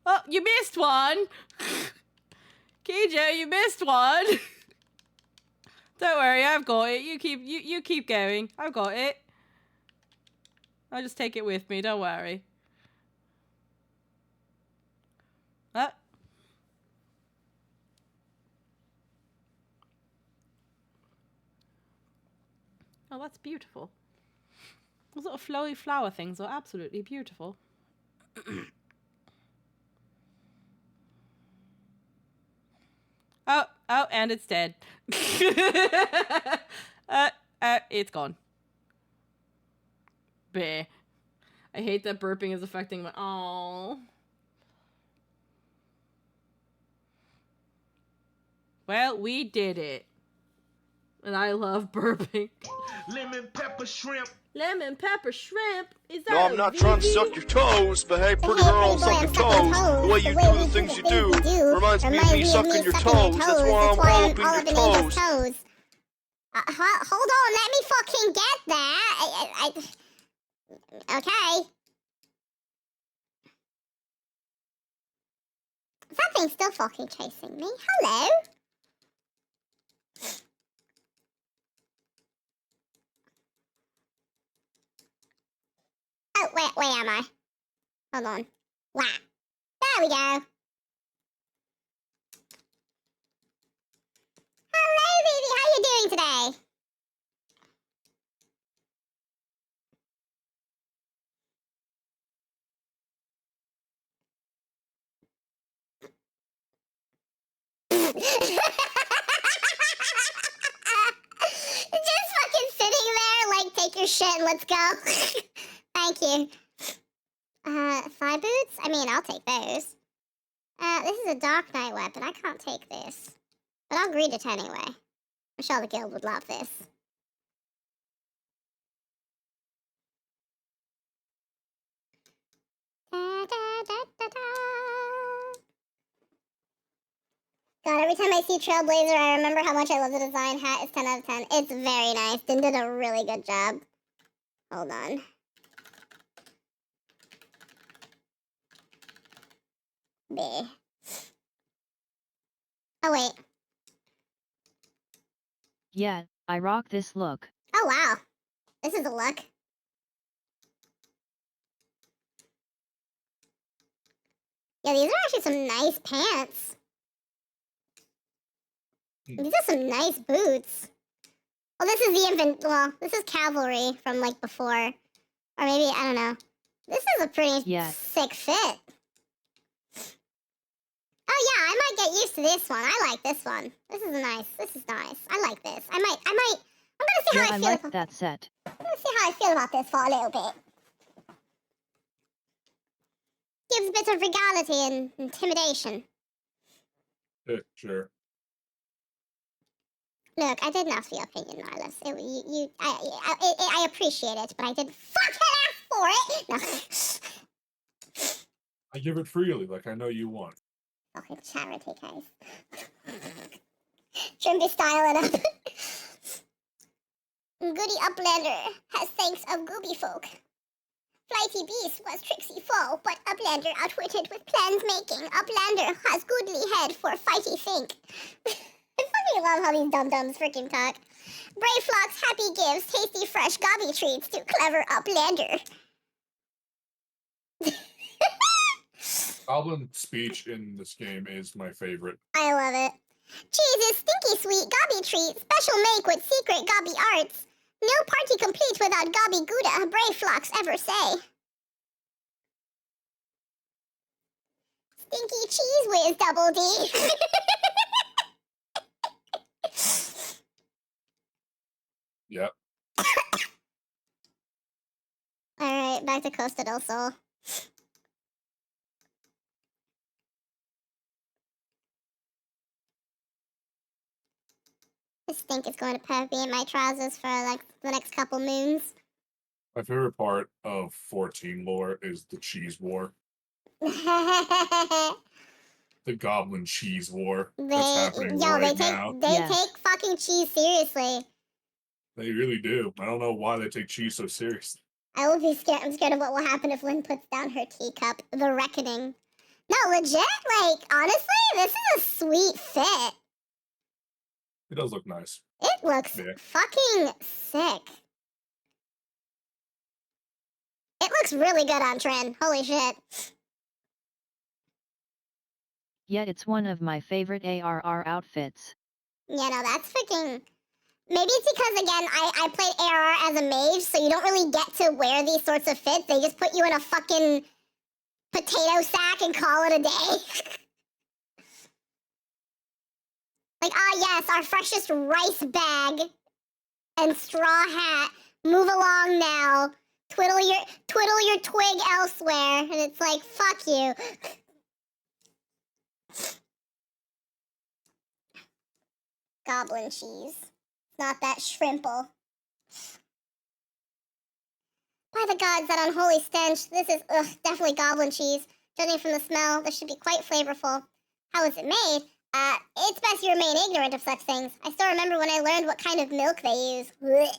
Oh, you missed one. Kijo, you missed one. Don't worry, I've got it. You keep going. I've got it. I'll just take it with me. Don't worry. Ah. Oh, that's beautiful. Those little flowy flower things are absolutely beautiful. Oh, and it's dead. It's gone. Bleh. I hate that burping is affecting my... Oh. Well, we did it. And I love burping. Lemon pepper shrimp. Lemon pepper shrimp. Is that No, I'm not trying to suck your toes, but hey, pretty girl, I'm sucking toes. The way you do the things you do reminds me of me sucking your toes. That's why I'm all up in your toes. Hold on, let me fucking get that. Okay. That thing's still fucking chasing me. Hello? Oh, where am I? Hold on. Wow. There we go. Hello, baby. How you doing today? Just fucking sitting there, like, take your shit and let's go. Thank you. Thigh boots? I mean, I'll take those. This is a Dark Knight weapon. I can't take this. But I'll greet it anyway. I'm sure the guild would love this. Da, da, da, da, da. God, every time I see Trailblazer, I remember how much I love the design. Hat is 10 out of 10. It's very nice. Din did a really good job. Hold on. B. Oh, wait. Yeah, I rock this look. Oh, wow. This is a look. Yeah, these are actually some nice pants. These are some nice boots. Well, this is this is cavalry from, like, before. Or maybe, I don't know. This is a pretty sick fit. Oh, yeah, I might get used to this one. I like this one. This is nice. I like this. I'm gonna see how I feel. I like that set. I'm gonna see how I feel about this for a little bit. Gives a bit of regality and intimidation. Yeah, sure. Look, I didn't ask for your opinion, Marlis. I appreciate it, but I didn't fucking ask for it. No. I give it freely, like I know you want. Fucking charity case. Shouldn't be styling up. Goody Uplander has thanks of Gooby folk. Flighty Beast was tricksy foe, but Uplander outwitted with plans making. Uplander has goodly head for fighty think. I fucking love how these dum-dums freaking talk. Brave Flock's happy gives tasty fresh gobby treats to clever Uplander. Goblin speech in this game is my favorite. I love it. Cheese is stinky sweet gobby treat, special make with secret gobby arts. No party complete without gobby gouda, brave flocks ever say. Stinky cheese whiz, Double D. Yep. Alright, back to Costa del Sol. This stink is going to be in my trousers for like the next couple moons. My favorite part of 14 lore is the cheese war. The Goblin cheese war that's happening right now. They take fucking cheese seriously. They really do. I don't know why they take cheese so seriously. I will be scared. I'm scared of what will happen if Lynn puts down her teacup. The reckoning. No, legit. Like, honestly, this is a sweet fit. It does look nice. It looks fucking sick. It looks really good on Trin. Holy shit. Yet it's one of my favorite ARR outfits. Yeah, no, that's freaking... Maybe it's because, again, I played ARR as a mage, so you don't really get to wear these sorts of fits. They just put you in a fucking potato sack and call it a day. Like, ah, yes, our freshest rice bag and straw hat. Move along now. Twiddle your twig elsewhere. And it's like, fuck you. Goblin cheese. Not that shrimple. By the gods, that unholy stench. This is, definitely goblin cheese. Judging from the smell, this should be quite flavorful. How is it made? It's best you remain ignorant of such things. I still remember when I learned what kind of milk they use. Blech.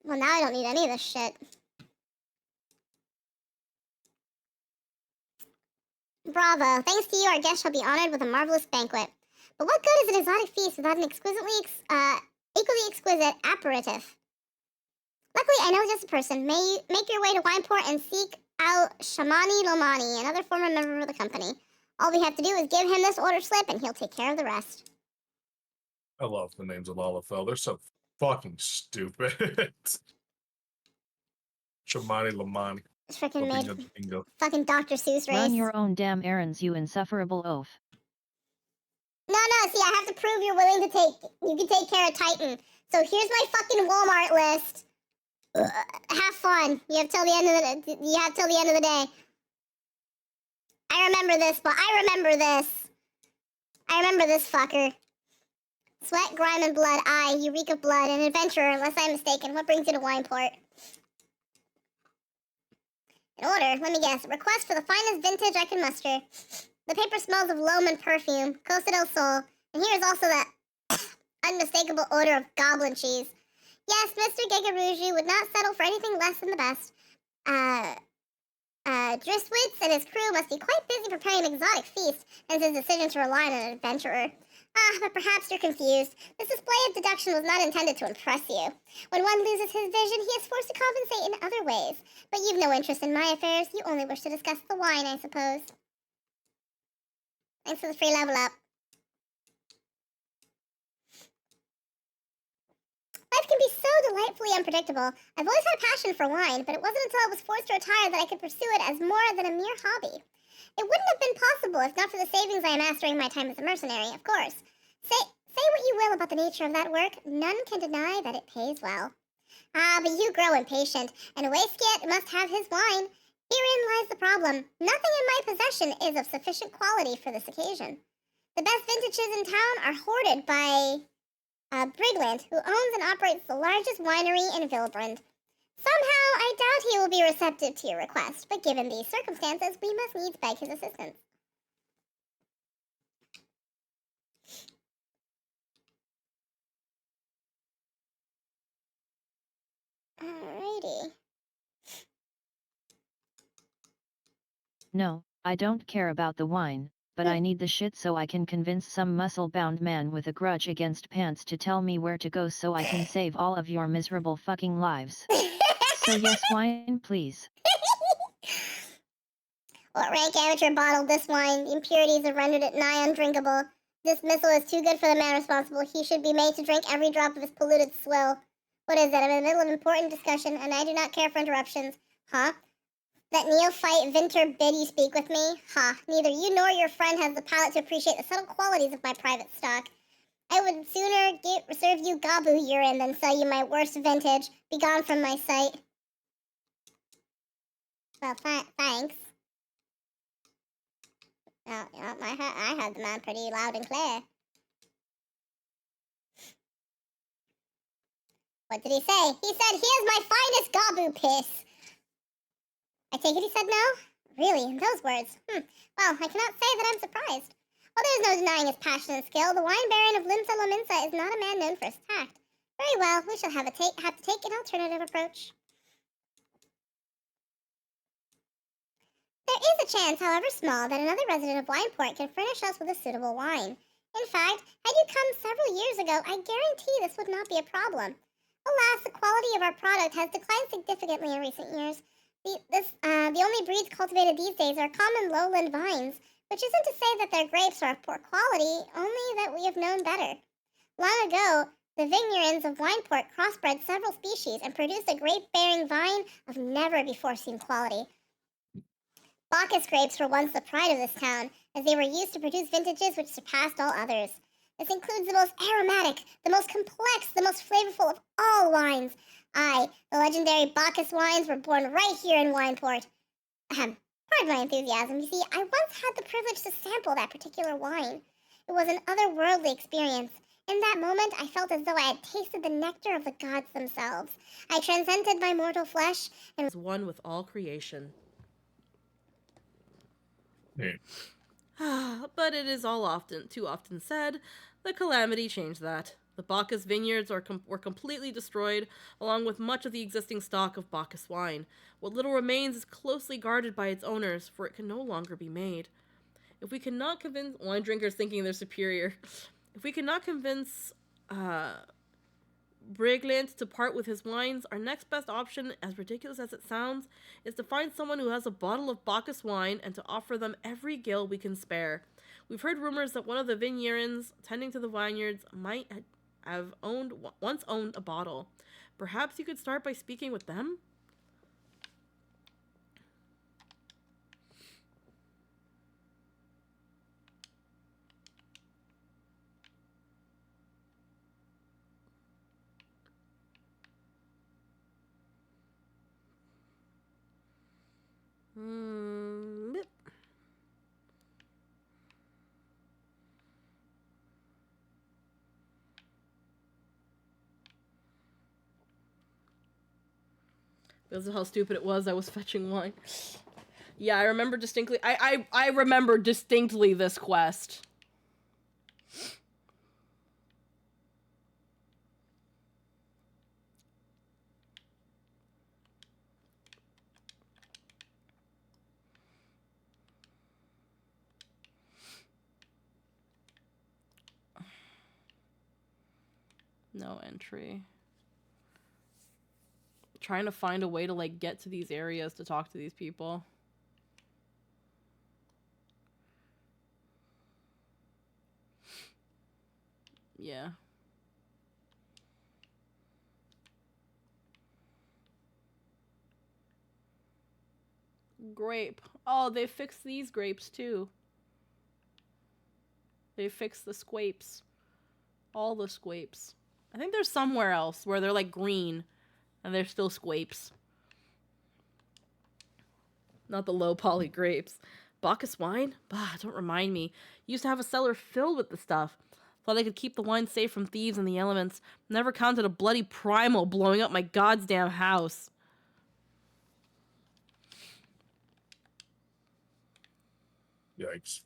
Well, now I don't need any of this shit. Bravo. Thanks to you, our guest shall be honored with a marvelous banquet. But what good is an exotic feast without an equally exquisite aperitif? Luckily, I know just a person. May you make your way to Wineport and seek out Shamani Lomani, another former member of the company. All we have to do is give him this order slip, and he'll take care of the rest. I love the names of Lalafell. They're so fucking stupid. Shamani Lamani. It's freaking made Bingo. fucking Dr. Seuss race. Run your own damn errands, you insufferable oaf. No, see, I have to prove you're willing to you can take care of Titan. So here's my fucking Walmart list. Have fun. You have till the end of the day. I remember this, but I remember this fucker. Sweat, grime, and blood. You reek of blood. An adventurer, unless I'm mistaken. What brings you to Wineport? In order, let me guess. Request for the finest vintage I can muster. The paper smells of loam and perfume. Costa del Sol. And here's also that unmistakable odor of goblin cheese. Yes, Mr. Gigarougi would not settle for anything less than the best. Driswitz and his crew must be quite busy preparing an exotic feast, hence his decision to rely on an adventurer. But perhaps you're confused. This display of deduction was not intended to impress you. When one loses his vision, he is forced to compensate in other ways. But you've no interest in my affairs. You only wish to discuss the wine, I suppose. Thanks for the free level up. Life can be so delightfully unpredictable. I've always had a passion for wine, but it wasn't until I was forced to retire that I could pursue it as more than a mere hobby. It wouldn't have been possible if not for the savings I amassed during my time as a mercenary, of course. Say what you will about the nature of that work, none can deny that it pays well. But you grow impatient, and a waistcoat must have his wine. Herein lies the problem. Nothing in my possession is of sufficient quality for this occasion. The best vintages in town are hoarded by Brigland, who owns and operates the largest winery in Vilbrand. Somehow, I doubt he will be receptive to your request, but given these circumstances, we must needs beg his assistance. Alrighty. No, I don't care about the wine, but I need the shit so I can convince some muscle-bound man with a grudge against pants to tell me where to go so I can save all of your miserable fucking lives. So yes, wine, please. What rank amateur bottled this wine? The impurities have rendered it nigh undrinkable. This missile is too good for the man responsible. He should be made to drink every drop of his polluted swill. What is it? I'm in the middle of an important discussion, and I do not care for interruptions. Huh? That neophyte Vinter bid you speak with me? Ha, neither you nor your friend has the palate to appreciate the subtle qualities of my private stock. I would sooner serve you Gabu urine than sell you my worst vintage. Be gone from my sight. Well, thanks. Oh, I heard the man pretty loud and clear. What did he say? He said, here's my finest Gabu piss. I take it he said no? Really, in those words? Well, I cannot say that I'm surprised. Well, there's no denying his passion and skill. The wine baron of Limsa Lominsa is not a man known for his tact. Very well, we shall have to take an alternative approach. There is a chance, however small, that another resident of Wineport can furnish us with a suitable wine. In fact, had you come several years ago, I guarantee this would not be a problem. Alas, the quality of our product has declined significantly in recent years. The only breeds cultivated these days are common lowland vines, which isn't to say that their grapes are of poor quality, only that we have known better. Long ago, the Vignerons of Wineport crossbred several species and produced a grape-bearing vine of never-before-seen quality. Bacchus grapes were once the pride of this town, as they were used to produce vintages which surpassed all others. This includes the most aromatic, the most complex, the most flavorful of all wines. Aye, the legendary Bacchus wines were born right here in Wineport. Pardon my enthusiasm. You see, I once had the privilege to sample that particular wine. It was an otherworldly experience. In that moment, I felt as though I had tasted the nectar of the gods themselves. I transcended my mortal flesh and was one with all creation. Yeah. But it is too often said, the calamity changed that. The Bacchus vineyards were completely destroyed, along with much of the existing stock of Bacchus wine. What little remains is closely guarded by its owners, for it can no longer be made. If we cannot convince wine drinkers thinking they're superior, if we cannot convince Brigland to part with his wines, our next best option, as ridiculous as it sounds, is to find someone who has a bottle of Bacchus wine and to offer them every gill we can spare. We've heard rumors that one of the vignerons tending to the vineyards might have once owned a bottle. Perhaps you could start by speaking with them? Yep. Because of how stupid it was, I was fetching wine. Yeah, I remember distinctly. I remember distinctly this quest. No entry. Trying to find a way to, like, get to these areas to talk to these people. Yeah. Grape. Oh, they fixed these grapes too. They fixed the squapes. All the squapes. I think there's somewhere else where they're like green and they're still squapes. Not the low poly grapes. Bacchus wine? Bah, don't remind me. Used to have a cellar filled with the stuff. Thought I could keep the wine safe from thieves and the elements. Never counted a bloody primal blowing up my goddamn house. Yikes.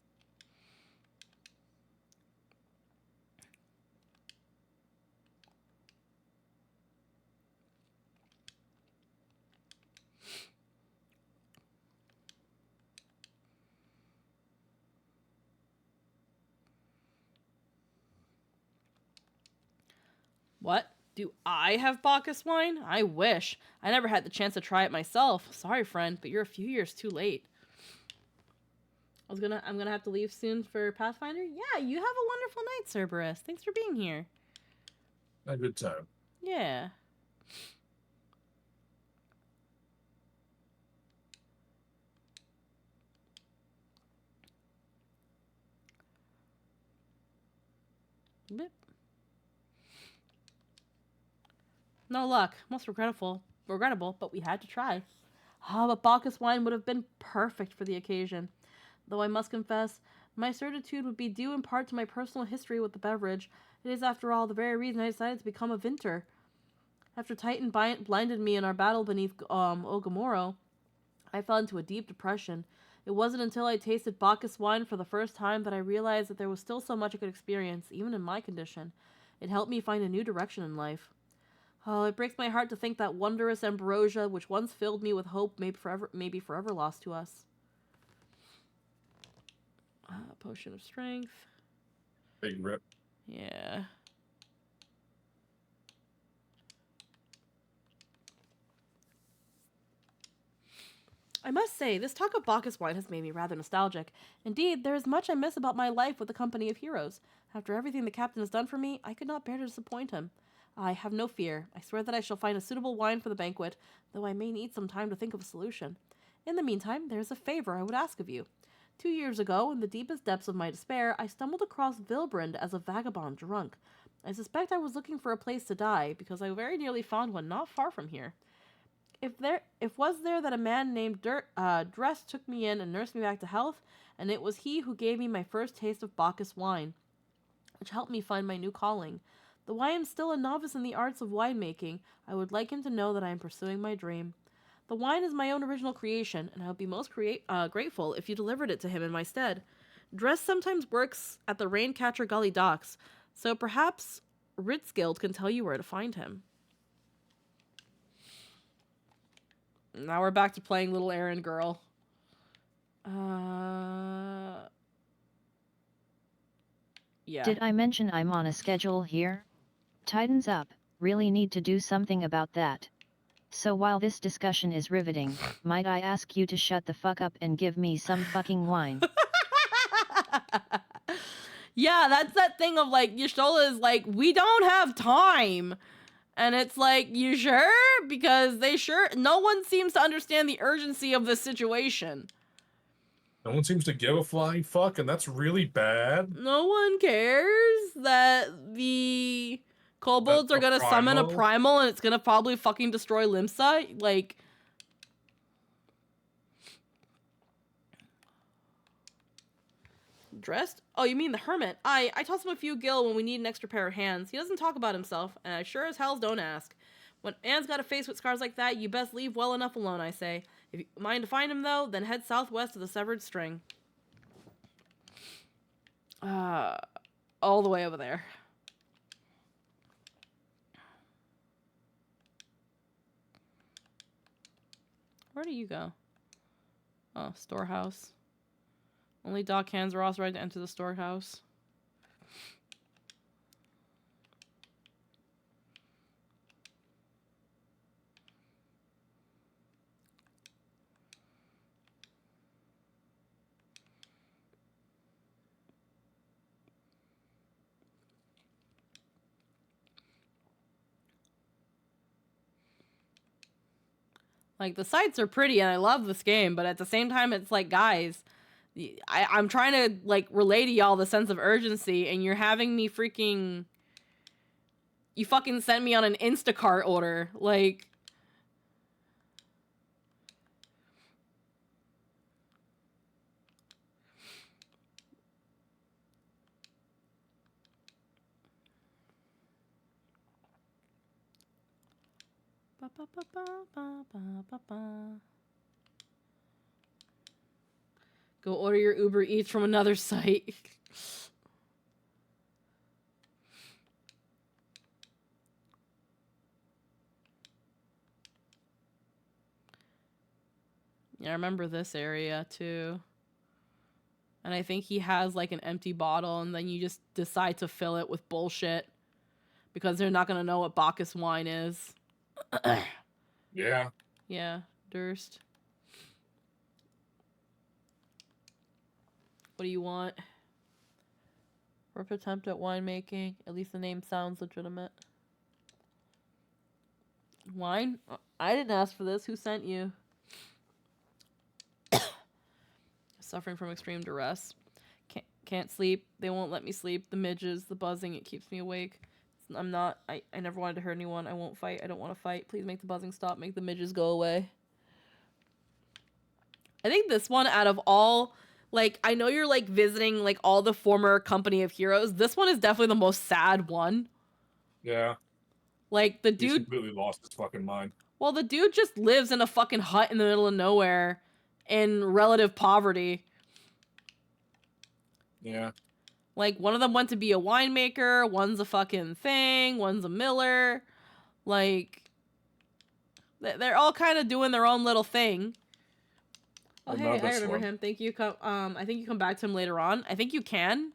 What? Do I have Bacchus wine? I wish. I never had the chance to try it myself. Sorry, friend, but you're a few years too late. I'm gonna have to leave soon for Pathfinder. Yeah, you have a wonderful night, Cerberus. Thanks for being here. A good time. Yeah. Bip. No luck. Most regrettable, but we had to try. Ah, but Bacchus wine would have been perfect for the occasion. Though I must confess, my certitude would be due in part to my personal history with the beverage. It is, after all, the very reason I decided to become a Vinter. After Titan blinded me in our battle beneath Ogamoro, I fell into a deep depression. It wasn't until I tasted Bacchus wine for the first time that I realized that there was still so much I could experience, even in my condition. It helped me find a new direction in life. Oh, it breaks my heart to think that wondrous ambrosia, which once filled me with hope, may be forever lost to us. Potion of strength. Big rip. Yeah. I must say, this talk of Bacchus wine has made me rather nostalgic. Indeed, there is much I miss about my life with the company of heroes. After everything the captain has done for me, I could not bear to disappoint him. I have no fear. I swear that I shall find a suitable wine for the banquet, though I may need some time to think of a solution. In the meantime, there is a favor I would ask of you. 2 years ago, in the deepest depths of my despair, I stumbled across Vilbrand as a vagabond drunk. I suspect I was looking for a place to die, because I very nearly found one not far from here. If was there that a man named Dress took me in and nursed me back to health, and it was he who gave me my first taste of Bacchus wine, which helped me find my new calling. Though I am still a novice in the arts of winemaking, I would like him to know that I am pursuing my dream. The wine is my own original creation, and I would be most grateful if you delivered it to him in my stead. Dress sometimes works at the Raincatcher Gully docks, so perhaps Ritzgild can tell you where to find him. Now we're back to playing little errand girl. Yeah. Did I mention I'm on a schedule here? Tightens up, really need to do something about that. So while this discussion is riveting, might I ask you to shut the fuck up and give me some fucking wine? Yeah, that's that thing of like, Y'shtola is like, we don't have time. And it's like, you sure? Because no one seems to understand the urgency of this situation. No one seems to give a flying fuck, and that's really bad. No one cares that the kobolds are gonna summon a primal and it's gonna probably fucking destroy Limsa. Like, dressed? Oh, you mean the hermit? I toss him a few gil when we need an extra pair of hands. He doesn't talk about himself, and I sure as hell don't ask. When Anne's got a face with scars like that, you best leave well enough alone, I say. If you mind to find him, though, then head southwest to the Severed String. All the way over there. Where do you go? Oh, storehouse. Only dock hands are authorized to enter the storehouse. Like, the sights are pretty and I love this game, but at the same time, it's like, guys, I'm trying to, like, relay to y'all the sense of urgency, and you're having me freaking... You fucking sent me on an Instacart order. Like... Go order your Uber Eats from another site. Yeah, I remember this area too. And I think he has like an empty bottle and then you just decide to fill it with bullshit because they're not going to know what Bacchus wine is. Yeah. Yeah, Durst. What do you want? Rough attempt at winemaking. At least the name sounds legitimate. Wine? I didn't ask for this. Who sent you? Suffering from extreme duress. Can't sleep. They won't let me sleep. The midges, the buzzing, it keeps me awake. I'm not... I never wanted to hurt anyone. I won't fight. I don't want to fight. Please make the buzzing stop. Make the midges go away. I think this one, out of all... Like, I know you're, like, visiting, like, all the former company of heroes. This one is definitely the most sad one. Yeah. Like, the He's dude... completely lost his fucking mind. Well, the dude just lives in a fucking hut in the middle of nowhere in relative poverty. Yeah. Like, one of them went to be a winemaker, one's a fucking thing, one's a miller. Like, they're all kind of doing their own little thing. Oh, hey, I remember him. Thank you. I think you come back to him later on. I think you can.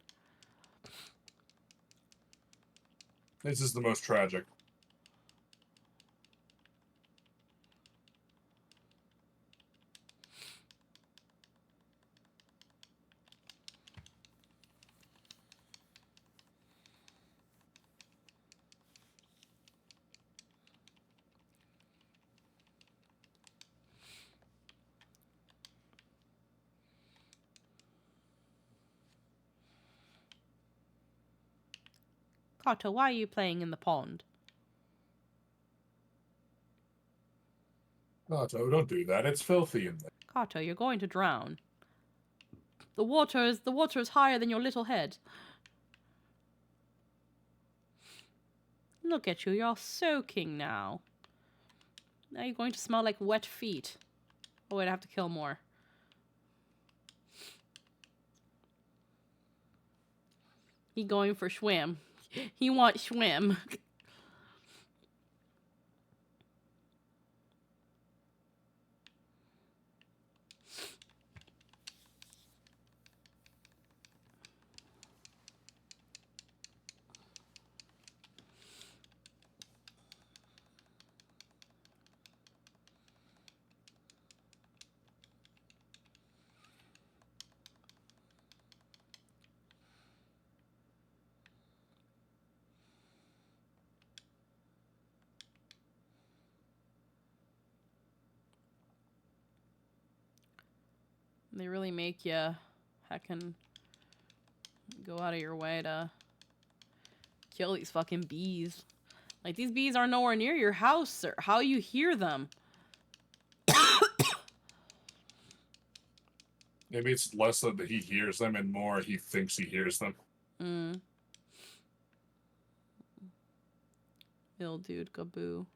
This is the most tragic. Kato, why are you playing in the pond? Otto, don't do that. It's filthy in there. Kato, you're going to drown. The water is higher than your little head. Look at you, you're soaking now. Now you're going to smell like wet feet. Oh wait, I have to kill more. He going for swim. He wants swim. They really make you heckin' go out of your way to kill these fucking bees. Like, these bees are nowhere near your house, or how you hear them. Maybe it's less that he hears them and more he thinks he hears them. Ill dude, Gaboo.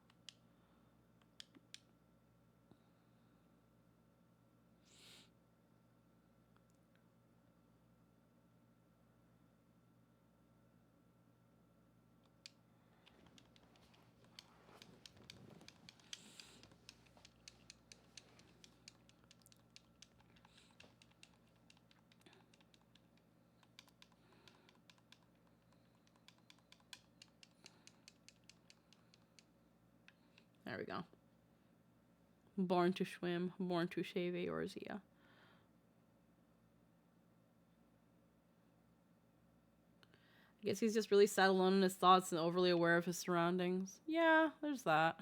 There we go. Born to swim, born to shave Eorzea. I guess he's just really sat alone in his thoughts and overly aware of his surroundings. Yeah, there's that.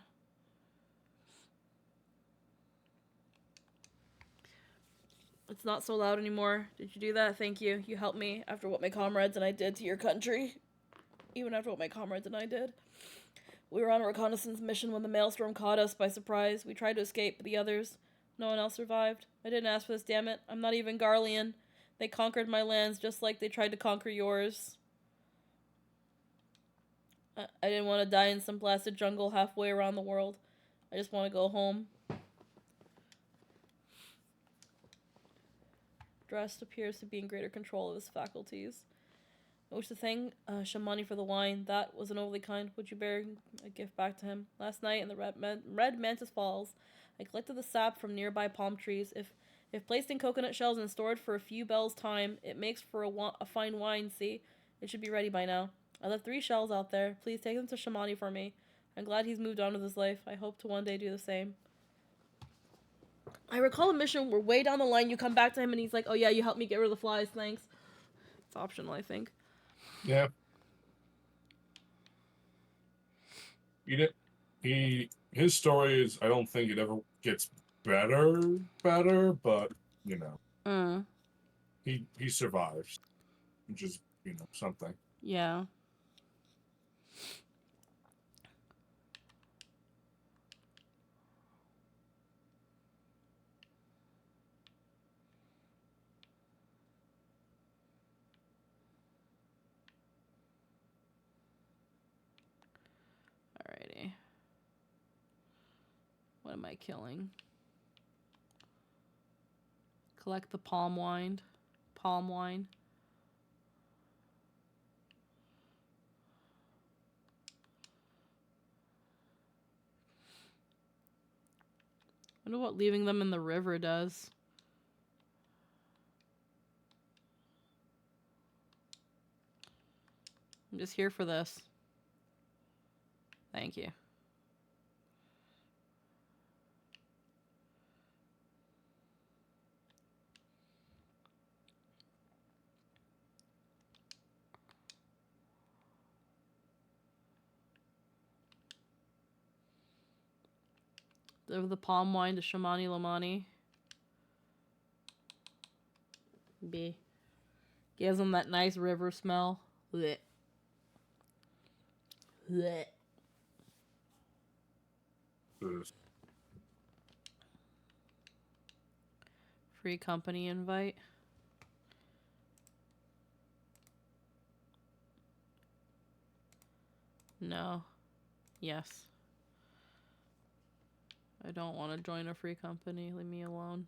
It's not so loud anymore. Did you do that? Thank you. You helped me after what my comrades and I did to your country. Even after what my comrades and I did. We were on a reconnaissance mission when the maelstrom caught us by surprise. We tried to escape, but the others, no one else survived. I didn't ask for this, damn it. I'm not even Garlean. They conquered my lands just like they tried to conquer yours. I didn't want to die in some blasted jungle halfway around the world. I just want to go home. Drest appears to be in greater control of his faculties. I wish to thank Shamani for the wine. That was an overly kind. Would you bear a gift back to him? Last night in the Red Mantis Falls, I collected the sap from nearby palm trees. If placed in coconut shells and stored for a few bells' time, it makes for a fine wine, see? It should be ready by now. I left 3 shells out there. Please take them to Shamani for me. I'm glad he's moved on with his life. I hope to one day do the same. I recall a mission where way down the line you come back to him and he's like, oh yeah, you helped me get rid of the flies, thanks. It's optional, I think. Yeah. His story is, I don't think it ever gets better, but, you know. He survives. Which is, you know, something. Yeah. Alrighty. What am I killing? Collect the palm wine. Palm wine. I wonder what leaving them in the river does. I'm just here for this. Thank you. The palm wine to Shamani Lamani. B. Gives them that nice river smell. Blech. Blech. Free company invite. No. Yes. I don't want to join a free company. Leave me alone.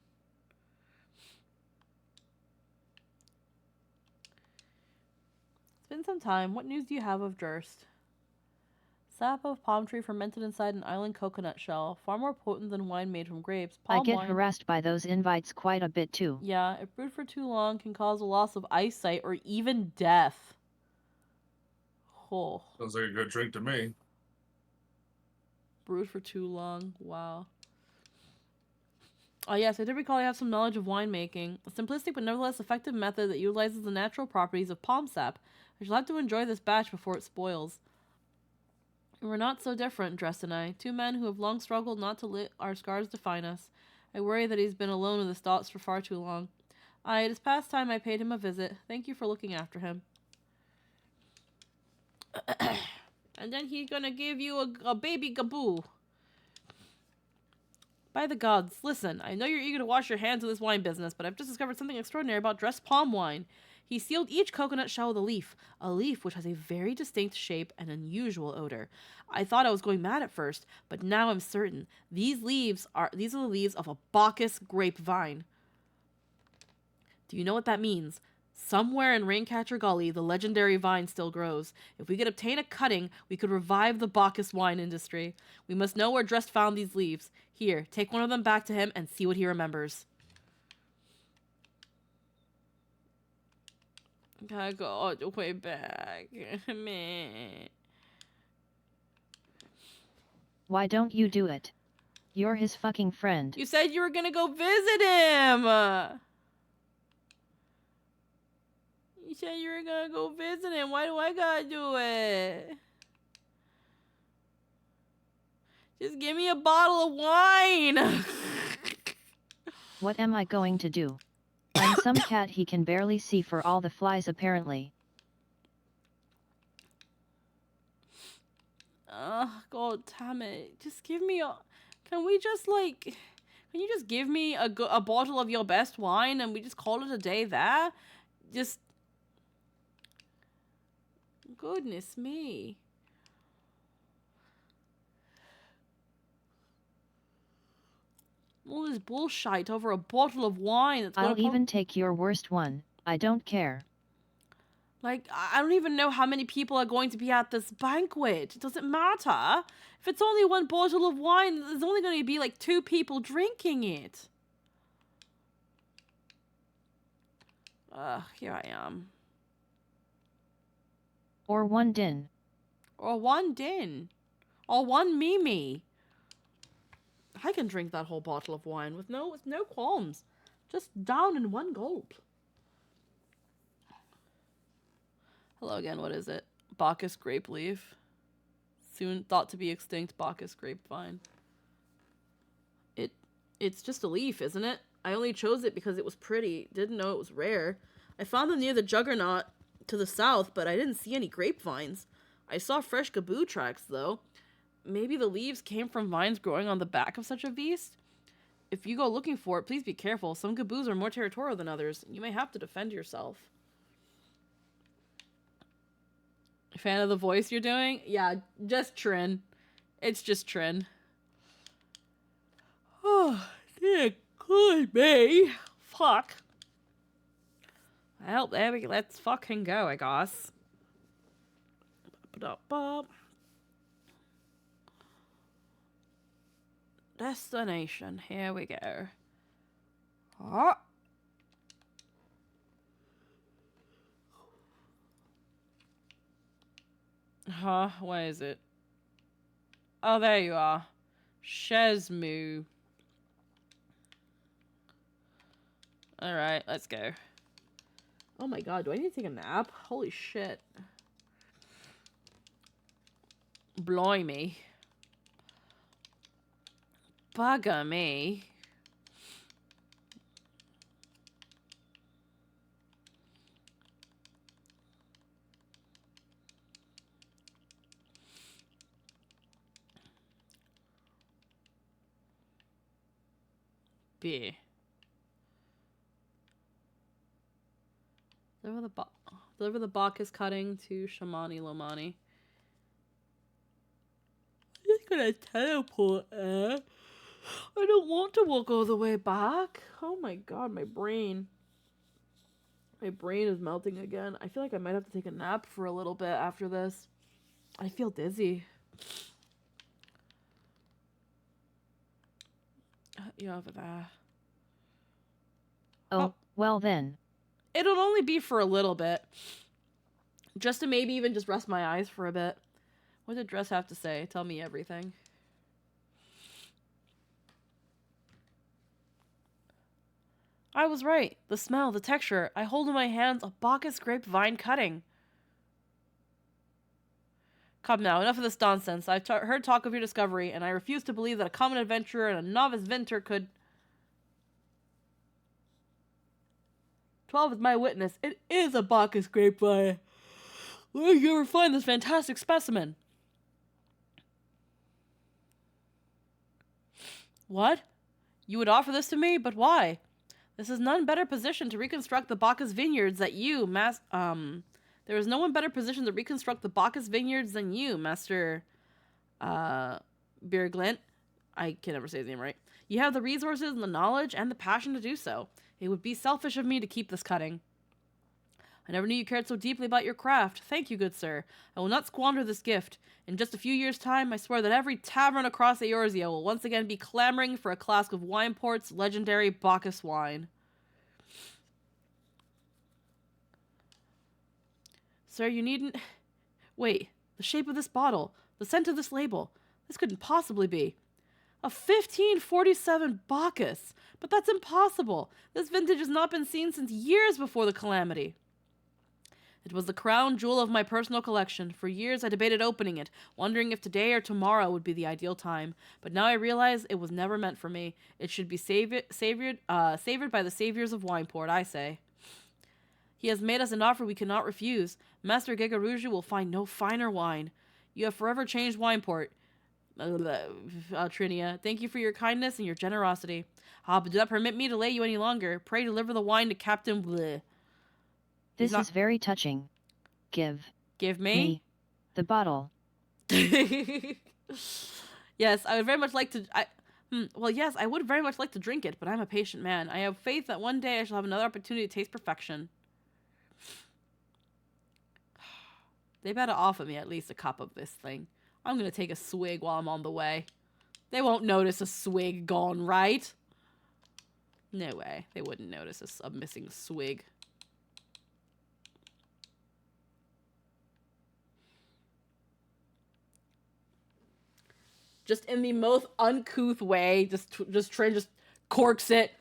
It's been some time. What news do you have of Durst? Sap of palm tree fermented inside an island coconut shell. Far more potent than wine made from grapes. I Palm get wine. harassed by those invites quite a bit too. Yeah, if brewed for too long can cause a loss of eyesight or even death. Oh. Sounds like a good drink to me. Brewed for too long. Wow. Oh yes, I did recall I have some knowledge of winemaking. A simplistic but nevertheless effective method that utilizes the natural properties of palm sap. I shall have to enjoy this batch before it spoils. We're not so different, Dress and I. Two men who have long struggled not to let our scars define us. I worry that he's been alone with his thoughts for far too long. It is past time I paid him a visit. Thank you for looking after him. And then he's gonna give you a baby gaboo. By the gods, listen, I know you're eager to wash your hands of this wine business, but I've just discovered something extraordinary about dressed palm wine. He sealed each coconut shell with a leaf which has a very distinct shape and unusual odor. I thought I was going mad at first, but now I'm certain. These are the leaves of a Bacchus grapevine. Do you know what that means? Somewhere in Raincatcher Gully, the legendary vine still grows. If we could obtain a cutting, we could revive the Bacchus wine industry. We must know where Drest found these leaves. Here, take one of them back to him and see what he remembers. Gotta go all the way back. Meh. Why don't you do it? You're his fucking friend. You said you were gonna go visit him! You said you were gonna go visit him. Why do I gotta do it? Just give me a bottle of wine! What am I going to do? I'm some cat he can barely see for all the flies apparently. God damn it. Just give me a... Can we just, like... Can you just give me a bottle of your best wine and we just call it a day there? Just... Goodness me. All this bullshit over a bottle of wine that's I'll even take your worst one. I don't care. Like, I don't even know how many people are going to be at this banquet. It doesn't matter. If it's only one bottle of wine, there's only going to be like 2 people drinking it. Here I am. Or one din. Or one din. Or one Mimi. I can drink that whole bottle of wine with no qualms. Just down in one gulp. Hello again, what is it? Bacchus grape leaf. Soon thought to be extinct Bacchus grapevine. It's just a leaf, isn't it? I only chose it because it was pretty. Didn't know it was rare. I found them near the Juggernaut to the south, but I didn't see any grapevines. I saw fresh gaboo tracks, though. Maybe the leaves came from vines growing on the back of such a beast? If you go looking for it, please be careful. Some gaboos are more territorial than others. You may have to defend yourself. Fan of the voice you're doing? Yeah, just Trin. It's just Trin. Oh, it could be. Fuck. Well, there we go. Let's fucking go, I guess. Destination. Here we go. Oh. Huh? Where is it? Oh, there you are. Shesmu. Alright, let's go. Oh my god, do I need to take a nap? Holy shit. Blimey. Bugger me. be? Deliver the Bacchus cutting to Shamani Lomani. I'm just gonna teleport, I don't want to walk all the way back. Oh my god, my brain. My brain is melting again. I feel like I might have to take a nap for a little bit after this. I feel dizzy. Yeah, over there. Oh, well then. It'll only be for a little bit. Just to maybe even just rest my eyes for a bit. What did dress have to say? Tell me everything. I was right. The smell, the texture. I hold in my hands a Bacchus grapevine cutting. Come now, enough of this nonsense. I've heard talk of your discovery, and I refuse to believe that a common adventurer and a novice vintner could... 12 is my witness. It is a Bacchus grapevine. Where did you ever find this fantastic specimen? What? You would offer this to me? But why? This is none better positioned to reconstruct the Bacchus vineyards that you, there is no one better positioned to reconstruct the Bacchus vineyards than you, Master, Birglint. I can never say his name right. You have the resources and the knowledge and the passion to do so. It would be selfish of me to keep this cutting. I never knew you cared so deeply about your craft. Thank you, good sir. I will not squander this gift. In just a few years' time, I swear that every tavern across Eorzea will once again be clamoring for a cask of Wineport's legendary Bacchus wine. Sir, you needn't... Wait, the shape of this bottle, the scent of this label. This couldn't possibly be. A 1547 Bacchus! But that's impossible. This vintage has not been seen since years before the calamity. It was the crown jewel of my personal collection. For years I debated opening it, wondering if today or tomorrow would be the ideal time. But now I realize it was never meant for me. It should be savored by the saviors of Wineport, I say. He has made us an offer we cannot refuse. Master Gegaruju will find no finer wine. You have forever changed Wineport. Trinia, thank you for your kindness and your generosity. But do not permit me to lay you any longer. Pray deliver the wine to Captain Bleh. This is very touching. Give me the bottle. Yes, I would very much like to... Well, yes, I would very much like to drink it, but I'm a patient man. I have faith that one day I shall have another opportunity to taste perfection. They better offer me at least a cup of this thing. I'm gonna take a swig while I'm on the way. They won't notice a swig gone, right? No way. They wouldn't notice a missing swig. Just in the most uncouth way, just corks it,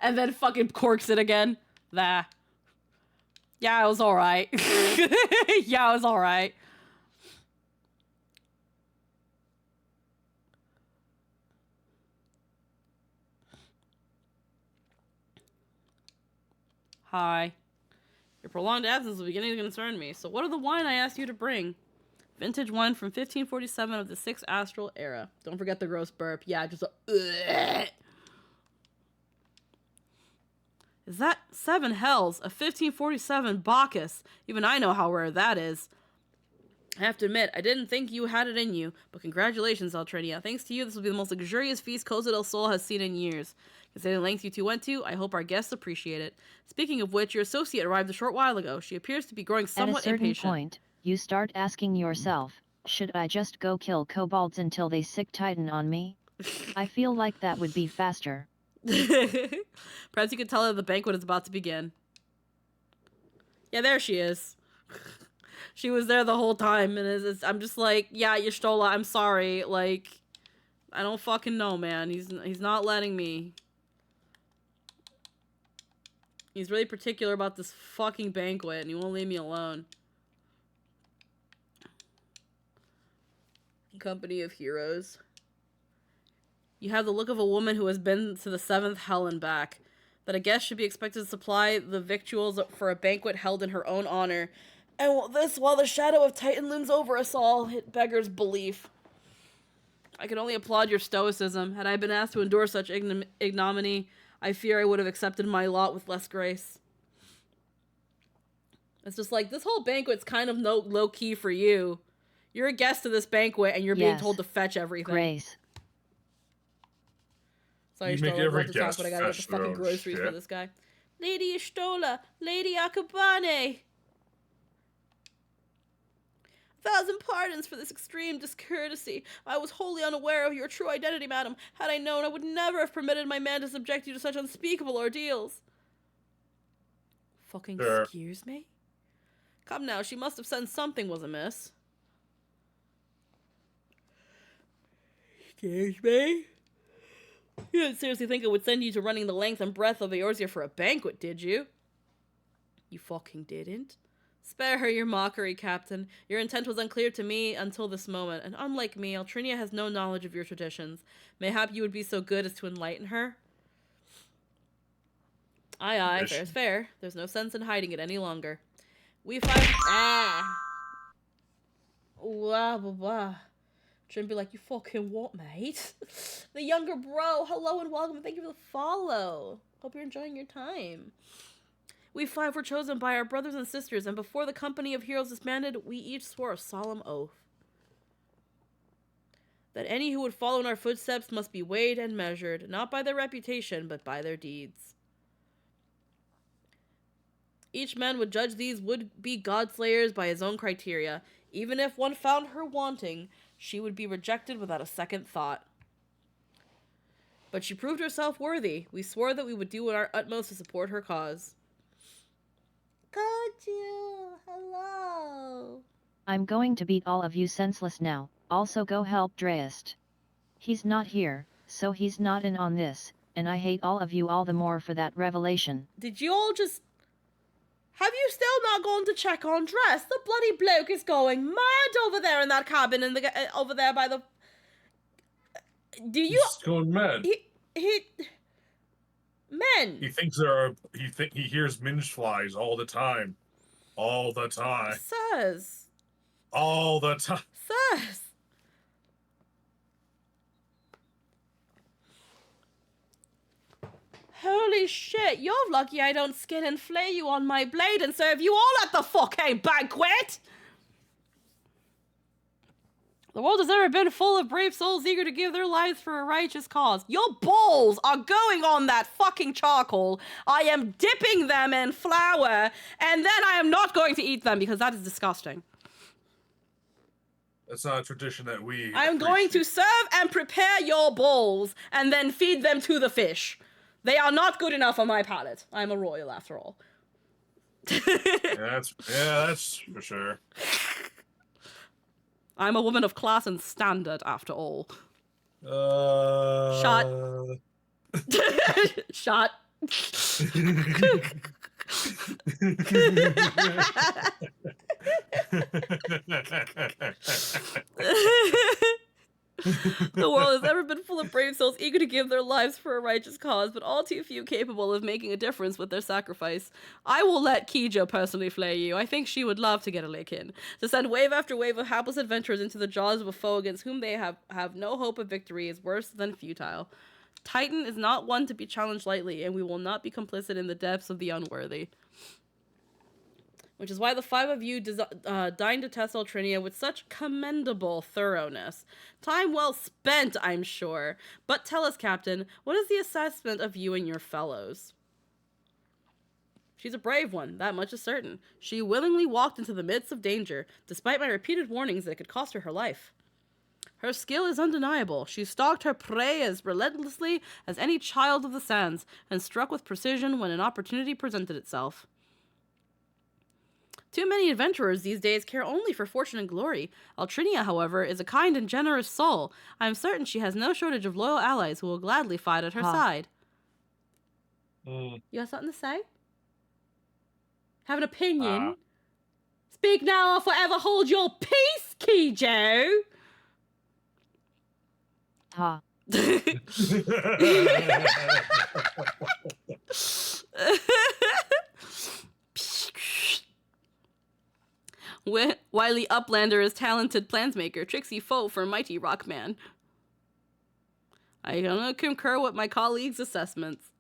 and then fucking corks it again. Yeah, it was alright. Yeah, it was alright. Hi. Your prolonged absence is beginning to concern me. So what of the wine I asked you to bring? Vintage wine from 1547 of the 6th Astral Era. Don't forget the gross burp. Yeah, just a... Ugh. Is that 7 hells? A 1547 Bacchus. Even I know how rare that is. I have to admit, I didn't think you had it in you, but congratulations, Altrania. Thanks to you, this will be the most luxurious feast Costa del Sol has seen in years. Considering the length you two went to, I hope our guests appreciate it. Speaking of which, your associate arrived a short while ago. She appears to be growing somewhat impatient. At a certain point, you start asking yourself, should I just go kill kobolds until they sick titan on me? I feel like that would be faster. Perhaps you could tell her the banquet is about to begin. Yeah, there she is. She was there the whole time, and I'm just like, yeah, Y'shtola, I'm sorry. Like, I don't fucking know, man. He's not letting me. He's really particular about this fucking banquet, and he won't leave me alone. Company of heroes. You have the look of a woman who has been to the 7th hell and back. That a guest should be expected to supply the victuals for a banquet held in her own honor. And this while the shadow of Titan looms over us all, it beggars belief. I can only applaud your stoicism. Had I been asked to endure such ignominy, I fear I would have accepted my lot with less grace. It's just like, this whole banquet's kind of low-key for you. You're a guest to this banquet, and you're being told to fetch everything. Grace. Sorry, You make Stola, I'm every about to talk, guest but I gotta get the fetch their fucking own groceries for shit. this guy. Lady Stola, Lady Akabane. 1,000 pardons for this extreme discourtesy. I was wholly unaware of your true identity, madam. Had I known, I would never have permitted my man to subject you to such unspeakable ordeals. Fucking excuse me? Come now, she must have sensed something was amiss. Excuse me? You didn't seriously think I would send you to running the length and breadth of Eorzea for a banquet, did you? You fucking didn't? Spare her your mockery, Captain. Your intent was unclear to me until this moment, and unlike me, Altrinia has no knowledge of your traditions. Mayhap you would be so good as to enlighten her? Aye, aye, fair's fair. There's no sense in hiding it any longer. We find... Wah, wah, wah. Shouldn't be like, you fucking what, mate? The younger bro, hello and welcome, thank you for the follow. Hope you're enjoying your time. We 5 were chosen by our brothers and sisters, and before the company of heroes disbanded, we each swore a solemn oath that any who would follow in our footsteps must be weighed and measured, not by their reputation, but by their deeds. Each man would judge these would-be godslayers by his own criteria. Even if one found her wanting, she would be rejected without a second thought. But she proved herself worthy. We swore that we would do our utmost to support her cause. Koju, hello. I'm going to beat all of you senseless now. Also go help Dreist. He's not here, so he's not in on this, and I hate all of you all the more for that revelation. Did you all just... Have you still not gone to check on Dress? The bloody bloke is going mad over there in that cabin in the over there by the... Do you... He's going mad. He... Men. He thinks he hears minge flies all the time. All the time. Sirs. All the time. Sirs. Holy shit, you're lucky I don't skin and flay you on my blade and serve you all at the fucking banquet! The world has never been full of brave souls eager to give their lives for a righteous cause. Your balls are going on that fucking charcoal. I am dipping them in flour, and then I am not going to eat them because that is disgusting. That's not a tradition that we... I am going to serve and prepare your balls, and then feed them to the fish. They are not good enough on my palate. I'm a royal, after all. yeah, that's for sure. I'm a woman of class and standard, after all. Shot. Shot. The world has never been full of brave souls eager to give their lives for a righteous cause, but all too few capable of making a difference with their sacrifice. I will let Kijo personally flay you. I think she would love to get a lick in. To send wave after wave of hapless adventurers into the jaws of a foe against whom they have no hope of victory is worse than futile. Titan is not one to be challenged lightly, and we will not be complicit in the depths of the unworthy. Which is why the 5 of you dined to test Altrinia with such commendable thoroughness. Time well spent, I'm sure. But tell us, Captain, what is the assessment of you and your fellows? She's a brave one, that much is certain. She willingly walked into the midst of danger, despite my repeated warnings that it could cost her her life. Her skill is undeniable. She stalked her prey as relentlessly as any child of the sands, and struck with precision when an opportunity presented itself. Too many adventurers these days care only for fortune and glory. Altrinia, however, is a kind and generous soul. I am certain she has no shortage of loyal allies who will gladly fight at her side. You got something to say? Have an opinion? Speak now or forever hold your peace, Kijo! Ha. Wily Uplander is talented plansmaker, tricksy foe for mighty Rockman. I don't concur with my colleagues' assessments.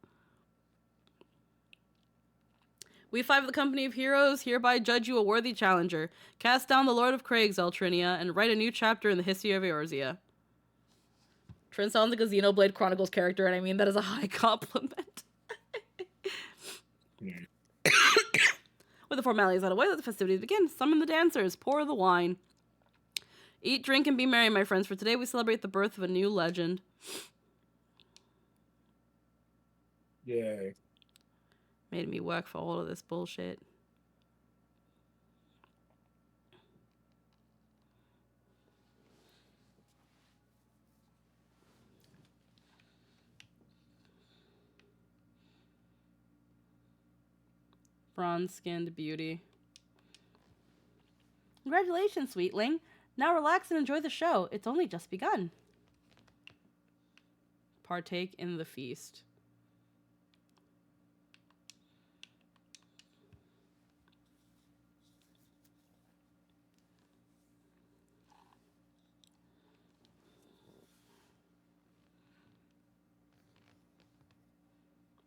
We five of the Company of Heroes hereby judge you a worthy challenger. Cast down the Lord of Craigs, Eltrinia, and write a new chapter in the history of Eorzea. Trin sounds like a Xenoblade Chronicles character, and I mean that is a high compliment. With the formalities out of the way, let the festivities begin. Summon the dancers, pour the wine. Eat, drink, and be merry, my friends, for today we celebrate the birth of a new legend. Yay. Made me work for all of this bullshit. Bronze-skinned beauty. Congratulations, sweetling. Now relax and enjoy the show. It's only just begun. Partake in the feast.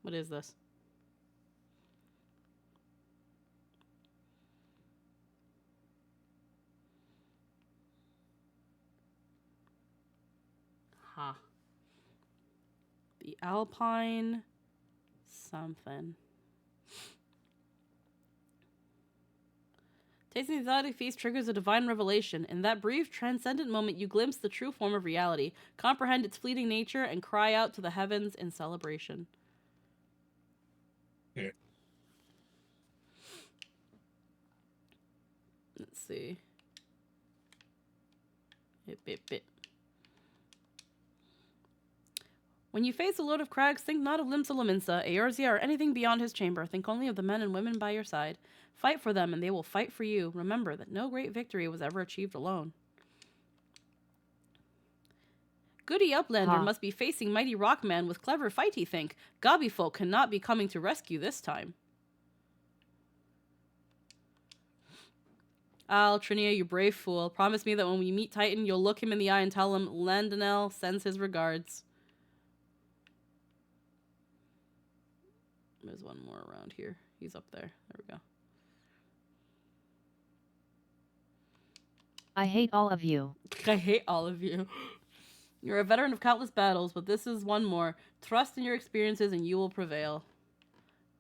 What is this? Huh. The Alpine something. Tasting the exotic feast triggers a divine revelation. In that brief, transcendent moment, you glimpse the true form of reality, comprehend its fleeting nature, and cry out to the heavens in celebration. Yeah. Let's see. Bit. When you face the Lord of Crags, think not of Limsa Lominsa, Eorzea, or anything beyond his chamber. Think only of the men and women by your side. Fight for them, and they will fight for you. Remember that no great victory was ever achieved alone. Goody Uplander must be facing mighty Rockman with clever fighty think. Gobby folk cannot be coming to rescue this time. Trinia, you brave fool. Promise me that when we meet Titan, you'll look him in the eye and tell him Landonel sends his regards. There's one more around here. He's up there. There we go. I hate all of you. I hate all of you. You're a veteran of countless battles, but this is one more. Trust in your experiences and you will prevail.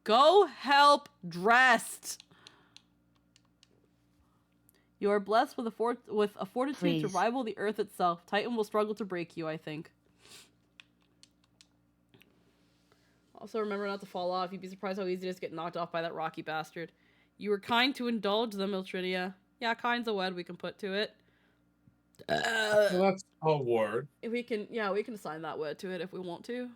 Go help Dressed. You are blessed with a fortitude Please. to rival the earth itself. Titan will struggle to break you, I think. Also, remember not to fall off. You'd be surprised how easy it is to get knocked off by that rocky bastard. You were kind to indulge them, Iltrinia. Yeah, kind's a word we can put to it. So that's a word. If we can, yeah, we can assign that word to it if we want to.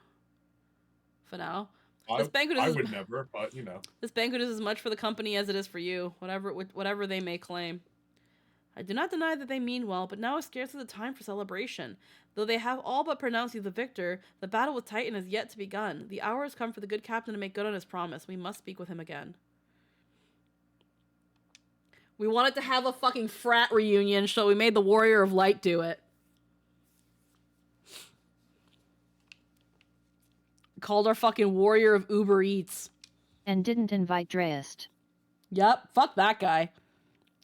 For now. I would never, but you know. This banquet is as much for the company as it is for you, whatever they may claim. I do not deny that they mean well, but now is scarcely the time for celebration. Though they have all but pronounced you the victor, the battle with Titan has yet to begun. The hour has come for the good captain to make good on his promise. We must speak with him again. We wanted to have a fucking frat reunion, so we made the Warrior of Light do it. Called our fucking Warrior of Uber Eats. And didn't invite Dreist. Yup, fuck that guy.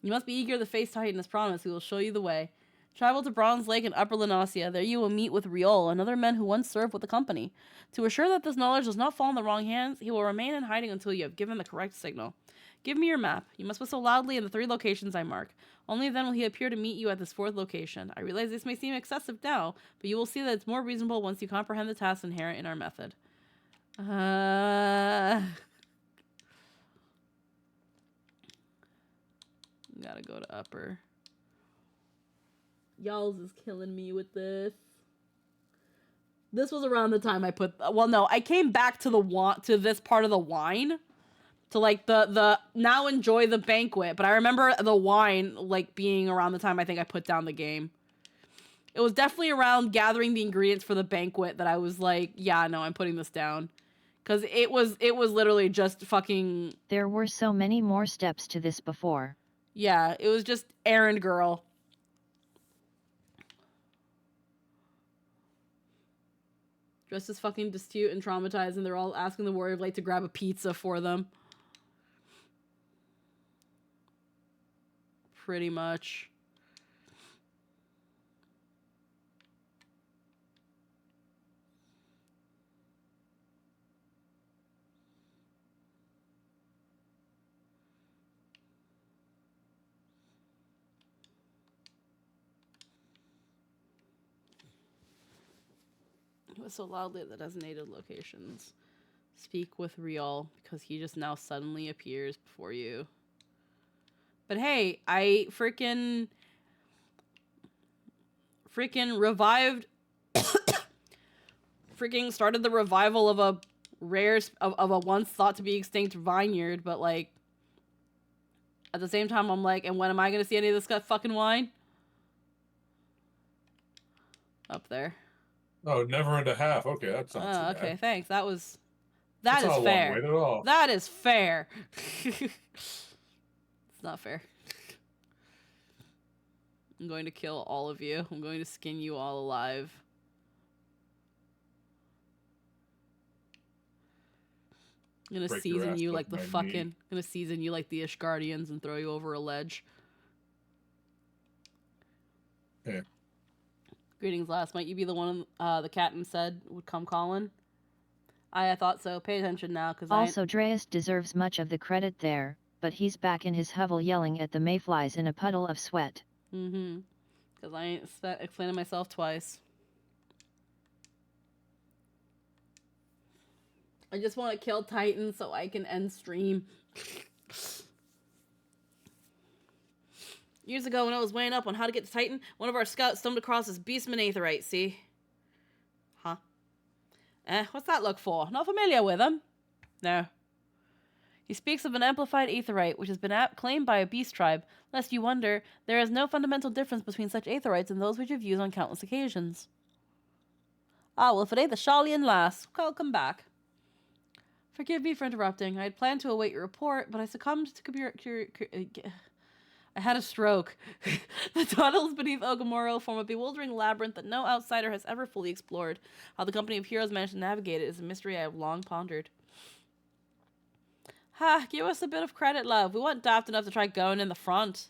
You must be eager to face Titan as promised. He will show you the way. Travel to Bronze Lake in Upper Lenosia. There you will meet with Riol and other men who once served with the company. To assure that this knowledge does not fall in the wrong hands, he will remain in hiding until you have given the correct signal. Give me your map. You must whistle loudly in the 3 locations I mark. Only then will he appear to meet you at this 4th location. I realize this may seem excessive now, but you will see that it's more reasonable once you comprehend the tasks inherent in our method. Gotta go to Upper. Y'all's is killing me with this. This was around the time I put... Well, no, I came back to this part of the wine. To, like, the now enjoy the banquet. But I remember the wine, like, being around the time I think I put down the game. It was definitely around gathering the ingredients for the banquet that I was like, yeah, no, I'm putting this down. Because it was literally just fucking... There were so many more steps to this before. Yeah, it was just errand girl. Just as fucking distraught and traumatized, and they're all asking the warrior like to grab a pizza for them. Pretty much. It was so loudly at the designated locations. Speak with Rial, because he just now suddenly appears before you. But hey, I freaking revived, freaking started the revival of a rare, of a once thought to be extinct vineyard, but like, at the same time, I'm like, and when am I gonna see any of this fucking wine? Up there. Oh, never and a half. Okay, that's not too Okay, bad. thanks. That is That's not a long fair. wait at all. That is fair. It's not fair. I'm going to kill all of you. I'm going to skin you all alive. I'm gonna Break your season ass you with like the my fucking. meat. I'm gonna season you like the Ishgardians and throw you over a ledge. Yeah. Greetings, last. Might you be the one the captain said would come calling? I thought so. Pay attention now, because Also, Dreas deserves much of the credit there, but he's back in his hovel yelling at the mayflies in a puddle of sweat. Mm-hmm. Because I ain't explaining myself twice. I just want to kill Titan so I can end stream. Years ago, when I was weighing up on how to get to Titan, one of our scouts stumbled across this beastman aetherite, see? Huh? What's that look for? Not familiar with him? No. He speaks of an amplified aetherite, which has been claimed by a beast tribe. Lest you wonder, there is no fundamental difference between such aetherites and those which you've used on countless occasions. Ah, well, if it ain't the Sharlayan lass, welcome back. Forgive me for interrupting. I had planned to await your report, but I succumbed to I had a stroke. The tunnels beneath Ogamoro form a bewildering labyrinth that no outsider has ever fully explored. How the company of heroes managed to navigate it is a mystery I have long pondered. Ha, give us a bit of credit, love. We weren't daft enough to try going in the front.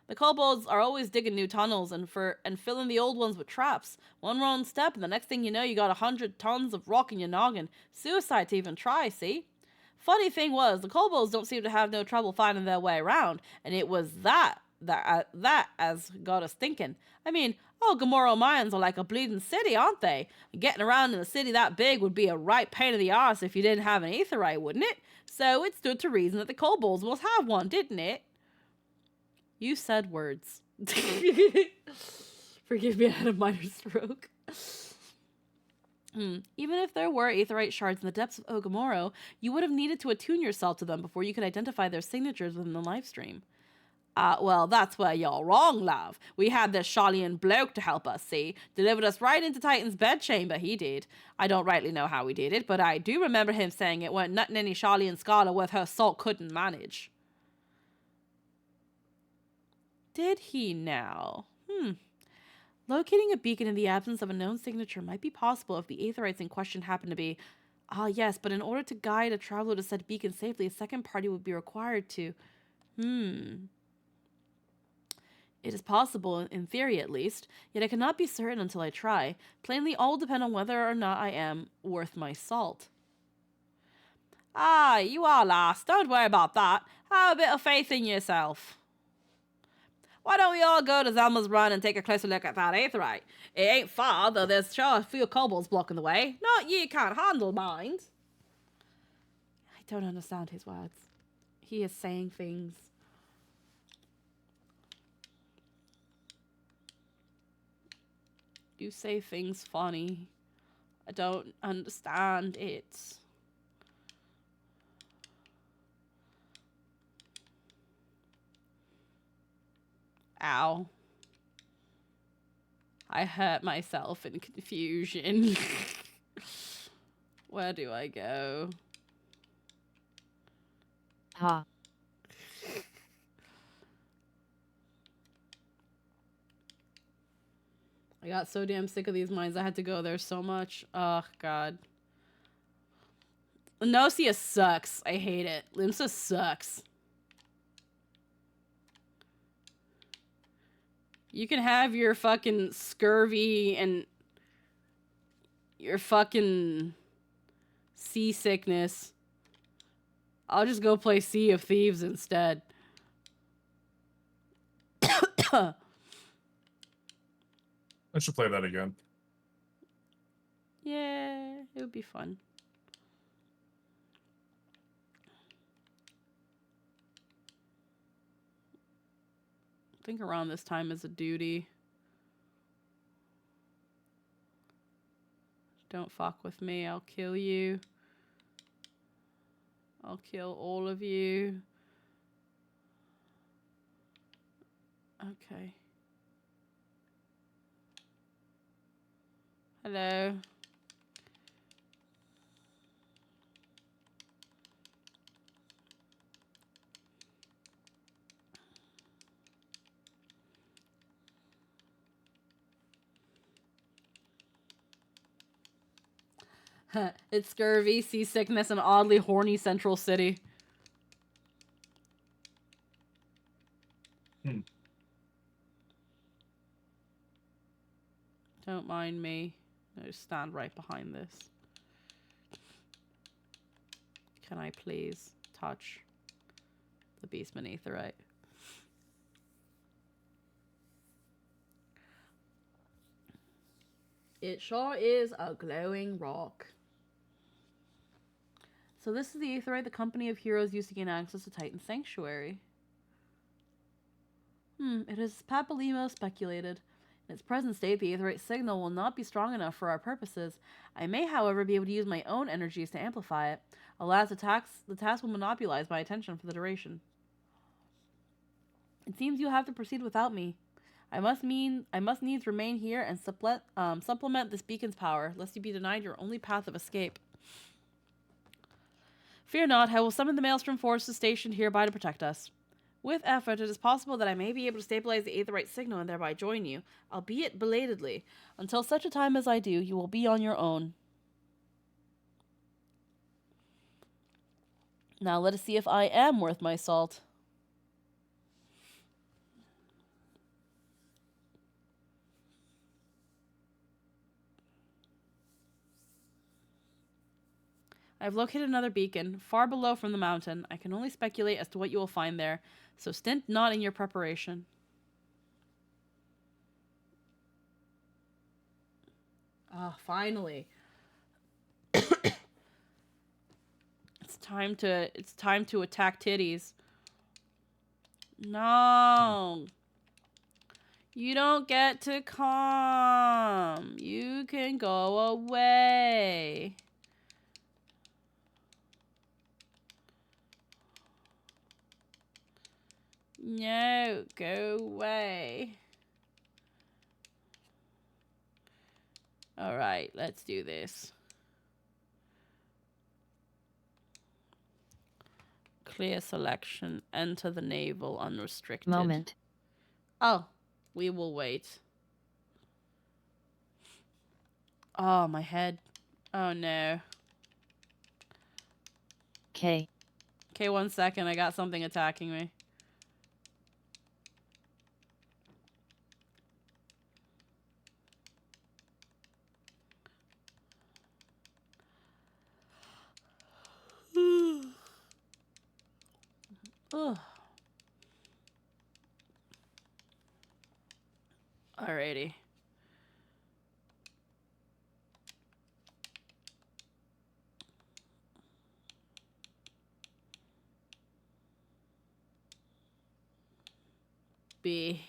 The kobolds are always digging new tunnels and filling the old ones with traps. One wrong step, and the next thing you know, you got 100 tons of rock in your noggin. Suicide to even try, see? Funny thing was, the kobolds don't seem to have no trouble finding their way around, and it was that as got us thinking. I mean, Gamoro mines are like a bleeding city, aren't they? Getting around in a city that big would be a right pain in the arse if you didn't have an aetherite, wouldn't it? So it stood to reason that the kobolds must have one, didn't it? You said words. Forgive me, I had a minor stroke. Even if there were aetherite shards in the depths of Ogamoro, you would have needed to attune yourself to them before you could identify their signatures within the live stream. Well, that's where you're wrong, love. We had this Sharlayan bloke to help us, see? Delivered us right into Titan's bedchamber, he did. I don't rightly know how he did it, but I do remember him saying it weren't nothing any Sharlayan scholar worth her salt couldn't manage. Did he now? Locating a beacon in the absence of a known signature might be possible if the aetherites in question happen to be... yes, but in order to guide a traveler to said beacon safely, a second party would be required to... It is possible, in theory at least, yet I cannot be certain until I try. Plainly, all will depend on whether or not I am worth my salt. You are, lass. Don't worry about that. Have a bit of faith in yourself. Why don't we all go to Zelma's Run and take a closer look at that aetherite? It ain't far, though there's sure a few kobolds blocking the way. Not you can't handle, mind. I don't understand his words. He is saying things. You say things funny. I don't understand it. Ow. I hurt myself in confusion. Where do I go? Ha. I got so damn sick of these mines. I had to go there so much. Oh, God. Nocia sucks. I hate it. Limsa sucks. You can have your fucking scurvy and your fucking seasickness. I'll just go play Sea of Thieves instead. I should play that again. Yeah, it would be fun. I think around this time is a duty. Don't fuck with me, I'll kill you. I'll kill all of you. Okay. Hello. It's scurvy, seasickness, and oddly horny Central City. Don't mind me. No, stand right behind this. Can I please touch the beast meteorite? It sure is a glowing rock. So this is the aetheryte the company of heroes used to gain access to Titan's sanctuary. It is Papalimo speculated. In its present state, the aetheryte signal will not be strong enough for our purposes. I may, however, be able to use my own energies to amplify it. Alas, the task will monopolize my attention for the duration. It seems you have to proceed without me. I must needs remain here and supplement this beacon's power, lest you be denied your only path of escape. Fear not, I will summon the Maelstrom forces stationed hereby to protect us. With effort, it is possible that I may be able to stabilize the aetheryte signal and thereby join you, albeit belatedly. Until such a time as I do, you will be on your own. Now let us see if I am worth my salt. I've located another beacon, far below from the mountain. I can only speculate as to what you will find there, so stint not in your preparation. Ah, finally. It's time to attack titties. No. You don't get to come. You can go away. No, go away. Alright, let's do this. Clear selection. Enter the naval unrestricted. Moment. Oh, we will wait. Oh, my head. Oh, no. Okay. Okay, 1 second. I got something attacking me. Ugh. Alrighty. B.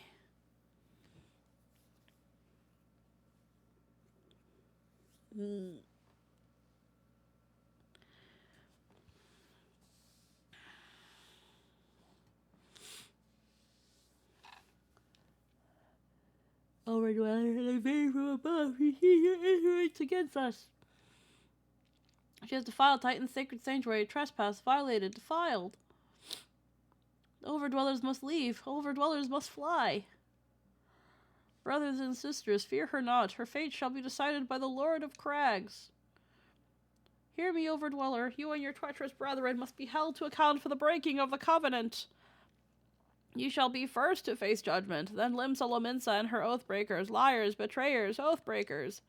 Overdweller, and I vary from above. He iterates against us. She has defiled Titan's sacred sanctuary. Trespass, violated, defiled. Overdwellers must leave. Overdwellers must fly. Brothers and sisters, fear her not. Her fate shall be decided by the Lord of Crags. Hear me, Overdweller. You and your treacherous brethren must be held to account for the breaking of the covenant. You shall be first to face judgment, then Lim Solominsa and her oathbreakers, liars, betrayers, oathbreakers.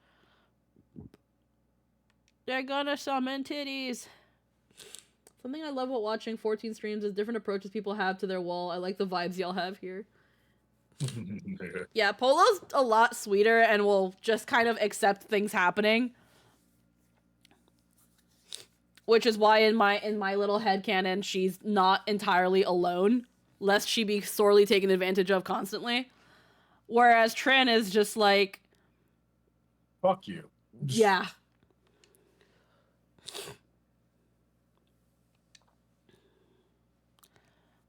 They're gonna summon titties. Something I love about watching 14 streams is different approaches people have to their wall. I like the vibes y'all have here. Yeah, Polo's a lot sweeter and will just kind of accept things happening. Which is why in my little headcanon, she's not entirely alone, lest she be sorely taken advantage of constantly. Whereas Trin is just like... Fuck you. Yeah.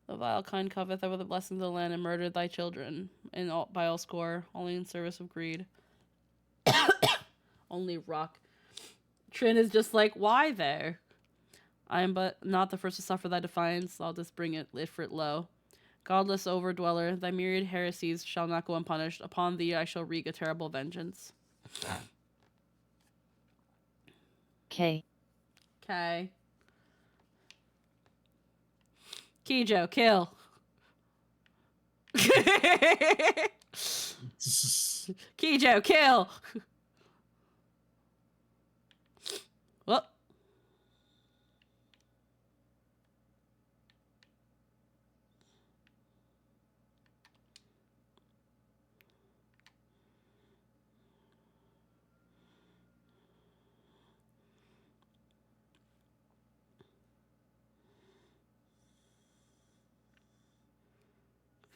The vile kind coveth over the blessings of the land and murdered thy children by all score, only in service of greed. Only rock. Trin is just like, why there? I am but not the first to suffer thy defiance. I'll just bring it, lift for it low. Godless overdweller, thy myriad heresies shall not go unpunished. Upon thee I shall wreak a terrible vengeance. K. Okay. Kijo, kill. Kijo, kill. Well.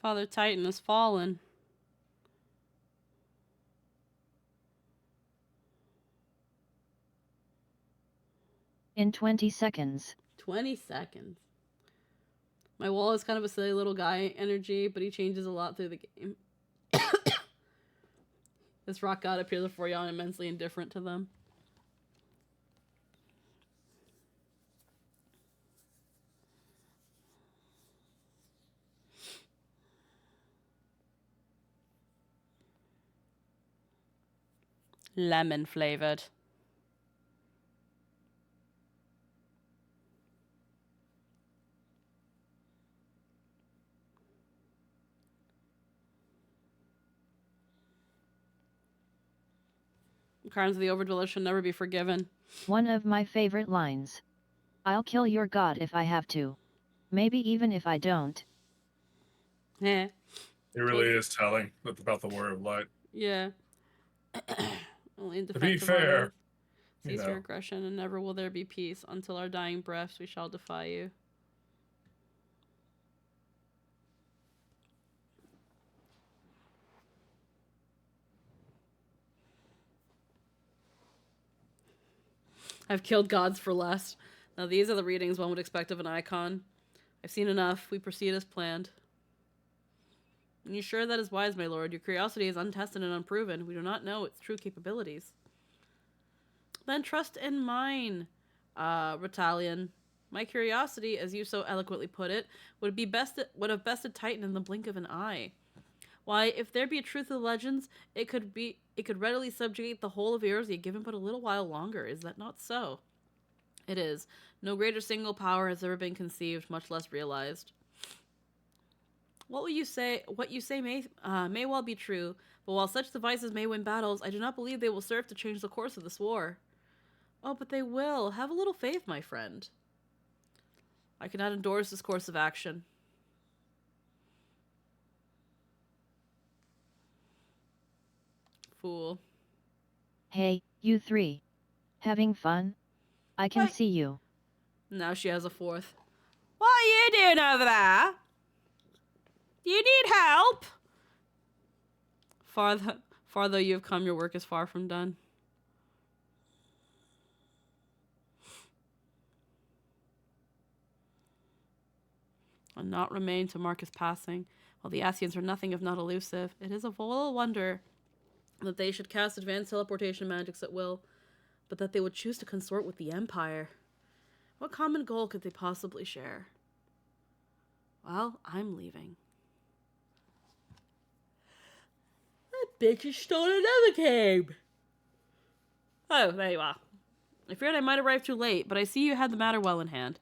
Father Titan has fallen. In 20 seconds. 20 seconds. My wall is kind of a silly little guy energy, but he changes a lot through the game. This rock god appears before you immensely indifferent to them. Lemon flavored. Crimes of the Overdweller should never be forgiven. One of my favorite lines. I'll kill your god if I have to. Maybe even if I don't. Eh. It really is telling about the Warrior of Light. Yeah. Only in To defense be of our fair, oath. Cease your aggression, and never will there be peace. Until our dying breaths, we shall defy you. I've killed gods for less. Now these are the readings one would expect of an icon. I've seen enough. We proceed as planned. Are you sure that is wise, my lord? Your curiosity is untested and unproven. We do not know its true capabilities. Then trust in mine, Retalian. My curiosity, as you so eloquently put it, would have bested Titan in the blink of an eye. Why, if there be a truth of the legends, it could readily subjugate the whole of Eorzea given but a little while longer. Is that not so? It is. No greater single power has ever been conceived, much less realized. What you say may well be true, but while such devices may win battles, I do not believe they will serve to change the course of this war. Oh, but they will. Have a little faith, my friend. I cannot endorse this course of action. Fool. Hey, you three. Having fun? I can see you. Now she has a fourth. What are you doing over there? Do you need help? Far though you have come, your work is far from done. And naught remain to mark his passing. While the Asians are nothing if not elusive, it is a little wonder that they should cast advanced teleportation magics at will, but that they would choose to consort with the Empire. What common goal could they possibly share? Well, I'm leaving. bitch has stolen another cave. Oh, there you are. I feared I might arrive too late, but I see you had the matter well in hand.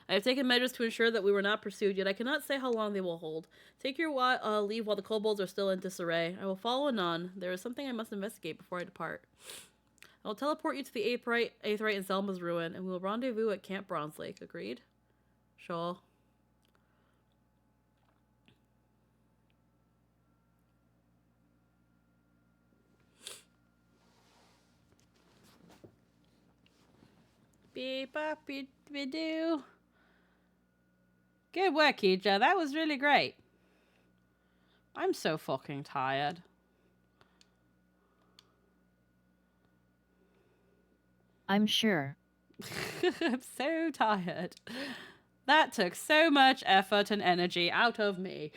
I have taken measures to ensure that we were not pursued, yet I cannot say how long they will hold. Take your leave while the kobolds are still in disarray. I will follow anon. There is something I must investigate before I depart. I will teleport you to the Aetheryte and Zelma's ruin, and we will rendezvous at Camp Bronze Lake. Agreed? Sure. Beep, bop, beep, doo. Good work, Ija. That was really great. I'm so fucking tired. I'm sure. I'm so tired. That took so much effort and energy out of me.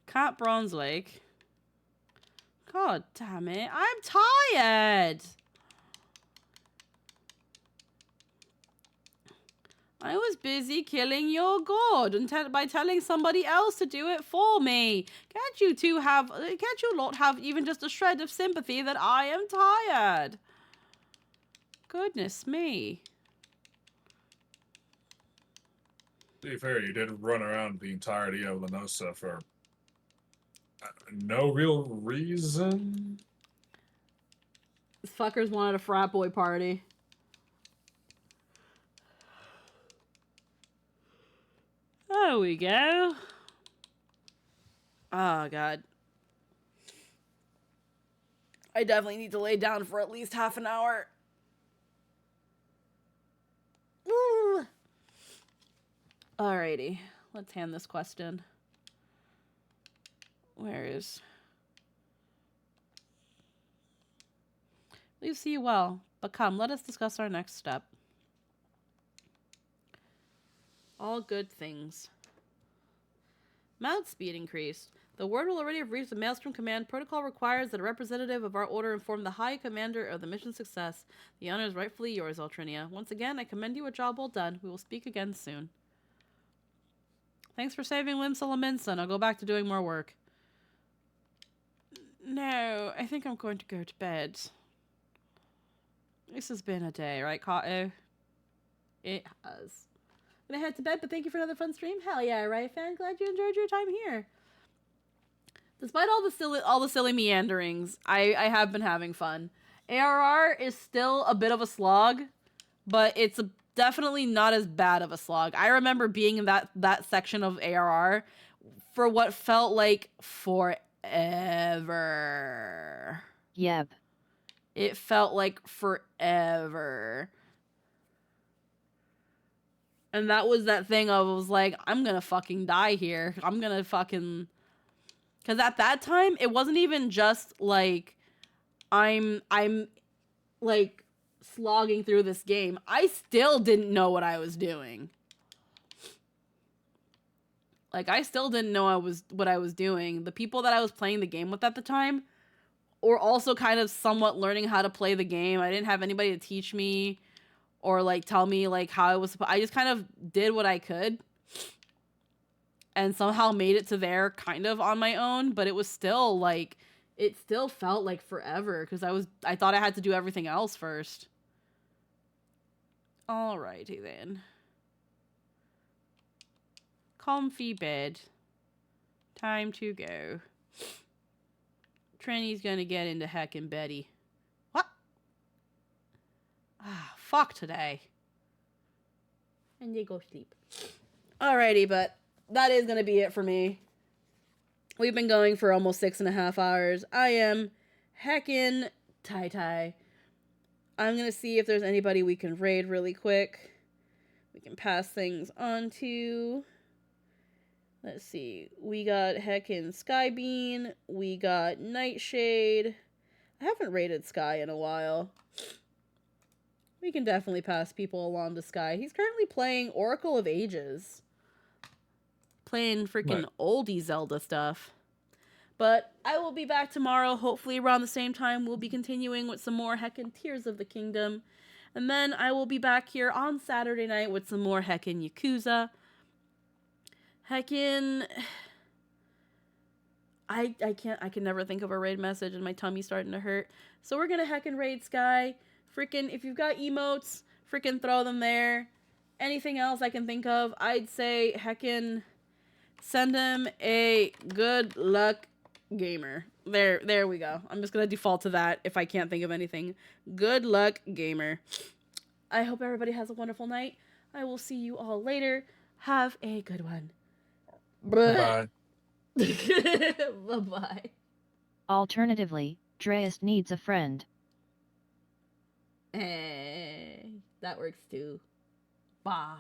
Camp Bronze Lake. God damn it. I'm tired. I was busy killing your god and by telling somebody else to do it for me. Can't you lot have even just a shred of sympathy that I am tired? Goodness me. To be fair, you did run around the entirety of Lenosa for no real reason. These fuckers wanted a frat boy party. There we go. Oh, God. I definitely need to lay down for at least half an hour. Woo! Alrighty. Let's hand this quest in. Where is... Leave see you well, but come, let us discuss our next step. All good things. Mount speed increased. The word will already have reached the Maelstrom Command. Protocol requires that a representative of our order inform the High Commander of the mission's success. The honor is rightfully yours, Altrinia. Once again, I commend you a job well done. We will speak again soon. Thanks for saving Limsa Laminsa. I'll go back to doing more work. No, I think I'm going to go to bed. This has been a day, right, Kato? It has. I'm gonna head to bed, but thank you for another fun stream. Hell yeah, right, fan? Glad you enjoyed your time here. Despite all the silly meanderings, I have been having fun. ARR is still a bit of a slog, but it's definitely not as bad of a slog. I remember being in that section of ARR for what felt like forever. Yep. It felt like forever. And that was that thing I was like, I'm gonna fucking die here. I'm gonna fucking... Because at that time, it wasn't even just like, I'm like slogging through this game. I still didn't know what I was doing. Like, I still didn't know what I was doing. The people that I was playing the game with at the time were also kind of somewhat learning how to play the game. I didn't have anybody to teach me or like tell me like how I was. I just kind of did what I could and somehow made it to there kind of on my own. But it was still like, it still felt like forever because I thought I had to do everything else first. Alrighty then. Comfy bed. Time to go. Trini's gonna get into heckin' Betty. What? Ah, fuck today. And you go sleep. Alrighty, but that is gonna be it for me. We've been going for almost 6.5 hours. I am heckin' tie-tie. I'm gonna see if there's anybody we can raid really quick. We can pass things on to... Let's see. We got heckin' Skybean. We got Nightshade. I haven't raided Sky in a while. We can definitely pass people along to Sky. He's currently playing Oracle of Ages. Playing freaking oldie Zelda stuff. But I will be back tomorrow. Hopefully around the same time we'll be continuing with some more heckin' Tears of the Kingdom. And then I will be back here on Saturday night with some more heckin' Yakuza. Heckin'... I can never think of a raid message and my tummy's starting to hurt. So we're gonna heckin' raid Sky. Freaking, if you've got emotes, freaking throw them there. Anything else I can think of, I'd say heckin' send him a good luck gamer. There we go. I'm just gonna default to that if I can't think of anything. Good luck gamer. I hope everybody has a wonderful night. I will see you all later. Have a good one. Bye. Bye-bye. Alternatively, Dreist needs a friend. Hey, that works too. Bah.